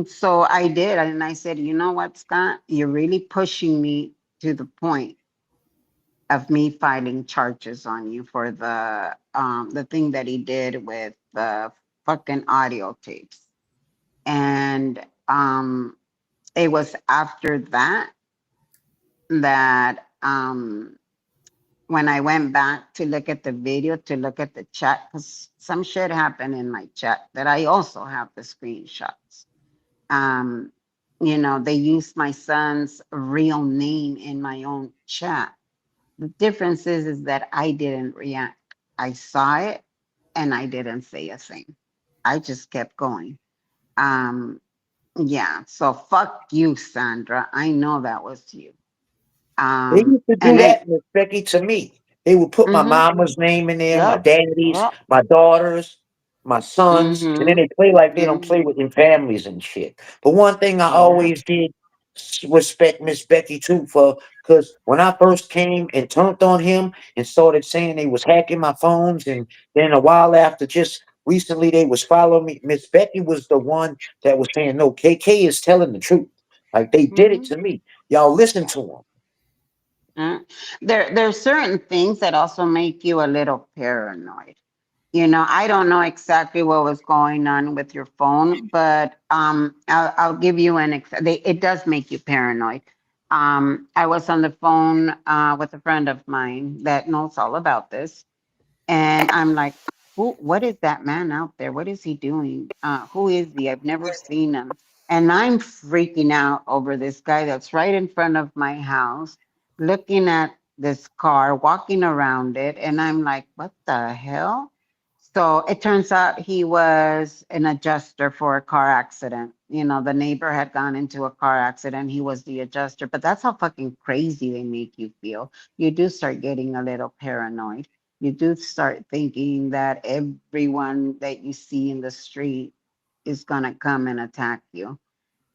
so I did, and I said, you know what, Scott, you're really pushing me to the point of me filing charges on you for the thing that he did with the fucking audio tapes. And it was after that when I went back to look at the video, to look at the chat, because some shit happened in my chat that I also have the screenshots. Um, they used my son's real name in my own chat. The difference is that I didn't react. I saw it and I didn't say a thing. I just kept going. Um, yeah, so fuck you, Sandra. I know that was you. They used to do And I, that, Miss Becky, to me. They would put my mm-hmm, mama's name in there, my yep, daddy's, yep, my daughter's, my sons, and then mm-hmm, they play like they don't play mm-hmm, with their families and shit. But one thing I yeah, always did respect Miss Becky too for, because when I first came and turned on him and started saying they was hacking my phones, and then a while after, just recently they was following me. Miss Becky was the one that was saying, no, KK is telling the truth. Like they did it mm-hmm. to me. Y'all listen to him. There's certain things that also make you a little paranoid. I don't know exactly what was going on with your phone, but I'll give you it does make you paranoid. I was on the phone with a friend of mine that knows all about this, and I'm like, what is that man out there? What is he doing? Who is he? I've never seen him. And I'm freaking out over this guy that's right in front of my house, looking at this car, walking around it. And I'm like, what the hell? So it turns out he was an adjuster for a car accident. You know, the neighbor had gone into a car accident. He was the adjuster. But that's how fucking crazy they make you feel. You do start getting a little paranoid. You do start thinking that everyone that you see in the street is going to come and attack you.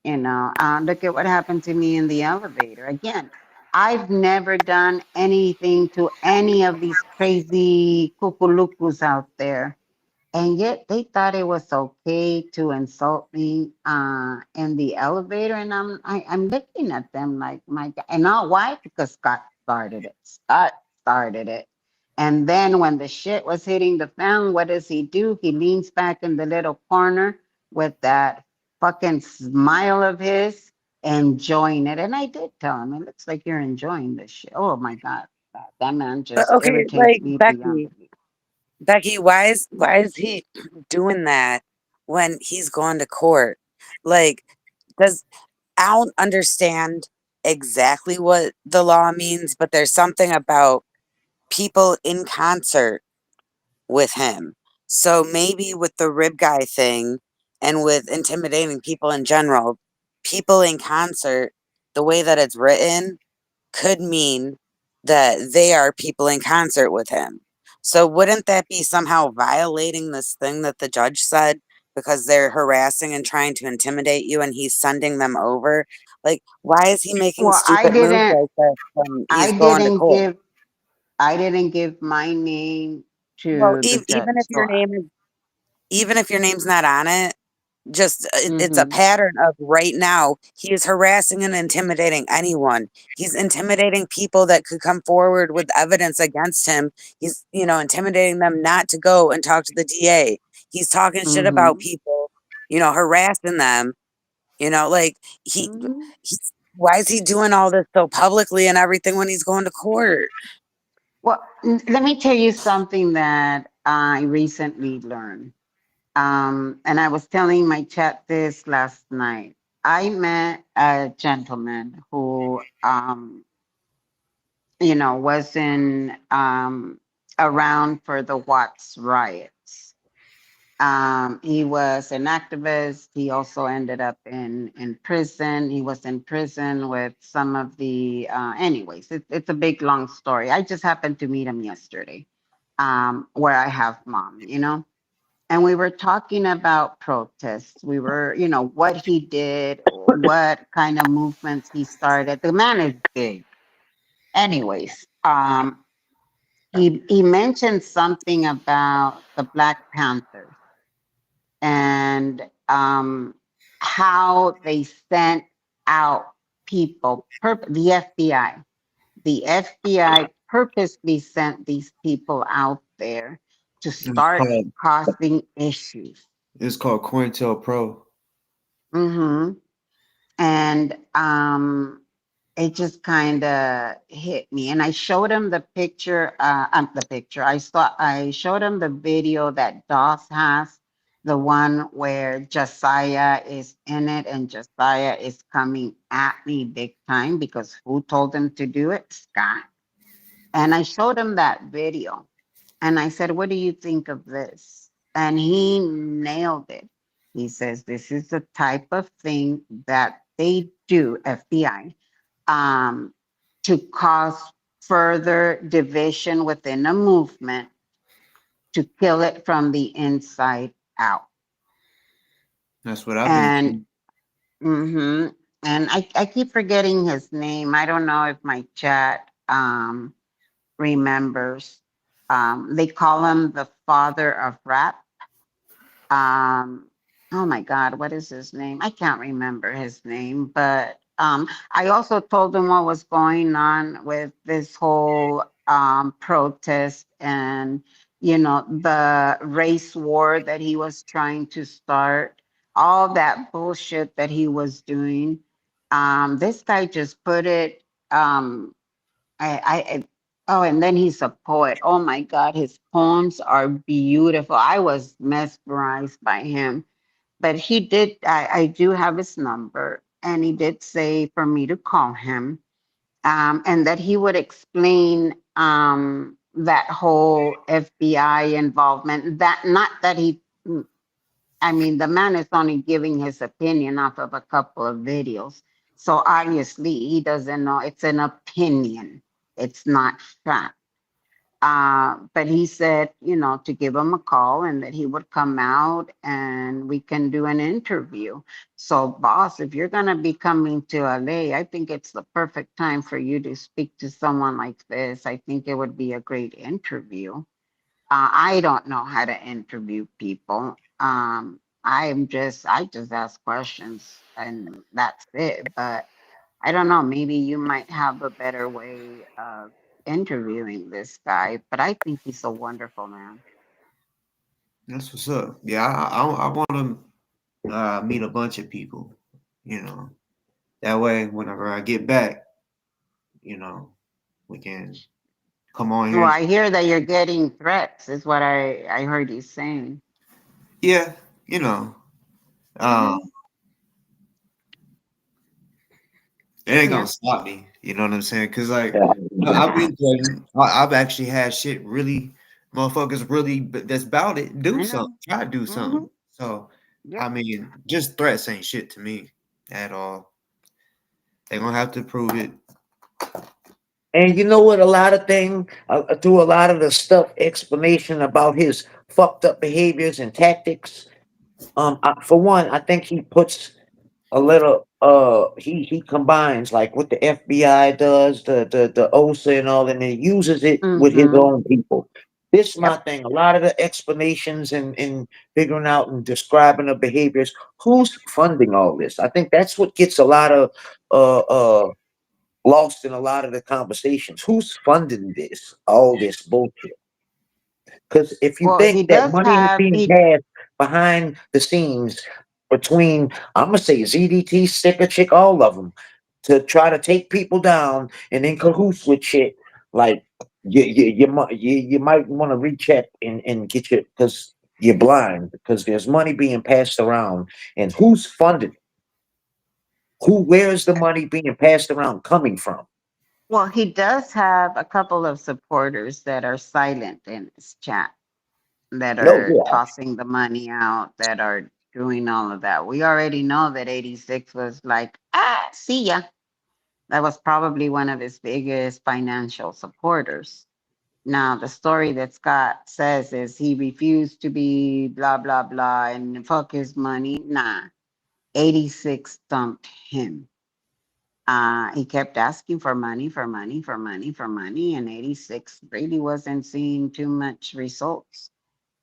You know, look at what happened to me in the elevator. Again, I've never done anything to any of these crazy kukulukus out there, and yet they thought it was okay to insult me in the elevator. And I'm looking at them like, my God. And not why? Because Scott started it. Scott started it. And then when the shit was hitting the fan, what does he do? He leans back in the little corner with that fucking smile of his, enjoying it. And I did tell him, it looks like you're enjoying this shit. Oh my God. That man But just okay, irritates like me beyond Becky, Becky, why is he doing that when he's going to court? Like, does I don't understand exactly what the law means, but there's something about people in concert with him. So maybe with the rib guy thing and with intimidating people in general, people in concert, the way that it's written could mean that they are people in concert with him. So wouldn't that be somehow violating this thing that the judge said because they're harassing and trying to intimidate you and he's sending them over? Like, why is he making well, I stupid moves didn't like this when I he's going to didn't court? give I didn't give my name Well, to the judge. even if So, your name is even if your name's not on it, just it's a mm-hmm, pattern of right now he is harassing and intimidating anyone. He's intimidating people that could come forward with evidence against him. He's, intimidating them not to go and talk to the DA. He's talking shit about mm-hmm, people, harassing them, like mm-hmm. he why is he doing all this so publicly and everything when he's going to court? Well, let me tell you something that I recently learned. And I was telling my chat this last night. I met a gentleman who, was in around for the Watts riots. He was an activist. He also ended up in prison. He was in prison with some of the. Anyways, it's a big long story. I just happened to meet him yesterday, where I have mom. And we were talking about protests. We were, what he did, what kind of movements he started. The man is big. Anyways, he mentioned something about the Black Panthers and how they sent out people, the FBI. The FBI purposely sent these people out there to It's start called causing issues. it's called COINTELPRO. Mm-hmm. And it just kind of hit me. And I showed him the picture, I showed him the video that Doss has, the one where Josiah is in it and Josiah is coming at me big time because who told him to do it? Scott. And I showed him that video. And I said, what do you think of this? And he nailed it. He says, this is the type of thing that they do, FBI, um, to cause further division within a movement to kill it from the inside out. That's what I've been And saying. hmm and I keep forgetting his name. I don't know if my chat remembers. They call him the father of rap. um oh my God, what is his name? I can't remember his name, but I also told him what was going on with this whole protest and the race war that he was trying to start, all that bullshit that he was doing. This guy just put it. I Oh, and then he's a poet. Oh my God, his poems are beautiful. I was mesmerized by him. But he did, I do have his number, and he did say for me to call him, and that he would explain that whole FBI involvement. That not that he, I mean, the man is only giving his opinion off of a couple of videos. So obviously he doesn't know. It's an opinion. It's not fact. But he said, to give him a call and that he would come out and we can do an interview. So, boss, if you're going to be coming to LA, I think it's the perfect time for you to speak to someone like this. I think it would be a great interview. I don't know how to interview people. I just ask questions and that's it. But I don't know, maybe you might have a better way of interviewing this guy, but I think he's a wonderful man. That's what's up. Yeah, I want to meet a bunch of people. You know, that way, whenever I get back, we can come on here. Well, I hear that you're getting threats, is what I heard you saying. Yeah, Mhm. it ain't Yeah. gonna stop me. You know what I'm saying? Because like I've been threatened. I've actually had shit really, motherfuckers really that's about it. Do I something. know. Try to do Hmm. something. So I Yep. mean, just threats ain't shit to me at all. They gonna have to prove it. And you know what? A lot of thing through a lot of the stuff explanation about his fucked up behaviors and tactics. For one, I think he puts a little. He combines like what the FBI does, the OSA and all, and then uses it with his Hmm. own people. This my Yep. thing. A lot of the explanations and figuring out and describing the behaviors. Who's funding all this? I think that's what gets a lot of uh uh lost in a lot of the conversations. Who's funding this? All this bullshit. Because if you Well, he think that does money is have being he passed behind the scenes between, I'm gonna say ZDT, Sticker Chick, all of them, to try to take people down and in cahoots with shit, like you might want to recheck and get your because you're blind because there's money being passed around and who's funded it? Where's the money being passed around coming from? well, he does have a couple of supporters that are silent in his chat, that No, are yeah. tossing the money out, that are doing all of that. We already know that 86 was like, see ya. That was probably one of his biggest financial supporters. Now, the story that Scott says is he refused to be blah, blah, blah, and fuck his money. Nah, 86 dumped him. He kept asking for money, for money, for money, for money, and 86 really wasn't seeing too much results.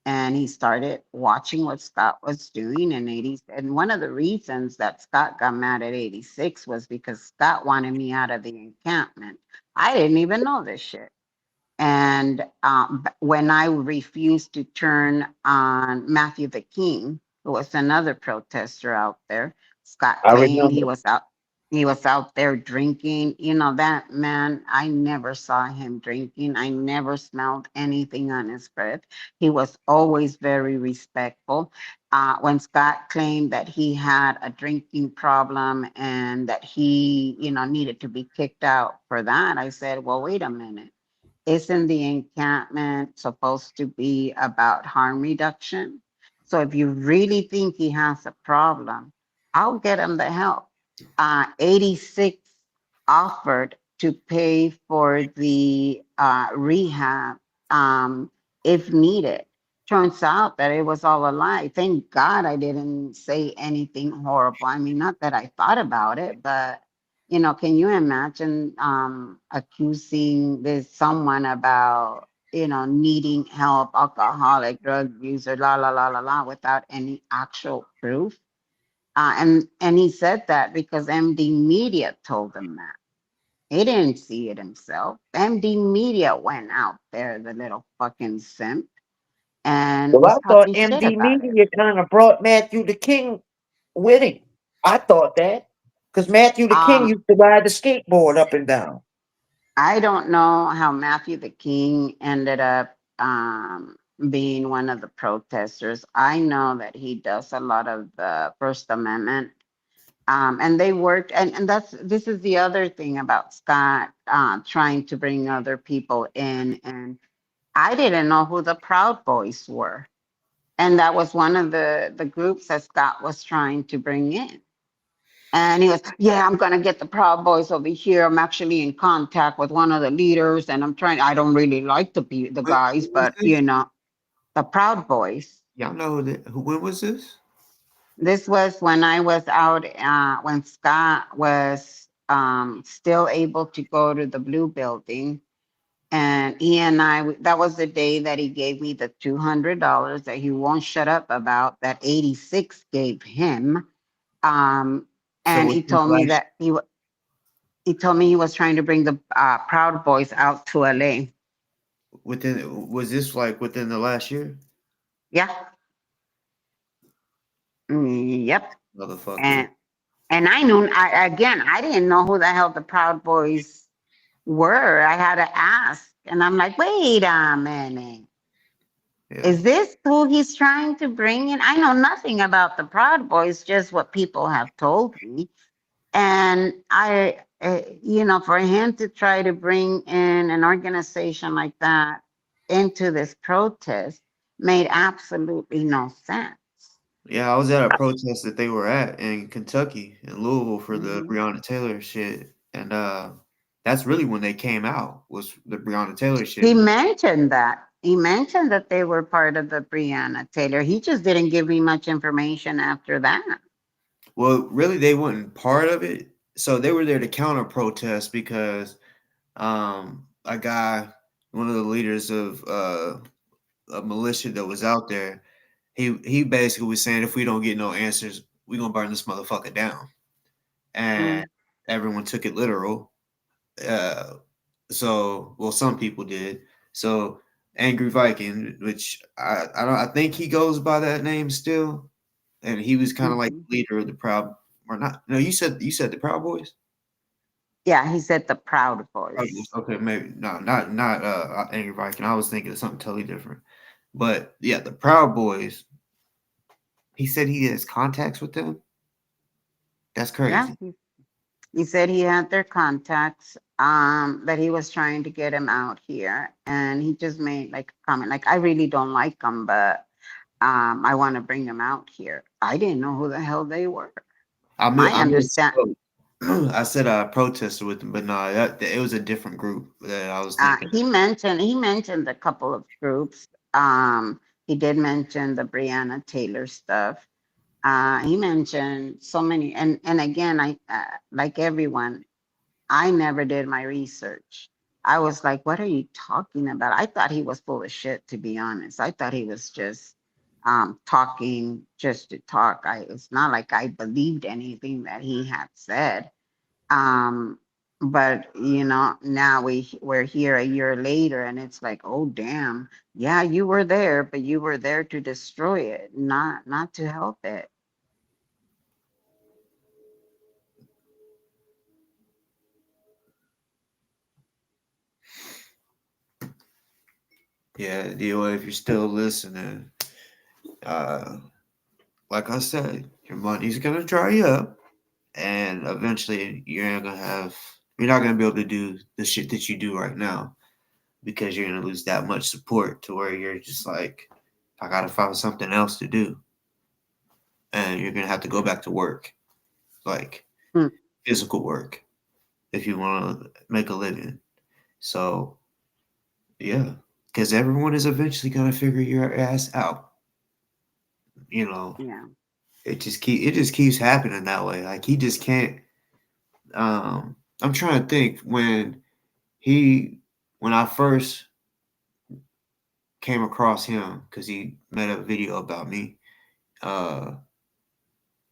And he started watching what Scott was doing in 80s. And one of the reasons that Scott got mad at 86 was because Scott wanted me out of the encampment. I didn't even know this shit. And when I refused to turn on Matthew the King, who was another protester out there, Scott I claimed remember. he was out there drinking. You know, that man, I never saw him drinking. I never smelled anything on his breath. He was always very respectful. When Scott claimed that he had a drinking problem and that he, needed to be kicked out for that, I said, well, wait a minute, isn't the encampment supposed to be about harm reduction? So if you really think he has a problem, I'll get him the help. 86 offered to pay for the rehab if needed. Turns out that it was all a lie. Thank God I didn't say anything horrible. I mean, not that I thought about it, but can you imagine accusing this someone about, needing help, alcoholic, drug user, la la la la la, without any actual proof? And he said that because MD Media told him that. He didn't see it himself. MD Media went out there, the little fucking simp, and Well, was I thought talking shit MD about it. Media kind of brought Matthew the King with him. I thought that because Matthew the King Um, used to ride the skateboard up and down. I don't know how Matthew the King ended up being one of the protesters. I know that he does a lot of the First Amendment. And they worked, and this is the other thing about Scott trying to bring other people in. And I didn't know who the Proud Boys were. And that was one of the groups that Scott was trying to bring in. And he goes, yeah, I'm going to get the Proud Boys over here. I'm actually in contact with one of the leaders and I don't really like the guys, When was but this? the Proud Boys. Y'all know when was this? This was when I was out, when Scott was still able to go to the Blue Building. And he and that was the day that he gave me the $200 that he won't shut up about, that 86 gave him. So And he within the told me last, that he told me he was trying to bring the Proud Boys out to LA. was this like within the last year? Yeah. Yep. Motherfucker. And I knew, I didn't know who the hell the Proud Boys were. I had to ask. And I'm like, wait a minute. Yeah. Is this who he's trying to bring in? I know nothing about the Proud Boys, just what people have told me. And for him to try to bring in an organization like that into this protest made absolutely no sense. Yeah, I was at a protest that they were at in Kentucky, in Louisville, for the Mhm. Breonna Taylor shit, and that's really when they came out, was the Breonna Taylor He shit. mentioned that. He mentioned that they were part of the Breonna Taylor. He just didn't give me much information after that. Well, really, they weren't part of it. So they were there to counter protest because a guy, one of the leaders of a militia that was out there, he basically was saying, if we don't get no answers, we're gonna burn this motherfucker down. And everyone took it literal. Uh, well, some people did. So Angry Viking, which I think he goes by that name still, and he was kind of like Mhm. the leader of the Proud, or not? No, you said the Proud Boys. Yeah, he said the Proud Proud Boys. Boys. Okay, maybe no, not Angry Viking. I was thinking of something totally different. But yeah, the Proud Boys. He said he has contacts with them. That's Yeah, crazy. he said he had their contacts, that he was trying to get him out here. And he just made like a comment, like, I really don't like them, but I want to bring them out here. I didn't know who the hell they were. My I understand. I said I protested with them, but no, it was a different group that I was thinking. He mentioned a couple of groups. He did mention the Breonna Taylor stuff. He mentioned so many, and again, I like everyone, I never did my research. I was like, what are you talking about? I thought he was full of shit, to be honest. I thought he was just talking just to talk. It's not like I believed anything that he had said. Um, but now we're here a year later, and it's like, oh damn, yeah, you were there, but you were there to destroy it, not to help it. Yeah, DoA, if you're still listening, uh, like I said, your money's gonna dry up, and eventually you're not gonna be able to do the shit that you do right now because you're gonna lose that much support to where you're just like, I gotta find something else to do, and you're gonna have to go back to work, like Hmm. physical work, if you want to make a living. So yeah, because everyone is eventually gonna figure your ass out. You know, Yeah. it just keeps happening that way. Like he just can't. I'm trying to think he when I first came across him because he made a video about me. Uh,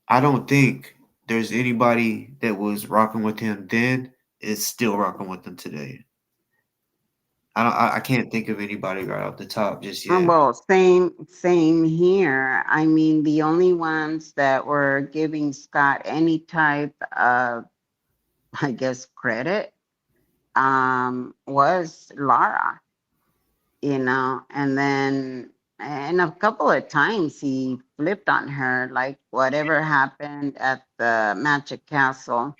I don't think there's anybody that was rocking with him then is still rocking with him today. I can't think of anybody right off the top just yet. Well, same here. I mean, the only ones that were giving Scott any type of, I guess, credit was Laura, and then and a couple of times he flipped on her, like whatever happened at the Magic Castle.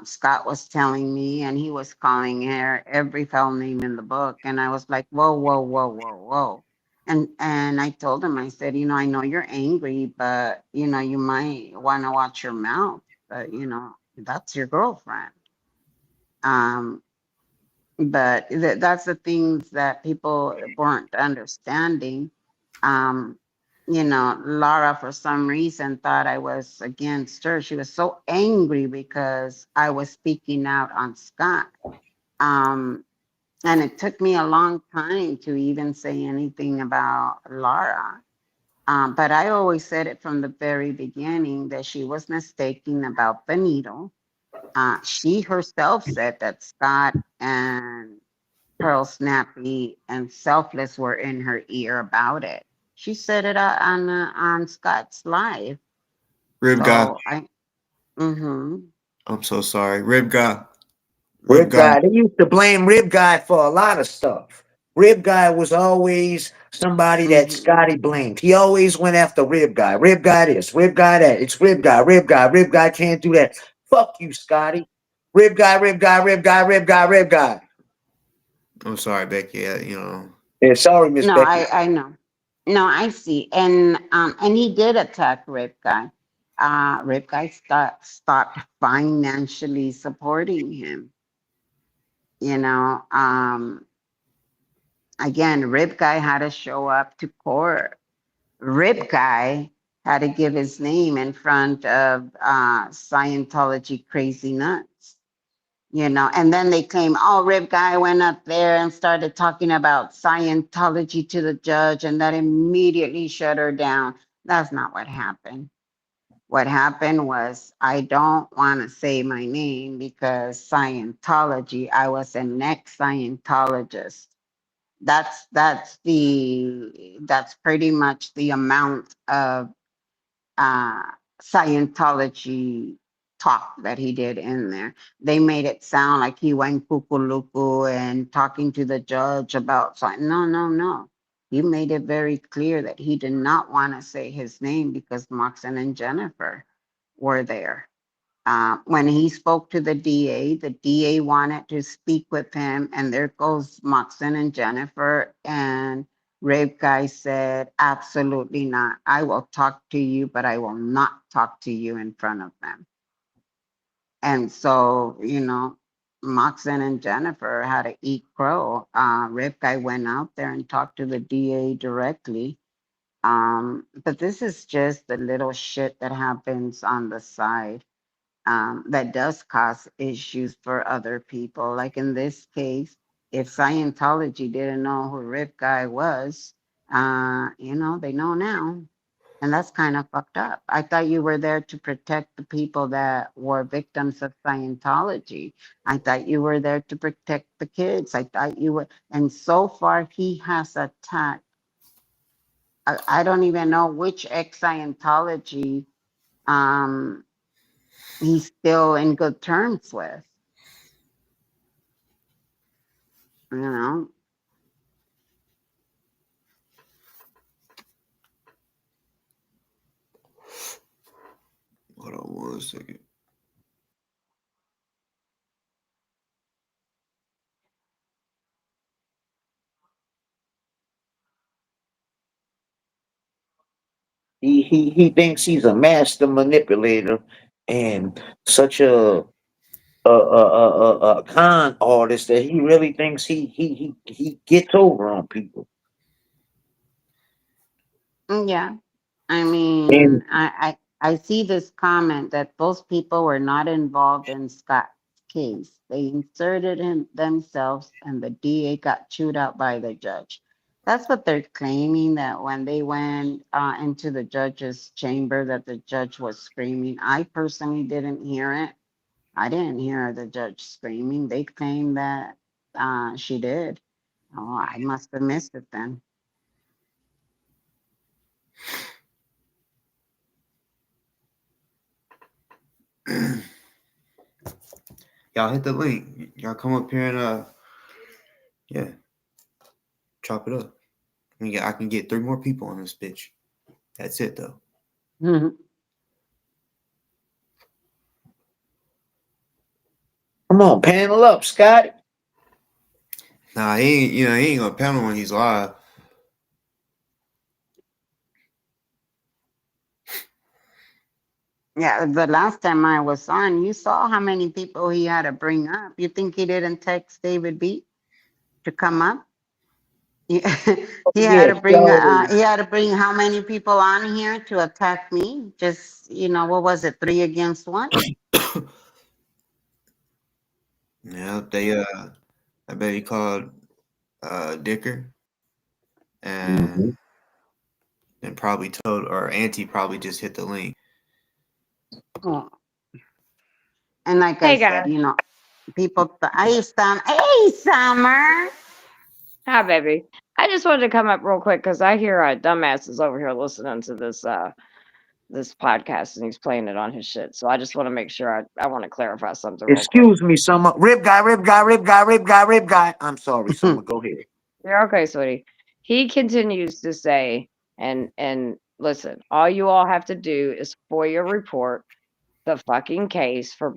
Scott was telling me, and he was calling her every foul name in the book, and I was like, whoa, whoa, whoa, whoa, whoa. And I told him, I said, I know you're angry, but you might want to watch your mouth. But that's your girlfriend. Um, but that's the things that people weren't understanding. Um, Laura, for some reason, thought I was against her. She was so angry because I was speaking out on Scott. Um, and it took me a long time to even say anything about Laura. But I always said it from the very beginning that she was mistaken about the needle. She herself said that Scott and Pearl Snappy and Selfless were in her ear about it. She said it on Scott's live. Rib guy. So mm-hmm. I'm so sorry. Rib guy. Rib Rib guy. Guy. They used to blame Rib Guy for a lot of stuff. Rib Guy was always somebody that Scotty blamed. He always went after Rib Guy. Rib Guy this, Rib Guy that. It's Rib Guy, Rib Guy, Rib Guy can't do that. Fuck you, Scotty. Rib Guy, Rib Guy, Rib Guy, Rib Guy, Rib Guy. I'm sorry, Becky. Yeah, sorry, Miss No, Becky. I know. No, I see. And he did attack Rip Guy. Rip Guy stopped financially supporting him. Again, Rip Guy had to show up to court. Rip Guy had to give his name in front of Scientology crazy nuts. And then they claim, oh, Rip Guy went up there and started talking about Scientology to the judge, and that immediately shut her down. That's not what happened. What happened was, I don't want to say my name because Scientology, I was an ex-Scientologist. That's pretty much the amount of uh, Scientology talk that he did in there. They made it sound like he went cuckoo and talking to the judge about something. No, no, no. He made it very clear that he did not want to say his name because Moxon and Jennifer were there. When he spoke to the DA wanted to speak with him, and there goes Moxon and Jennifer. And Rape Guy said, absolutely not. I will talk to you, but I will not talk to you in front of them. And so, Moxon and Jennifer had to eat crow. Rape Guy went out there and talked to the DA directly. But this is just the little shit that happens on the side. That does cause issues for other people. Like in this case, if Scientology didn't know who Rip Guy was, they know now. And that's kind of fucked up. I thought you were there to protect the people that were victims of Scientology. I thought you were there to protect the kids. I thought you were. And so far, he has attacked. I don't even know which ex Scientology he's still in good terms with. You know, Hold on 1 second. He thinks he's a master manipulator and such a con artist that he really thinks he gets over on people. yeah. I And mean, I see this comment that those people were not involved in Scott's case. They inserted themselves, and the DA got chewed out by the judge. That's what they're claiming. That when they went into the judge's chamber, that the judge was screaming. I personally didn't hear it. I didn't hear the judge screaming. They claim that she did. Oh, I must have missed it then. Y'all hit the link. Y'all come up here and yeah, chop it up. I can get 3 more people on this bitch. That's it though. Mm-hmm. Come on, panel up, Scott. Nah, he ain't gonna panel when he's live. Yeah, the last time I was on, you saw how many people he had to bring up. You think he didn't text David B to come up? He, he had Yeah, to bring so how many people on here to attack me? Just what was it, 3 against 1? Yeah, I bet he called Dicker and then probably told, or Auntie probably just hit the link. Oh. And like Hey I said, guys. people, hey Summer. Hi, baby. I just wanted to come up real quick because I hear dumbasses over here listening to this podcast and he's playing it on his shit. So I just want to make sure I want to clarify something real quick. excuse me, Summer. Rib guy. I'm sorry, Summer. Go ahead. You're okay, sweetie. He continues to say, and listen, all you all have to do is FOIA report the fucking case for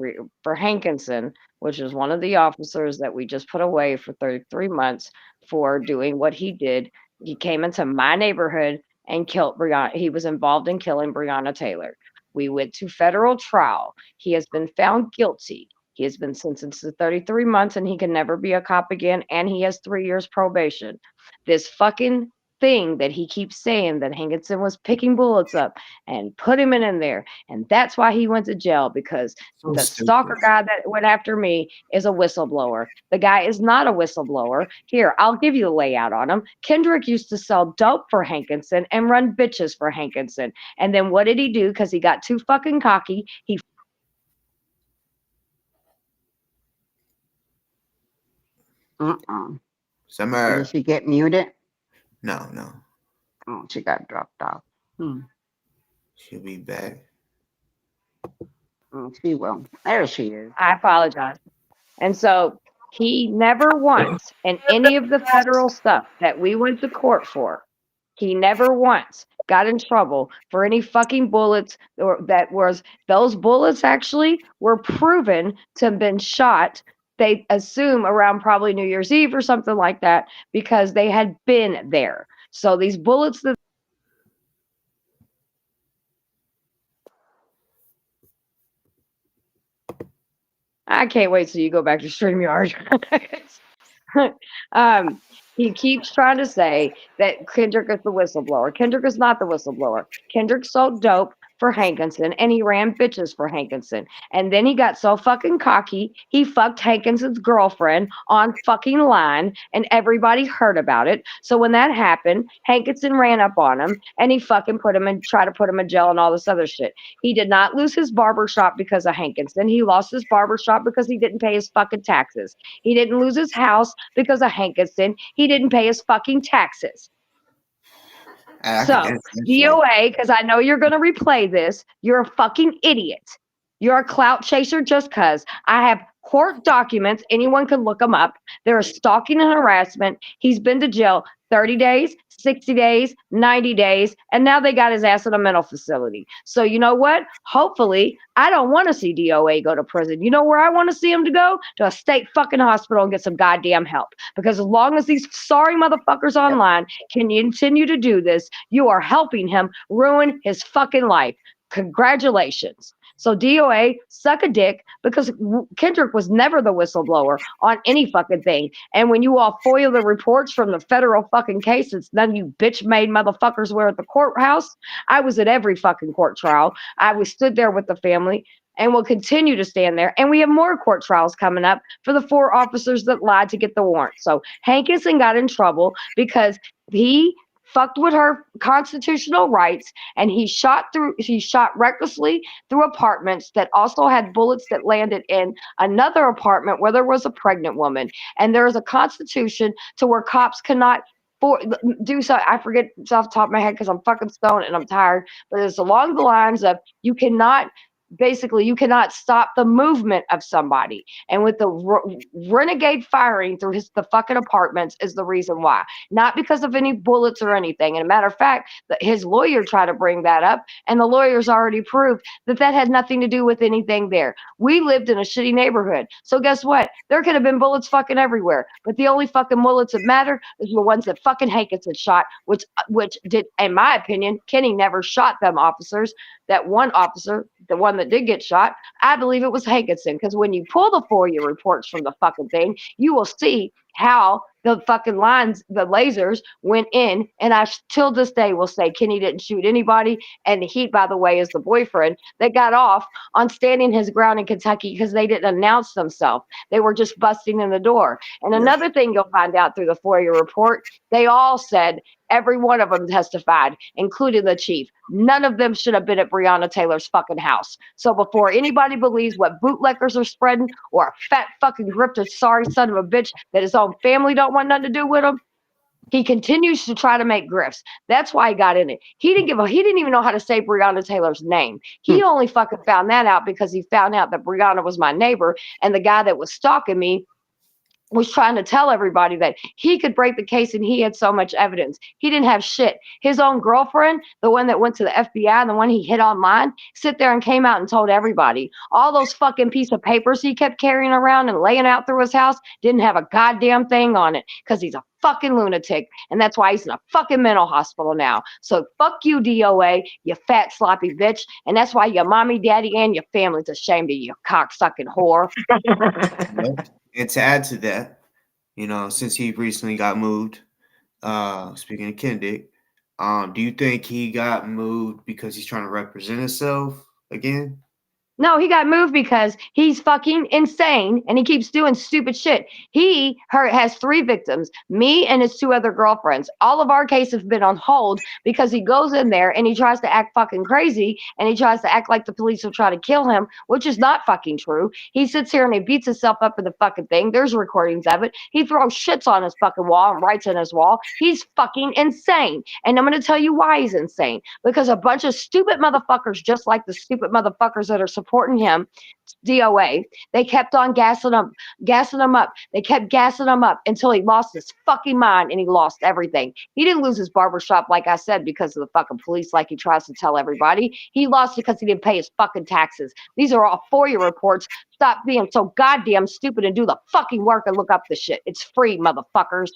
Hankinson, which is one of the officers that we just put away for 33 months for doing what he did. He came into my neighborhood and killed Breonna. He was involved in killing Breonna Taylor. We went to federal trial. He has been found guilty. He has been sentenced to 33 months and he can never be a cop again. And he has 3 years probation. This fucking thing that he keeps saying that Hankinson was picking bullets up and put him in there. And that's why he went to jail, because So the stupid. stalker guy that went after me is a whistleblower. The guy is not a whistleblower. Here, I'll give you the layout on him. Kendrick used to sell dope for Hankinson and run bitches for Hankinson. And then what did he do? Because he got too fucking cocky. He Summer. Did she get muted? No. Oh, she got dropped off. She'll be back. Oh, she will. There she is. I apologize. And so he never once, in any of the federal stuff that we went to court for, he never once got in trouble for any fucking bullets, or those bullets actually were proven to have been shot. They assume around probably New Year's Eve or something like that, because they had been there. So these bullets that I can't wait till you go back to StreamYard. He keeps trying to say that Kendrick is the whistleblower. Kendrick is not the whistleblower. Kendrick sold dope for Hankinson and he ran bitches for Hankinson. And then he got so fucking cocky, he fucked Hankinson's girlfriend on fucking line and everybody heard about it. So when that happened, Hankinson ran up on him and he fucking tried to put him in jail and all this other shit. He did not lose his barbershop because of Hankinson. He lost his barbershop because he didn't pay his fucking taxes. He didn't lose his house because of Hankinson. He didn't pay his fucking taxes. So, DoA, because I know you're going to replay this, you're a fucking idiot. You're a clout chaser just because. I have court documents. Anyone can look them up. There is stalking and harassment. He's been to jail 30 days, 60 days, 90 days, and now they got his ass in a mental facility. So you know what? Hopefully, I don't want to see DoA go to prison. You know where I want to see him to go? To a state fucking hospital and get some goddamn help. Because as long as these sorry motherfuckers online can continue to do this, you are helping him ruin his fucking life. Congratulations. So DoA, suck a dick, because Kendrick was never the whistleblower on any fucking thing. And when you all FOIA the reports from the federal fucking cases, none of you bitch-made motherfuckers were at the courthouse. I was at every fucking court trial. I was stood there with the family and will continue to stand there. And we have more court trials coming up for the 4 officers that lied to get the warrant. So Hankinson got in trouble because he fucked with her constitutional rights, and he shot recklessly through apartments that also had bullets that landed in another apartment where there was a pregnant woman. And there is a constitution to where cops cannot do so. I forget it's off the top of my head because I'm fucking stoned and I'm tired, but it's along the lines of you cannot basically you cannot stop the movement of somebody. And with the renegade firing through the fucking apartments is the reason why. Not because of any bullets or anything. And a matter of fact, his lawyer tried to bring that up, and the lawyers already proved that had nothing to do with anything there. We lived in a shitty neighborhood. So guess what? There could have been bullets fucking everywhere. But the only fucking bullets that matter is the ones that fucking Hankinson shot, which did, in my opinion, Kenny never shot them officers. That one officer, the one that did get shot, I believe it was Hankinson. Because when you pull the FOIA reports from the fucking thing, you will see how the fucking lines, the lasers went in. And I till this day will say Kenny didn't shoot anybody. And he, by the way, is the boyfriend that got off on standing his ground in Kentucky because they didn't announce themselves. They were just busting in the door. And another thing you'll find out through the FOIA report, they all said, every one of them testified, including the chief. None of them should have been at Breonna Taylor's fucking house. So before anybody believes what bootleggers are spreading or a fat fucking grifter, sorry son of a bitch that his own family don't want nothing to do with him, he continues to try to make grifts. That's why he got in it. He didn't even know how to say Breonna Taylor's name. He only fucking found that out because he found out that Breonna was my neighbor, and the guy that was stalking me was trying to tell everybody that he could break the case and he had so much evidence. He didn't have shit. His own girlfriend, the one that went to the FBI, the one he hit online, sit there and came out and told everybody. All those fucking piece of papers he kept carrying around and laying out through his house didn't have a goddamn thing on it because he's a fucking lunatic, and that's why he's in a fucking mental hospital now. So fuck you, DOA, you fat sloppy bitch, and that's why your mommy, daddy, and your family's ashamed of you, cocksucking whore. And to add to that, since he recently got moved, speaking of Kendick, do you think he got moved because he's trying to represent himself again? No, he got moved because he's fucking insane and he keeps doing stupid shit. He has 3 victims, me and his 2 other girlfriends. All of our cases have been on hold because he goes in there and he tries to act fucking crazy and he tries to act like the police will try to kill him, which is not fucking true. He sits here and he beats himself up in the fucking thing. There's recordings of it. He throws shits on his fucking wall and writes on his wall. He's fucking insane. And I'm going to tell you why he's insane. Because a bunch of stupid motherfuckers, just like the stupid motherfuckers that are supporting him, DOA, they kept on gassing him up. They kept gassing him up until he lost his fucking mind and he lost everything. He didn't lose his barbershop, like I said, because of the fucking police, like he tries to tell everybody. He lost it because he didn't pay his fucking taxes. These are all FOIA reports. Stop being so goddamn stupid and do the fucking work and look up the shit. It's free, motherfuckers.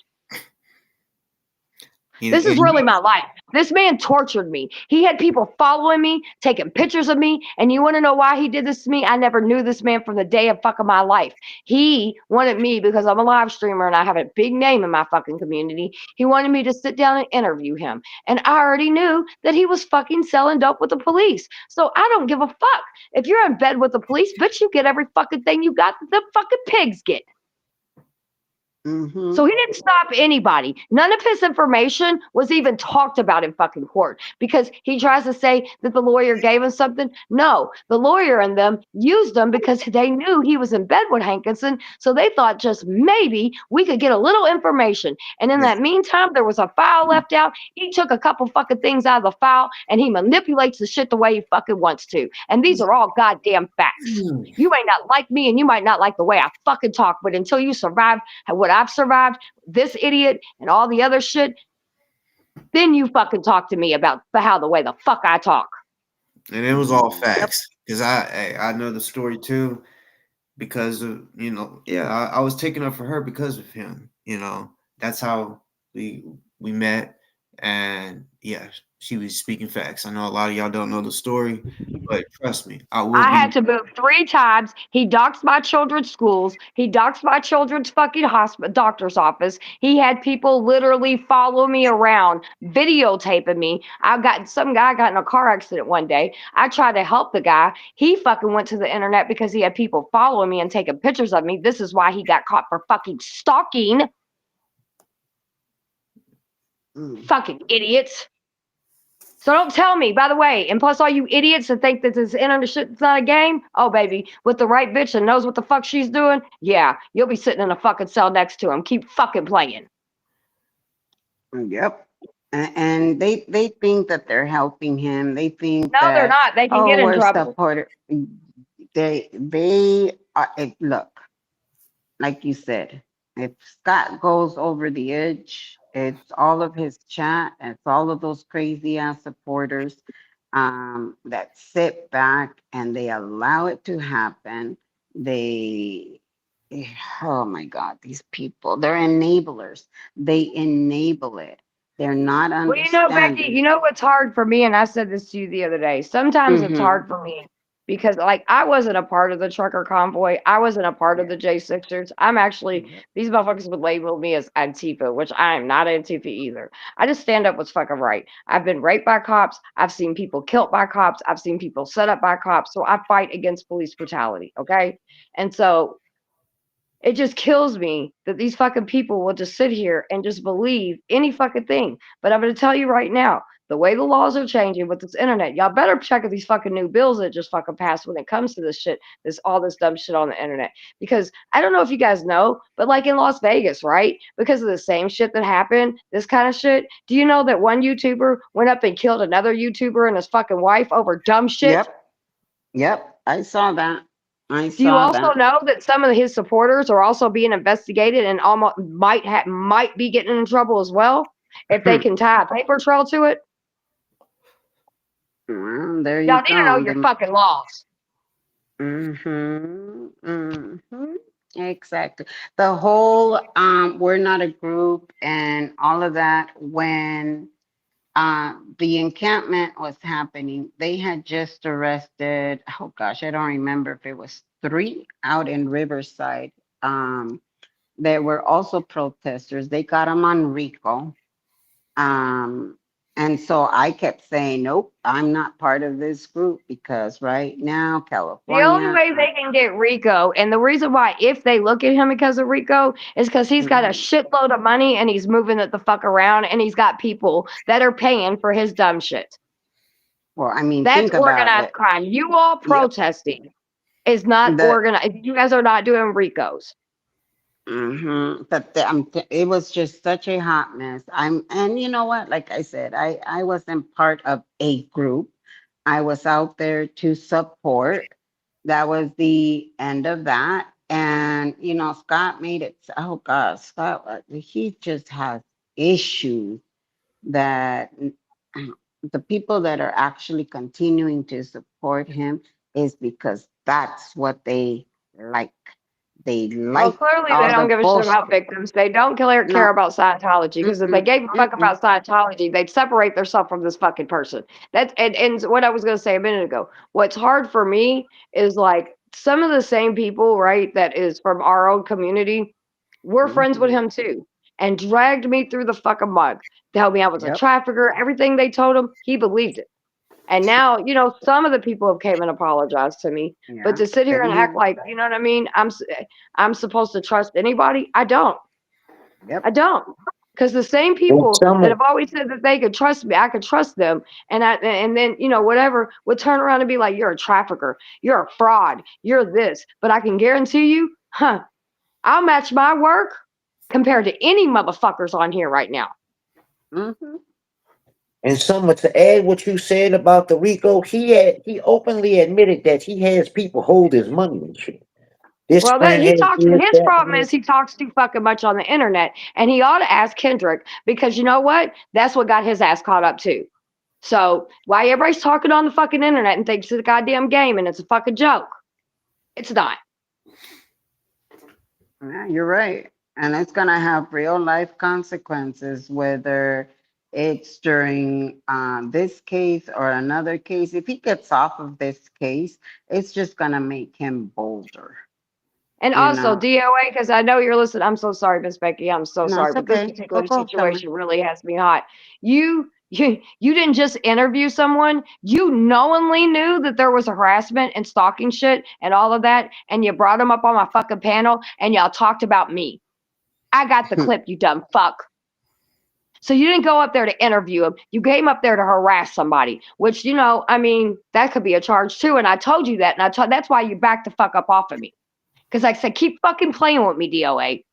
This is really my life. This man tortured me. He had people following me, taking pictures of me. And you want to know why he did this to me? I never knew this man from the day of fucking my life. He wanted me, because I'm a live streamer and I have a big name in my fucking community. He wanted me to sit down and interview him. And I already knew that he was fucking selling dope with the police. So I don't give a fuck. If you're in bed with the police, bitch, you get every fucking thing you got that the fucking pigs get. So he didn't stop anybody. None of his information was even talked about in fucking court because he tries to say that the lawyer gave him something. No, the lawyer and them used him because they knew he was in bed with Hankinson. So they thought just maybe we could get a little information. And in that meantime, there was a file left out. He took a couple fucking things out of the file and he manipulates the shit the way he fucking wants to. And these are all goddamn facts. You may not like me and you might not like the way I fucking talk, but until you survive what I've survived, this idiot and all the other shit, then you fucking talk to me about how the way the fuck I talk. And it was all facts because I know the story too, because of, I was taking up for her because of him. That's how we met, and she was speaking facts. I know a lot of y'all don't know the story, but trust me, I had to move 3 times. He doxed my children's schools. He doxed my children's fucking doctor's office. He had people literally follow me around, videotaping me. Some guy got in a car accident one day. I tried to help the guy. He fucking went to the internet because he had people following me and taking pictures of me. This is why he got caught for fucking stalking. Fucking idiots. So don't tell me, by the way, and plus all you idiots that think that this internet shit's not a game, oh, baby, with the right bitch that knows what the fuck she's doing, yeah, you'll be sitting in a fucking cell next to him. Keep fucking playing. Yep. And they think that they're helping him. They think No, they're that, not. They can oh, get in we're trouble. supporter. They are, look, like you said, if Scott goes over the edge, it's all of his chat, it's all of those crazy ass supporters that sit back and they allow it to happen. They, oh my God, these people, they're enablers. They enable it. They're not Well, you know, Becky, understanding. you know what's hard for me, and I said this to you the other day. Sometimes it's Mm-hmm. hard for me because, like, I wasn't a part of the trucker convoy. I wasn't a part of Yeah. the J6ers. I'm actually, Yep. these motherfuckers would label me as Antifa, which I am not Antifa either. I just stand up what's fucking right. I've been raped by cops. I've seen people killed by cops. I've seen people set up by cops. So I fight against police brutality. Okay. And so it just kills me that these fucking people will just sit here and just believe any fucking thing. But I'm going to tell you right now, the way the laws are changing with this internet, y'all better check these fucking new bills that just fucking passed when it comes to this shit, all this dumb shit on the internet. Because I don't know if you guys know, but like in Las Vegas, right? Because of the same shit that happened, this kind of shit. Do you know that one YouTuber went up and killed another YouTuber and his fucking wife over dumb shit? Yep. Yep. I saw that. I Do you saw also that. know that some of his supporters are also being investigated and almost might be getting in trouble as well if they can tie a paper trail to it? Well, there you Y'all need to know go. your fucking laws. Mm-hmm. Mm-hmm. Exactly. The whole we're not a group and all of that, when the encampment was happening, they had just arrested, oh gosh, I don't remember if it was 3 out in Riverside. There were also protesters. They got them on RICO. Um, and so I kept saying, nope, I'm not part of this group because right now, The only California. way they can get Rico, and the reason why, if they look at him because of Rico, is because he's got a shitload of money and he's moving it the fuck around and he's got people that are paying for his dumb shit. Well, I mean, That's think about organized it. crime. You all Yep. protesting is not The organized. You guys are not doing Ricos. But it was just such a hot mess. And you know what? Like I said, I wasn't part of a group. I was out there to support. That was the end of that. And you know, Scott made it. Oh God, Scott, he just has issues that the people that are actually continuing to support him is because that's what they like. They Well, like clearly they all don't the give a shit bullshit. about victims. They don't care No. about Scientology because if they Mm-mm, gave a fuck mm-mm. about Scientology, they'd separate themselves from this fucking person. That's and what I was going to say a minute ago. What's hard for me is like some of the same people, right, that is from our own community, we're friends with him too, and dragged me through the fucking mud. Told me I was a Yep. trafficker. Everything they told him, he believed it. And now, you know, some of the people have came and apologized to me, but Yeah. to sit here and Same act here. like, you know what I mean? I'm supposed to trust anybody? I don't. Yep. I don't. Because the same Well, people some that of have always said that they could trust me, I could trust them, and then you know whatever would turn around and be like, "You're a trafficker, you're a fraud, you're this." But I can guarantee you, I'll match my work compared to any motherfuckers on here right now. Mm-hmm. and some of to add what you said about the Rico, he openly admitted that he has people hold his money and shit. This Well, that friend he has talks. this, His that, problem and is he talks too fucking much on the internet, and he ought to ask Kendrick because you know what? That's what got his ass caught up too. So why everybody's talking on the fucking internet and thinks it's a goddamn game and it's a fucking joke? It's not. Yeah, you're right. And it's gonna have real life consequences, whether it's during this case or another case. If he gets off of this case, it's just gonna make him bolder. And You also know. DOA, because I know you're listening. I'm so sorry, Miss Becky. I'm so No, sorry, it's but this okay. Go, particular go, tell me. situation really has me hot. You didn't just interview someone. You knowingly knew that there was harassment and stalking shit and all of that, and you brought them up on my fucking panel and y'all talked about me. I got the clip, you dumb fuck. So you didn't go up there to interview him. You came up there to harass somebody, which, you know, I mean, that could be a charge too. And I told you that. And that's why you backed the fuck up off of me. Because like I said, keep fucking playing with me, DOA.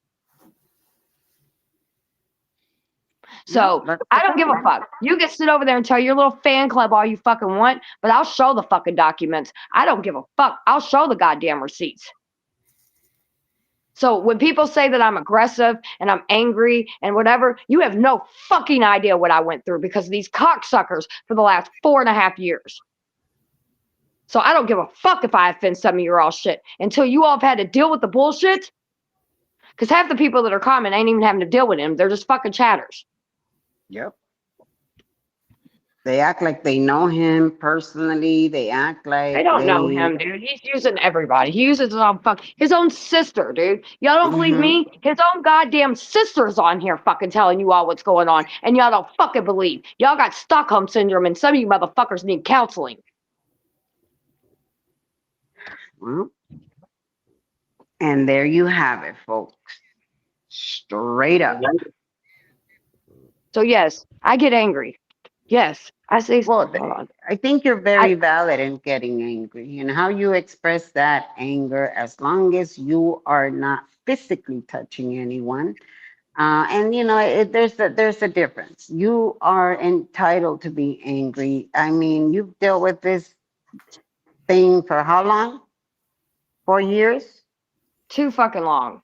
So I don't give a fuck. You can sit over there and tell your little fan club all you fucking want, but I'll show the fucking documents. I don't give a fuck. I'll show the goddamn receipts. So when people say that I'm aggressive and I'm angry and whatever, you have no fucking idea what I went through because of these cocksuckers for the last 4.5 years. So I don't give a fuck if I offend some of your all shit until you all have had to deal with the bullshit. Because half the people that are common ain't even having to deal with him. They're just fucking chatters. Yep. They act like they know him personally. They act like They don't know him, dude. He's using everybody. He uses his own sister, dude. Y'all don't believe me? His own goddamn sister's on here fucking telling you all what's going on, and y'all don't fucking believe. Y'all got Stockholm syndrome, and some of you motherfuckers need counseling. Well, and there you have it, folks. Straight up. So yes, I get angry. Yes, I say. Well, I think you're very valid in getting angry, and how you express that anger, as long as you are not physically touching anyone. And you know, there's a difference. You are entitled to be angry. I mean, you've dealt with this thing for how long? 4 years? Too fucking long.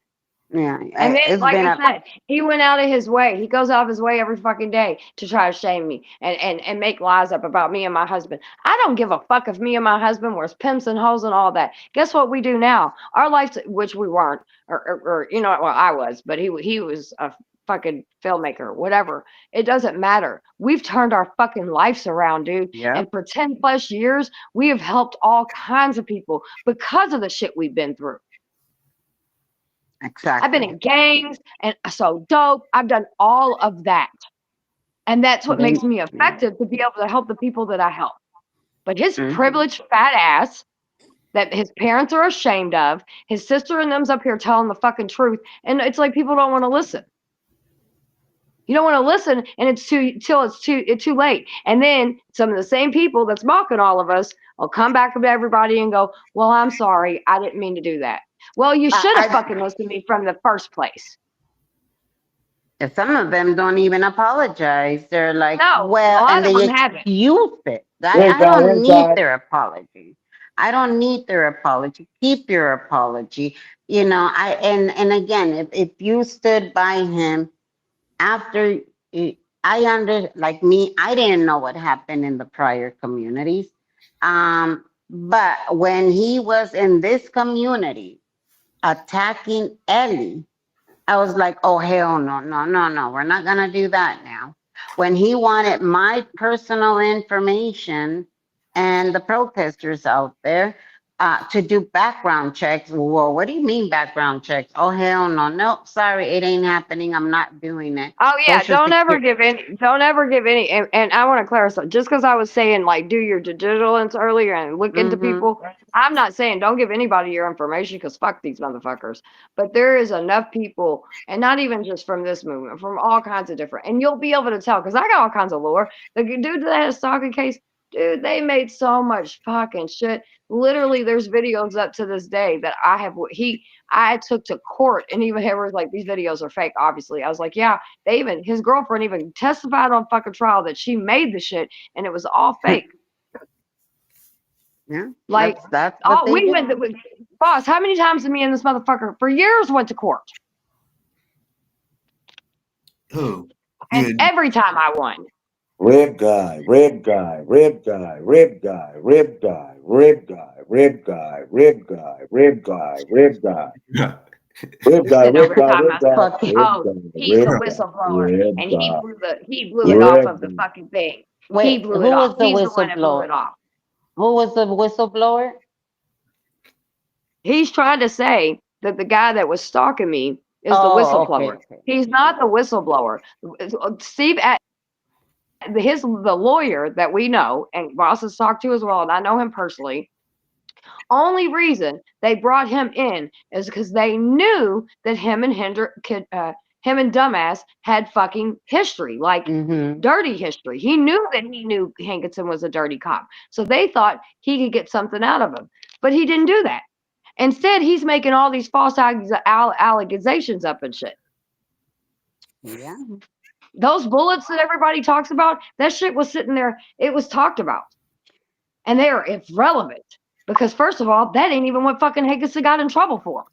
Yeah. And then, like I said, he went out of his way. He goes out of his way every fucking day to try to shame me and make lies up about me and my husband. I don't give a fuck if me and my husband were pimps and hoes and all that. Guess what we do now? Our lives, which we weren't, or you know, well, I was, but he was a fucking filmmaker, whatever. It doesn't matter. We've turned our fucking lives around, dude. Yeah. And for 10+ years, we have helped all kinds of people because of the shit we've been through. Exactly. I've been in gangs and so dope. I've done all of that. And that's what makes me effective to be able to help the people that I help. But his privileged fat ass that his parents are ashamed of, his sister and them's up here telling the fucking truth. And it's like people don't want to listen. You don't want to listen, and it's too late. And then some of the same people that's mocking all of us will come back to everybody and go, well, I'm sorry. I didn't mean to do that. Well, you should have fucking listened to me from the first place. Some of them don't even apologize. They're like, no, well, and they excuse it. I don't need their apology. I don't need their apology. Keep your apology. You know, and again, if you stood by him after, like me, I didn't know what happened in the prior communities. But when he was in this community attacking Ellie, I was like, oh, hell no, we're not going to do that now. When he wanted my personal information and the protesters out there to do background checks. Well, what do you mean background checks? Oh, hell no. Nope, sorry, it ain't happening. I'm not doing it. Oh yeah, don't ever give any, and I want to clarify, just because I was saying like do your due diligence earlier and look into people, I'm not saying don't give anybody your information because fuck these motherfuckers. But there is enough people, and not even just from this movement, from all kinds of different, and you'll be able to tell because I got all kinds of lore. The dude that had a stalking case, dude, they made so much fucking shit. Literally, there's videos up to this day that I took to court, and even he was like, these videos are fake, obviously. I was like, yeah, his girlfriend even testified on fucking trial that she made the shit and it was all fake. Yeah. Like, that's we went, boss, how many times did me and this motherfucker for years went to court? Who? And every time I won. Rib guy, rib guy, rib guy, rib guy, rib guy, rib guy, rib guy, rib guy, rib guy, rib guy. Rib guy, rib guy, rib guy. Oh, he's a whistleblower, and he blew it off of the fucking thing. Wait, he blew who it was off. the He's the one that blew whistleblower? it off. Who was the whistleblower? He's trying to say that the guy that was stalking me is the whistleblower. Okay. He's not the whistleblower. Steve, the lawyer that we know, and Ross has talked to as well, and I know him personally. Only reason they brought him in is because they knew that him and Dumbass had fucking history, like dirty history. He knew that Hankinson was a dirty cop. So they thought he could get something out of him. But he didn't do that. Instead, he's making all these false allegations up and shit. Yeah. Those bullets that everybody talks about, that shit was sitting there. It was talked about. And it's relevant. Because first of all, that ain't even what fucking Higgins got in trouble for.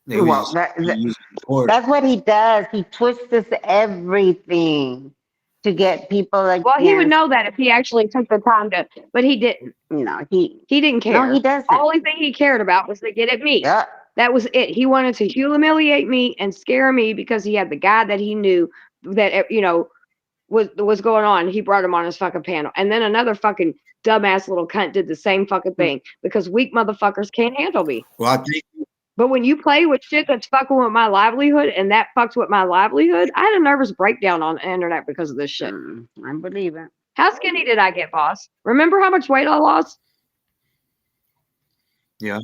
Well, that's what he does. He twists everything to get people against. Well, he would know that if he actually took the time to, but he didn't. No, he didn't care. No, he doesn't. Only thing he cared about was to get at me. Yeah. That was it. He wanted to humiliate me and scare me because he had the guy that he knew that was going on. He brought him on his fucking panel, and then another fucking dumbass little cunt did the same fucking thing because weak motherfuckers can't handle me. Well, I think. But when you play with shit that's fucking with my livelihood and that fucks with my livelihood, I had a nervous breakdown on the internet because of this shit. I believe it. How skinny did I get, boss? Remember how much weight I lost? Yeah.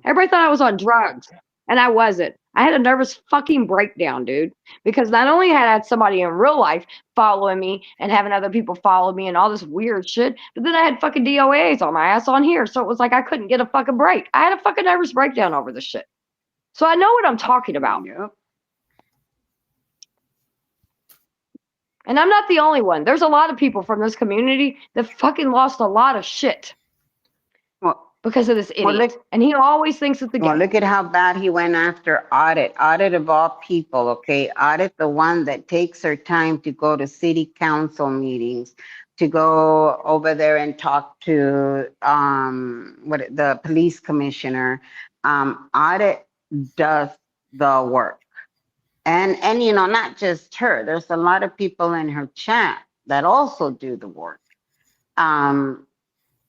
Everybody thought I was on drugs, and I wasn't. I had a nervous fucking breakdown, dude, because not only had I had somebody in real life following me and having other people follow me and all this weird shit, but then I had fucking DOAs on my ass on here, so it was like I couldn't get a fucking break. I had a fucking nervous breakdown over this shit. So I know what I'm talking about. Yep. And I'm not the only one. There's a lot of people from this community that fucking lost a lot of shit. Because of this idiot. And he always thinks it's the game. Well, look at how bad he went after Audit. Audit of all people, okay? Audit, the one that takes her time to go to city council meetings, to go over there and talk to the police commissioner. Audit does the work. And not just her. There's a lot of people in her chat that also do the work.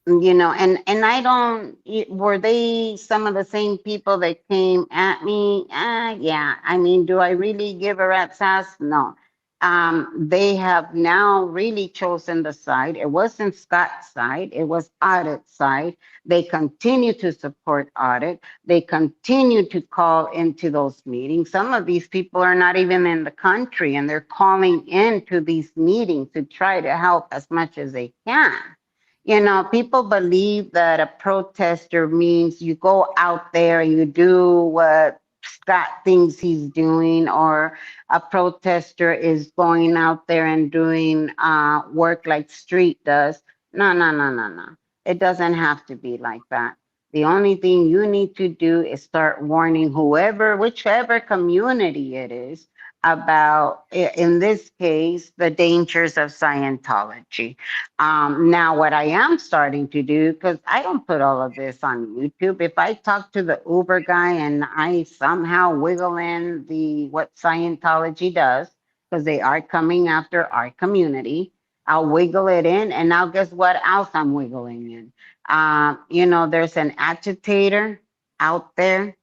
And I don't, were they some of the same people that came at me? Yeah. I mean, do I really give a rat's ass? No. They have now really chosen the side. It wasn't Scott's side. It was Audit's side. They continue to support Audit. They continue to call into those meetings. Some of these people are not even in the country, and they're calling into these meetings to try to help as much as they can. People believe that a protester means you go out there and you do what Scott thinks he's doing, or a protester is going out there and doing work like Street does. No. It doesn't have to be like that. The only thing you need to do is start warning whichever community it is, about, in this case, the dangers of Scientology. Now, what I am starting to do, because I don't put all of this on YouTube, if I talk to the Uber guy and I somehow wiggle in what Scientology does, because they are coming after our community, I'll wiggle it in, and now guess what else I'm wiggling in? There's an agitator out there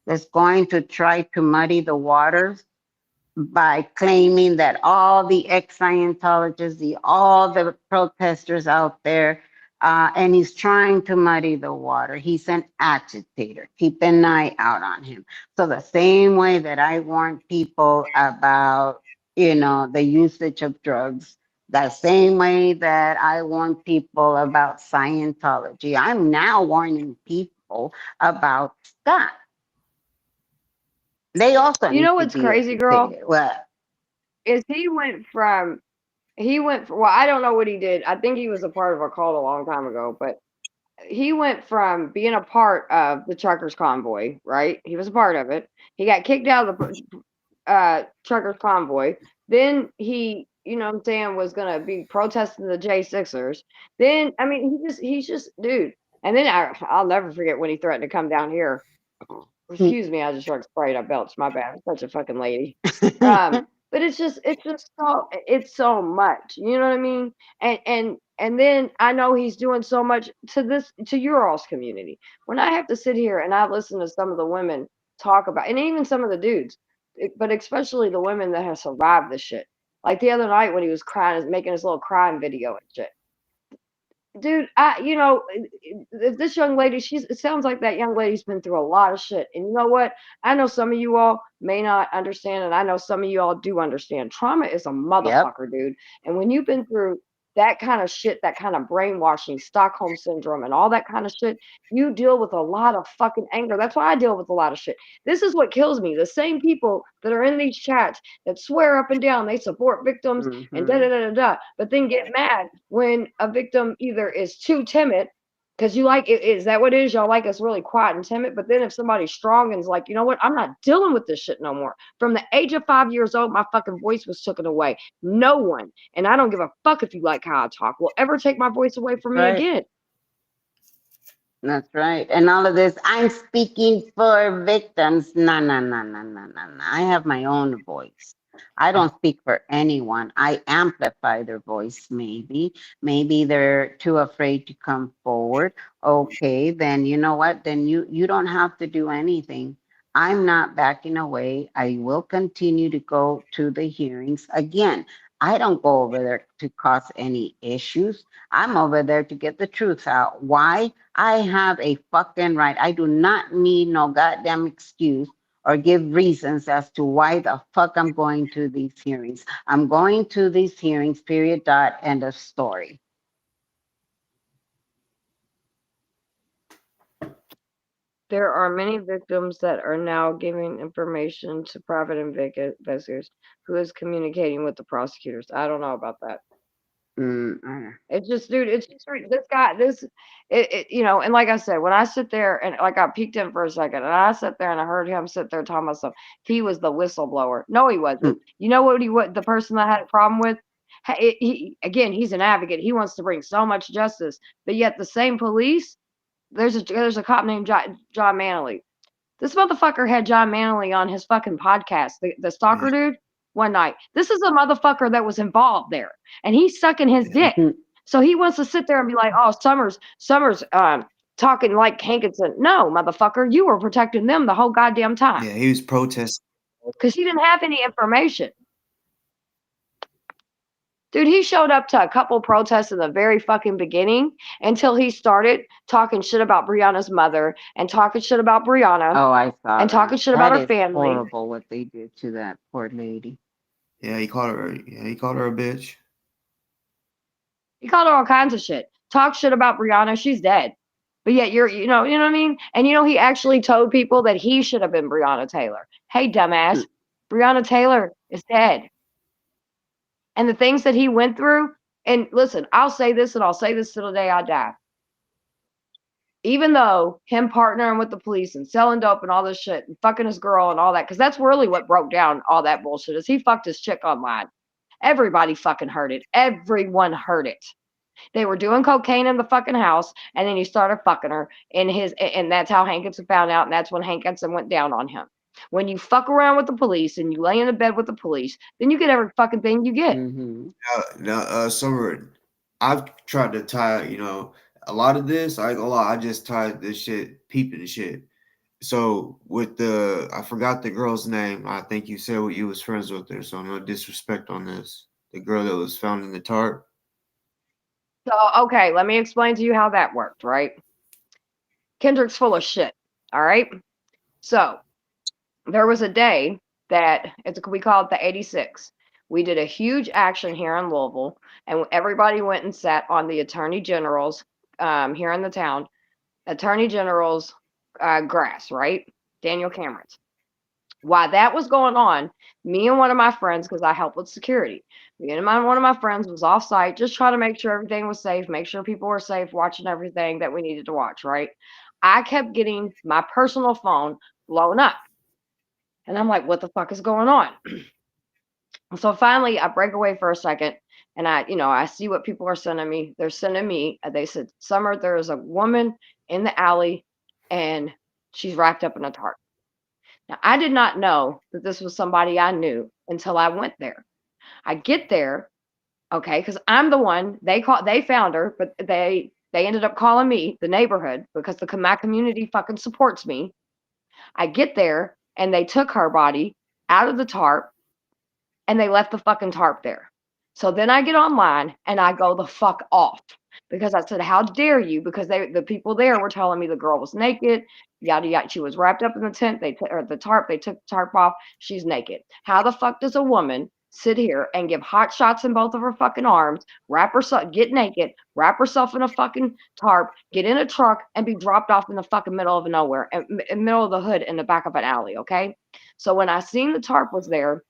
that's going to try to muddy the waters by claiming that all the ex-Scientologists, all the protesters out there, and he's trying to muddy the water. He's an agitator. Keep an eye out on him. So the same way that I warn people about, the usage of drugs, the same way that I warn people about Scientology, I'm now warning people about Scott. They also You know what's crazy, girl? What? Is well, I don't know what he did. I think he was a part of a cult a long time ago, but he went from being a part of the truckers convoy, right? He was a part of it. He got kicked out of the truckers convoy. Then he, was going to be protesting the J6ers. Then, I mean, he's just, dude. And then I'll never forget when he threatened to come down here. Excuse me, I just drank Sprite. I belched. My bad. I'm such a fucking lady. But it's so much. You know what I mean? And then I know he's doing so much to your all's community. When I have to sit here and I listen to some of the women talk about, and even some of the dudes, but especially the women that have survived this shit. Like the other night when he was crying, making his little crying video and shit. Dude, if this young lady, it sounds like that young lady's been through a lot of shit. And you know what? I know some of you all may not understand, and I know some of you all do understand. Trauma is a motherfucker, dude. And when you've been through that kind of shit, that kind of brainwashing, Stockholm syndrome, and all that kind of shit, you deal with a lot of fucking anger. That's why I deal with a lot of shit. This is what kills me. The same people that are in these chats that swear up and down they support victims and da da da da da, but then get mad when a victim either is too timid. Because you like it, is that what it is? Y'all like us really quiet and timid. But then if somebody's strong and is like, you know what, I'm not dealing with this shit no more. From the age of 5 years old, my fucking voice was taken away. No one, and I don't give a fuck if you like how I talk, will ever take my voice away from me Right. again. That's right. And all of this, I'm speaking for victims. No, no, no, no, no, no, no. I have my own voice. I don't speak for anyone. I amplify their voice, maybe. Maybe they're too afraid to come forward. Okay, then you know what? Then you don't have to do anything. I'm not backing away. I will continue to go to the hearings. Again, I don't go over there to cause any issues. I'm over there to get the truth out. Why? I have a fucking right. I do not need no goddamn excuse or give reasons as to why the fuck I'm going to these hearings. I'm going to these hearings, period, dot, end of story. There are many victims that are now giving information to private investigators who is communicating with the prosecutors. I don't know about that. It's just, dude, it's just this guy, you know, and like I said, when I sit there and like I peeked in for a second and I sat there and I heard him sit there talking about stuff, he was the whistleblower. No, he wasn't. You know what the person that had a problem with? Again, he's an advocate. He wants to bring so much justice, but yet the same police, there's a cop named John Manley. This motherfucker had John Manley on his fucking podcast, the stalker dude, one night. This is a motherfucker that was involved there, and he's sucking his dick. So he wants to sit there and be like, "Oh, Summers, talking like Hankinson." No, motherfucker, you were protecting them the whole goddamn time. Yeah, he was protesting because he didn't have any information. Dude, he showed up to a couple protests in the very fucking beginning until he started talking shit about Brianna's mother and talking shit about Brianna. Oh, I saw and that. talking shit That about her is family. horrible what they did to that poor lady. Yeah, he called her a bitch. He called her all kinds of shit. Talk shit about Brianna, she's dead. But yet you know what I mean? And he actually told people that he should have been Breonna Taylor. Hey, dumbass, Breonna Taylor is dead. And the things that he went through, and listen, I'll say this and I'll say this till the day I die. Even though him partnering with the police and selling dope and all this shit and fucking his girl and all that, because that's really what broke down all that bullshit is he fucked his chick online. Everybody fucking heard it. Everyone heard it. They were doing cocaine in the fucking house, and then he started fucking her and that's how Hankinson found out, and that's when Hankinson went down on him. When you fuck around with the police and you lay in a bed with the police, then you get every fucking thing you get. Now, Summer, I've tried to tie, a lot of this. I ain't gonna lie, I just tied this shit, peeping the shit. So with I forgot the girl's name. I think you said you was friends with her, so no disrespect on this. The girl that was found in the tarp. So, okay, let me explain to you how that worked, right? Kendrick's full of shit, all right? So, there was a day that we call it the 86. We did a huge action here in Louisville, and everybody went and sat on the Attorney General's here in the town, Attorney General's grass, right? Daniel Cameron's. While that was going on, me and one of my friends, because I help with security, one of my friends was off site, just trying to make sure everything was safe, make sure people were safe, watching everything that we needed to watch, right? I kept getting my personal phone blown up. And I'm like, what the fuck is going on? So finally, I break away for a second, and I see what people are sending me. They're sending me, they said, Summer, there is a woman in the alley, and she's wrapped up in a tarp. Now, I did not know that this was somebody I knew until I went there. I get there, okay, because I'm the one they found her, but they ended up calling me, the neighborhood, because my community fucking supports me. I get there, and they took her body out of the tarp, and they left the fucking tarp there. So then I get online, and I go the fuck off. Because I said, how dare you? Because the people there were telling me the girl was naked, yada yada. She was wrapped up in the tent. The tarp. They took the tarp off. She's naked. How the fuck does a woman sit here and give hot shots in both of her fucking arms, wrap herself, get naked, wrap herself in a fucking tarp, get in a truck, and be dropped off in the fucking middle of nowhere, in middle of the hood in the back of an alley, okay? So when I seen the tarp was there,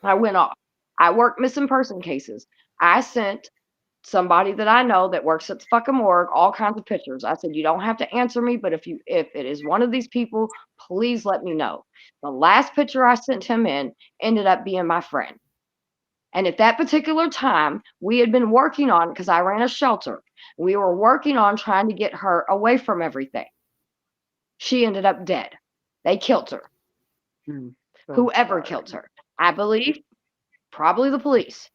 I went off. I work missing person cases. I sent somebody that I know that works at the fucking morgue all kinds of pictures. I said, you don't have to answer me, but if it is one of these people, please let me know. The last picture I sent him in ended up being my friend. And at that particular time, we had been working on, because I ran a shelter, we were working on trying to get her away from everything. She ended up dead. They killed her. Whoever killed her. I believe probably the police.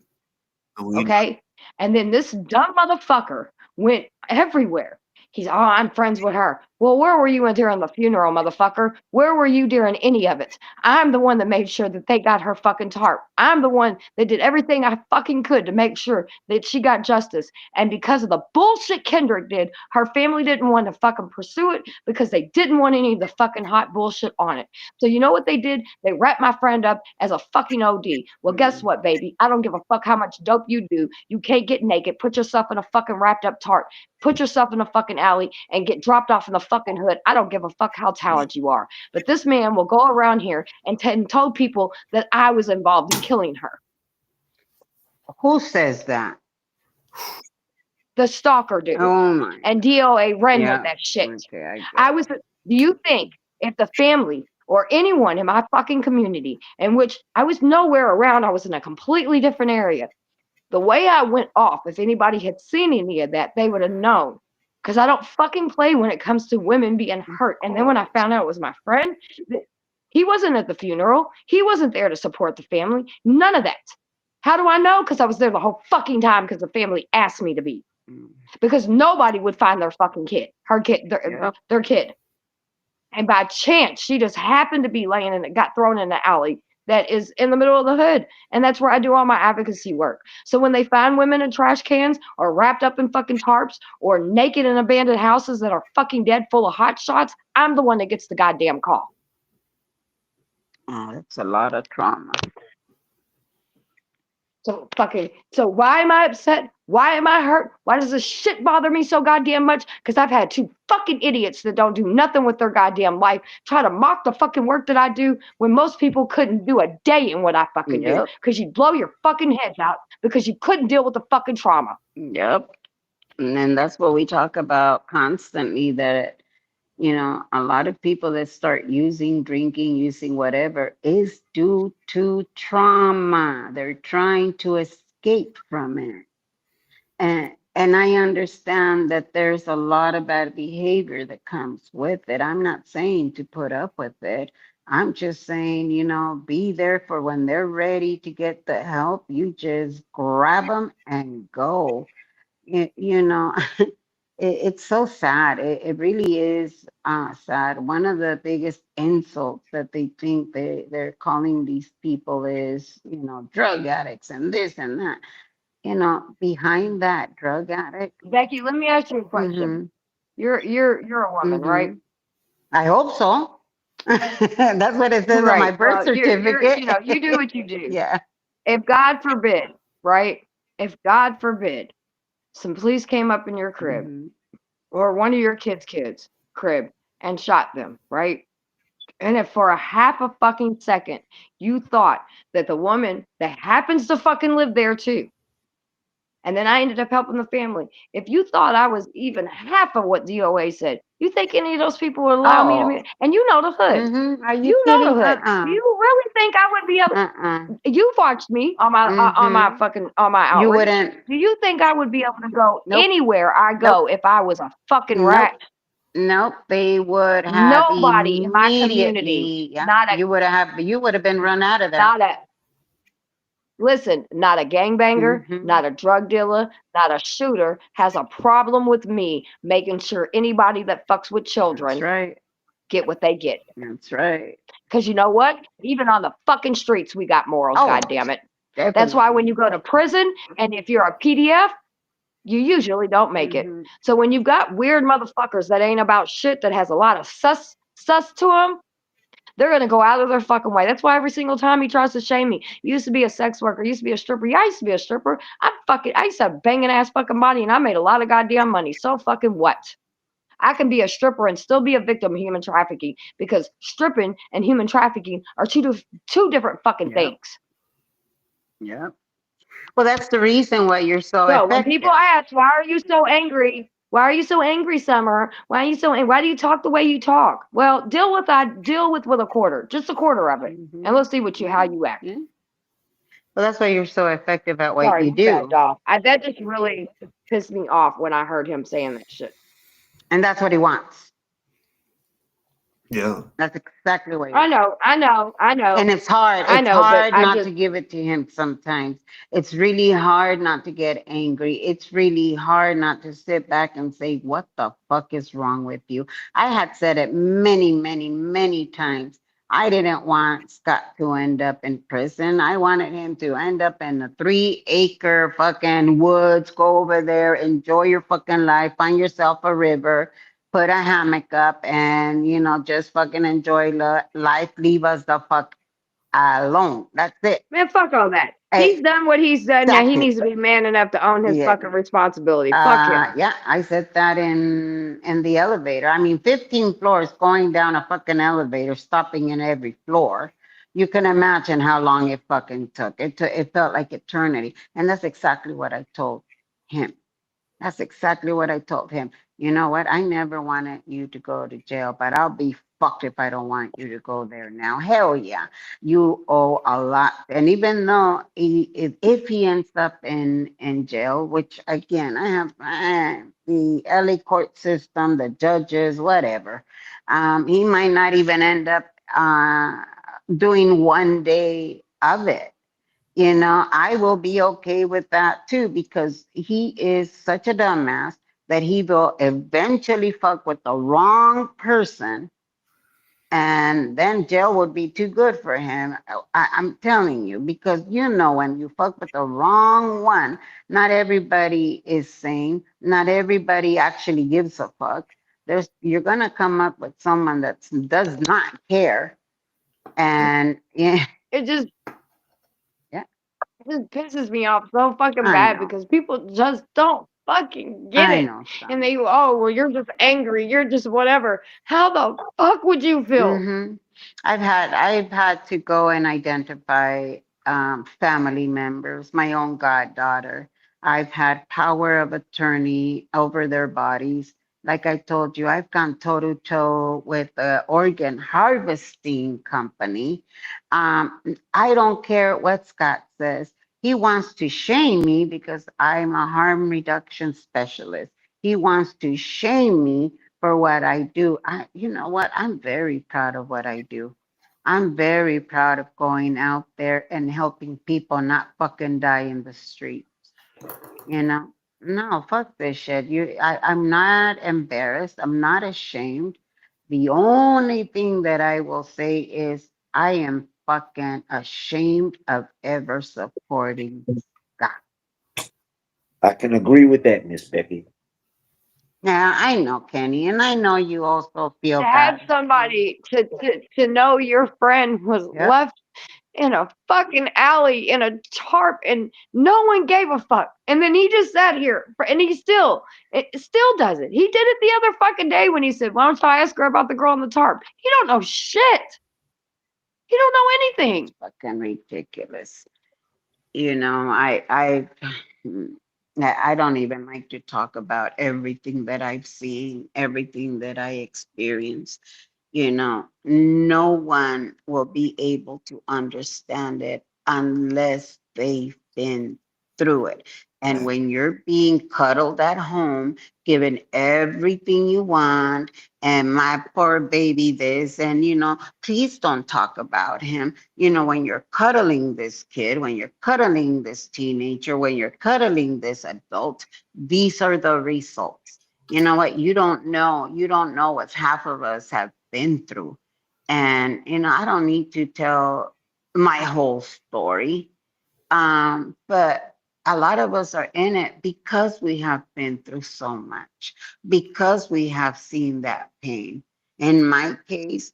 Okay? And then this dumb motherfucker went everywhere. He's, oh, I'm friends with her. Well, where were you during the funeral, motherfucker? Where were you during any of it? I'm the one that made sure that they got her fucking tarp. I'm the one that did everything I fucking could to make sure that she got justice. And because of the bullshit Kendrick did, her family didn't want to fucking pursue it because they didn't want any of the fucking hot bullshit on it. So you know what they did? They wrapped my friend up as a fucking OD. Well, guess what, baby? I don't give a fuck how much dope you do. You can't get naked. Put yourself in a fucking wrapped up tarp. Put yourself in a fucking alley and get dropped off in the fucking hood. I don't give a fuck how talented you are. But this man will go around here and told people that I was involved in killing her. Who says that? The stalker dude. Oh my. And DoA ran Yeah. with that shit. Okay, I was. Do you think if the family or anyone in my fucking community, in which I was nowhere around, I was in a completely different area, the way I went off, if anybody had seen any of that, they would have known. Because I don't fucking play when it comes to women being hurt. And then when I found out it was my friend, he wasn't at the funeral. He wasn't there to support the family. None of that. How do I know? Because I was there the whole fucking time because the family asked me to be. Because nobody would find their fucking kid, her kid, their kid. And by chance, she just happened to be laying in it, got thrown in the alley that is in the middle of the hood. And that's where I do all my advocacy work. So when they find women in trash cans or wrapped up in fucking tarps or naked in abandoned houses that are fucking dead full of hot shots, I'm the one that gets the goddamn call. Oh, that's a lot of trauma. So why am I upset? Why am I hurt? Why does this shit bother me so goddamn much? Because I've had two fucking idiots that don't do nothing with their goddamn life try to mock the fucking work that I do when most people couldn't do a day in what I fucking do. Because you blow your fucking heads out because you couldn't deal with the fucking trauma. Yep. And then that's what we talk about constantly, that, you know, a lot of people that start using, drinking, using whatever is due to trauma. They're trying to escape from it. And I understand that there's a lot of bad behavior that comes with it. I'm not saying to put up with it. I'm just saying, you know, be there for when they're ready to get the help. You just grab them and go. You know, it's so sad. It really is sad. One of the biggest insults that they think they're calling these people is, you know, drug addicts and this and that. You know, behind that drug addict. Becky, let me ask you a question. You're a woman, right? I hope so. That's what it says on my birth certificate. You know, you do what you do. Yeah. If God forbid, right? If God forbid, some police came up in your crib or one of your kids' crib and shot them, right? And if for a half a fucking second you thought that the woman that happens to fucking live there too, and then I ended up helping the family, if you thought I was even half of what DoA said, you think any of those people would allow me to meet? And you know the hood. Are you know the hood. Do you really think I would be able? You've watched me on my outreach. You wouldn't. Do you think I would be able to go anywhere I go if I was a fucking rat? Nope. They would have nobody in my community. Yeah. You would have been run out of there. Listen, not a gangbanger, not a drug dealer, not a shooter has a problem with me making sure anybody that fucks with children get what they get. That's right. Because you know what? Even on the fucking streets, we got morals, goddammit. That's why when you go to prison, and if you're a PDF, you usually don't make it. So when you've got weird motherfuckers that ain't about shit, that has a lot of sus to them, They're gonna go out of their fucking way. That's why every single time he tries to shame me. You used to be a sex worker. You used to be a stripper. Yeah, I used to be a stripper. I used to have a banging ass fucking body, and I made a lot of goddamn money. So fucking what? I can be a stripper and still be a victim of human trafficking because stripping and human trafficking are two different fucking things. Yeah. Well, that's the reason why you're so So when effective. people ask, why are you so angry? Why are you so angry, Summer? Why are you so? Why do you talk the way you talk? Well, deal with a quarter, just a quarter of it, and let's see how you act. Yeah. Well, that's why you're so effective at what Sorry, you my bad, do. doll. That just really pissed me off when I heard him saying that shit. And that's what he wants. Yeah. That's exactly what he I wants. know. And it's hard. I It's know, but hard not to give it to him sometimes. It's really hard not to get angry. It's really hard not to sit back and say, what the fuck is wrong with you? I had said it many, many, many times. I didn't want Scott to end up in prison. I wanted him to end up in a 3-acre fucking woods. Go over there, enjoy your fucking life, find yourself a river, put a hammock up, and just fucking enjoy life. Leave us the fuck alone. That's it. Man, fuck all that. He's done what he's done. Now he needs to be man enough to own his fucking responsibility. Fuck him. Yeah, I said that in the elevator. I mean, 15 floors going down a fucking elevator, stopping in every floor. You can imagine how long it fucking took. It felt like eternity. And that's exactly what I told him. That's exactly what I told him. You know what? I never wanted you to go to jail, but I'll be fucked if I don't want you to go there now. Hell yeah. You owe a lot. And even though if he ends up in jail, which again, I have the LA court system, the judges, whatever, he might not even end up doing one day of it. I will be okay with that too, because he is such a dumbass that he will eventually fuck with the wrong person, and then jail would be too good for him. I'm telling you, because when you fuck with the wrong one, not everybody is sane. Not everybody actually gives a fuck. You're gonna come up with someone that does not care, and yeah, It just yeah. It just pisses me off so fucking I bad know. because people just don't fucking get I it. know, And they, oh, well, you're just angry. You're just whatever. How the fuck would you feel? I've had to go and identify family members, my own goddaughter. I've had power of attorney over their bodies. Like I told you, I've gone toe to toe with the organ harvesting company. I don't care what Scott says. He wants to shame me because I'm a harm reduction specialist. He wants to shame me for what I do. You know what? I'm very proud of what I do. I'm very proud of going out there and helping people not fucking die in the street. No, fuck this shit. I'm not embarrassed. I'm not ashamed. The only thing that I will say is I am fucking ashamed of ever supporting Scott. I can agree with that, Miss Becky. Now I know, Kenny, and I know you also feel To have bad. somebody to know your friend was Yep. left in a fucking alley in a tarp and no one gave a fuck. And then he just sat here and he still does it. He did it the other fucking day when he said, why don't I ask her about the girl in the tarp? He don't know shit. He don't know anything. Fucking ridiculous. I don't even like to talk about everything that I've seen, everything that I experienced. No one will be able to understand it unless they've been through it. And when you're being cuddled at home, given everything you want, and my poor baby this, and please don't talk about him. When you're cuddling this kid, when you're cuddling this teenager, when you're cuddling this adult, these are the results. You know what? You don't know what half of us have been through. And, I don't need to tell my whole story. But a lot of us are in it because we have been through so much, because we have seen that pain. In my case,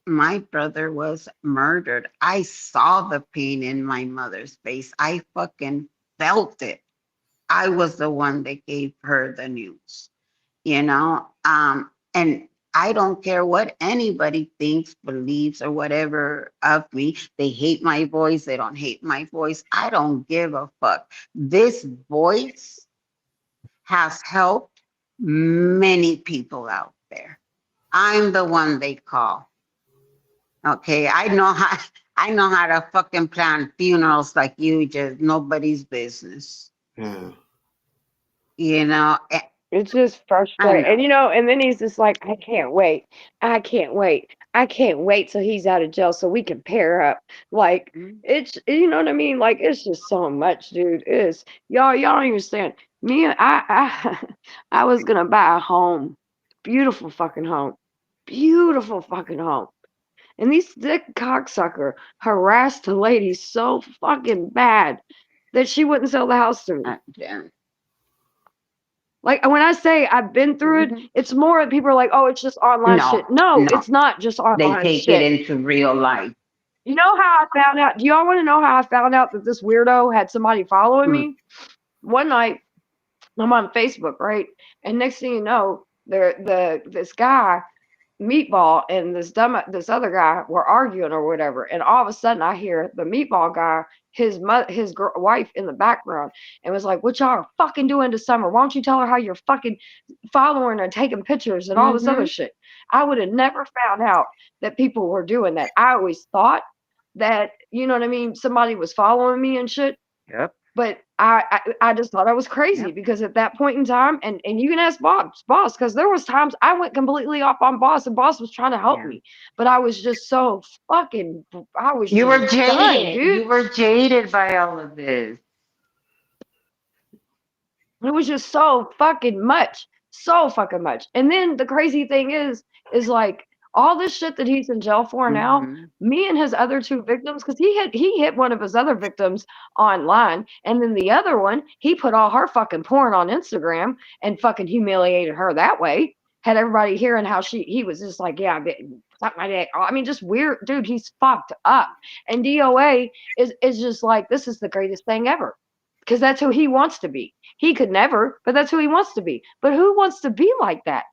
my brother was murdered. I saw the pain in my mother's face. I fucking felt it. I was the one that gave her the news, you know? And I don't care what anybody thinks, believes, or whatever of me. They hate my voice. They don't hate my voice. I don't give a fuck. This voice has helped many people out there. I'm the one they call. Okay, I know how to fucking plan funerals like you just nobody's business. Yeah. You know, It's just I frustrating. And know. and then he's just like, I can't wait. I can't wait. I can't wait till he's out of jail so we can pair up. Like, it's, you know what I mean? Like, it's just so much, dude. It's, y'all don't understand. I was gonna buy a home. Beautiful fucking home. Beautiful fucking home. And these dick cocksucker harassed the lady so fucking bad that she wouldn't sell the house to me. Damn. Like when I say I've been through it, it's more people are like, oh, it's just online shit. No, No, no. it's not just They online take it shit. into real life. You know how I found out? Do y'all want to know how I found out that this weirdo had somebody following me? One night, I'm on Facebook, right? And next thing you know, this guy, Meatball, and this other guy were arguing or whatever. And all of a sudden, I hear the Meatball guy, his wife in the background, and was like, "What y'all are fucking doing this summer? Why don't you tell her how you're fucking following her and taking pictures and all this other shit?" I would have never found out that people were doing that. I always thought that, you know what I mean, somebody was following me and shit. Yep. But I just thought I was crazy because at that point in time, and you can ask boss, because there was times I went completely off on boss, and boss was trying to help me, but I was just so fucking, I was You were just done, jaded. dude. You were jaded by all of this. It was just so fucking much. So fucking much. And then the crazy thing is like all this shit that he's in jail for now, me and his other two victims, because he hit one of his other victims online, and then the other one, he put all her fucking porn on Instagram and fucking humiliated her that way. Had everybody hearing how he was just like, yeah, suck my dick. I mean, just weird, dude. He's fucked up. And DOA is just like, this is the greatest thing ever. Because that's who he wants to be. He could never, but that's who he wants to be. But who wants to be like that?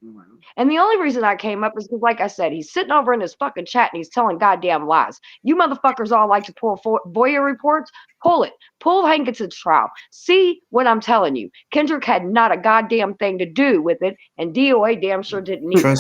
And the only reason I came up is because, like I said, he's sitting over in his fucking chat and he's telling goddamn lies. You motherfuckers all like to pull Boyer reports. Pull it. Pull Hankinson's trial. See what I'm telling you. Kendrick had not a goddamn thing to do with it, and DOA damn sure didn't either.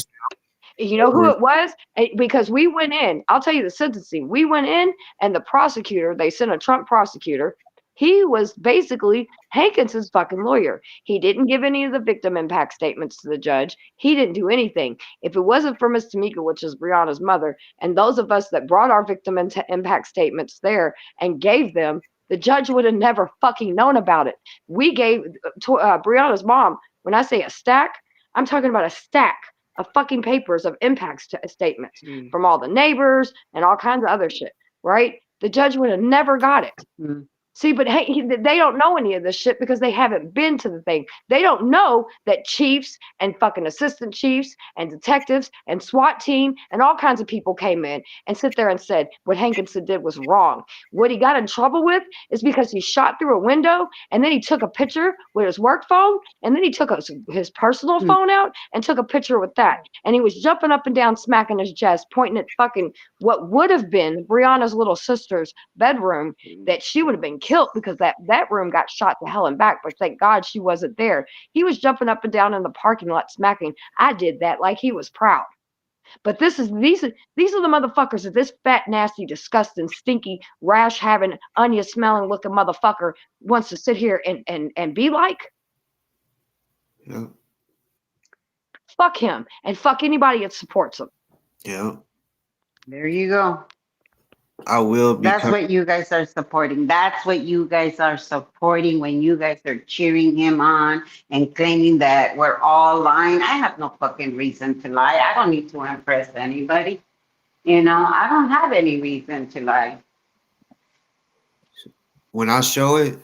You know who it was? Because we went in. I'll tell you the sentencing. We went in, and the prosecutor, they sent a Trump prosecutor. He was basically Hankinson's fucking lawyer. He didn't give any of the victim impact statements to the judge. He didn't do anything. If it wasn't for Miss Tamika, which is Brianna's mother, and those of us that brought our victim impact statements there and gave them, the judge would have never fucking known about it. We gave Brianna's mom, when I say a stack, I'm talking about a stack of fucking papers of impact statements from all the neighbors and all kinds of other shit, right? The judge would have never got it. See, but hey, they don't know any of this shit because they haven't been to the thing. They don't know that chiefs and fucking assistant chiefs and detectives and SWAT team and all kinds of people came in and sit there and said what Hankinson did was wrong. What he got in trouble with is because he shot through a window and then he took a picture with his work phone and then he took his personal phone out and took a picture with that. And he was jumping up and down, smacking his chest, pointing at fucking what would have been Brianna's little sister's bedroom that she would have been killed because that room got shot to hell and back, but thank God she wasn't there. He was jumping up and down in the parking lot smacking. I did that like he was proud. But these are the motherfuckers that this fat, nasty, disgusting, stinky, rash having, onion smelling looking motherfucker wants to sit here and be like. Yeah. Fuck him and fuck anybody that supports him. Yeah. There you go. I will be. That's what you guys are supporting. That's what you guys are supporting when you guys are cheering him on and claiming that we're all lying. I have no fucking reason to lie. I don't need to impress anybody. You know, I don't have any reason to lie. When I show it,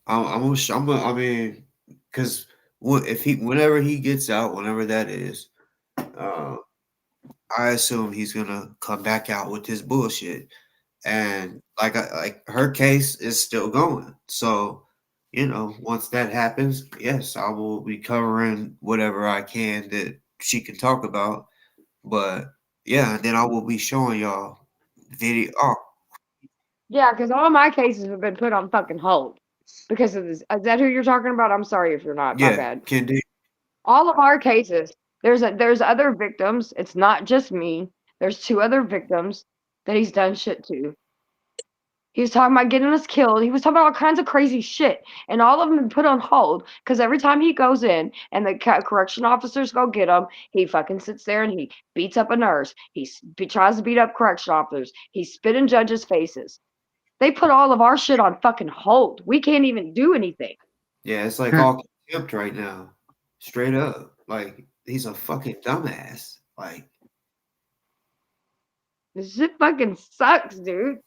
I mean, because whenever he gets out, whenever that is, I assume he's gonna come back out with his bullshit. And like her case is still going. So, once that happens, yes, I will be covering whatever I can that she can talk about. But yeah, then I will be showing y'all video. Oh, Yeah, because all my cases have been put on fucking hold because of this. Is that who you're talking about? I'm sorry if you're not. My yeah, bad. can do. All of our cases, there's other victims. It's not just me. There's 2 other victims that he's done shit to. He was talking about getting us killed. He was talking about all kinds of crazy shit, and all of them been put on hold because every time he goes in and the correction officers go get him, he fucking sits there and he beats up a nurse. He tries to beat up correction officers. He spit in judges' faces. They put all of our shit on fucking hold. We can't even do anything. Yeah, it's like all contempt right now. Straight up. Like, he's a fucking dumbass. Like, This shit fucking sucks, dude.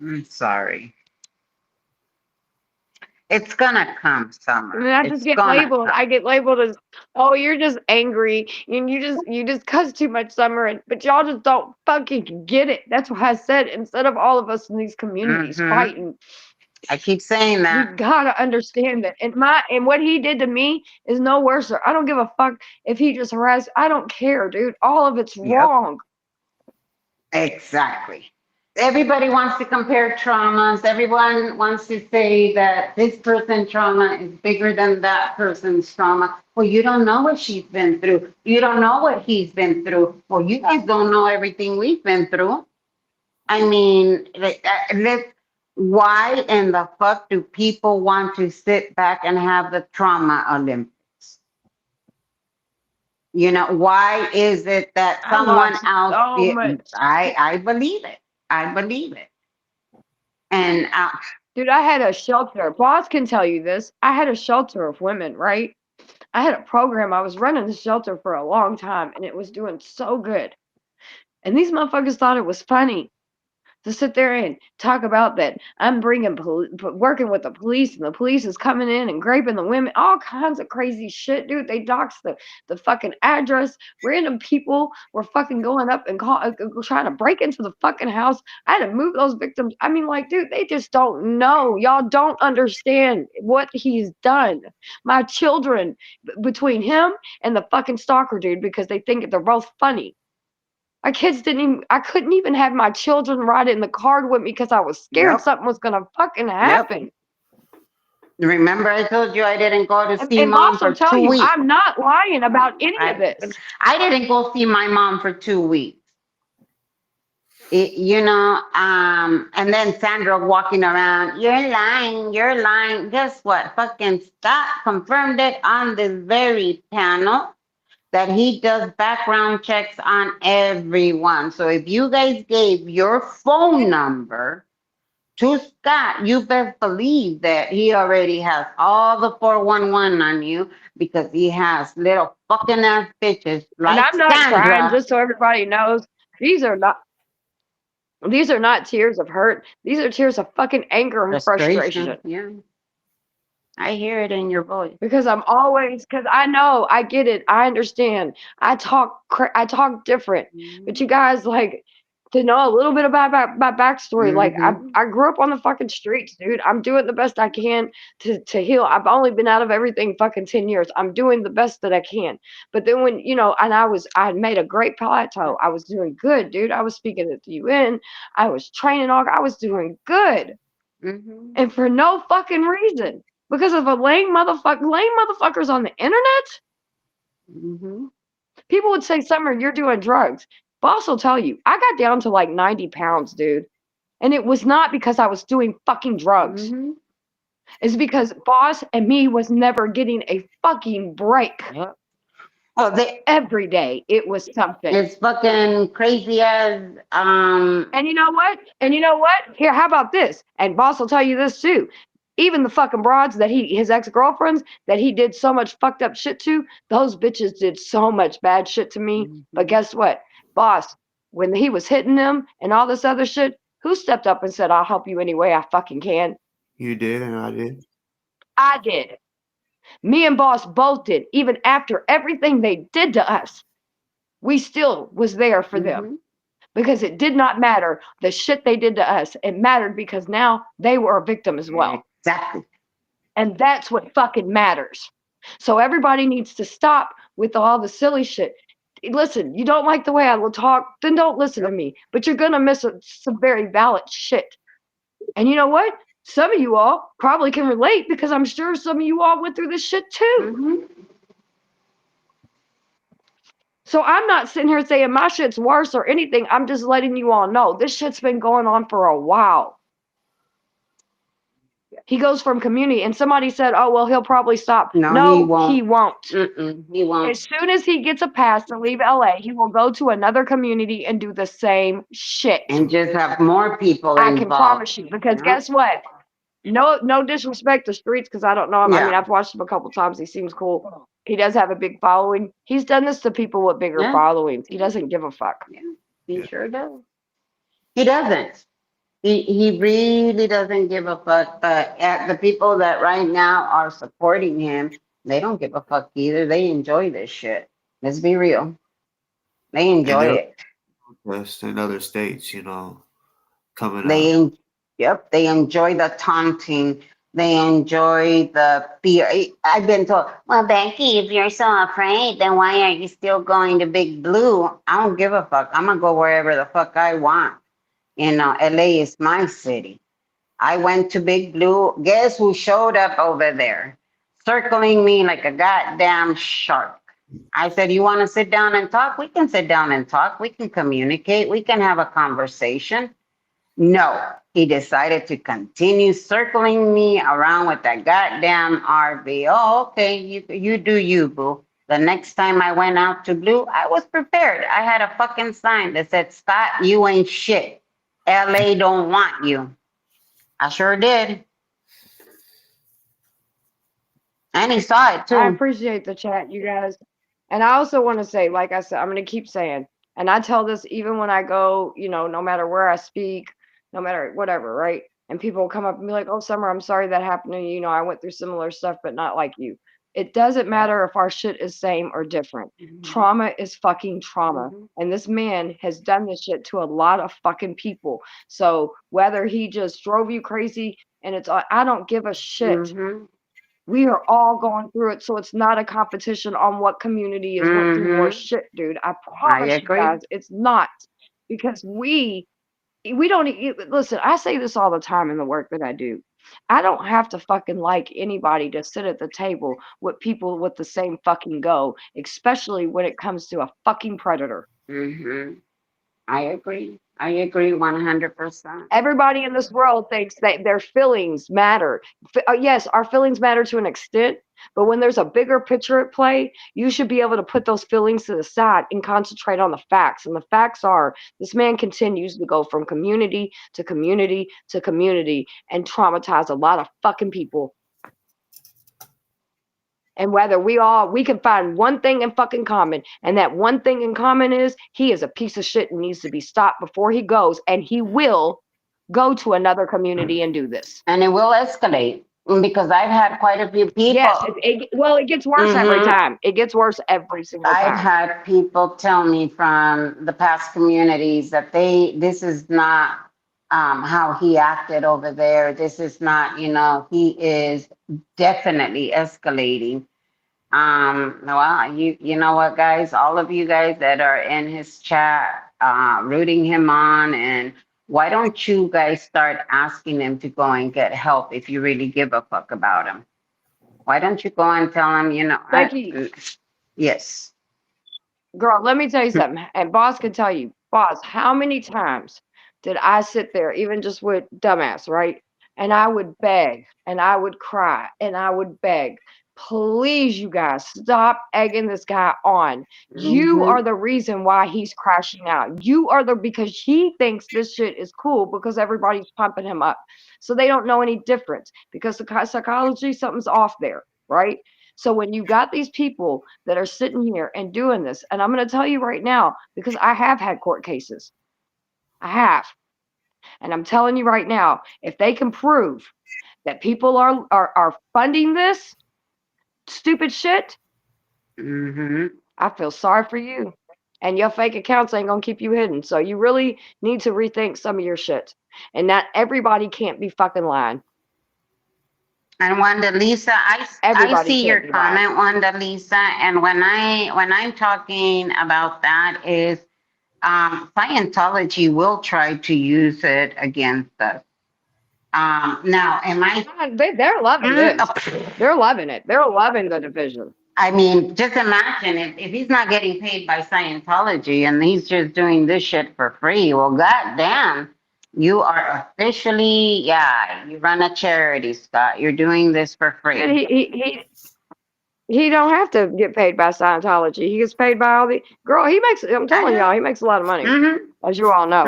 I'm sorry. It's gonna come, And Summer. then I just It's get gonna labeled. come. I get labeled as, oh, you're just angry and you just cuss too much, Summer. But y'all just don't fucking get it. That's why I said instead of all of us in these communities fighting, I keep saying we that. gotta understand that. And what he did to me is no worse. I don't give a fuck if he just harassed. I don't care, dude. All of it's wrong. Exactly. Everybody wants to compare traumas. Everyone wants to say that this person's trauma is bigger than that person's trauma. Well, you don't know what she's been through. You don't know what he's been through. Well, you guys don't know everything we've been through. I mean, why in the fuck do people want to sit back and have the trauma Olympics? Why is it that I someone lost else? so much. I believe it. I believe it. And Dude, I had a shelter. Boss can tell you this. I had a shelter of women, right? I had a program. I was running the shelter for a long time, and it was doing so good. And these motherfuckers thought it was funny to sit there and talk about that I'm working with the police, and the police is coming in and raping the women, all kinds of crazy shit, dude. They doxed the fucking address. Random people were fucking going up and trying to break into the fucking house. I had to move those victims. I mean, like, dude, they just don't know. Y'all don't understand what he's done. My children, between him and the fucking stalker dude, because they think they're both funny. My kids I couldn't even have my children ride in the car with me because I was scared something was gonna fucking happen. remember, I told you I didn't go to see And mom boss will for tell 2 you, weeks. I'm not lying about any of this. I didn't go see my mom for 2 weeks. And then Sandra walking around, you're lying. Guess what? Fucking Scott confirmed it on this very panel that he does background checks on everyone. So if you guys gave your phone number to Scott, you best believe that he already has all the 411 on you because he has little fucking ass bitches And like I'm not crying, Sandra. just so everybody knows. These are not tears of hurt. These are tears of fucking anger and frustration. Yeah. I hear it in your voice. Because I know, I get it, I understand. I talk different, but you guys like to know a little bit about my backstory. Like I grew up on the fucking streets, dude. I'm doing the best I can to heal. I've only been out of everything fucking 10 years. I'm doing the best that I can. But then when and I had made a great plateau. I was doing good, dude. I was speaking at the UN. I was training I was doing good. And for no fucking reason. Because of lame motherfuckers on the internet? People would say, Summer, you're doing drugs. Boss will tell you, I got down to like 90 pounds, dude. And it was not because I was doing fucking drugs. It's because Boss and me was never getting a fucking break. Every day it was something. It's fucking crazy as And you know what? Here, how about this? And Boss will tell you this too. Even the fucking broads that his ex-girlfriends that he did so much fucked up shit to, those bitches did so much bad shit to me. But guess what? Boss, when he was hitting them and all this other shit, who stepped up and said, I'll help you any way I fucking can? You did, and I did. I did. Me and Boss both did, even after everything they did to us. we still was there for them because it did not matter the shit they did to us. It mattered because now they were a victim as well. Exactly. And that's what fucking matters. So everybody needs to stop with all the silly shit. Listen, you don't like the way I will talk, then don't listen to me. But you're gonna miss some very valid shit. And you know what? Some of you all probably can relate because I'm sure some of you all went through this shit too. So I'm not sitting here saying my shit's worse or anything. I'm just letting you all know this shit's been going on for a while. He goes from community, and somebody said, "Oh well, he'll probably stop." No, he won't. He won't. He won't. As soon as he gets a pass to leave LA, he will go to another community and do the same shit. And just have more people I involved. can promise you, because guess what? No disrespect to Streets, because I don't know him. I mean, I've watched him a couple times. He seems cool. He does have a big following. He's done this to people with bigger followings. He doesn't give a fuck. He sure does. He doesn't. He really doesn't give a fuck. But the people that right now are supporting him, they don't give a fuck either. They enjoy this shit. Let's be real. They enjoy it. West and other states, coming They enjoy the taunting. They enjoy the fear. I've been told, well, Becky, if you're so afraid, then why are you still going to Big Blue? I don't give a fuck. I'm gonna go wherever the fuck I want. LA is my city. I went to Big Blue. Guess who showed up over there? Circling me like a goddamn shark. I said, you want to sit down and talk? We can sit down and talk. We can communicate. We can have a conversation. No, he decided to continue circling me around with that goddamn RV. Oh, okay, you do you, boo. The next time I went out to Blue, I was prepared. I had a fucking sign that said, "Scott, you ain't shit. LA don't want you." I sure did. And he saw it too. I appreciate the chat, you guys. And I also want to say, like I said, I'm going to keep saying, and I tell this even when I go, no matter where I speak, no matter whatever, right? And people will come up and be like, "Oh, Summer, I'm sorry that happened to you. I went through similar stuff, but not like you." It doesn't matter if our shit is same or different. Trauma is fucking trauma. And this man has done this shit to a lot of fucking people. So whether he just drove you crazy and I don't give a shit. We are all going through it, so it's not a competition on what community is went through more shit, dude. I promise you guys, it's not. Because we don't listen, I say this all the time in the work that I do. I don't have to fucking like anybody to sit at the table with people with the same fucking go, especially when it comes to a fucking predator. I agree. I agree 100%. Everybody in this world thinks that their feelings matter. Yes, our feelings matter to an extent, but when there's a bigger picture at play, you should be able to put those feelings to the side and concentrate on the facts. And the facts are this man continues to go from community to community to community and traumatize a lot of fucking people. And whether we can find one thing in fucking common, and that one thing in common is he is a piece of shit and needs to be stopped before he goes, and he will go to another community and do this. And it will escalate because I've had quite a few people. Yes, it gets worse every time. It gets worse every single time. I've had people tell me from the past communities that this is not how he acted over there. This is not, he is definitely escalating. Well, you know what, guys, all of you guys that are in his chat, rooting him on, and why don't you guys start asking him to go and get help if you really give a fuck about him? Why don't you go and tell him, Becky, yes. Girl, let me tell you something, and Boss can tell you, Boss, how many times did I sit there, even just with dumbass, right? And I would beg, and I would cry, and I would beg. Please, you guys, stop egging this guy on. You are the reason why he's crashing out. Because he thinks this shit is cool because everybody's pumping him up. So they don't know any difference because the psychology, something's off there, right? So when you got these people that are sitting here and doing this, and I'm going to tell you right now, because I have had court cases. I have. And I'm telling you right now, if they can prove that people are funding this stupid shit, I feel sorry for you. And your fake accounts ain't gonna keep you hidden. So you really need to rethink some of your shit. And not everybody can't be fucking lying. And Wanda Lisa, I Everybody see your can't be lying. comment, Wanda Lisa, and when I'm talking about that is Scientology will try to use it against us. Now, am I? They're loving this. They're loving it. They're loving the division. I mean, just imagine if he's not getting paid by Scientology and he's just doing this shit for free. Well, goddamn, you are officially, you run a charity, Scott. You're doing this for free. And he don't have to get paid by Scientology. He gets paid by all the girl. He makes. I'm telling y'all, he makes a lot of money, as you all know.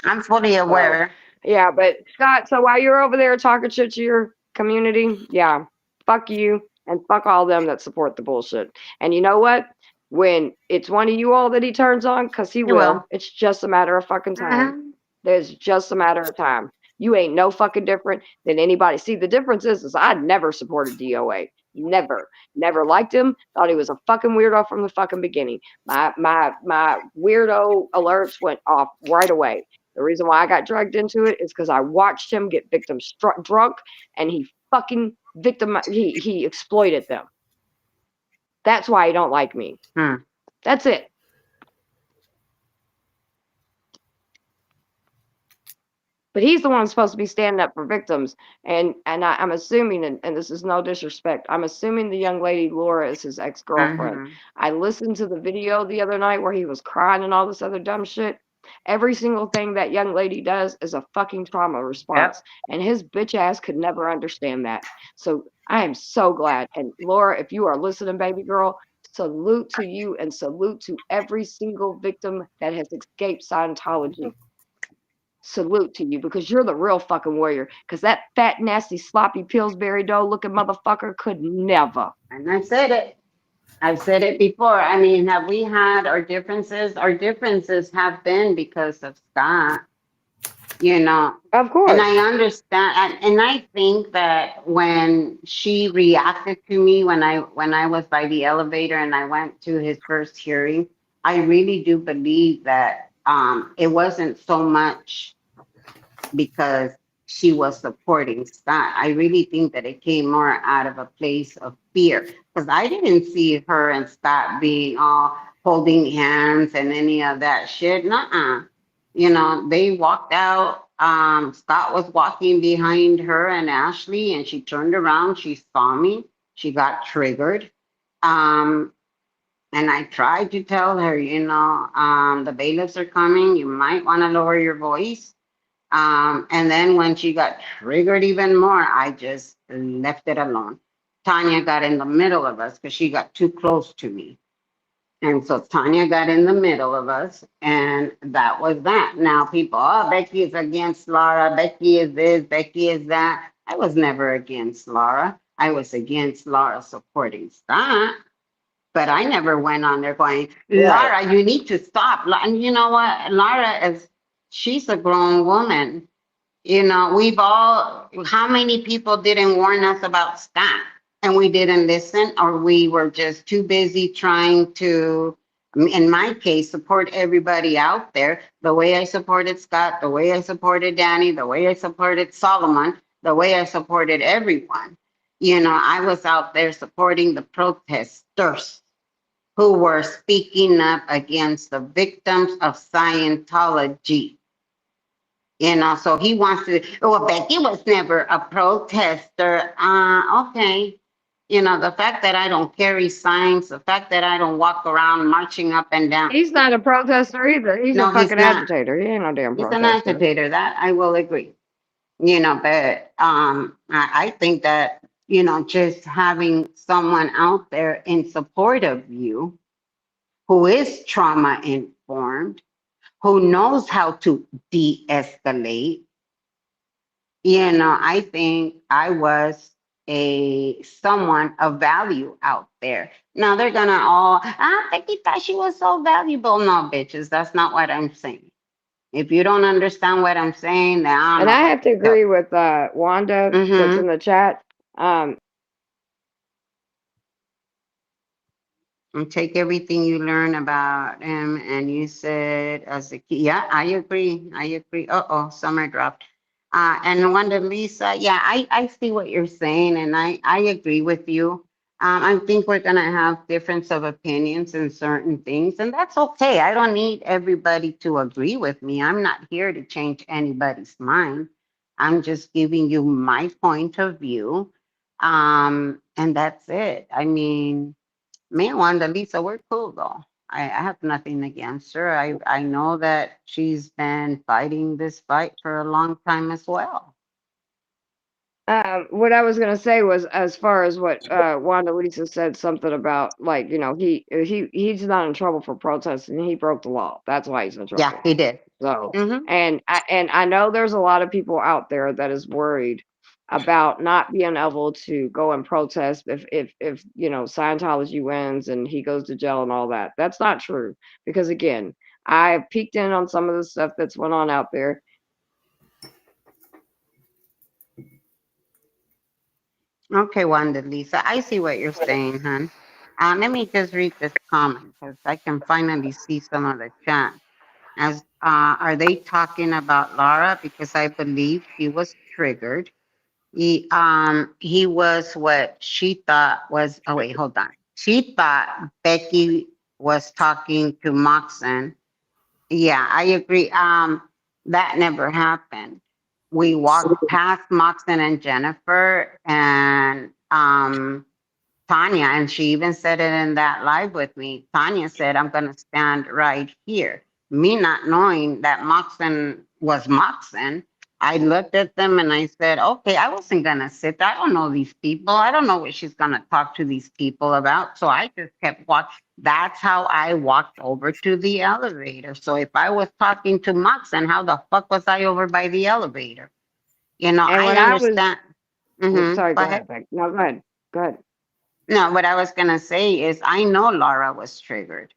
I'm fully aware. Yeah, but Scott, so while you're over there talking shit to your community, yeah, fuck you and fuck all them that support the bullshit. And you know what? When it's one of you all that he turns on, because he will, it's just a matter of fucking time. There's just a matter of time. You ain't no fucking different than anybody. See, the difference is I never supported DOA. Never liked him. Thought he was a fucking weirdo from the fucking beginning. My weirdo alerts went off right away. The reason why I got dragged into it is because I watched him get victims drunk, and he fucking he exploited them. That's why he don't like me. That's it. But he's the one supposed to be standing up for victims, and I'm assuming, and this is no disrespect, I'm assuming the young lady Laura is his ex-girlfriend. I listened to the video the other night where he was crying and all this other dumb shit. Every single thing that young lady does is a fucking trauma response, and his bitch ass could never understand that. So I am so glad. And Laura, if you are listening, baby girl, salute to you and salute to every single victim that has escaped Scientology. Salute to you, because you're the real fucking warrior. Because that fat, nasty, sloppy Pillsbury dough looking motherfucker could never. And I said it. I've said it before. I mean, have we had our differences? Our differences have been because of Scott. You know, of course. And I understand, and I think that when she reacted to me when I was by the elevator and I went to his first hearing, I really do believe that it wasn't so much because she was supporting Scott. I really think that it came more out of a place of fear, because I didn't see her and Scott being all holding hands and any of that shit. Nuh-uh. You know, they walked out. Scott was walking behind her and Ashley, and she turned around. She saw me. She got triggered. And I tried to tell her, you know, the bailiffs are coming. You might want to lower your voice. And then when she got triggered even more, I just left it alone. Tanya got in the middle of us because she got too close to me. And so Tanya got in the middle of us, and that was that. Now people, oh, Becky is against Laura. Becky is this, Becky is that. I was never against Laura. I was against Laura supporting Scott. But I never went on there going, Laura, you need to stop. And you know what? Laura she's a grown woman. You know, how many people didn't warn us about Scott and we didn't listen, or we were just too busy trying to, in my case, support everybody out there the way I supported Scott, the way I supported Danny, the way I supported Solomon, the way I supported everyone. You know, I was out there supporting the protesters who were speaking up against the victims of Scientology. You know, so he wants to, well, Becky was never a protester. Okay. You know, the fact that I don't carry signs, the fact that I don't walk around marching up and down. He's not a protester either. He's a fucking agitator. He ain't no damn protester. He's an agitator, that I will agree. You know, but I think that, you know, just having someone out there in support of you who is trauma informed, who knows how to de-escalate, you know, I think I was someone of value out there. Now they're gonna all, Becky thought she was so valuable. No, bitches, that's not what I'm saying. If you don't understand what I'm saying, then I don't know. And I have to agree with Wanda that's in the chat. And take everything you learn about him, and you said as a key. Yeah, I agree. I agree. Oh, Summer dropped. And Wanda Lisa, yeah, I see what you're saying, and I agree with you. I think we're gonna have difference of opinions in certain things, and that's okay. I don't need everybody to agree with me. I'm not here to change anybody's mind. I'm just giving you my point of view, and that's it. I mean, me and Wanda Lisa, we're cool though. I have nothing against her. I know that she's been fighting this fight for a long time as well. What I was gonna say was, as far as what Wanda Lisa said, something about, like, he's not in trouble for protesting. He broke the law. That's why he's in Yeah, trouble. he did. So, Mm-hmm. and I know there's a lot of people out there that is worried about not being able to go and protest if Scientology wins and he goes to jail and all that. That's not true, because again, I peeked in on some of the stuff that's went on out there. Okay, Wanda Lisa, I see what you're saying, hon. Let me just read this comment because I can finally see some of the chat. As are they talking about Laura? Because I believe she was triggered. He was what she thought was. Oh wait, hold on. She thought Becky was talking to Moxon. Yeah, I agree. That never happened. We walked past Moxon and Jennifer and Tanya, and she even said it in that live with me. Tanya said, I'm going to stand right here. Me not knowing that Moxon was Moxon, I looked at them and I said, okay, I wasn't going to sit there. I don't know these people. I don't know what she's going to talk to these people about. So I just kept watching. That's how I walked over to the elevator. So if I was talking to Moxon, how the fuck was I over by the elevator? And I when I was, understand. Mm-hmm. sorry, Go go ahead. ahead, Beck. No, go ahead. Go ahead. No, what I was gonna say is I know Laura was triggered.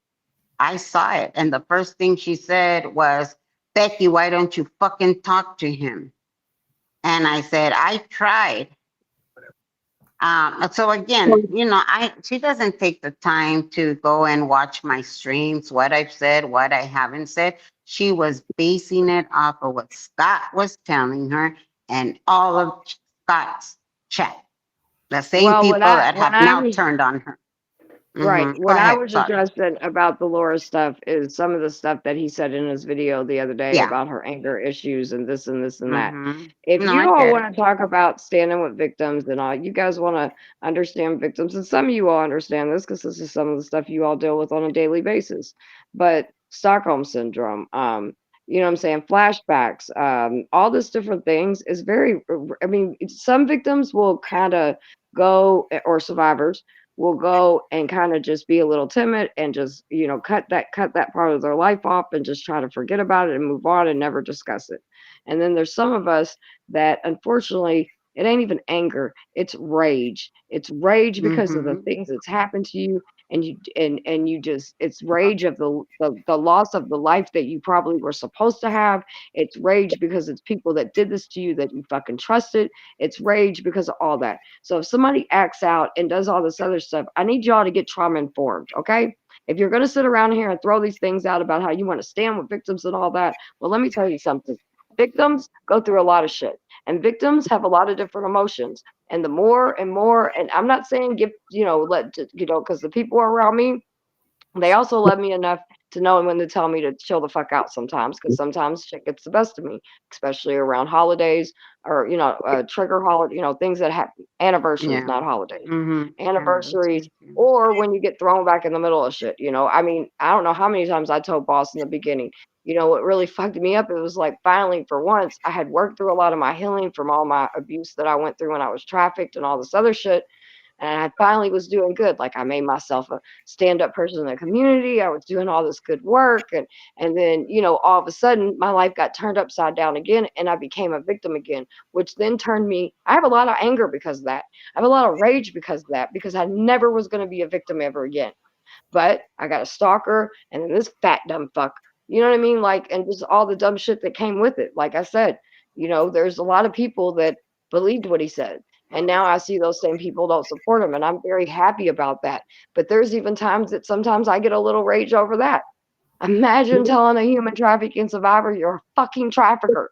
I saw it. And the first thing she said was, Becky, why don't you fucking talk to him? And I said, I tried. So again, she doesn't take the time to go and watch my streams, what I've said, what I haven't said. She was basing it off of what Scott was telling her and all of Scott's chat. The same Well, people that when have I now was turned on her. Right. Mm-hmm. Go What I ahead. was Sorry. addressing about the Laura stuff is some of the stuff that he said in his video the other day Yeah. about her anger issues and this and this and that. Mm-hmm. If No, you I all get it. want to talk about standing with victims and all, you guys want to understand victims, and some of you all understand this because this is some of the stuff you all deal with on a daily basis. But Stockholm syndrome, you know what I'm saying, flashbacks, all this different things is very, I mean, some victims will kind of go, or survivors will go and kind of just be a little timid and just cut that part of their life off and just try to forget about it and move on and never discuss it. And then there's some of us that, unfortunately, it ain't even anger, it's rage. It's rage because of the Mm-hmm. things that's happened to you, and you just, it's rage of the loss of the life that you probably were supposed to have. It's rage because it's people that did this to you that you fucking trusted. It's rage because of all that. So if somebody acts out and does all this other stuff, I need y'all to get trauma informed, okay? If you're going to sit around here and throw these things out about how you want to stand with victims and all that, well, let me tell you something. Victims go through a lot of shit, and victims have a lot of different emotions. And the more and more, and I'm not saying because the people around me, they also love me enough to know when to tell me to chill the fuck out sometimes, because sometimes shit gets the best of me, especially around holidays or, trigger holiday, things that happen, anniversaries, Yeah. not holidays, Mm-hmm. anniversaries, or when you get thrown back in the middle of shit. I mean, I don't know how many times I told boss in the beginning, what really fucked me up, it was like, finally, for once, I had worked through a lot of my healing from all my abuse that I went through when I was trafficked and all this other shit. And I finally was doing good. Like, I made myself a stand-up person in the community. I was doing all this good work. And then, all of a sudden my life got turned upside down again and I became a victim again, which then turned me, I have a lot of anger because of that. I have a lot of rage because of that, because I never was going to be a victim ever again. But I got a stalker and then this fat dumb fuck. You know what I mean? Like, and just all the dumb shit that came with it. Like I said, there's a lot of people that believed what he said. And now I see those same people don't support him, and I'm very happy about that. But there's even times that sometimes I get a little rage over that. Imagine telling a human trafficking survivor you're a fucking trafficker.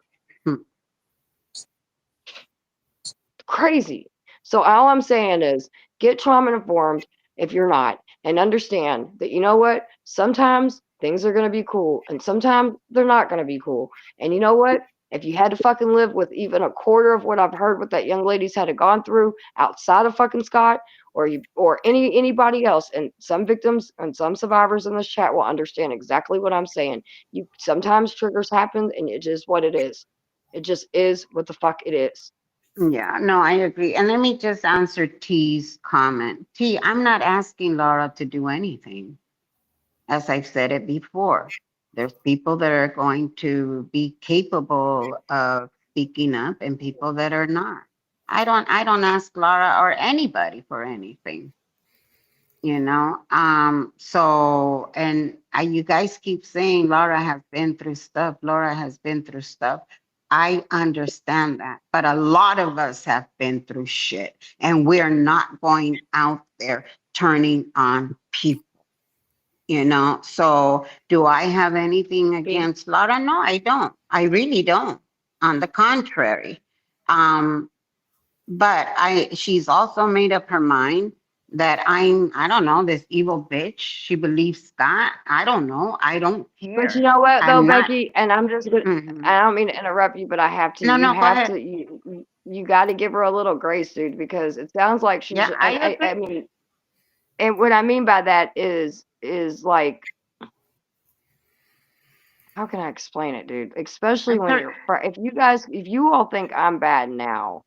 Crazy. So all I'm saying is get trauma informed if you're not, and understand that you know what? Sometimes things are going to be cool and sometimes they're not going to be cool. And you know what? If you had to fucking live with even a quarter of what I've heard what that young lady's had to gone through outside of fucking Scott or anybody else, and some victims and some survivors in this chat will understand exactly what I'm saying. You sometimes triggers happen and it is what it is. It just is what the fuck it is. Yeah, no, I agree. And let me just answer T's comment. T, I'm not asking Laura to do anything. As I've said it before, there's people that are going to be capable of speaking up and people that are not. I don't ask Laura or anybody for anything. So and you guys keep saying Laura has been through stuff. Laura has been through stuff. I understand that, but a lot of us have been through shit, and we're not going out there turning on people. So do I have anything against Laura? No, I don't. I really don't. On the contrary. But she's also made up her mind that I don't know, this evil bitch. She believes Scott. I don't know. I don't care. But you know what, though, I'm not. Becky, and I'm just gonna, I don't mean to interrupt you, but I have to. No, You no, go have ahead. to. You got to give her a little grace, dude, because it sounds like she's. Yeah, I And I agree. mean, and what I mean by that is like, how can I explain it, dude? Especially when you're, if you all think I'm bad now,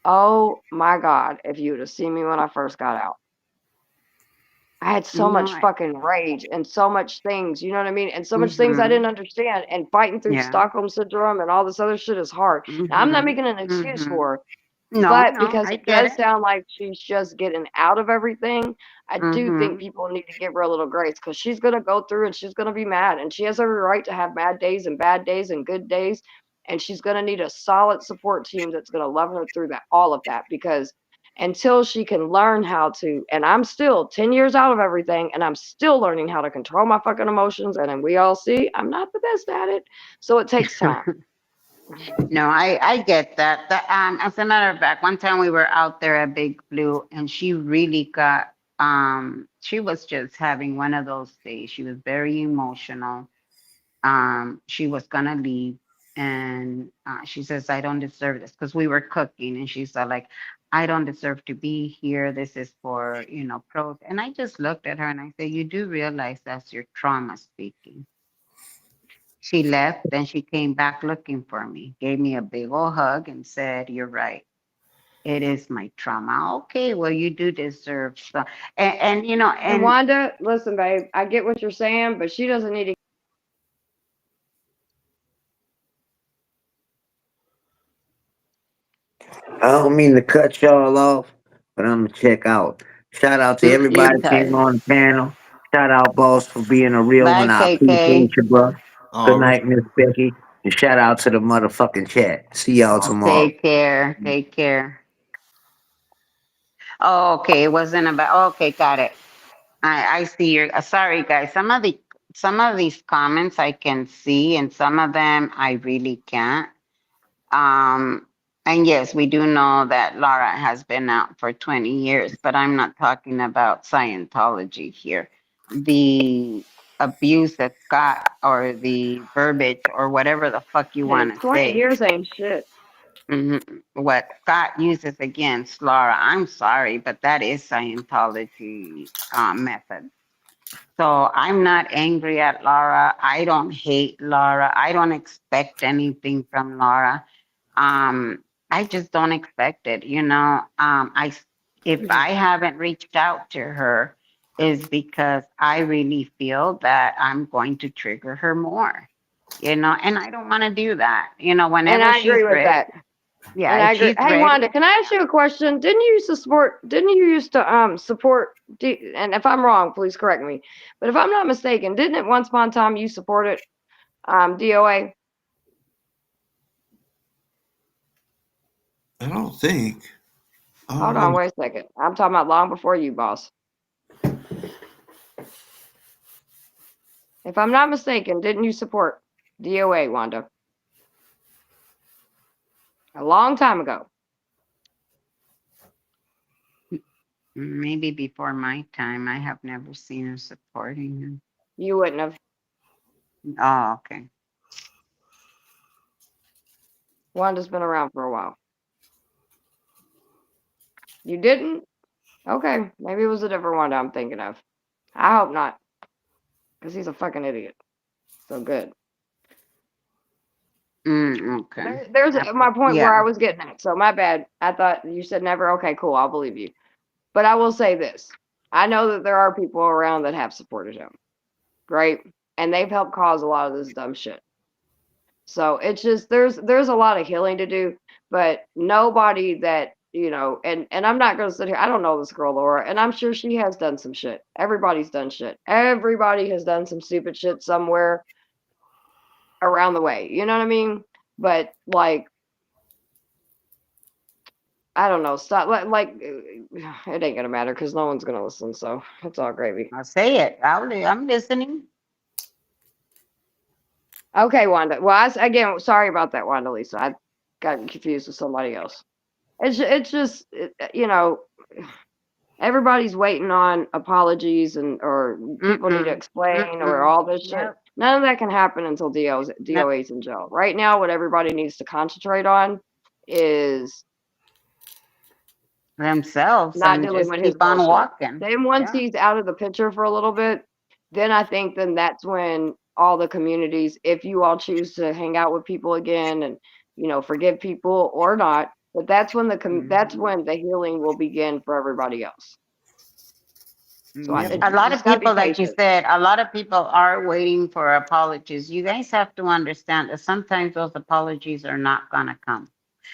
oh my God, if you would have seen me when I first got out. I had so No, much fucking rage and so much things, you know what I mean? And so much things I Mhm. didn't understand. And fighting through Yeah. Stockholm syndrome and all this other shit is hard. Now, I'm not Mhm. making an excuse Mhm. for her, No, but no, because I it get does it. sound like she's just getting out of everything, I do think Mhm. people need to give her a little grace because she's going to go through and she's going to be mad. And she has every right to have bad days and bad days and good days. And she's going to need a solid support team that's going to love her through that, all of that, because until she can learn how to, and I'm still 10 years out of everything and I'm still learning how to control my fucking emotions, and then we all see I'm not the best at it, so it takes time. No, I get that. As a matter of fact, one time we were out there at Big Blue, and she really got she was just having one of those days. She was very emotional. She was gonna leave, and she says, "I don't deserve this," because we were cooking, and she said, like, "I don't deserve to be here. This is for pros." And I just looked at her and I said, "You do realize that's your trauma speaking." She left, then she came back looking for me, gave me a big old hug and said, "You're right. It is my trauma." Okay, well, you do deserve some. And And Wanda, listen, babe, I get what you're saying, but she doesn't need to. I don't mean to cut y'all off, but I'm gonna check out. Shout out to you're everybody that came tired. on the panel. Shout out, boss, for being a real Bye, one. I appreciate KK. you, bro. Good All night, Miss Becky. And shout out to the motherfucking chat. See y'all tomorrow. Take care. Take care. Oh, okay, it wasn't about. Okay, got it. I see your. Sorry, guys. Some of these comments I can see, and some of them I really can't. Um, and yes, we do know that Laura has been out for 20 years, but I'm not talking about Scientology here. The abuse that Scott or the verbiage or whatever the fuck you Hey, want to 20 say, years ain't shit. what Scott uses against Laura, I'm sorry, but that is Scientology method. So I'm not angry at Laura. I don't hate Laura. I don't expect anything from Laura. I just don't expect it. If I haven't reached out to her, is because I really feel that I'm going to trigger her more. And I don't want to do that. And Whenever I she's agree with ready. that. Yeah, And if I agree. she's Hey, ready. Wanda, can I ask you a question? Didn't you used to support and if I'm wrong, please correct me. But if I'm not mistaken, didn't it once upon a time you supported DoA? I don't think. Hold on, wait a second. I'm talking about long before you, boss. If I'm not mistaken, didn't you support DOA, Wanda? A long time ago. Maybe before my time. I have never seen her supporting him. You wouldn't have. Oh, okay. Wanda's been around for a while. You didn't? Okay, maybe it was a different Wanda I'm thinking of. I hope not, because he's a fucking idiot. So good. Okay. There's my point where Yeah. I was getting at. So my bad. I thought you said never. Okay, cool. I'll believe you. But I will say this. I know that there are people around that have supported him, right? And they've helped cause a lot of this dumb shit. So it's just there's a lot of healing to do, but nobody that and I'm not gonna sit here. I don't know this girl Laura, and I'm sure she has done some shit. Everybody's done shit. Everybody has done some stupid shit somewhere around the way. You know what I mean? But like, I don't know. Stop. Like, it ain't gonna matter because no one's gonna listen. So it's all gravy. I'll say it. I'm listening. Okay, Wanda. Well, again, sorry about that, Wanda Lisa. I got confused with somebody else. It's just everybody's waiting on apologies or people need to explain or all this shit. Yep. None of that can happen until DOA's in jail. Right now, what everybody needs to concentrate on is Themselves not and dealing just with his keep on bullshit. walking. Then once Yeah. he's out of the picture for a little bit, then I think that's when all the communities, if you all choose to hang out with people again and forgive people or not, but that's when that's when the healing will begin for everybody else. So Yep. A lot of people, like you said, a lot of people are waiting for apologies. You guys have to understand that sometimes those apologies are not gonna come.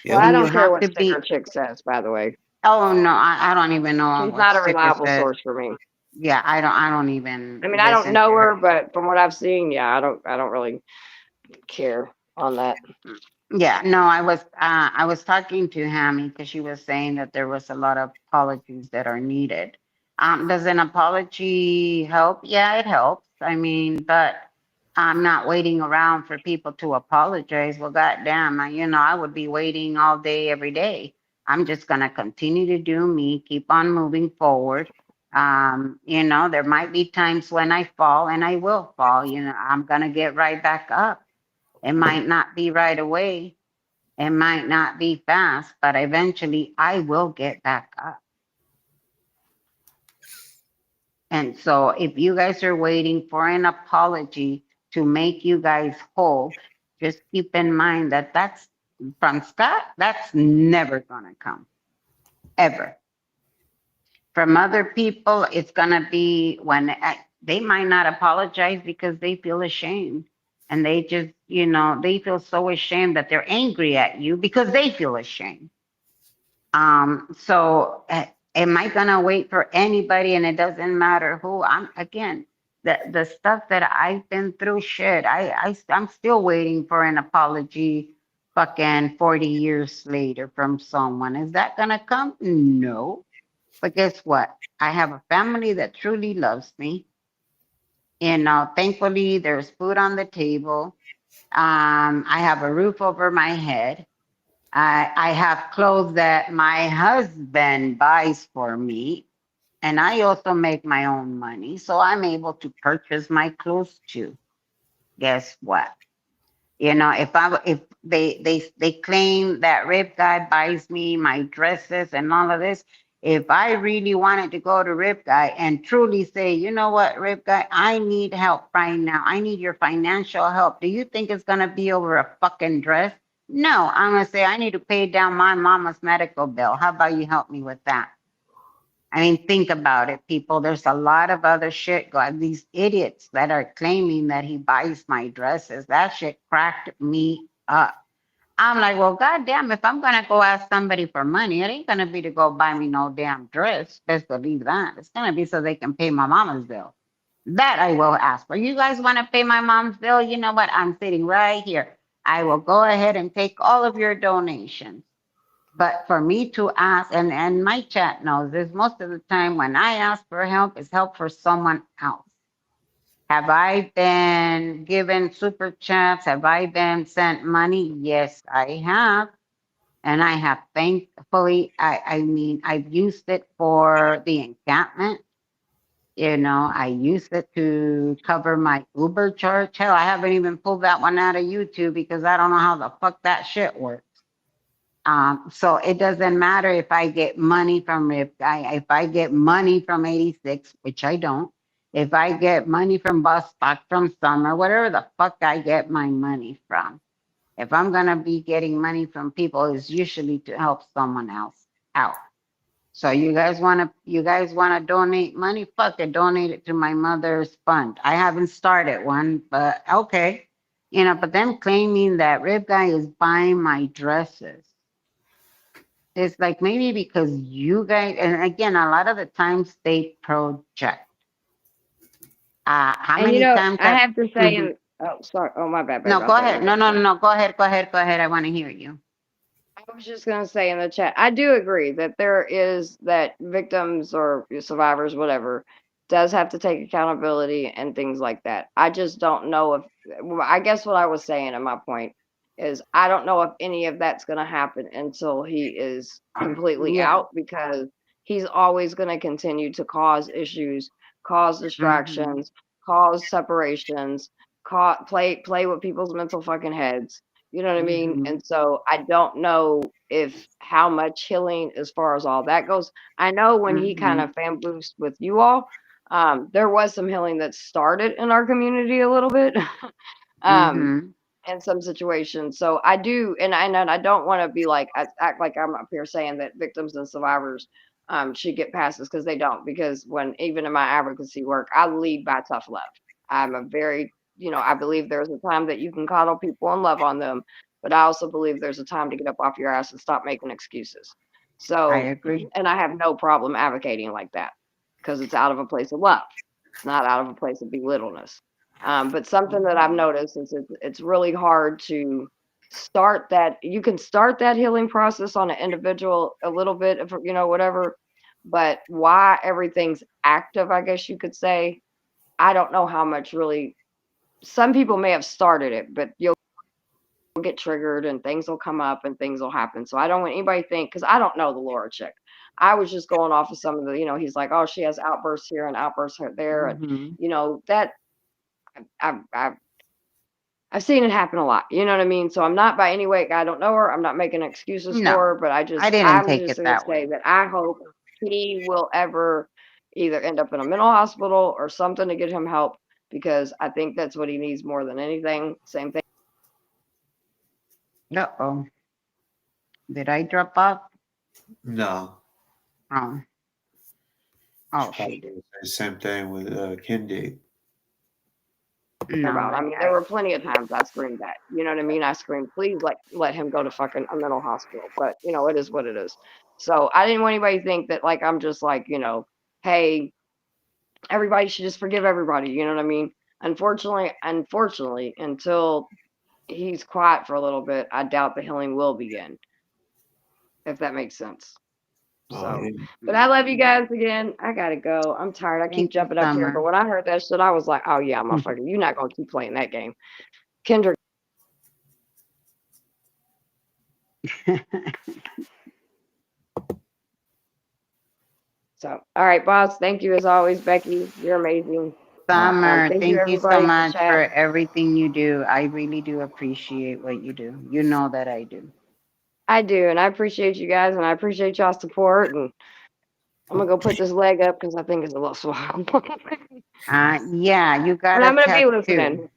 Well, I And you don't care have what to Sticker be. Chick says, by the way. Oh no, I don't even know She's what not a Sticker reliable says. source for me. Yeah, I don't even I mean, I don't listen to know her. her, but from what I've seen, yeah, I don't really care on that. Yeah, no, I was talking to Hammy because she was saying that there was a lot of apologies that are needed. Does an apology help? Yeah, it helps. I mean, but I'm not waiting around for people to apologize. Well, goddamn, I would be waiting all day, every day. I'm just gonna continue to do me, keep on moving forward. There might be times when I fall, and I will fall. I'm gonna get right back up. It might not be right away. It might not be fast, but eventually I will get back up. And so if you guys are waiting for an apology to make you guys whole, just keep in mind that that's from Scott, that's never going to come, ever. From other people, it's going to be when they might not apologize because they feel ashamed. And they just, they feel so ashamed that they're angry at you because they feel ashamed. So am I gonna wait for anybody? And it doesn't matter who. The stuff that I've been through, shit. I'm still waiting for an apology. Fucking 40 years later from someone. Is that gonna come? No. But guess what? I have a family that truly loves me. Thankfully, there's food on the table. I have a roof over my head. I have clothes that my husband buys for me, and I also make my own money, so I'm able to purchase my clothes too. Guess what? If they claim that Rip Guy buys me my dresses and all of this, if I really wanted to go to Rip Guy and truly say, you know what, Rip Guy, I need help right now. I need your financial help. Do you think it's gonna be over a fucking dress? No, I'm gonna say I need to pay down my mama's medical bill. How about you help me with that? I mean, think about it, people. There's a lot of other shit going. These idiots that are claiming that he buys my dresses, that shit cracked me up. I'm like, well, goddamn, if I'm gonna go ask somebody for money, it ain't gonna be to go buy me no damn dress. Best believe that. It's gonna be so they can pay my mama's bill. That I will ask for. You guys want to pay my mom's bill? You know what? I'm sitting right here. I will go ahead and take all of your donations. But for me to ask, and my chat knows this, most of the time when I ask for help, it's help for someone else. Have I been given super chats? Have I been sent money? Yes, I have. And I have thankfully, I mean, I've used it for the encampment. You know, I used it to cover my Uber charge. Hell, I haven't even pulled that one out of YouTube because I don't know how the fuck that shit works. So it doesn't matter if I get money from if I get money from 86, which I don't. If I get money from Bus Stock, from Summer, whatever the fuck I get my money from. If I'm gonna be getting money from people, it's usually to help someone else out. So you guys wanna donate money? Fuck it, donate it to my mother's fund. I haven't started one, but okay. You know, but them claiming that Rib Guy is buying my dresses. It's like maybe because you guys, and again, a lot of the times they project. How And you many know, times I have have to say, Mhm. oh, sorry. Oh, my bad, babe. No, I go thought you ahead. were No, going no, to no, say. no. Go ahead. Go ahead. Go ahead. I want to hear you. I was just gonna say in the chat, I do agree that there is that victims or survivors, whatever, does have to take accountability and things like that. I just don't know if, well, I guess what I was saying and my point is I don't know if any of that's gonna happen until he is completely Yeah. out because he's always gonna continue to cause issues, cause Mm-hmm. distractions, cause separations, play with people's mental fucking heads. You know what I mean? Mm-hmm. And so I don't know if how much healing as far as all that goes. I know when he kind Mm-hmm. of fan boosted with you all, there was some healing that started in our community a little bit. um, Mm-hmm. in some situations. So I do, and I don't want to be like act like I'm up here saying that victims and survivors should get passes because they don't. Because when even in my advocacy work, I lead by tough love. I'm a very, I believe there's a time that you can coddle people and love on them, but I also believe there's a time to get up off your ass and stop making excuses. I So, agree. and I have no problem advocating like that because it's out of a place of love. It's not out of a place of belittleness. But something that I've noticed is it's really hard to start that. You can start that healing process on an individual a little bit, if whatever. But why everything's active, I guess you could say. I don't know how much really. Some people may have started it, but you'll get triggered and things will come up and things will happen. So I don't want anybody to think because I don't know the Laura chick. I was just going off of some of the, he's like, oh, she has outbursts here and outbursts there, and Mm-hmm. that I've I've seen it happen a lot. You know what I mean? So I'm not by any way, I don't know her. I'm not making excuses for No, her, but I didn't I'm take just it going to that say way. that I hope he will ever either end up in a mental hospital or something to get him help because I think that's what he needs more than anything. Same thing. Uh-oh. Did I drop off? No. Oh. Oh, Probably shoot. gonna say the same thing with Kendi. No, About. I mean, there were plenty of times I screamed that. You know what I mean? I screamed, please let him go to fucking a mental hospital. But it is what it is. So I didn't want anybody to think that like I'm just like, hey, everybody should just forgive everybody. You know what I mean? Unfortunately, until he's quiet for a little bit, I doubt the healing will begin, if that makes sense. Oh, So, yeah. but I love you guys again. I gotta go. I'm tired. I keep Thank you, jumping up here, but Summer. when I heard that shit, I was like, oh yeah, motherfucker, you're not gonna keep playing that game. Kendra. So, all right, boss. Thank you as always, Becky. You're amazing. Summer, Thank you, thank you so everybody in the much for chat. everything you do. I really do appreciate what you do. You know that I do. I do, and I appreciate you guys, and I appreciate y'all's support. And I'm gonna go put this leg up because I think it's a little sore. Yeah, you got And a I'm gonna be tattoo. listening.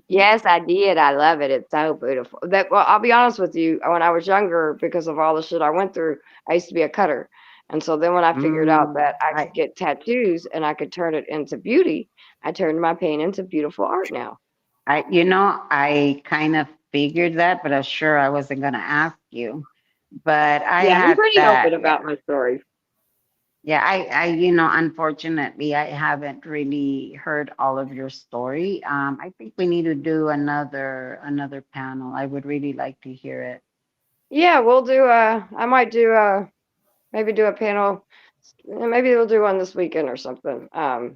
Yes, I did. I love it. It's so beautiful. Well, I'll be honest with you. When I was younger, because of all the shit I went through, I used to be a cutter. And so then when I figured out that I could get tattoos and I could turn it into beauty, I turned my pain into beautiful art now. I kind of figured that, but I was sure I wasn't gonna ask you. But I Yeah, I'm had pretty open that, yeah. about my story. Yeah, unfortunately, I haven't really heard all of your story. I think we need to do another panel. I would really like to hear it. Yeah, we'll do. I might do. Maybe do a panel. Maybe we'll do one this weekend or something.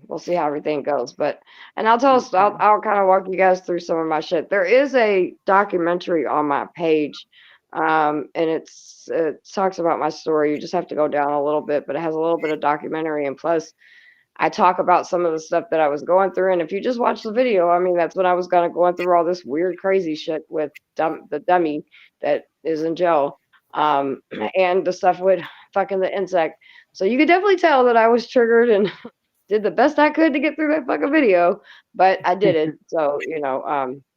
We'll see how everything goes. But and I'll tell us. I'll kind of walk you guys through some of my shit. There is a documentary on my page, and it talks about my story. You just have to go down a little bit, but it has a little bit of documentary, and plus I talk about some of the stuff that I was going through. And if you just watch the video, I mean, that's when I was going through all this weird, crazy shit with the dummy that is in jail, um, and the stuff with fucking the insect. So you could definitely tell that I was triggered and did the best I could to get through that fucking video, but I did it. So,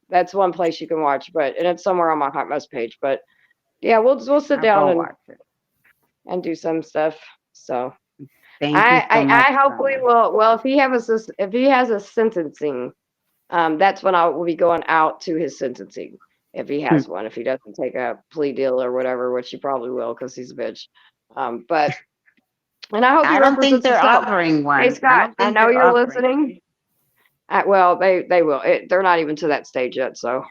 that's one place you can watch, and it's somewhere on my Hot Mess page. But yeah, we'll sit I'll down go and watch it. do some stuff. So. Thank you so much. I hopefully will. Well, if he has a sentencing, that's when I will be going out to his sentencing. If he has one, if he doesn't take a plea deal or whatever, which he probably will because he's a bitch. But and I hope he I don't think represents they're himself. offering Hey one. I Scott, don't I think know they're you're offering. listening. Well, they will. They're not even to that stage yet. So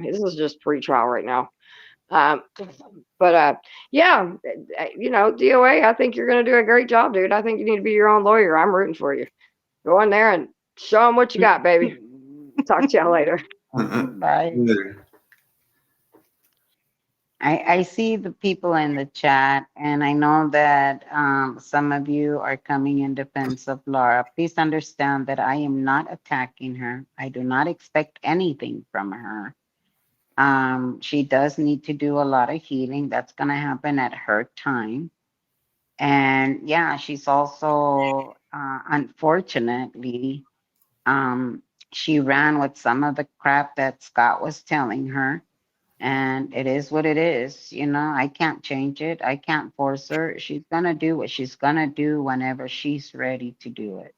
this is just pre-trial right now. Um, but yeah, DOA. I think you're gonna do a great job, dude. I think you need to be your own lawyer. I'm rooting for you. Go in there and show them what you got, baby. Talk to y'all later. Bye. I see the people in the chat, and I know that some of you are coming in defense of Laura. Please understand that I am not attacking her. I do not expect anything from her. She does need to do a lot of healing. That's going to happen at her time. And yeah, she's also, unfortunately, she ran with some of the crap that Scott was telling her. And it is what it is. I can't change it. I can't force her. She's going to do what she's going to do whenever she's ready to do it.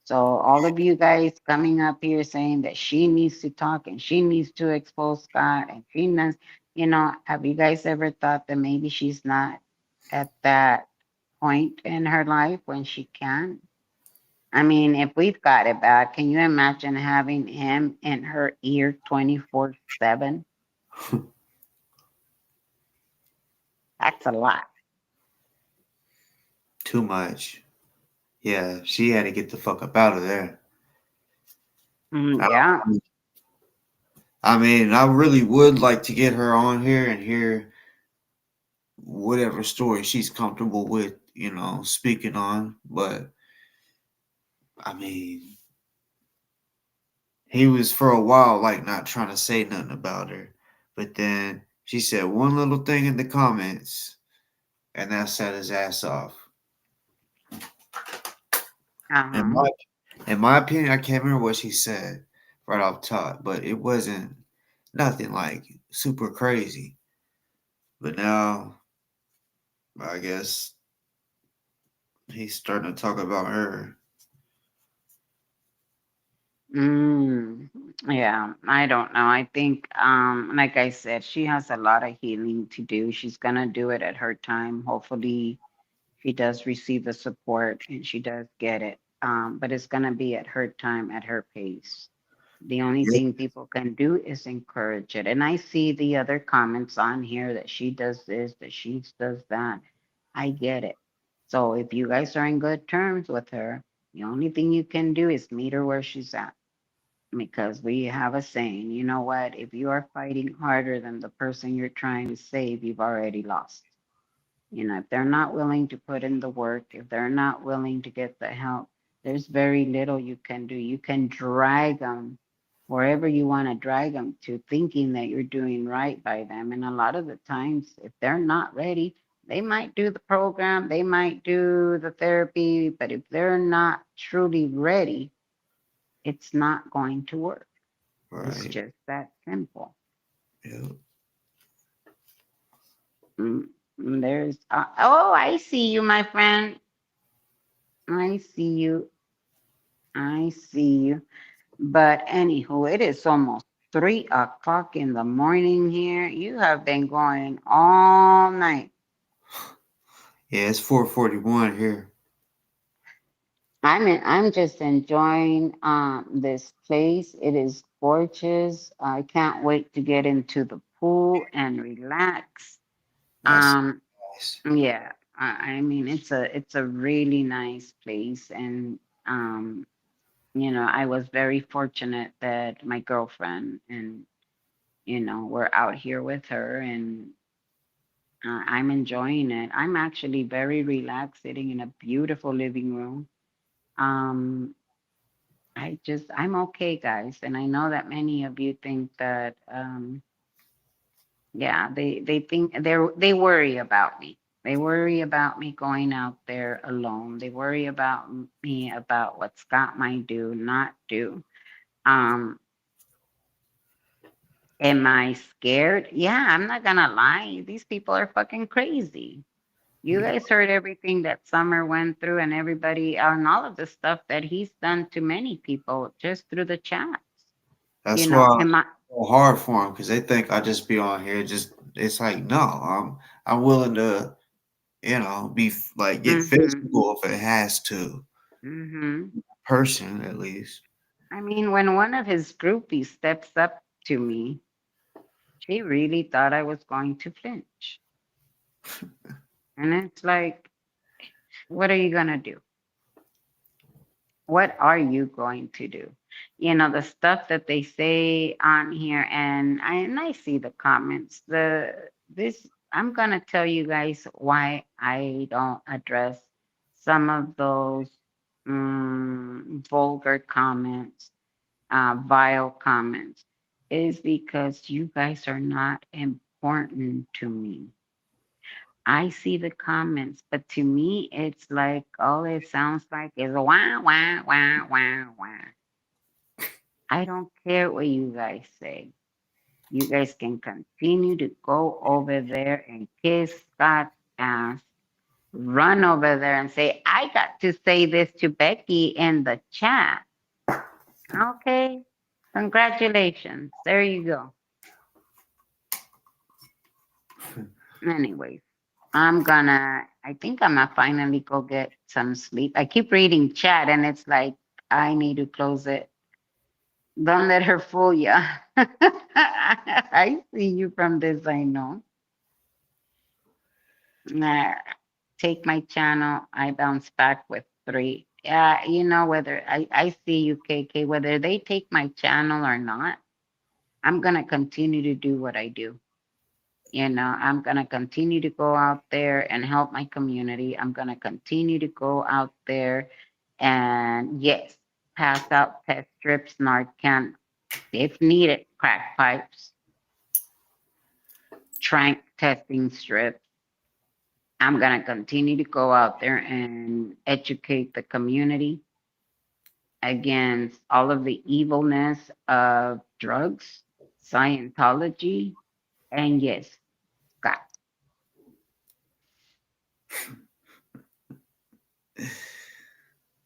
So, all of you guys coming up here saying that she needs to talk and she needs to expose Scott and she knows, have you guys ever thought that maybe she's not at that point in her life when she can? I mean, if we've got it bad, can you imagine having him in her ear 24/7? That's a lot. Too much. Yeah, she had to get the fuck up out of there. Yeah. I mean, I really would like to get her on here and hear whatever story she's comfortable with, speaking on. But I mean, he was for a while like not trying to say nothing about her. But then she said one little thing in the comments and that set his ass off. In my opinion, I can't remember what she said right off top, but it wasn't nothing like super crazy. But now, I guess he's starting to talk about her. Yeah, I don't know. I think, like I said, she has a lot of healing to do. She's gonna do it at her time. Hopefully, she does receive the support and she does get it. But it's gonna be at her time, at her pace. The only thing people can do is encourage it. And I see the other comments on here that she does this, that she does that. I get it. So if you guys are in good terms with her, the only thing you can do is meet her where she's at. Because we have a saying, you know what? If you are fighting harder than the person you're trying to save, you've already lost. If they're not willing to put in the work, if they're not willing to get the help, there's very little you can do. You can drag them wherever you want to drag them to, thinking that you're doing right by them. And a lot of the times, if they're not ready, they might do the program, they might do the therapy, but if they're not truly ready, it's not going to work. It's just that simple. Yeah. There's, oh, I see you, my friend. I see you. I see you. But anywho, it is almost 3 o'clock in the morning here. You have been going all night. Yeah, it's 4:41 here. I'm just enjoying this place. It is gorgeous. I can't wait to get into the pool and relax. That's nice. Yeah. I mean, it's a really nice place, and you know, I was very fortunate that my girlfriend and you know we're out here with her, and I'm enjoying it. I'm actually very relaxed, sitting in a beautiful living room. Um, I'm okay, guys, and I know that many of you think that yeah, they think they worry about me. They worry about me going out there alone. They worry about me about what Scott might do, not do. Um, am I scared? Yeah, I'm not gonna lie. These people are fucking crazy. You guys heard everything that Summer went through and everybody and all of the stuff that he's done to many people just through the chats. You That's know, why am I it's so hard for them because they think I just be on here. Just it's like no, I'm willing to be like get mm-hmm. physical if it has to. Mm-hmm. Person at least. I mean, when one of his groupies steps up to me, she really thought I was going to flinch. And it's like, what are you gonna do? What are you going to do? You know, the stuff that they say on here, and I see the comments. I'm gonna tell you guys why I don't address some of those vulgar comments, vile comments, is because you guys are not important to me. I see the comments, but to me, it's like all it sounds like is wah, wah, wah, wah, wah. I don't care what you guys say. You guys can continue to go over there and kiss Scott's ass, run over there and say, I got to say this to Becky in the chat. Okay, congratulations. There you go. Anyways, I think I'm gonna finally go get some sleep. I keep reading chat and it's like, I need to close it. Don't let her fool ya. I see you from this, I know. Nah, take my channel. I bounce back with 3. Yeah, you know, whether I see you, KK, whether they take my channel or not, I'm gonna continue to do what I do. You know, I'm going to continue to go out there and help my community. I'm going to continue to go out there and, yes, pass out test strips, Narcan, if needed, crack pipes, trank testing strips. I'm going to continue to go out there and educate the community against all of the evilness of drugs, Scientology, and, yes, Scott.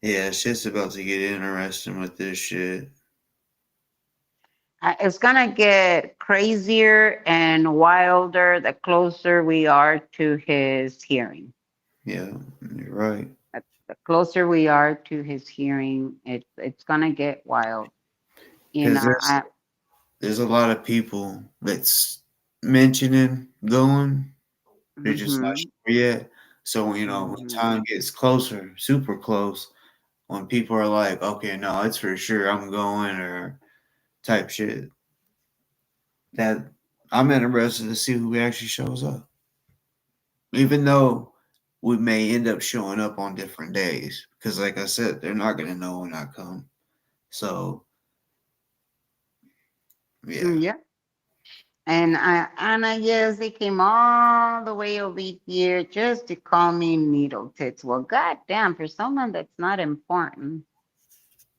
Yeah, shit's about to get interesting with this shit. It's gonna get crazier and wilder the closer we are to his hearing. Yeah, you're right. The closer we are to his hearing, it's gonna get wild. You Because know, there's a lot of people that's mentioning going. They're just not mm-hmm, sure yet. So when mm-hmm. time gets closer, super close, when people are like, okay, no, it's for sure I'm going or type shit, that I'm interested to see who actually shows up. Even though we may end up showing up on different days. Because like I said, they're not gonna know when I come. So yeah. Yeah. And I guess they came all the way over here just to call me needle tits. Well, goddamn, for someone that's not important,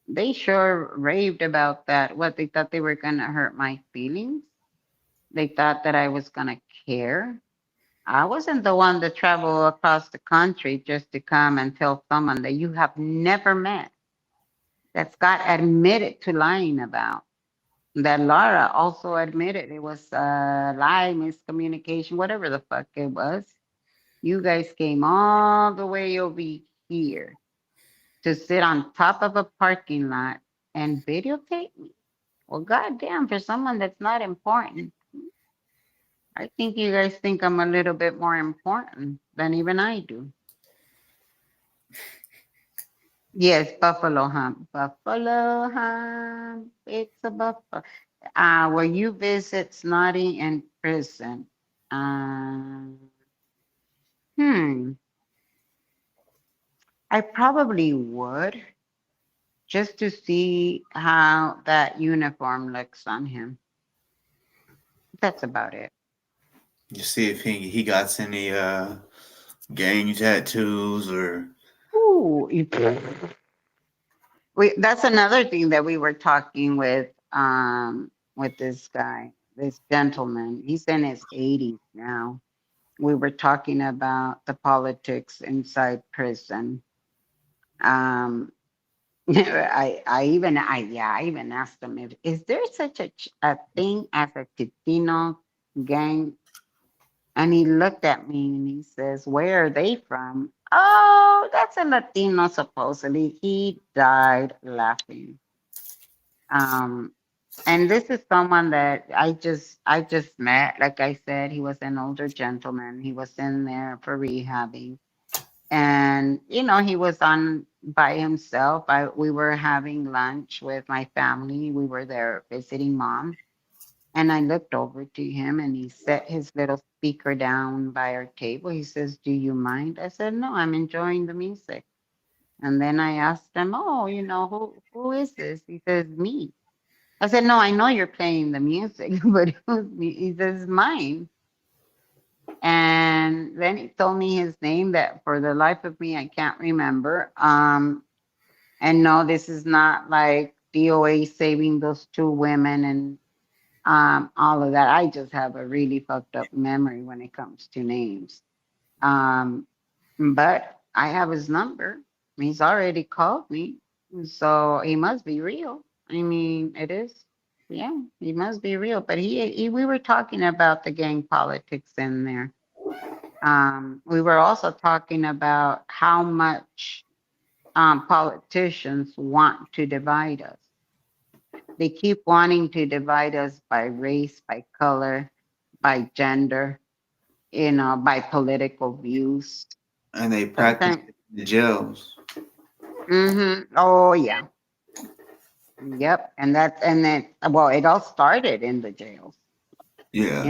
they sure raved about that. What, they thought they were gonna hurt my feelings? They thought that I was gonna care. I wasn't the one that traveled across the country just to come and tell someone that you have never met, that Scott admitted to lying about, that Laura also admitted it was a lie, miscommunication, whatever the fuck it was. You guys came all the way over here to sit on top of a parking lot and videotape me. Well, goddamn, for someone that's not important. I think you guys think I'm a little bit more important than even I do. Yes, buffalo hump. Buffalo hump. It's a buffalo. Where you visit Snotty in prison. Uh, hmm. I probably would just to see how that uniform looks on him. That's about it. You see if he got any gang tattoos or Ooh, that's another thing that we were talking with this guy, this gentleman. He's in his 80s now. We were talking about the politics inside prison. Um, I even asked him if is there such a thing as a Chitino gang. And he looked at me and he says, "Where are they from?" Oh, that's a Latino, supposedly. He died laughing. Um, and this is someone that I just met. Like I said, he was an older gentleman. He was in there for rehabbing. And he was on by himself. We were having lunch with my family. We were there visiting mom. And I looked over to him and he set his little speaker down by our table. He says, "Do you mind?" I said, "No, I'm enjoying the music." And then I asked him, "Oh, who is this?" He says, "Me." I said, "No, I know you're playing the music, but who's me?" He says, "Mine." And then he told me his name that for the life of me, I can't remember. And no, this is not like DOA saving those two women and all of that. I just have a really fucked up memory when it comes to names. Um, but I have his number. He's already called me, so he must be real. I mean, it is. Yeah, he must be real. But we were talking about the gang politics in there. We were also talking about how much politicians want to divide us. They keep wanting to divide us by race, by color, by gender, by political views. and they practice Sometimes, in the jails. oh yeah, yep. And then, well, it all started in the jails. Yeah.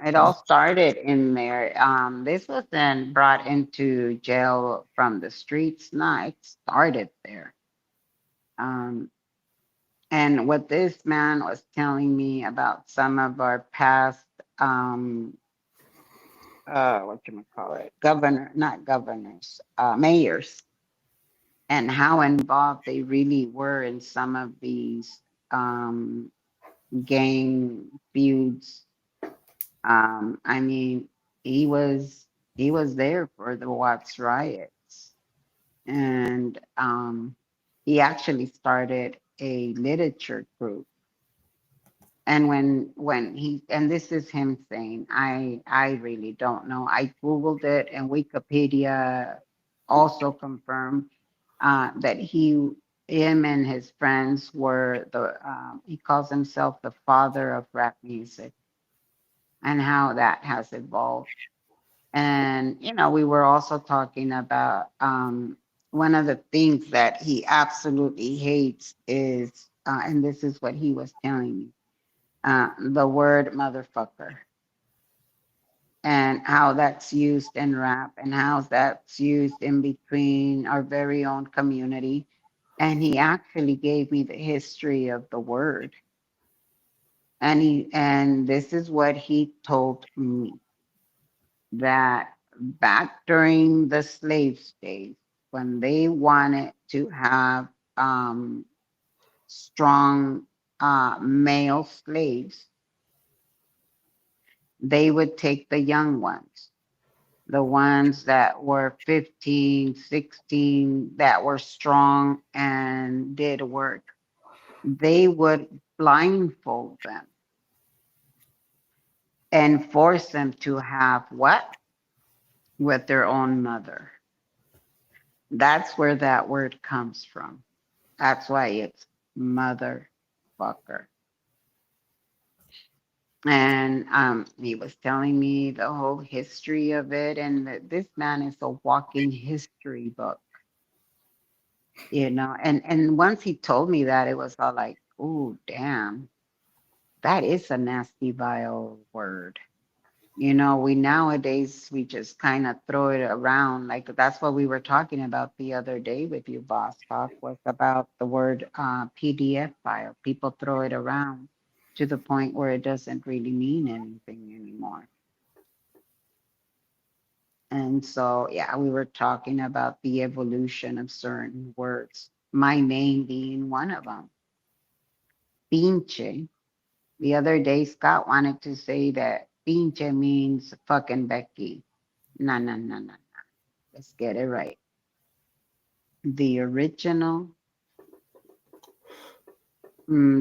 It all started in there. This was then brought into jail from the streets. No, it started there. Um, and what this man was telling me about some of our past, what you call it, not governors, mayors, and how involved they really were in some of these um, gang feuds. I mean, he was he was there for the Watts riots, and he actually started a literature group. And and this is him saying, I really don't know. I googled it, and Wikipedia also confirmed that him and his friends were he calls himself the father of rap music, and how that has evolved. And we were also talking about one of the things that he absolutely hates is, and this is what he was telling me, the word motherfucker, and how that's used in rap and how that's used in between our very own community. And he actually gave me the history of the word. And this is what he told me, that back during the slave days, when they wanted to have strong male slaves, they would take the young ones, the ones that were 15, 16, that were strong and did work. They would blindfold them and force them to have what? With their own mother. That's where that word comes from. That's why it's motherfucker. And he was telling me the whole history of it, and that this man is a walking history book, you know. And once he told me that, it was all like, "Ooh, damn, that is a nasty, vile word." You know, we nowadays we just kind of throw it around. Like that's what we were talking about the other day with you, Boss Talk, was about the word PDF file. People throw it around to the point where it doesn't really mean anything anymore. And so, yeah, we were talking about the evolution of certain words. My name being one of them. Pinche. The other day, Scott wanted to say that pinche means fucking Becky. No, no, no, no. Let's get it right. The original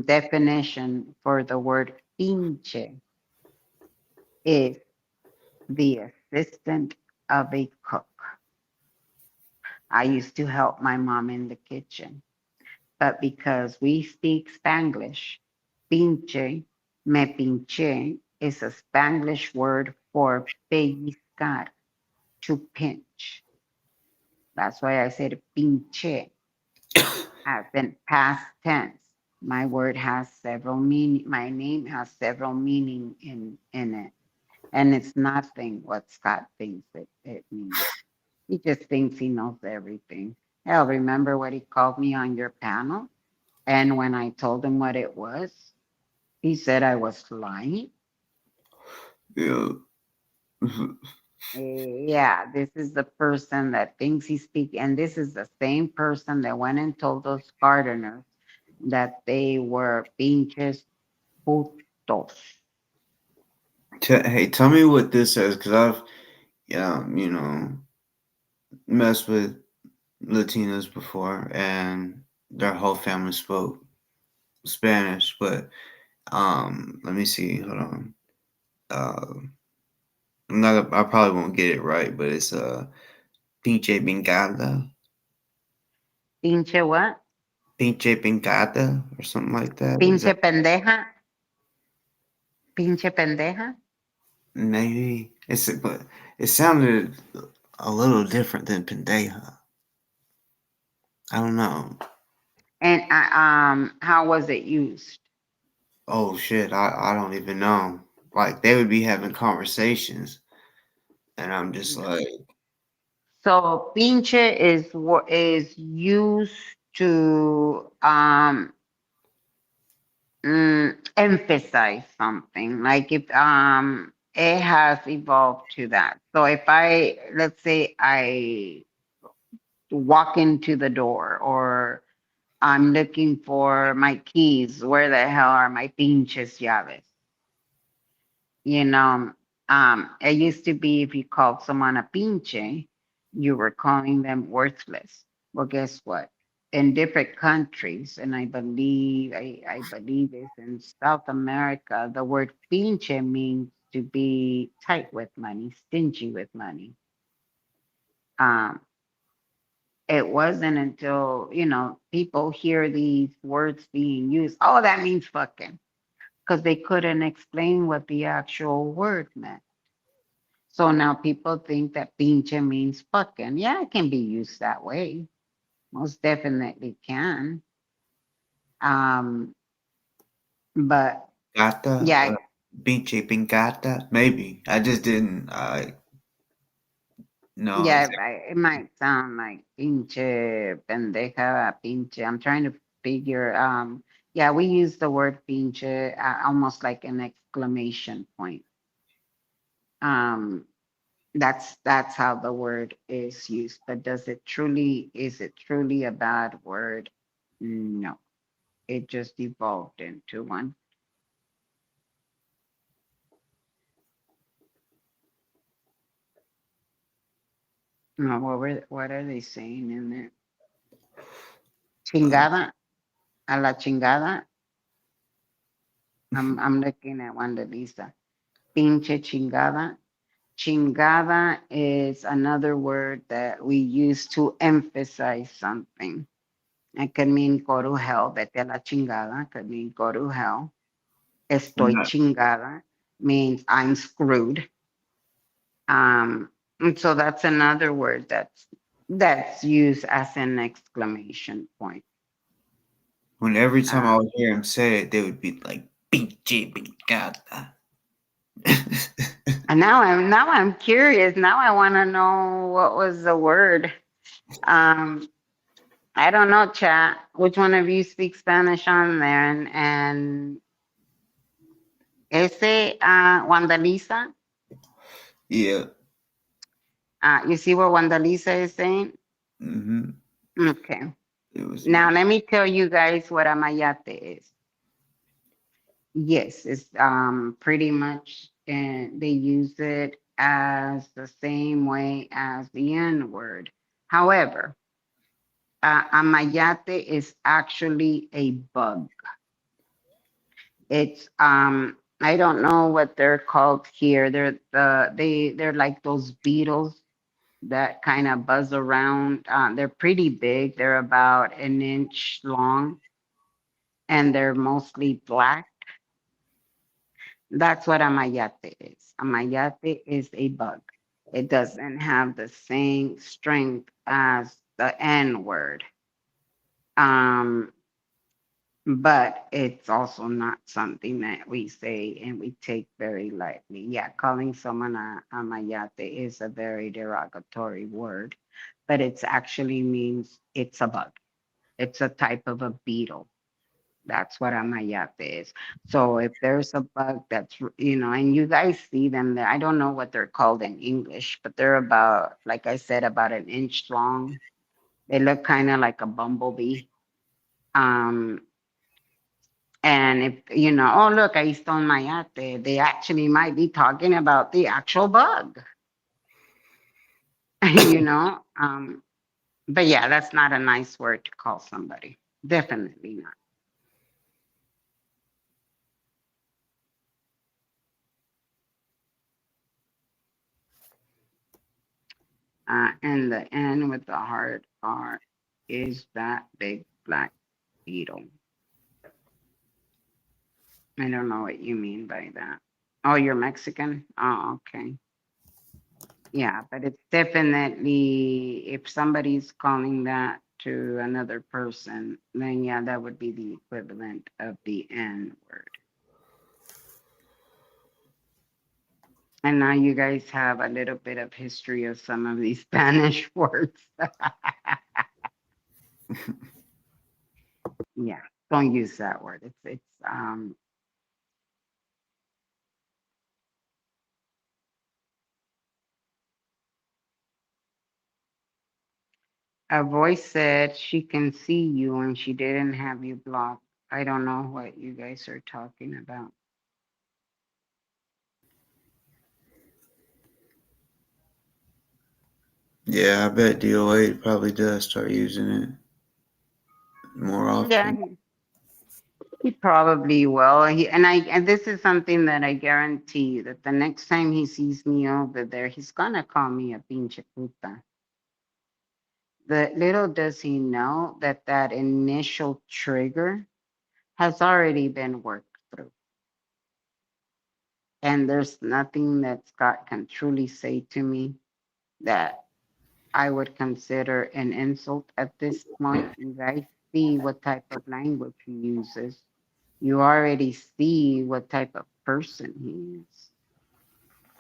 definition for the word pinche is the assistant of a cook. I used to help my mom in the kitchen, but because we speak Spanglish, pinche, me pinche is a Spanglish word for pellizcar, to pinch. That's why I said pinche as in past tense. My word has several meaning. My name has several meaning in it, and it's nothing what Scott thinks it means. He just thinks he knows everything. Hell, remember what he called me on your panel? And when I told him what it was, he said I was lying. Yeah. Yeah, this is the person that thinks he speaks, and this is the same person that went and told those gardeners that they were pinches putos. Hey, tell me what this says, because I've, messed with Latinos before, and their whole family spoke Spanish. But let me see. Hold on. Uh, I probably won't get it right, but it's pinche bengada. Pinche what? Pinche bengada or something like that. Is Pinche that pendeja. Pinche pendeja. maybe? But it sounded a little different than pendeja. I don't know. And how was it used? Oh shit, I don't even know. Like they would be having conversations, and I'm just like, So pinche is what is used to emphasize something. Like if it has evolved to that. So if I, let's say I walk into the door, or I'm looking for my keys, where the hell are my pinches llaves? You know, it used to be if you called someone a pinche, you were calling them worthless. Well, guess what? In different countries, and I believe it's in South America, the word pinche means to be tight with money, stingy with money. Um, it wasn't until, people hear these words being used, oh, that means fucking, because they couldn't explain what the actual word meant. So now people think that pinche means fucking. Yeah, it can be used that way. Most definitely can. Um, but gata, yeah, pinche bengada. Maybe I just didn't. I know yeah, exactly. it might sound like pinche, pendeja, pinche. I'm trying to figure. Yeah, we use the word pinche almost like an exclamation point. Um, that's how the word is used. But is it truly a bad word? No, it just evolved into one. No, what are they saying in there? Chingada, a la chingada. I'm looking at Wanda Lisa. Pinche chingada. Chingada is another word that we use to emphasize something. It could mean go to hell, vete a la chingada, could mean go to hell. Estoy chingada. means I'm screwed. And so that's another word that's used as an exclamation point. When every time I would hear him say it, they would be like, "Pinche picada." And now I'm curious. Now I want to know what was the word. I don't know, chat. Which one of you speaks Spanish on there? And ese Wandalisa. Yeah. You see what Wandalisa is saying? Mm-hmm. Okay. It was Now let me tell you guys what amayate is. Yes, it's pretty much, and they use it as the same way as the N word. However, amayate is actually a bug. It's I don't know what they're called here. They're like those beetles that kind of buzz around. They're pretty big. They're about an inch long, and they're mostly black. That's what amayate is. Amayate is a bug. It doesn't have the same strength as the N word. Um, but it's also not something that we say and we take very lightly. Yeah, calling someone a mayate is a very derogatory word, but it's actually means it's a bug. It's a type of a beetle. That's what a mayate is. So if there's a bug that's, and you guys see them there, I don't know what they're called in English, but they're about, like I said, about an inch long. They look kind of like a bumblebee. Um, And if, oh, look, I stole my ate, they actually might be talking about the actual bug, you know? But yeah, that's not a nice word to call somebody. Definitely not. And the N with the hard R is that big black beetle. I don't know what you mean by that. Oh, you're Mexican? Oh, okay. Yeah, but it's definitely, if somebody's calling that to another person, then yeah, that would be the equivalent of the N word. And now you guys have a little bit of history of some of these Spanish words. Yeah, don't use that word. It's a voice said she can see you and she didn't have you blocked. I don't know what you guys are talking about. Yeah, I bet DoA probably does start using it more Yeah, often. he probably will. And this is something that I guarantee that the next time he sees me over there, he's gonna call me a pinche puta. The little does he know that that initial trigger has already been worked through. And there's nothing that Scott can truly say to me that I would consider an insult at this point. You guys see what type of language he uses. You already see what type of person he is.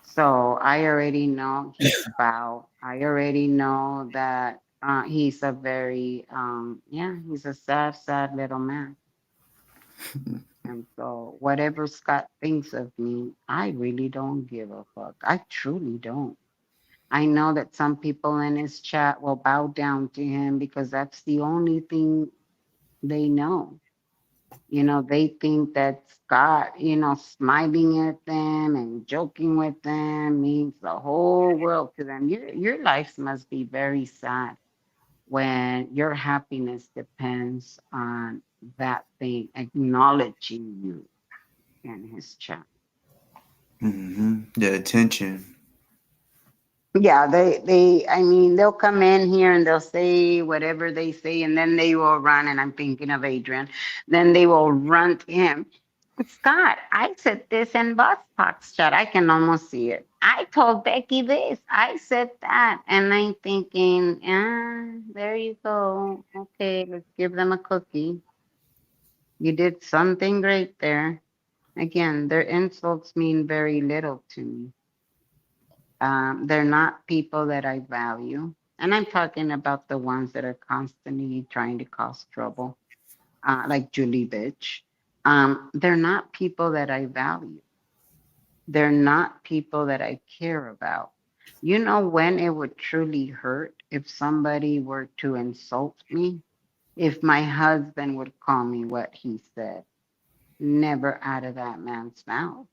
So I already know he's foul. I already know that he's a very, he's a sad, sad little man. And so whatever Scott thinks of me, I really don't give a fuck. I truly don't. I know that some people in his chat will bow down to him because that's the only thing they know. They think that Scott, smiling at them and joking with them means the whole world to them. Your life must be very sad when your happiness depends on that thing acknowledging you in his chat. Mm-hmm. The attention. Yeah, they'll come in here and they'll say whatever they say, and then they will run. And I'm thinking of Adrian. Then they will run to him Scott, I said this in Boss Talks chat. I can almost see it. I told Becky this. I said that. And I'm thinking, there you go. Okay, let's give them a cookie. You did something great there. Again, their insults mean very little to me. They're not people that I value. And I'm talking about the ones that are constantly trying to cause trouble, like Julie Bitch. They're not people that I value. They're not people that I care about. You know when it would truly hurt if somebody were to insult me? If my husband would call me what he said. Never out of that man's mouth.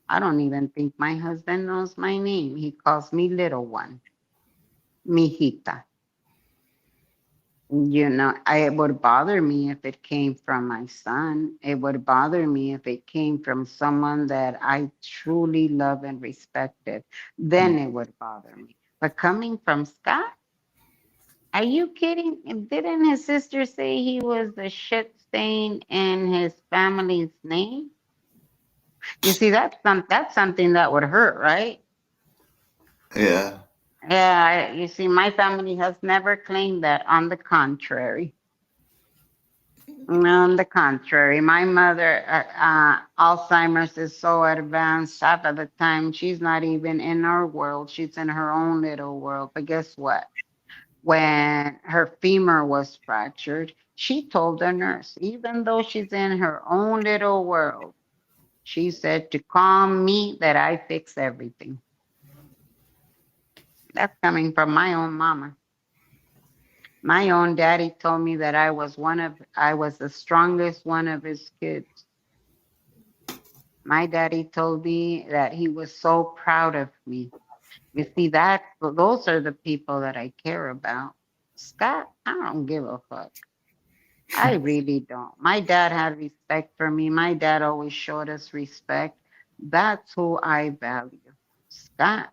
I don't even think my husband knows my name. He calls me little one, mijita. You know, it would bother me if it came from my son. It would bother me if it came from someone that I truly love and respected. Then it would bother me. But coming from Scott, are you kidding? Didn't his sister say he was the shit stain in his family's name? You see, that's something that would hurt, right? Yeah. Yeah, you see, my family has never claimed that. On the contrary. On the contrary, my mother, Alzheimer's is so advanced. Half of the time, she's not even in our world. She's in her own little world. But guess what? When her femur was fractured, she told the nurse, even though she's in her own little world, she said to calm me that I fix everything. That's coming from my own mama. My own daddy told me that I was the strongest one of his kids. My daddy told me that he was so proud of me. You see, those are the people that I care about. Scott, I don't give a fuck. I really don't. My dad had respect for me. My dad always showed us respect. That's who I value. Scott,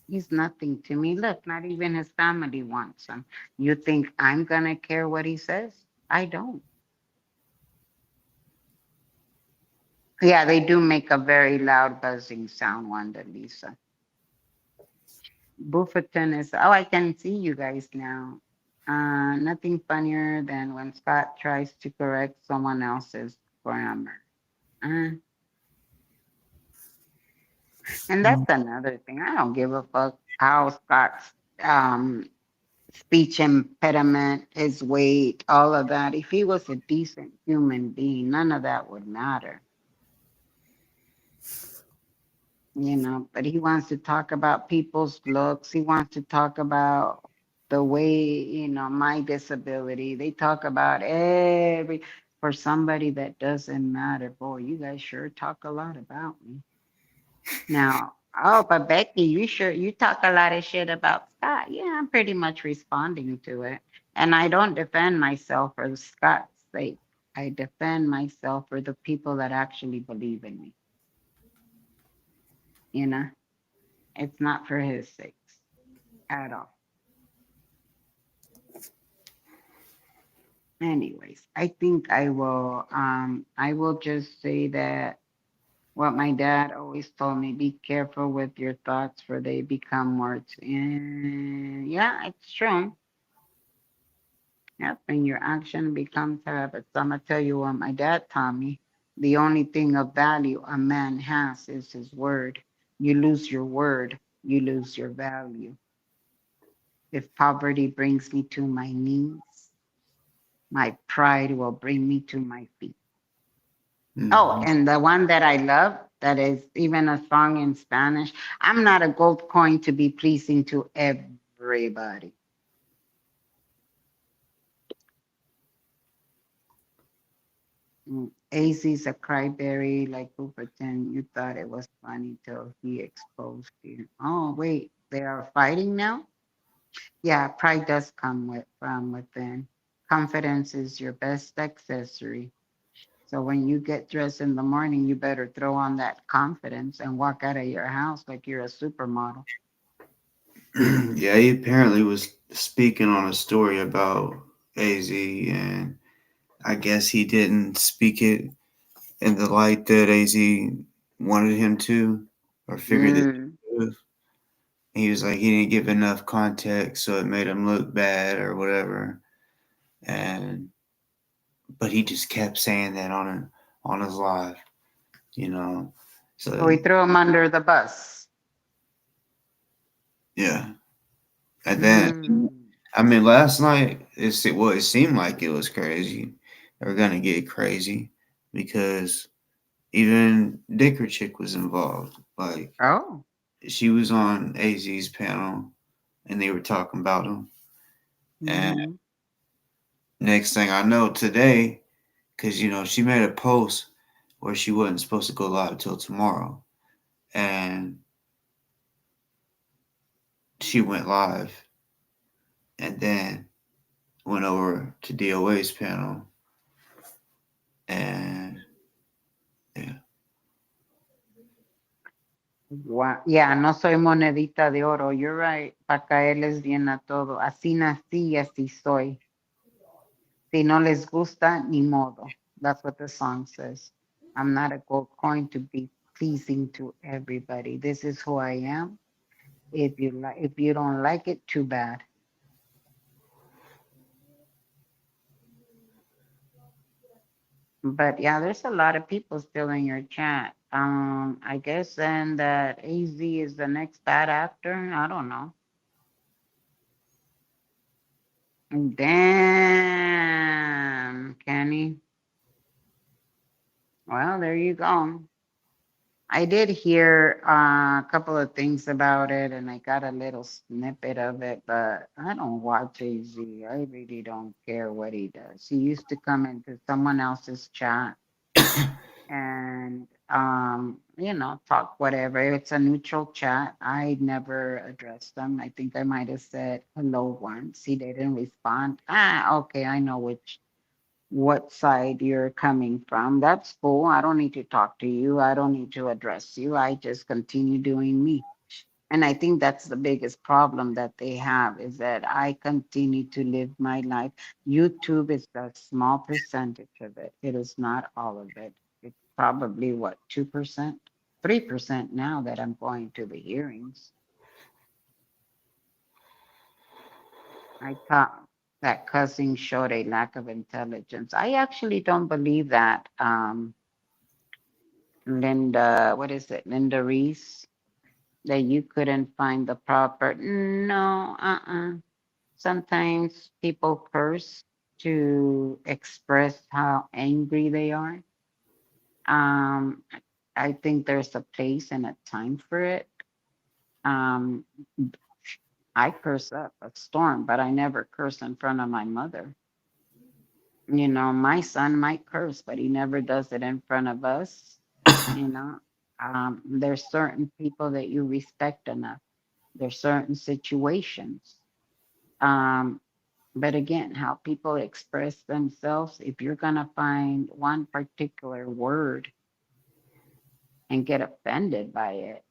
he's nothing to me. Look, not even his family wants him. You think I'm going to care what he says? I don't. Yeah, they do make a very loud buzzing sound, Wanda Lisa. Bufferton is, oh, I can see you guys now. Nothing funnier than when Scott tries to correct someone else's grammar. And that's another thing. I don't give a fuck how Scott's speech impediment, his weight, all of that. If he was a decent human being, none of that would matter. You know, but he wants to talk about people's looks. He wants to talk about the way, you know, my disability. They talk about for somebody that doesn't matter. Boy, you guys sure talk a lot about me. Now, oh, but Becky, you talk a lot of shit about Scott. Yeah, I'm pretty much responding to it. And I don't defend myself for Scott's sake. I defend myself for the people that actually believe in me. You know? It's not for his sakes at all. Anyways, I think I will just say that what my dad always told me, be careful with your thoughts for they become words. And yeah, it's true. Yep, and your action becomes habits. I'm gonna tell you what my dad taught me. The only thing of value a man has is his word. You lose your word, you lose your value. If poverty brings me to my knees, my pride will bring me to my feet. Oh, and the one that I love, that is even a song in Spanish. I'm not a gold coin to be pleasing to everybody. AZ's a cryberry like Cooperton. You thought it was funny till he exposed you. Oh, wait, they are fighting now? Yeah, pride does come from within. Confidence is your best accessory. So when you get dressed in the morning, you better throw on that confidence and walk out of your house like you're a supermodel. Yeah, he apparently was speaking on a story about AZ, and I guess he didn't speak it in the light that AZ wanted him to, or figured that Mm. he would. He was like, he didn't give enough context, so it made him look bad or whatever. And but he just kept saying that on his live, you know. So we So threw him under the bus. yeah, and then Mm. I mean, last night it seemed like it was crazy. They were gonna get crazy because even Dicker Chick was involved. Like Oh. she was on AZ's panel, and they were talking about him. And Mm-hmm. next thing I know, today, because she made a post where she wasn't supposed to go live till tomorrow, and she went live, and then went over to DoA's panel, and yeah. Wow. Yeah, no soy monedita de oro. You're right. Pa' caerles bien a todo. Así nací y así soy. Si no les gusta, ni modo. That's what the song says. I'm not a gold coin to be pleasing to everybody. This is who I am. If you don't like it, too bad. But yeah, there's a lot of people still in your chat. I guess then that AZ is the next bad actor. I don't know. Damn, Kenny. Well, there you go. I did hear a couple of things about it, and I got a little snippet of it, but I don't watch AZ. I really don't care what he does. He used to come into someone else's chat and talk whatever. It's a neutral chat. I never addressed them. I think I might have said hello once. He didn't respond. Okay, I know what side you're coming from. That's cool. I don't need to talk to you. I don't need to address you. I just continue doing me. And I think that's the biggest problem that they have is that I continue to live my life. YouTube is a small percentage of it. It is not all of it. It's probably what, 2%, 3% now that I'm going to the hearings. I thought that cussing showed a lack of intelligence. I actually don't believe that. Linda, what is it? Linda Reese, that you couldn't find the proper. No, sometimes people curse to express how angry they are. Um, I think there's a place and a time for it. Um, I curse up a storm, but I never curse in front of my mother. My son might curse, but he never does it in front of us. You know, there's certain people that you respect enough. There's certain situations. Um, but again, how people express themselves, if you're going to find one particular word and get offended by it,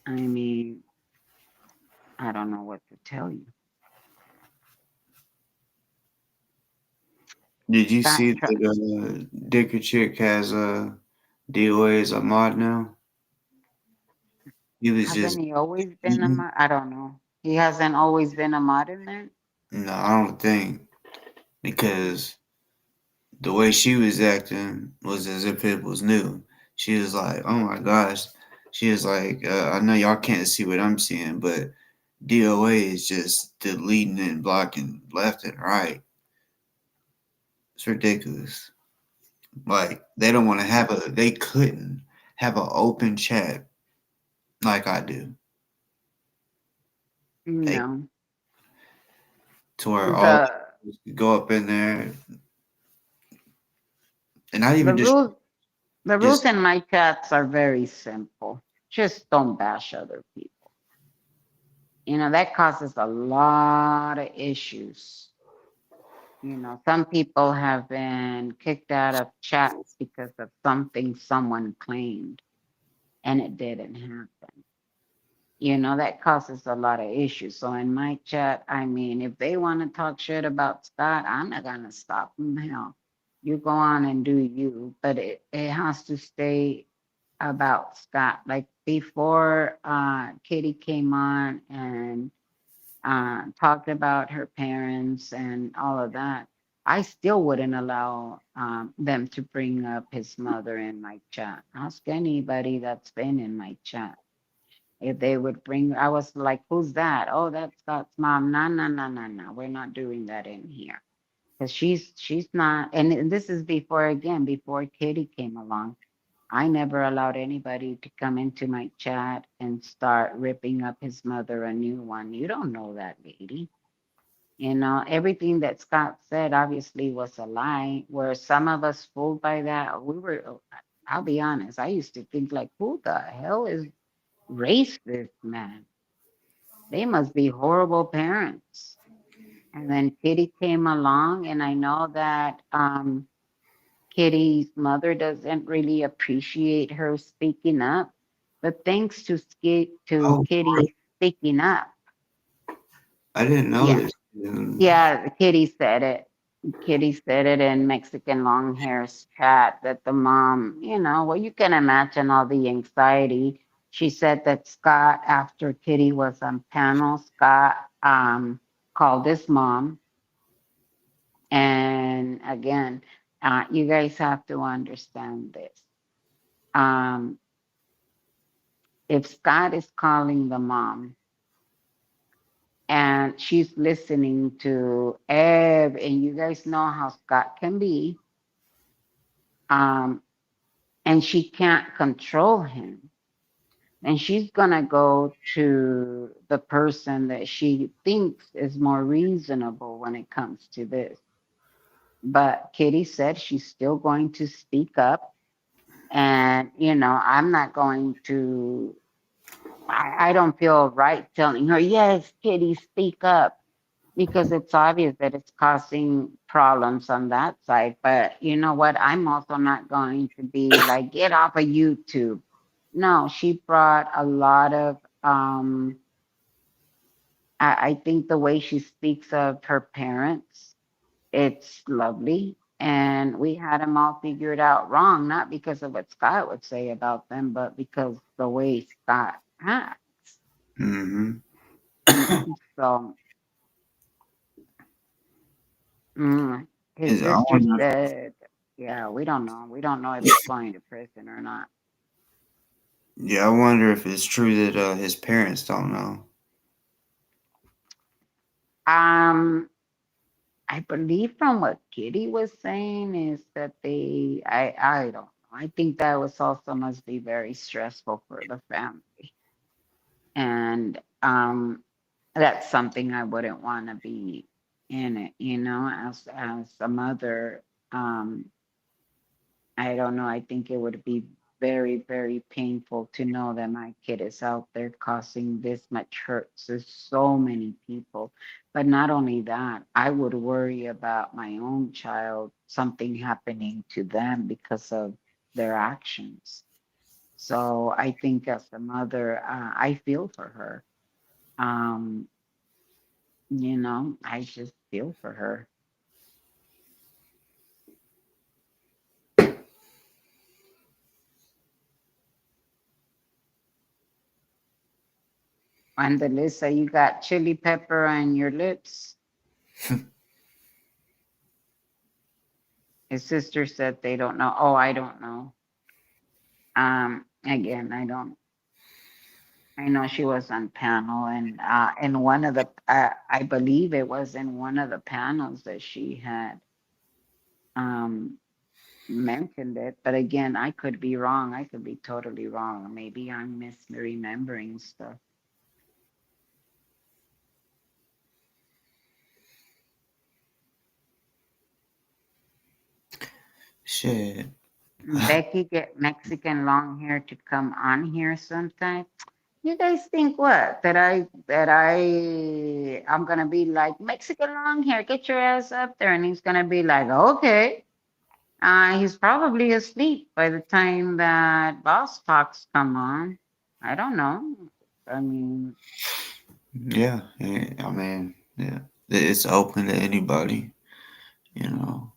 I mean, I don't know what to tell you. Did you Scott see Trust that Dicker Chick has DOA as a mod now? He was hasn't just he always been a eating. mod? I don't know. He hasn't always been a mod in there? No, I don't think, because the way she was acting was as if it was new. She was like, "Oh my gosh," she was like, "I know y'all can't see what I'm seeing, but DOA is just deleting and blocking left and right. It's ridiculous. Like they don't want to have they couldn't have an open chat like I do. They No. to where all The go up in there and not the even rules the rules just in my chats are very simple. Just don't bash other people. That causes a lot of issues. Some people have been kicked out of chats because of something someone claimed and it didn't happen. That causes a lot of issues. So in my chat, I mean, if they want to talk shit about Scott, I'm not gonna stop them. Hell, You go on and do you, but it has to stay about Scott. Like before Kitty came on and talked about her parents and all of that, I still wouldn't allow them to bring up his mother in my chat. Ask anybody that's been in my chat. If they would bring, I was like, who's that? Oh, that's Scott's mom. No, no, no, no, no. We're not doing that in here. Because she's not, and this is before, again, before Kitty came along. I never allowed anybody to come into my chat and start ripping up his mother a new one. You don't know that lady. You know, everything that Scott said obviously was a lie. Were some of us fooled by that? We were, I'll be honest, I used to think like, who the hell is raised this man? They must be horrible parents. And then Kitty came along, and I know that Kitty's mother doesn't really appreciate her speaking up, but thanks to Oh, Kitty speaking up, I didn't know yeah, this. yeah, Kitty said it. Kitty said it in Mexican long hair's chat that the mom, you know, well, you can imagine all the anxiety. She said that Scott, after Kitty was on panel, Scott called his mom. And again, you guys have to understand this. If Scott is calling the mom and she's listening to and you guys know how Scott can be, and she can't control him, and she's gonna go to the person that she thinks is more reasonable when it comes to this. But Kitty said she's still going to speak up, and you know, I'm not going to. I don't feel right telling her, yes, Kitty, speak up, because it's obvious that it's causing problems on that side. But you know what? I'm also not going to be like, get off of YouTube. No, she brought a lot of, I think the way she speaks of her parents, it's lovely. And we had them all figured out wrong, not because of what Scott would say about them, but because the way Scott acts. Mm-hmm. So, his I sister wonder. said, yeah, we don't know. We don't know if he's going to prison or not. Yeah, I wonder if it's true that his parents don't know. I believe from what Kitty was saying is that I don't know. I think that was also must be very stressful for the family. And that's something I wouldn't want to be in it, you know, as a mother. I don't know. I think it would be very, very painful to know that my kid is out there causing this much hurt to so many people. But not only that, I would worry about my own child, something happening to them because of their actions. So I think as a mother, I feel for her. Um, you know, I just feel for her. And Alyssa, you got chili pepper on your lips. His sister said they don't know. Oh, I don't know. Again, I don't. I know she was on panel, and in one of the, I believe it was in one of the panels that she had mentioned it. But again, I could be wrong. I could be totally wrong. Maybe I'm misremembering stuff. Shit. Becky, get Mexican long hair to come on here sometime. You guys think what? I'm gonna be like Mexican long hair, get your ass up there, and he's gonna be like, okay. He's probably asleep by the time that Boss Talks come on. I don't know. I mean, Yeah, I mean, yeah, it's open to anybody, you know.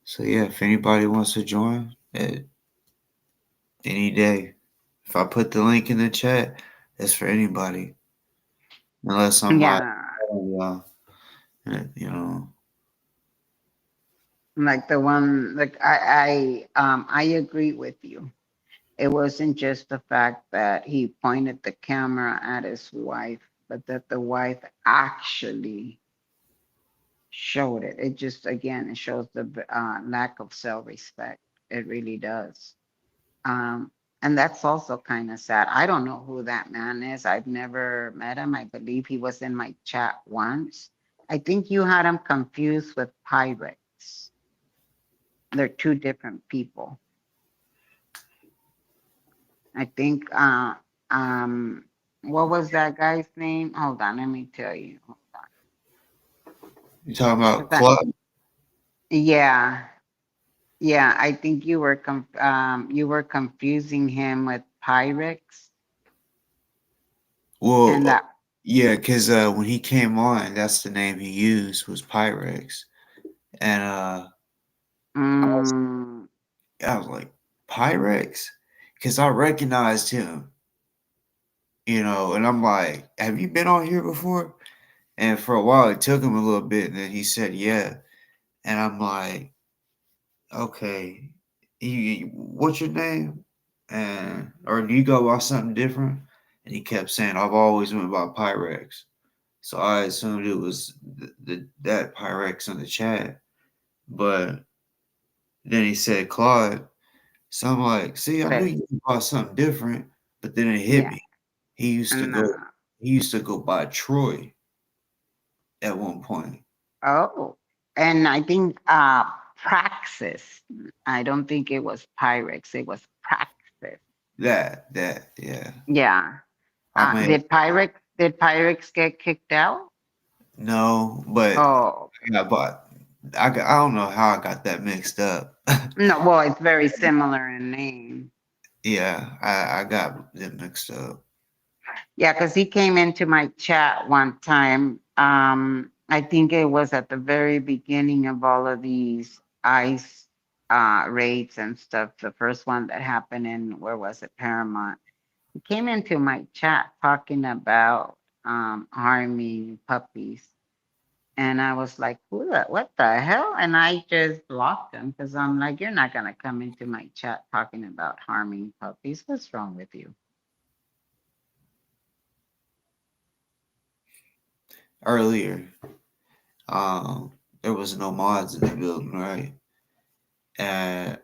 So yeah, if anybody wants to join, any day. If I put the link in the chat, it's for anybody, unless I'm like, Yeah, oh, you know, like the one, like I agree with you. It wasn't just the fact that he pointed the camera at his wife, but that the wife actually showed it. It just, again, it shows the lack of self-respect. It really does. Um, and that's also kind of sad. I don't know who that man is. I've never met him. I believe he was in my chat once. I think you had him confused with Pyrex. They're two different people. I think um what was that guy's name? Hold on, let me tell you. Hold you talking on. about 'Cause Club? yeah, yeah, I think you were confusing him with Pyrex and Well, that yeah, because when he came on, that's the name he used was Pyrex, and mm, I was like Pyrex, because I recognized him, and I'm like, have you been on here before? And for a while, it took him a little bit, and then he said, yeah, and I'm like, okay, what's your name? And or do you go by something different? And he kept saying, I've always went by Pyrex. So I assumed it was that Pyrex in the chat. But then he said Claude. So I'm like, see, I knew but you bought something different, but then it hit yeah, me. He used to no. go he used to go by Troy at one point. Oh, and I think Praxis. I don't think it was Pyrex, it was Praxis. That, yeah. Yeah. I mean, Did Pyrex get kicked out? no, but Oh, I got bought. I don't know how I got that mixed up. no, well, it's very similar in name. Yeah, I got them mixed up. Yeah, because he came into my chat one time. I think it was at the very beginning of all of these ICE raids and stuff. The first one that happened in, where was it, Paramount. He came into my chat talking about harming puppies. And I was like, what the hell? And I just blocked him because I'm like, you're not going to come into my chat talking about harming puppies. What's wrong with you? Earlier, there was no mods in the building, right? And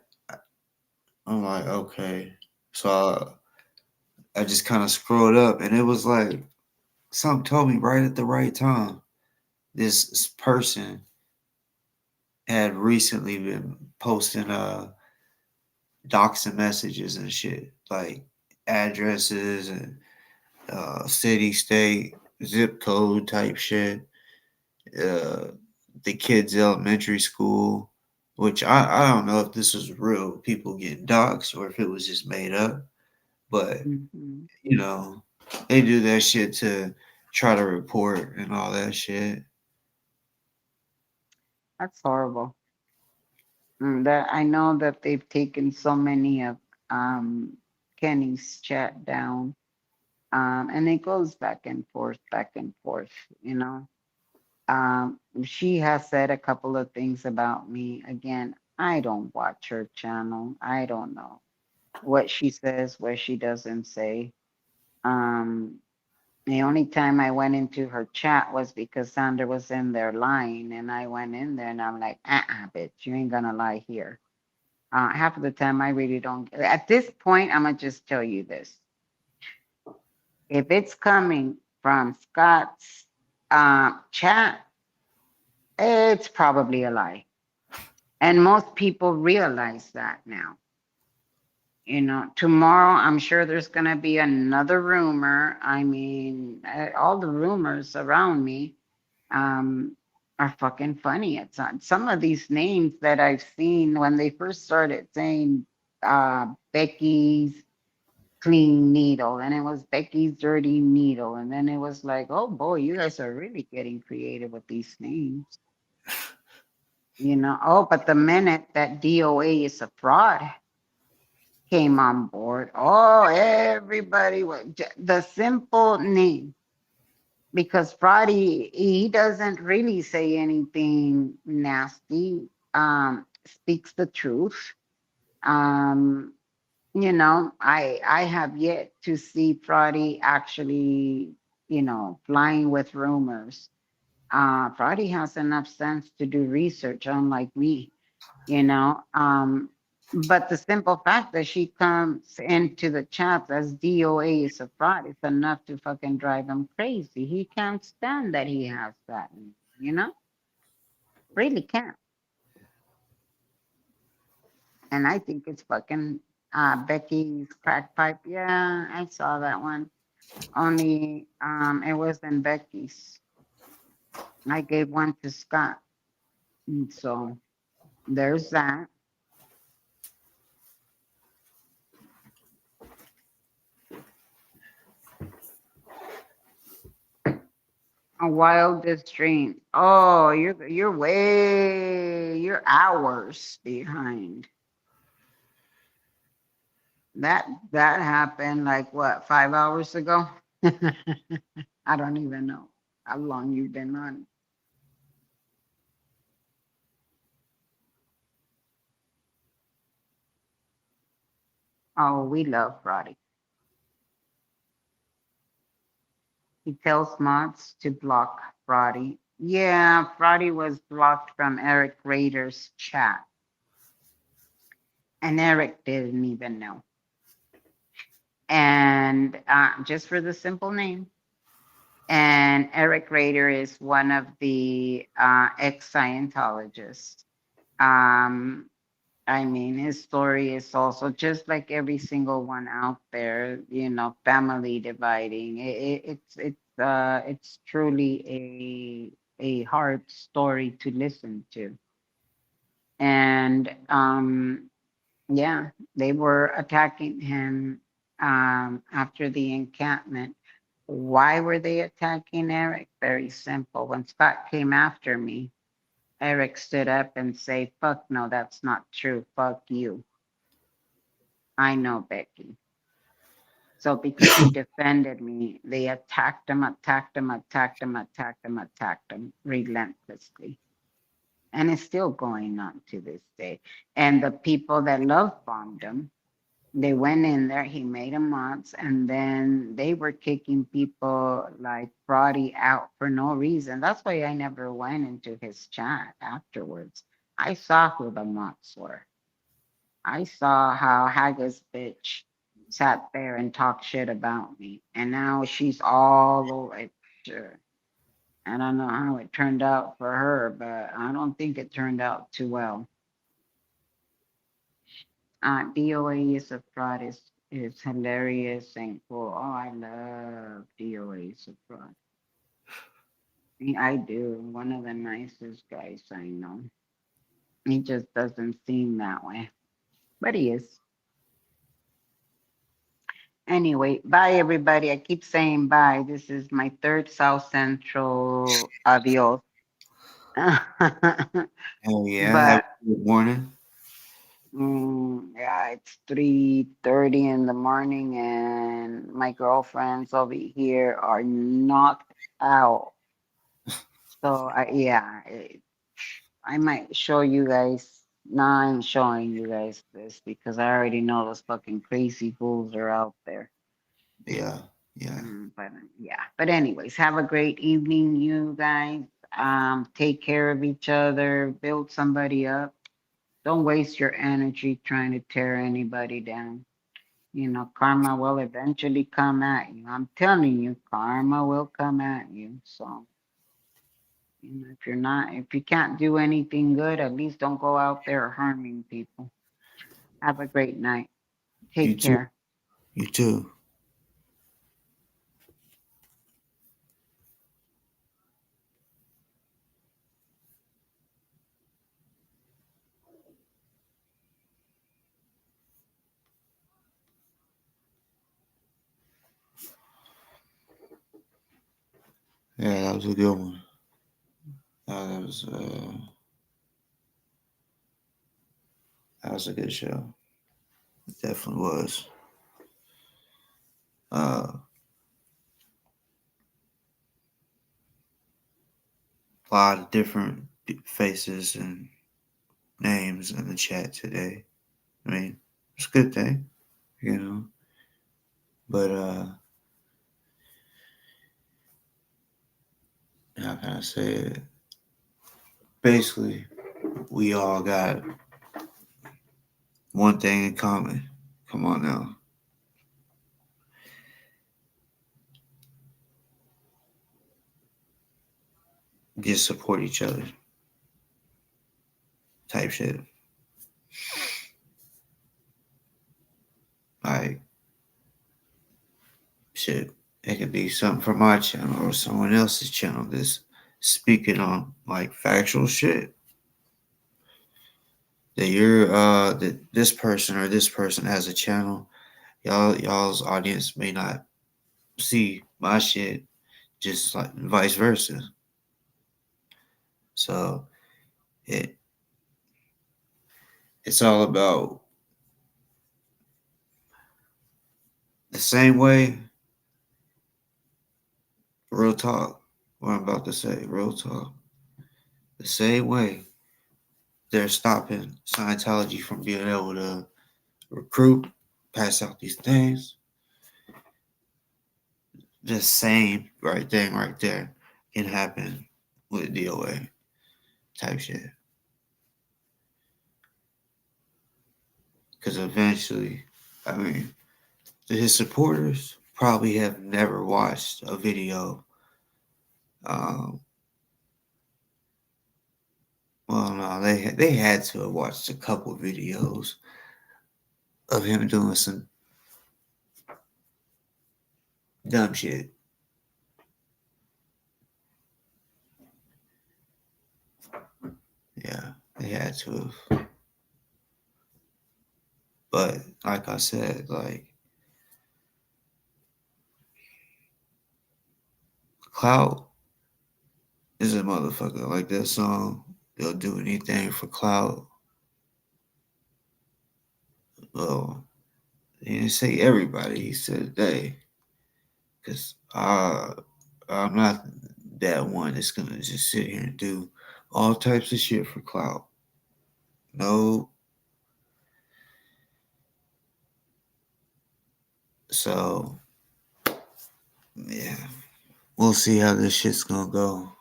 I'm like, okay. So I just kind of scrolled up, and it was like something told me right at the right time. This person had recently been posting doxing messages and shit, like addresses and city, state, zip code type shit. The kids' elementary school, which I don't know if this was real people getting doxxed or if it was just made up, but Mm-hmm. they do that shit to try to report and all that shit. That's horrible. That I know that they've taken so many of um, Kenny's chat down, and it goes back and forth, back and forth. You know, she has said a couple of things about me. Again, I don't watch her channel. I don't know what she says, what she doesn't say. Um, the only time I went into her chat was because Sandra was in there lying, and I went in there and I'm like, bitch, you ain't gonna lie here. Half of the time, I really don't. At this point, I'm gonna just tell you this: if it's coming from Scott's chat, it's probably a lie, and most people realize that now. You know, tomorrow, I'm sure there's gonna be another rumor. I mean, all the rumors around me um, are fucking funny. It's not, some of these names that I've seen when they first started saying Becky's clean needle, and it was Becky's dirty needle, and then it was like, oh boy, you guys are really getting creative with these names. You know, oh, but the minute that DOA is a fraud came on board, oh, everybody was the simple name, because fraud, he doesn't really say anything nasty, speaks the truth. Um, you know, I have yet to see Fraudy actually, you know, flying with rumors. Fraudy has enough sense to do research, unlike me, you know. But the simple fact that she comes into the chat as DOA is a fraud, it's enough to fucking drive him crazy. He can't stand that he has that, you know, really can't. And I think it's fucking Becky's crack pipe. Yeah, I saw that one. Only it wasn't Becky's. I gave one to Scott. And so there's that. A wildest dream. Oh, you're hours behind. That happened like what, 5 hours ago? I don't even know how long you've been on. Oh, we love Roddy. He tells mods to block Roddy. Yeah, Roddy was blocked from Eric Rader's chat. And Eric didn't even know. And just for the simple name. And Eric Rader is one of the ex-Scientologists. I mean, his story is also just like every single one out there, you know, family dividing. It's truly a hard story to listen to. And yeah, they were attacking him after the encampment. Why were they attacking Eric? Very simple. When Scott came after me, Eric stood up and say, "Fuck no, that's not true. Fuck you. I know Becky." So because he defended me, they attacked him, attacked him, attacked him, attacked him, attacked him relentlessly. And it's still going on to this day. And the people that love bombed him, they went in there, he made them mods, and then they were kicking people like Brody out for no reason. That's why I never went into his chat afterwards. I saw who the mods were. I saw how Haggis bitch sat there and talked shit about me. And now she's all over. Sure. I don't know how it turned out for her, but I don't think it turned out too well. DOA is a fraud is hilarious and cool. Oh, I love DOA is a fraud. I do. One of the nicest guys I know. He just doesn't seem that way, but he is. Anyway, bye everybody. I keep saying bye. This is my third South Central adios. Hell yeah. Have But a good morning. yeah, it's 3:30 in the morning, and my girlfriends over here are knocked out. So I might show you guys. No, I'm showing you guys this because I already know those fucking crazy fools are out there. Yeah. Yeah. But yeah. But anyways, have a great evening, you guys. Take care of each other. Build somebody up. Don't waste your energy trying to tear anybody down. You know, karma will eventually come at you. I'm telling you, karma will come at you. So, you know, if you can't do anything good, at least don't go out there harming people. Have a great night. You Take too. care. You too. Yeah, that was a good one. That was That was a good show. It definitely was. A lot of different faces and names in the chat today. I mean, it's a good thing, you know. But how can I say it? Basically, we all got one thing in common. Come on now. Just support each other. Type shit. Like, shit. It could be something from my channel or someone else's channel that's speaking on like factual shit. That you're that this person or this person has a channel. Y'all's audience may not see my shit, just like vice versa. So it's all about the same way. Real talk. What I'm about to say, real talk. The same way they're stopping Scientology from being able to recruit, pass out these things. The same thing right there can happen with DoA type shit. Because eventually, I mean, his supporters probably have never watched a video. Well, no, they had to have watched a couple videos of him doing some dumb shit. Yeah, they had to have. But like I said, like clout is a motherfucker. Like that song, they'll do anything for clout. Well, he didn't say everybody. He said they. Because I'm not that one that's going to just sit here and do all types of shit for clout. No. So, yeah. We'll see how this shit's going to go.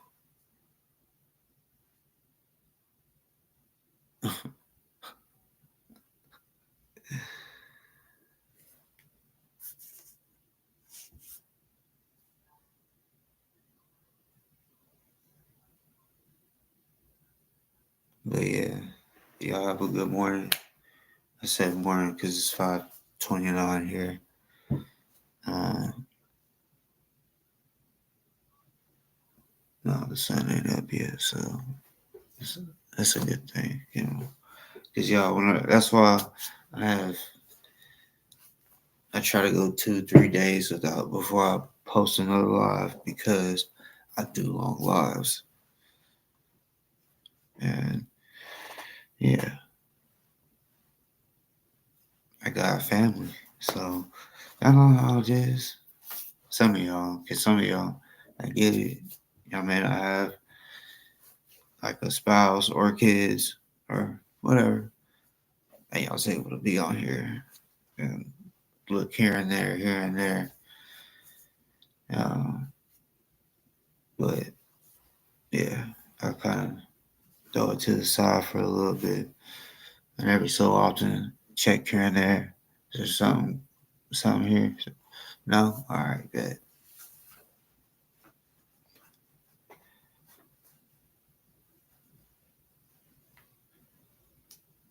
But yeah, y'all have a good morning. I said morning because it's 5:29 here. No, the sun ain't up yet, so that's a good thing, you know. Because y'all, that's why I try to go 2-3 days without before I post another live because I do long lives. And yeah, I got a family. So I know how it is. Some of y'all, I get it. Y'all may not have like a spouse or kids or whatever. And y'all's able to be on here and look here and there. But yeah, I kind of throw it to the side for a little bit. And every so often, check here and there. There's something here. No? All right, good.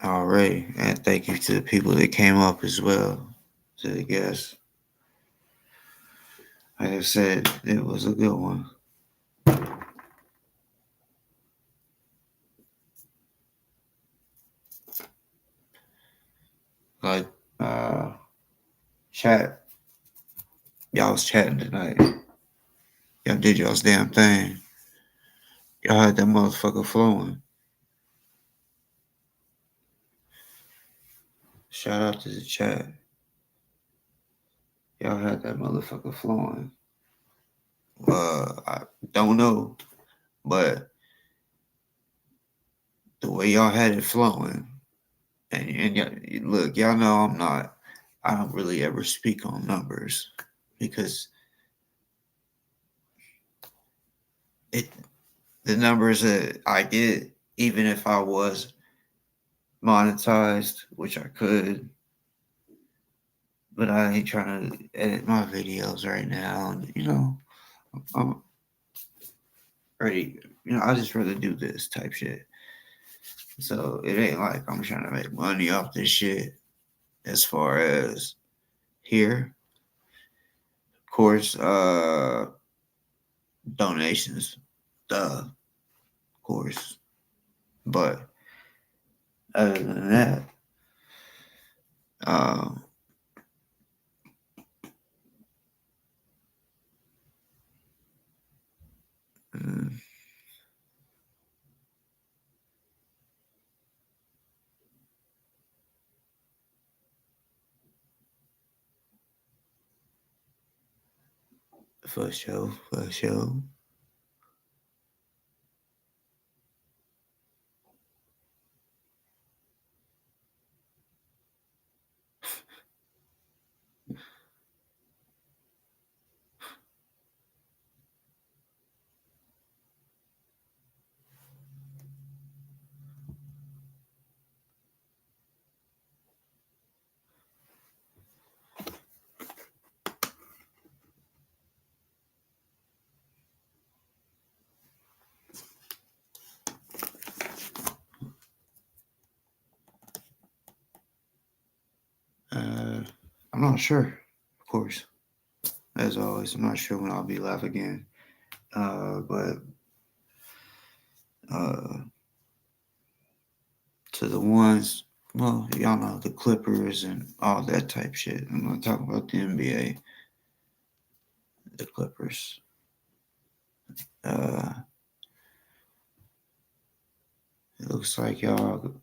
All right. And thank you to the people that came up as well, to the guests. Like I said, it was a good one. Like, chat. Y'all was chatting tonight. Y'all did y'all's damn thing. Y'all had that motherfucker flowing. Shout out to the chat. Y'all had that motherfucker flowing. I don't know, but the way y'all had it flowing, and look, y'all know I don't really ever speak on numbers because the numbers that I get, even if I was monetized, which I could, but I ain't trying to edit my videos right now. And, I'm ready. I just rather do this type shit. So it ain't like I'm trying to make money off this shit as far as here. Of course, donations, of course. But other than that, for sure. I'm not sure, of course. As always, I'm not sure when I'll be live again. But to the ones, well, y'all know the Clippers and all that type shit. I'm not talking about the NBA. The Clippers. It looks like y'all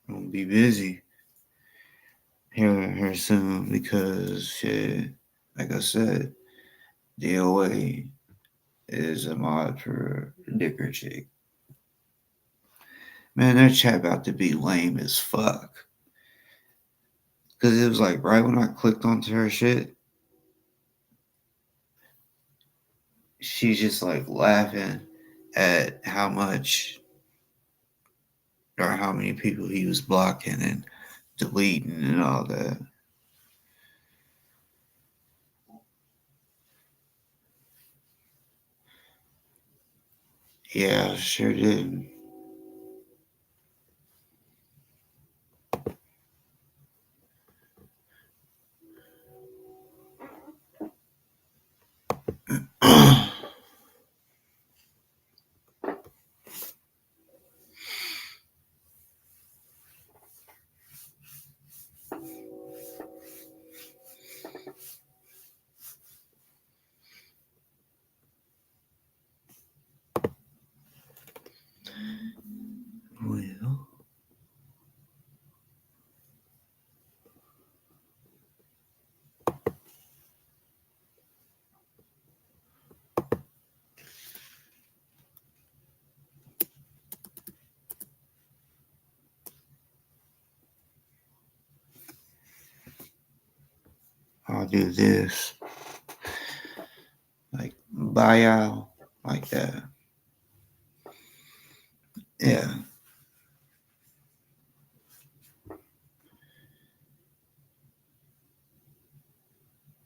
gonna be busy here soon because shit, like I said, DoA is a mod for Dicker Chick. Man, that chat about to be lame as fuck. Cause it was like right when I clicked onto her shit, she's just like laughing at how much or how many people he was blocking and deleting and all that. Yeah, sure did. Well, I'll do this. Like buy out like that. Yeah.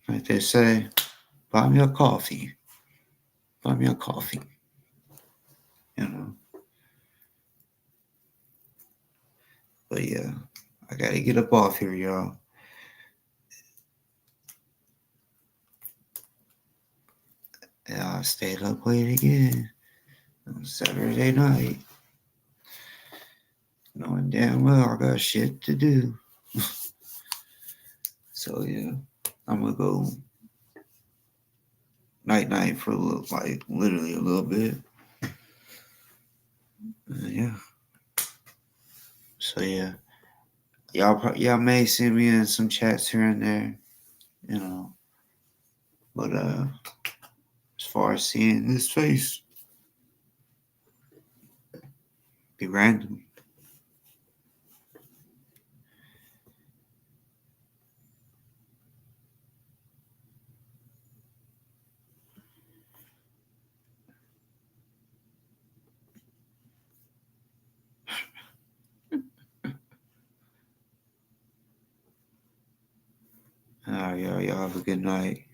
Like they say, buy me a coffee. Buy me a coffee. But yeah, I gotta get up off here, y'all. Yeah, I stayed up late again on Saturday night. Knowing damn well I got shit to do. So yeah, I'm gonna go night for a little, like literally a little bit. Yeah. So yeah, y'all may see me in some chats here and there, you know. But as far as seeing this face, be random. All right, y'all have a good night.